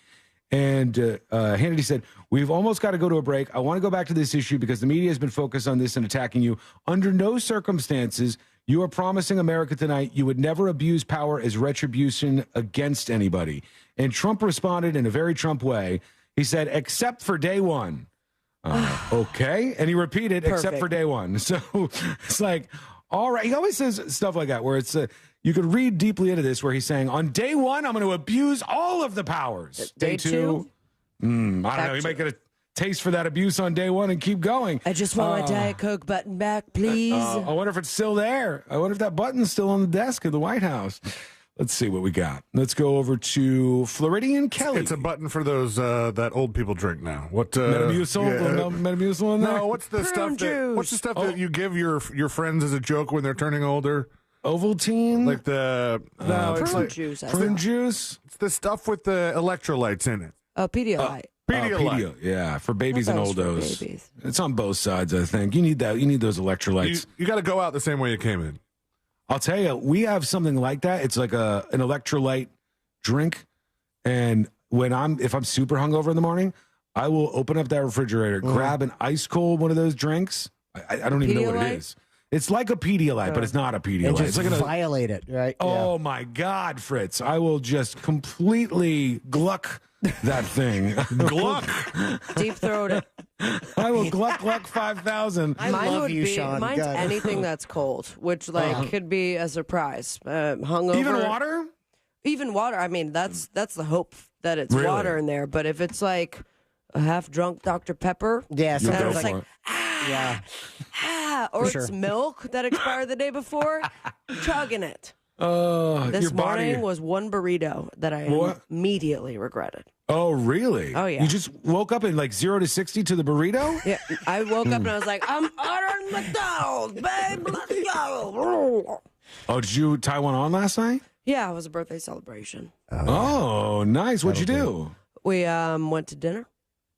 And Hannity said, we've almost got to go to a break. I want to go back to this issue because the media has been focused on this and attacking you. Under no circumstances, you are promising America tonight you would never abuse power as retribution against anybody. And Trump responded in a very Trump way. He said, except for day one. Okay. And he repeated, except for day one. So it's like, all right. He always says stuff like that where it's, you could read deeply into this where he's saying, on day one, I'm going to abuse all of the powers. Day two? I don't know. You might get a taste for that abuse on day one and keep going. I just want my Diet Coke button back, please. I wonder if it's still there. I wonder if that button's still on the desk of the White House. Let's see what we got. Let's go over to Floridian Kelly. It's a button for those that old people drink now. What Metamucil? Yeah. Metamucil in there? No, what's the stuff that you give your friends as a joke when they're turning older? Ovaltine? Like the it's prune like juice. Prune juice? It's the stuff with the electrolytes in it. Pedialyte. Pedialyte. Yeah, for babies and I thought it was oldos. for babies. It's on both sides, I think. You need that. You need those electrolytes. You got to go out the same way you came in. I'll tell you, we have something like that. It's like an electrolyte drink, and if I'm super hungover in the morning, I will open up that refrigerator, grab an ice cold one of those drinks. I don't even know what it is. It's like a Pedialyte, but it's not a Pedialyte. And just it's like violate it, right? Oh my God, Fritz! I will just completely gluck that thing. Gluck, deep throat it. I will gluck 5,000. Mine would be mine's anything that's cold, which could be a surprise. Hungover, even water. I mean, that's the hope that it's Really? water in there. But if it's like a half drunk Dr. Pepper, yeah, You'll go it's for like it. or For it's sure. milk that expired the day before, chugging it. This your body. morning was one burrito that I immediately regretted. Oh, really? Oh, yeah. You just woke up in like 0 to 60 to the burrito? Yeah, I woke up and I was like, I'm ordering McDonald's, babe. Let's go. Oh, did you tie one on last night? Yeah, it was a birthday celebration. Oh, nice. What'd you do? We went to dinner.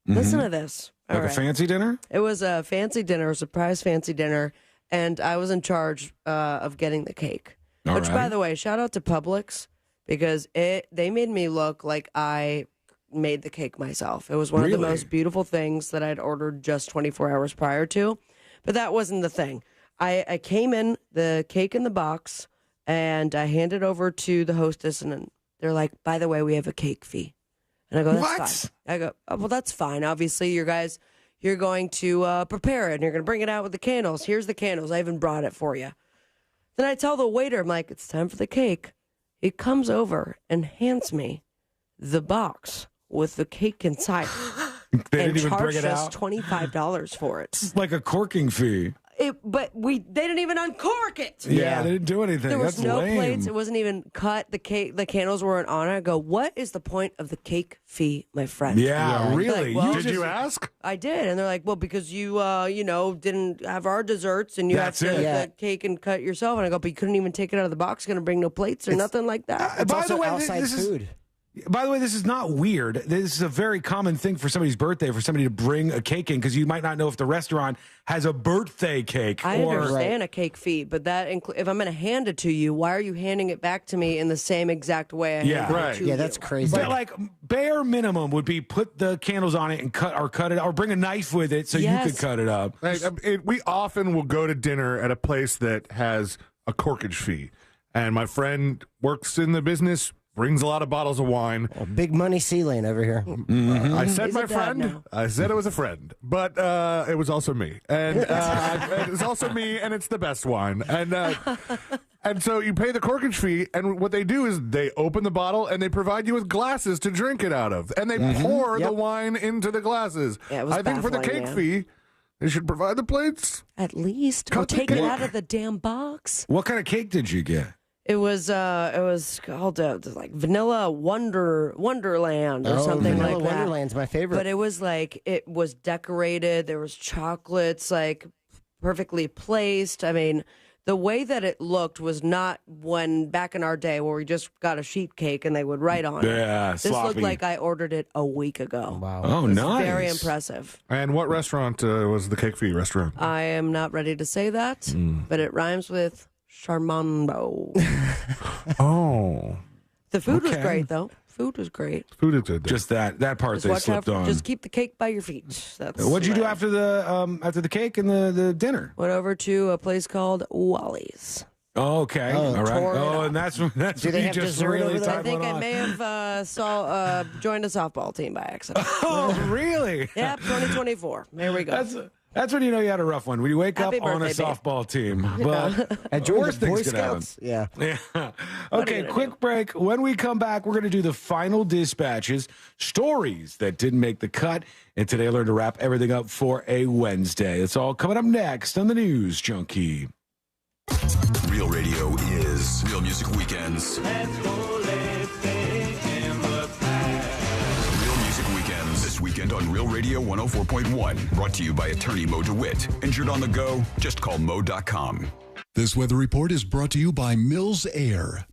Listen to this. Like a fancy dinner? It was a fancy dinner, a surprise fancy dinner, and I was in charge of getting the cake. Which, by the way, shout out to Publix, because they made me look like I made the cake myself. It was one of the most beautiful things that I'd ordered just 24 hours prior to, but that wasn't the thing. I came in, the cake in the box, and I handed over to the hostess, and they're like, by the way, we have a cake fee. And I go, that's fine. I go, oh, well, that's fine. Obviously, you're going to prepare it, and you're going to bring it out with the candles. Here's the candles. I even brought it for you. Then I tell the waiter, I'm like, it's time for the cake. He comes over and hands me the box with the cake inside. They didn't even bring it out? And charged us $25 for it. It's like a corking fee. But they didn't even uncork it. Yeah, they didn't do anything. There was That's no lame. plates. It wasn't even cut. The candles weren't on it. I go, what is the point of the cake fee, my friend? Yeah, really? Like, well, Did you ask? I did, and they're like, well, because you didn't have our desserts, and you That's have to it. the cake and cut yourself. And I go, but you couldn't even take it out of the box. Going to bring no plates or nothing like that. It's by also the way, outside this food. By the way, this is not weird. This is a very common thing for somebody's birthday, for somebody to bring a cake in, because you might not know if the restaurant has a birthday cake. I understand a cake fee, but that if I'm going to hand it to you, why are you handing it back to me in the same exact way I handed it to you? Yeah, that's crazy. But like bare minimum would be put the candles on it and cut it, or bring a knife with it so you could cut it up. We often will go to dinner at a place that has a corkage fee, and my friend works in the business. Brings a lot of bottles of wine. Oh, big money C-Lane over here. I said He's my a dad friend. now. I said it was a friend, but it was also me, and it was also me, and it's the best wine, and so you pay the corkage fee, and what they do is they open the bottle and they provide you with glasses to drink it out of, and they pour the wine into the glasses. Yeah, it was I think for the baffling, cake man. fee, they should provide the plates. At least, or take it out of the damn box. What kind of cake did you get? It was called like Vanilla Wonderland or something Vanilla like that. Wonderland's my favorite. But it was like, it was decorated. There was chocolates like perfectly placed. I mean, the way that it looked was not when back in our day where we just got a sheet cake and they would write on it. Yeah, This sloppy. looked like I ordered it a week ago. Wow. Oh, It was nice. Very impressive. And what restaurant was the cake fee restaurant? I am not ready to say that, but it rhymes with Charmando. Oh. The food was Okay. great, though. Food was great. Food is good. Just that part Just they watch out slipped for, on. just keep the cake by your feet. That's What'd you do right. after the cake and the dinner? Went over to a place called Wally's. Oh, okay. Oh, all right. tore it Oh, up. and that's Do when they you have just dessert really over there? I tied think one I on. may have joined a softball team by accident. Oh, really? Yep, 2024. There we go. That's when you know you had a rough one. When you wake Happy up on a birthday, babe. softball team. But I joined worst the Boy things could happen. Scouts. Yeah. Yeah. are Okay, you gonna quick break. When we come back, we're going to do the final dispatches, stories that didn't make the cut. And today I learned to wrap everything up for a Wednesday. It's all coming up next on the News Junkie. Real radio is Real Music Weekends. Real Music Weekends this weekend on Real Radio 104.1. Brought to you by attorney Mo DeWitt. Injured on the go? Just call Mo.com. This weather report is brought to you by Mills Air.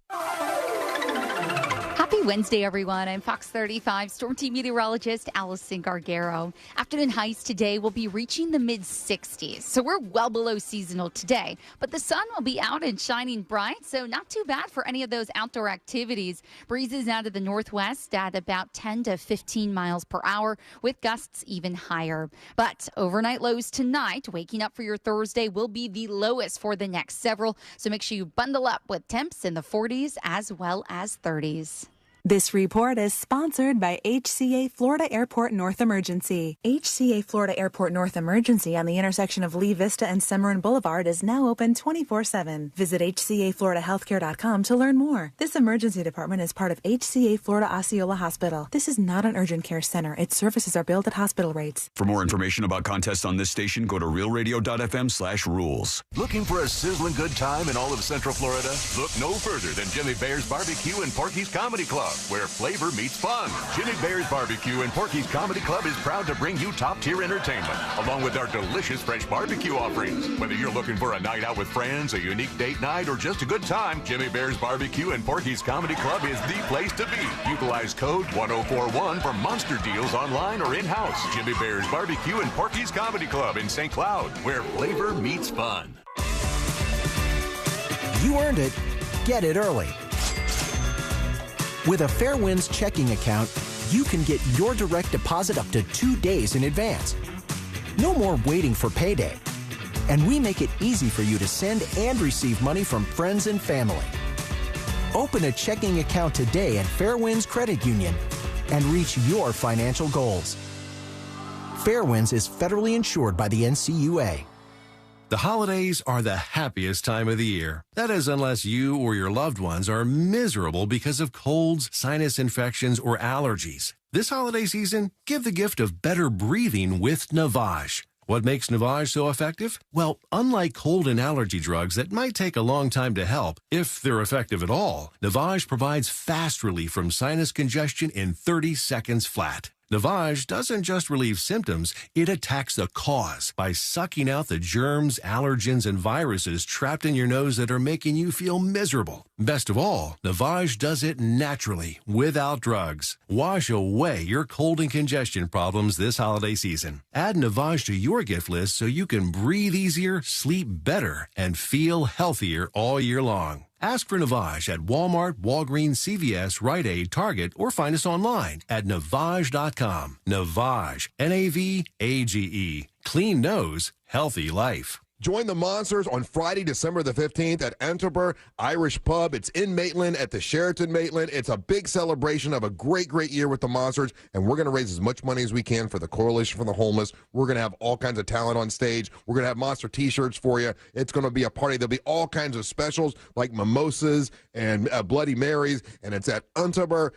Happy Wednesday, everyone. I'm Fox 35 Storm Team meteorologist Allison Gargaro. Afternoon highs today will be reaching the mid-60s, so we're well below seasonal today. But the sun will be out and shining bright, so not too bad for any of those outdoor activities. Breezes out of the northwest at about 10 to 15 miles per hour, with gusts even higher. But overnight lows tonight, waking up for your Thursday, will be the lowest for the next several, so make sure you bundle up with temps in the 40s as well as 30s. This report is sponsored by HCA Florida Airport North Emergency. HCA Florida Airport North Emergency on the intersection of Lee Vista and Cimarron Boulevard is now open 24/7. Visit HCAFloridaHealthcare.com to learn more. This emergency department is part of HCA Florida Osceola Hospital. This is not an urgent care center. Its services are billed at hospital rates. For more information about contests on this station, go to realradio.fm/rules. Looking for a sizzling good time in all of Central Florida? Look no further than Jimmy Bear's Barbecue and Porky's Comedy Club. where flavor meets fun. Jimmy Bear's Barbecue and Porky's Comedy Club is proud to bring you top-tier entertainment, along with our delicious fresh barbecue offerings. Whether you're looking for a night out with friends, a unique date night, or just a good time, Jimmy Bear's Barbecue and Porky's Comedy Club is the place to be. Utilize code 1041 for monster deals online or in-house. Jimmy Bear's Barbecue and Porky's Comedy Club in St. Cloud, where flavor meets fun. You earned it. Get it early. With a Fairwinds checking account, you can get your direct deposit up to 2 days in advance. No more waiting for payday. And we make it easy for you to send and receive money from friends and family. Open a checking account today at Fairwinds Credit Union and reach your financial goals. Fairwinds is federally insured by the NCAA. The holidays are the happiest time of the year. That is, unless you or your loved ones are miserable because of colds, sinus infections, or allergies. This holiday season, give the gift of better breathing with Navage. What makes Navage so effective? Well, unlike cold and allergy drugs that might take a long time to help, if they're effective at all, Navage provides fast relief from sinus congestion in 30 seconds flat. Navage doesn't just relieve symptoms, it attacks the cause by sucking out the germs, allergens, and viruses trapped in your nose that are making you feel miserable. Best of all, Navage does it naturally, without drugs. Wash away your cold and congestion problems this holiday season. Add Navage to your gift list so you can breathe easier, sleep better, and feel healthier all year long. Ask for Navage at Walmart, Walgreens, CVS, Rite Aid, Target, or find us online at Navage.com. Navage, Navage. Clean nose, healthy life. Join the Monsters on Friday, December the 15th at Enterber Irish Pub. It's in Maitland at the Sheraton Maitland. It's a big celebration of a great, great year with the Monsters, and we're going to raise as much money as we can for the Coalition for the Homeless. We're going to have all kinds of talent on stage. We're going to have Monster T-shirts for you. It's going to be a party. There'll be all kinds of specials like mimosas and Bloody Marys, and it's at Enterber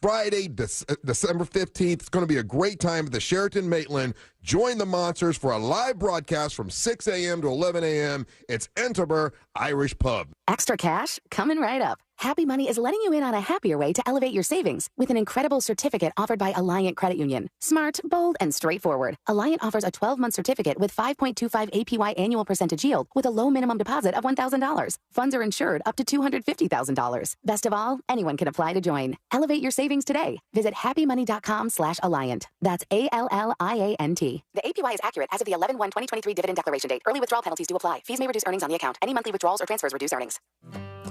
Friday, December 15th. It's going to be a great time at the Sheraton Maitland. Join the Monsters for a live broadcast from 6 a.m. to 11 a.m. It's Enterber Irish Pub. Extra cash? Coming right up. Happy Money is letting you in on a happier way to elevate your savings with an incredible certificate offered by Alliant Credit Union. Smart, bold, and straightforward. Alliant offers a 12-month certificate with 5.25 APY annual percentage yield with a low minimum deposit of $1,000. Funds are insured up to $250,000. Best of all, anyone can apply to join. Elevate your savings today. Visit happymoney.com/Alliant. That's ALLIANT. The APY is accurate as of the 11/1/2023 dividend declaration date. Early withdrawal penalties do apply. Fees may reduce earnings on the account. Any monthly withdrawals or transfers reduce earnings.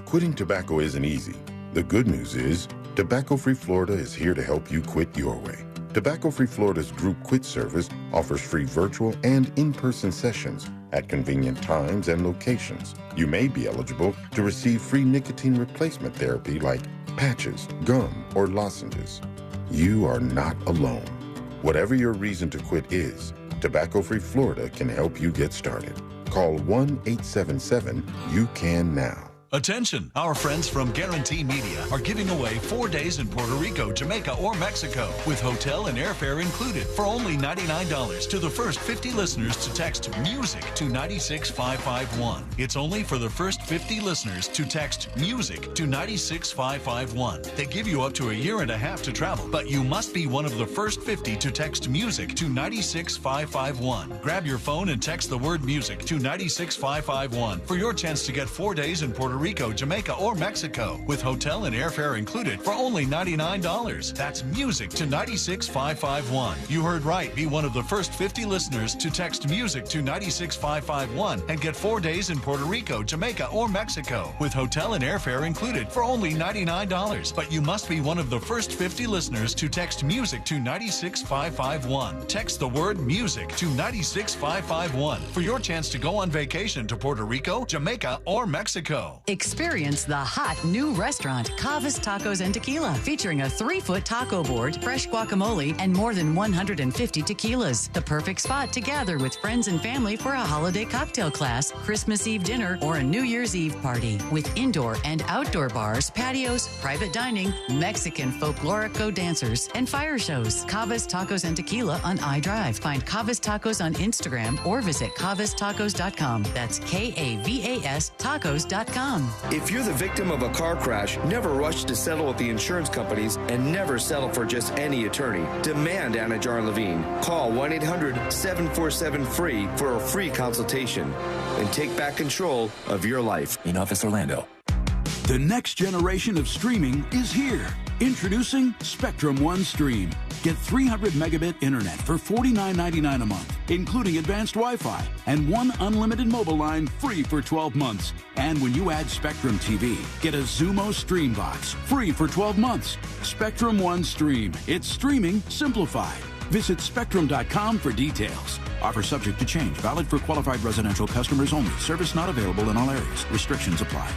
Quitting tobacco isn't easy. The good news is, Tobacco-Free Florida is here to help you quit your way. Tobacco-Free Florida's group quit service offers free virtual and in-person sessions at convenient times and locations. You may be eligible to receive free nicotine replacement therapy like patches, gum, or lozenges. You are not alone. Whatever your reason to quit is, Tobacco-Free Florida can help you get started. Call 1-877-YOU-CAN-NOW. Attention! Our friends from Guarantee Media are giving away 4 days in Puerto Rico, Jamaica, or Mexico with hotel and airfare included for only $99 to the first 50 listeners to text MUSIC to 96551. It's only for the first 50 listeners to text MUSIC to 96551. They give you up to a year and a half to travel, but you must be one of the first 50 to text MUSIC to 96551. Grab your phone and text the word MUSIC to 96551 for your chance to get 4 days in Puerto Rico, Jamaica, or Mexico with hotel and airfare included for only $99. That's MUSIC to 96551. You heard right. Be one of the first 50 listeners to text MUSIC to 96551 and get 4 days in Puerto Rico, Jamaica, or Mexico with hotel and airfare included for only $99. But you must be one of the first 50 listeners to text MUSIC to 96551. Text the word MUSIC to 96551 for your chance to go on vacation to Puerto Rico, Jamaica, or Mexico. Experience the hot new restaurant, Cavas Tacos and Tequila, featuring a 3-foot taco board, fresh guacamole, and more than 150 tequilas. The perfect spot to gather with friends and family for a holiday cocktail class, Christmas Eve dinner, or a New Year's Eve party. With indoor and outdoor bars, patios, private dining, Mexican folklorico dancers, and fire shows. Cavas Tacos and Tequila on iDrive. Find Cavas Tacos on Instagram or visit cavastacos.com. That's KAVAS tacos.com. on. If you're the victim of a car crash, never rush to settle with the insurance companies and never settle for just any attorney. Demand Anajar Levine. Call 1-800-747-FREE for a free consultation and take back control of your life. In Office, Orlando. The next generation of streaming is here. Introducing Spectrum One Stream. Get 300 megabit internet for $49.99 a month, including advanced Wi-Fi, and one unlimited mobile line free for 12 months. And when you add Spectrum TV, get a Zumo Stream Box free for 12 months. Spectrum One Stream. It's streaming simplified. Visit Spectrum.com for details. Offer subject to change. Valid for qualified residential customers only. Service not available in all areas. Restrictions apply.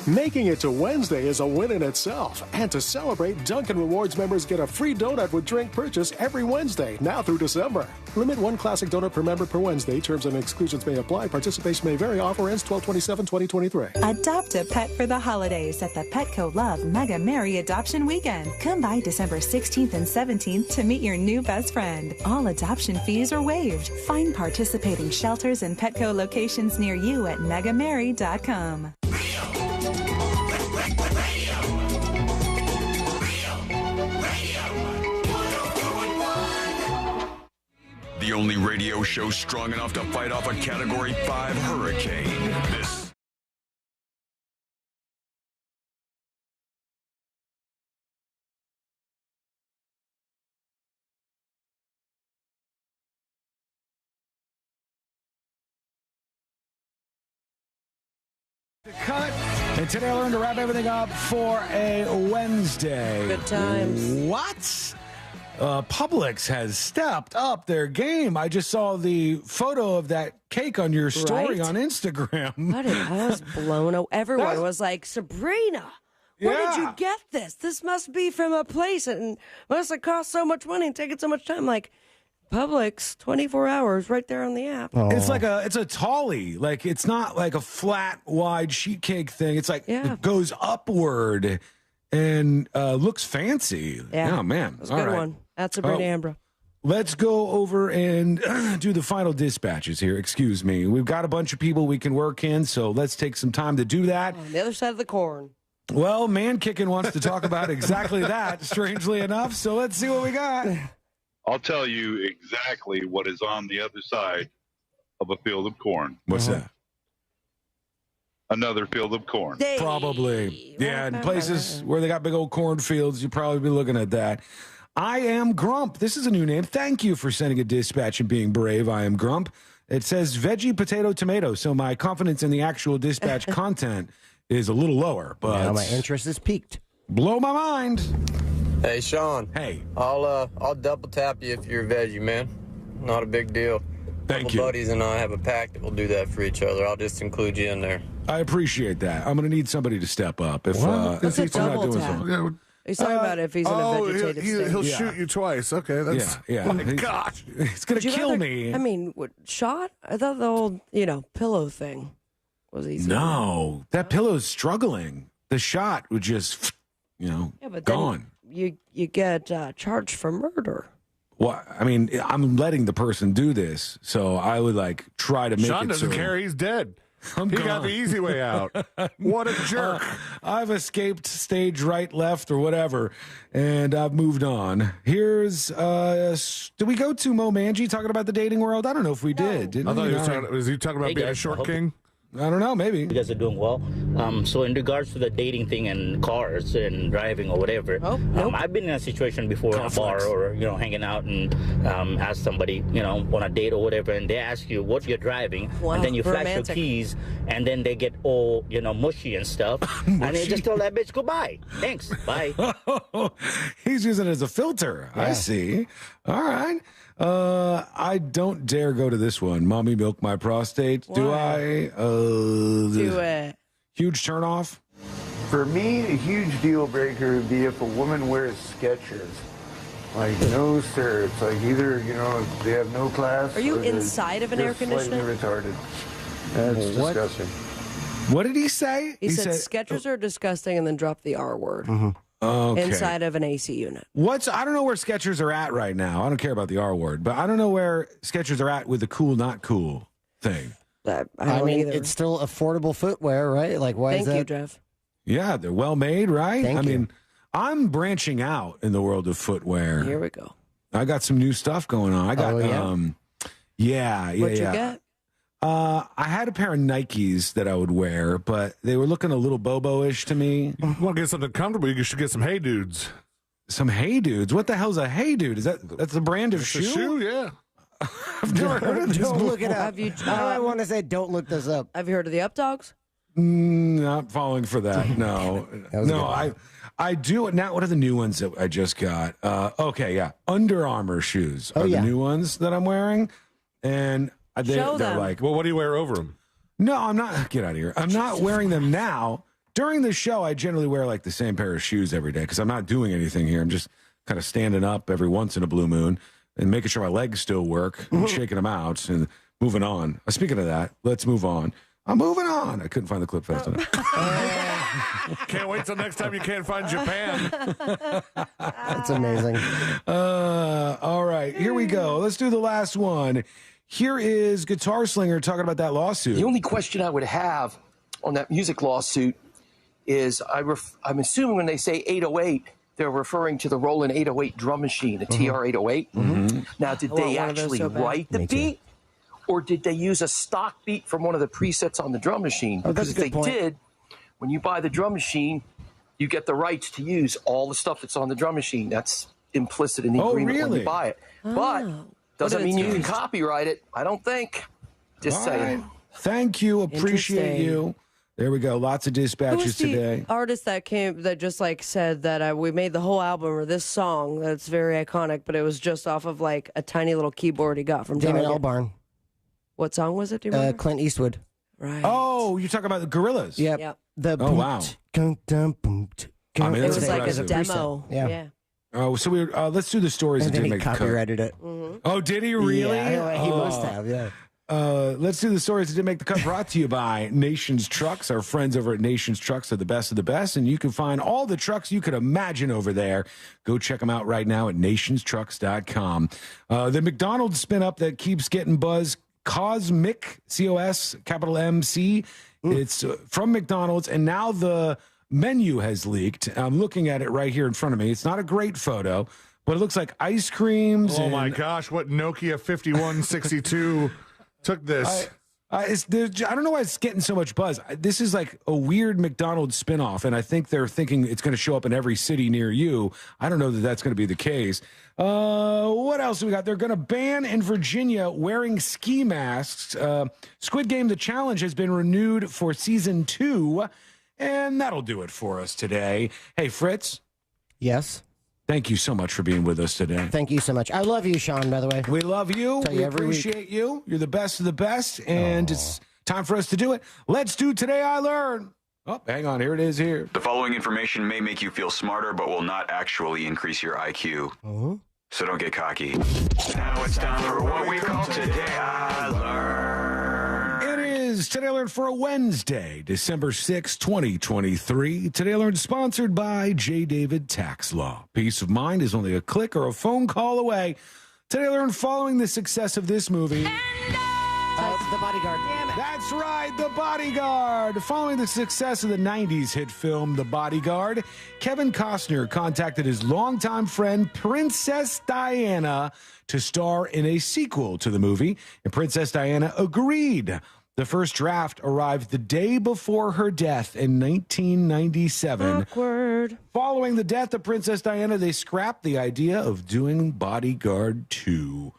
Making it to Wednesday is a win in itself. And to celebrate, Dunkin' Rewards members get a free donut with drink purchase every Wednesday, now through December. Limit one classic donut per member per Wednesday. Terms and exclusions may apply. Participation may vary. Offer ends 12/27/2023. Adopt a pet for the holidays at the Petco Love Mega Merry Adoption Weekend. Come by December 16th and 17th to meet your new best friend. All adoption fees are waived. Find participating shelters and Petco locations near you at megamary.com. The only radio show strong enough to fight off a Category 5 hurricane. This Cut. And today I learned to wrap everything up for a Wednesday. Good times. What? Publix has stepped up their game. I just saw the photo of that cake on your story on Instagram. I was blown away. Everyone was like, Sabrina, where did you get this? This must be from a place and must have cost so much money and taken so much time. Like, Publix, 24 hours right there on the app. It's like it's a tolly. Like, it's not like a flat, wide sheet cake thing. It's like it goes upward and looks fancy. Yeah. Oh, man. That's a good one. That's Sabrina Ambra. Let's go over and do the final dispatches here. Excuse me. We've got a bunch of people we can work in, so let's take some time to do that. On the other side of the corn. Well, Man Kicking wants to talk about exactly that, strangely enough, so let's see what we got. I'll tell you exactly what is on the other side of a field of corn. What's that? Another field of corn. Probably. Yeah, in places where they got big old cornfields, you'd probably be looking at that. I Am Grump. This is a new name. Thank you for sending a dispatch and being brave. I Am Grump. It says veggie, potato, tomato. So my confidence in the actual dispatch content is a little lower. But now my interest is peaked. Blow my mind. Hey, Sean. Hey. I'll double tap you if you're a veggie, man. Not a big deal. Thank you. My buddies and I have a pact that we'll do that for each other. I'll just include you in there. I appreciate that. I'm going to need somebody to step up. If That's a I'm not double doing tap. something. He's talking about if he's in a vegetative state. He'll shoot you twice. Okay, that's yeah. my gosh. It's going to kill me. I mean, what, shot? I thought the old, pillow thing was easy. No, that pillow's struggling. The shot would just, Yeah, but gone. Then you get charged for murder. Well, I mean, I'm letting the person do this, so I would try to make Sean it doesn't so care. He's dead. I'm he gone. got the easy way out. What a jerk. I've escaped stage right, left, or whatever, and I've moved on. Here's, did we go to Mo Manji talking about the dating world? I don't know if we did. Didn't I thought we? was he talking about Hey, being a guys, short I hope- king? I don't know, maybe. You guys are doing well. So in regards to the dating thing and cars and driving or whatever, I've been in a situation before in a bar or, hanging out and ask somebody, on a date or whatever, and they ask you what you're driving, and then you flash romantic. your keys, and then they get all, mushy and stuff, and they just tell that bitch, goodbye. Thanks. Bye. He's using it as a filter. I see. All right. I don't dare go to this one. Mommy milk my prostate. Do I? Do it. Huge turnoff. For me, a huge deal breaker would be if a woman wears Skechers. Like, no, sir. It's like either, they have no class. Are you or they're inside of an air just slightly conditioner? retarded. That's What? disgusting. What did he say? He said Skechers are disgusting and then dropped the R word. Okay. Inside of an AC unit. I don't know where Skechers are at right now. I don't care about the R word, but I don't know where Skechers are at with the cool, not cool thing. I mean, either. It's still affordable footwear, right? Like, why is that? Thank you, Jeff. Yeah, they're well made, right? Thank I you. mean, I'm branching out in the world of footwear. Here we go. I got some new stuff going on. I got, yeah. What'd you get? I had a pair of Nikes that I would wear, but they were looking a little Bobo-ish to me. You want to get something comfortable, you should get some Hey Dudes. Some Hey Dudes? What the hell's a Hey Dude? That's the brand of shoe? A shoe, yeah. I've never heard of this. Don't look it before. up. I want to say don't look this up. Have you heard of the Up Dogs? Not falling for that. No. No, I do. Now, what are the new ones that I just got? Okay, yeah. Under Armour shoes are the new ones that I'm wearing. And they're like, well, what do you wear over them? No, I'm not. Get out of here. I'm not wearing them now. During the show, I generally wear like the same pair of shoes every day because I'm not doing anything here. I'm just kind of standing up every once in a blue moon and making sure my legs still work and shaking them out and moving on. Speaking of that, let's move on. I'm moving on. I couldn't find the clip fast enough. Can't wait till next time you can't find Japan. That's amazing. All right, here we go. Let's do the last one. Here is Guitar Slinger talking about that lawsuit. The only question I would have on that music lawsuit is I'm assuming when they say 808, they're referring to the Roland 808 drum machine, the TR-808. Now, did they actually write the beat? Or did they use a stock beat from one of the presets on the drum machine? Because if they did, when you buy the drum machine, you get the rights to use all the stuff that's on the drum machine. That's implicit in the agreement when you buy it. But doesn't mean you can copyright it. I don't think. Just saying. Thank you. Appreciate you. There we go. Lots of dispatches today. Artist that just like said that we made the whole album or this song that's very iconic, but it was just off of like a tiny little keyboard he got from Damon Target. Albarn. What song was it? Do you remember? Clint Eastwood. Right. Oh, you're talking about the Gorillas. Yep. The wow. I mean, it was like a demo. Yeah. Oh, so let's do the stories And that then didn't he make the cut. copyrighted it. Oh, did he really? Yeah, he must have, yeah. Let's do the stories that didn't make the cut, brought to you by Nations Trucks. Our friends over at Nations Trucks are the best of the best, and you can find all the trucks you could imagine over there. Go check them out right now at nationstrucks.com. The McDonald's spin-up that keeps getting buzz, Cosmic, C-O-S, capital M-C. It's from McDonald's, and now the menu has leaked. I'm looking at it right here in front of me. It's not a great photo, but it looks like ice creams. Oh, my gosh. What Nokia 5162 took this? I don't know why it's getting so much buzz. This is like a weird McDonald's spinoff, and I think they're thinking it's going to show up in every city near you. I don't know that that's going to be the case. What else do we got? They're going to ban in Virginia wearing ski masks. Squid Game The Challenge has been renewed for season 2, and that'll do it for us today. Hey, Fritz. Yes? Thank you so much for being with us today. Thank you so much. I love you, Sean, by the way. We love you. We appreciate you. You're the best of the best, and it's time for us to do it. Let's do Today I Learned. Oh, hang on. Here it is here. The following information may make you feel smarter, but will not actually increase your IQ. So don't get cocky. Now it's time for what we call Today I Learned. It is Today I Learned for a Wednesday, December 6, 2023. Today I Learned sponsored by J. David Tax Law. Peace of mind is only a click or a phone call away. Today I Learned following the success of this movie. That's The Bodyguard. That's right, The Bodyguard. Following the success of the 90s hit film The Bodyguard, Kevin Costner contacted his longtime friend Princess Diana to star in a sequel to the movie, and Princess Diana agreed. The first draft arrived the day before her death in 1997. Awkward. Following the death of Princess Diana, they scrapped the idea of doing Bodyguard 2.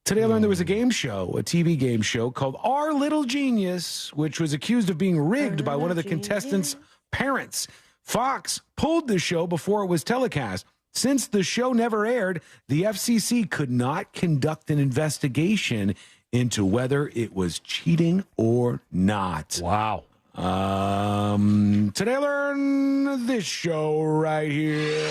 Today I learned there was a game show, a TV game show called Our Little Genius, which was accused of being rigged by one of the contestants' parents. Fox pulled the show before it was telecast. Since the show never aired, the FCC could not conduct an investigation into whether it was cheating or not. Wow. Today I learned this show right here.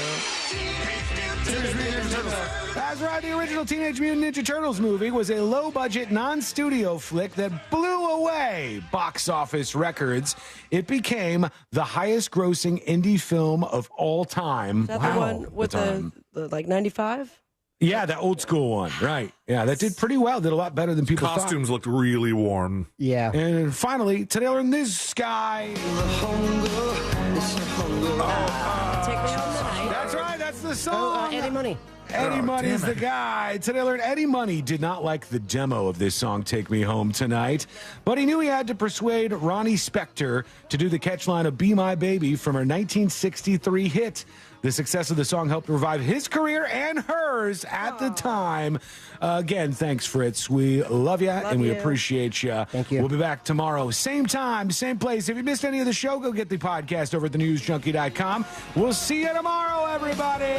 That's right, the original Teenage Mutant Ninja Turtles movie was a low-budget, non-studio flick that blew away box office records. It became the highest-grossing indie film of all time. Is that the one with the like 95? Yeah, that old school one. Right. Yeah, that did pretty well. Did a lot better than people thought. Costumes looked really warm. Yeah. And finally, today we're in this guy. Take me home tonight. That's right. That's the song. Eddie Money. Eddie Money is the guy. Today I learned Eddie Money did not like the demo of this song, Take Me Home Tonight, but he knew he had to persuade Ronnie Spector to do the catchline of Be My Baby from her 1963 hit. The success of the song helped revive his career and hers at the time. Again, thanks, Fritz. We love you, and we appreciate you. Thank you. We'll be back tomorrow, same time, same place. If you missed any of the show, go get the podcast over at thenewsjunkie.com. We'll see you tomorrow, everybody.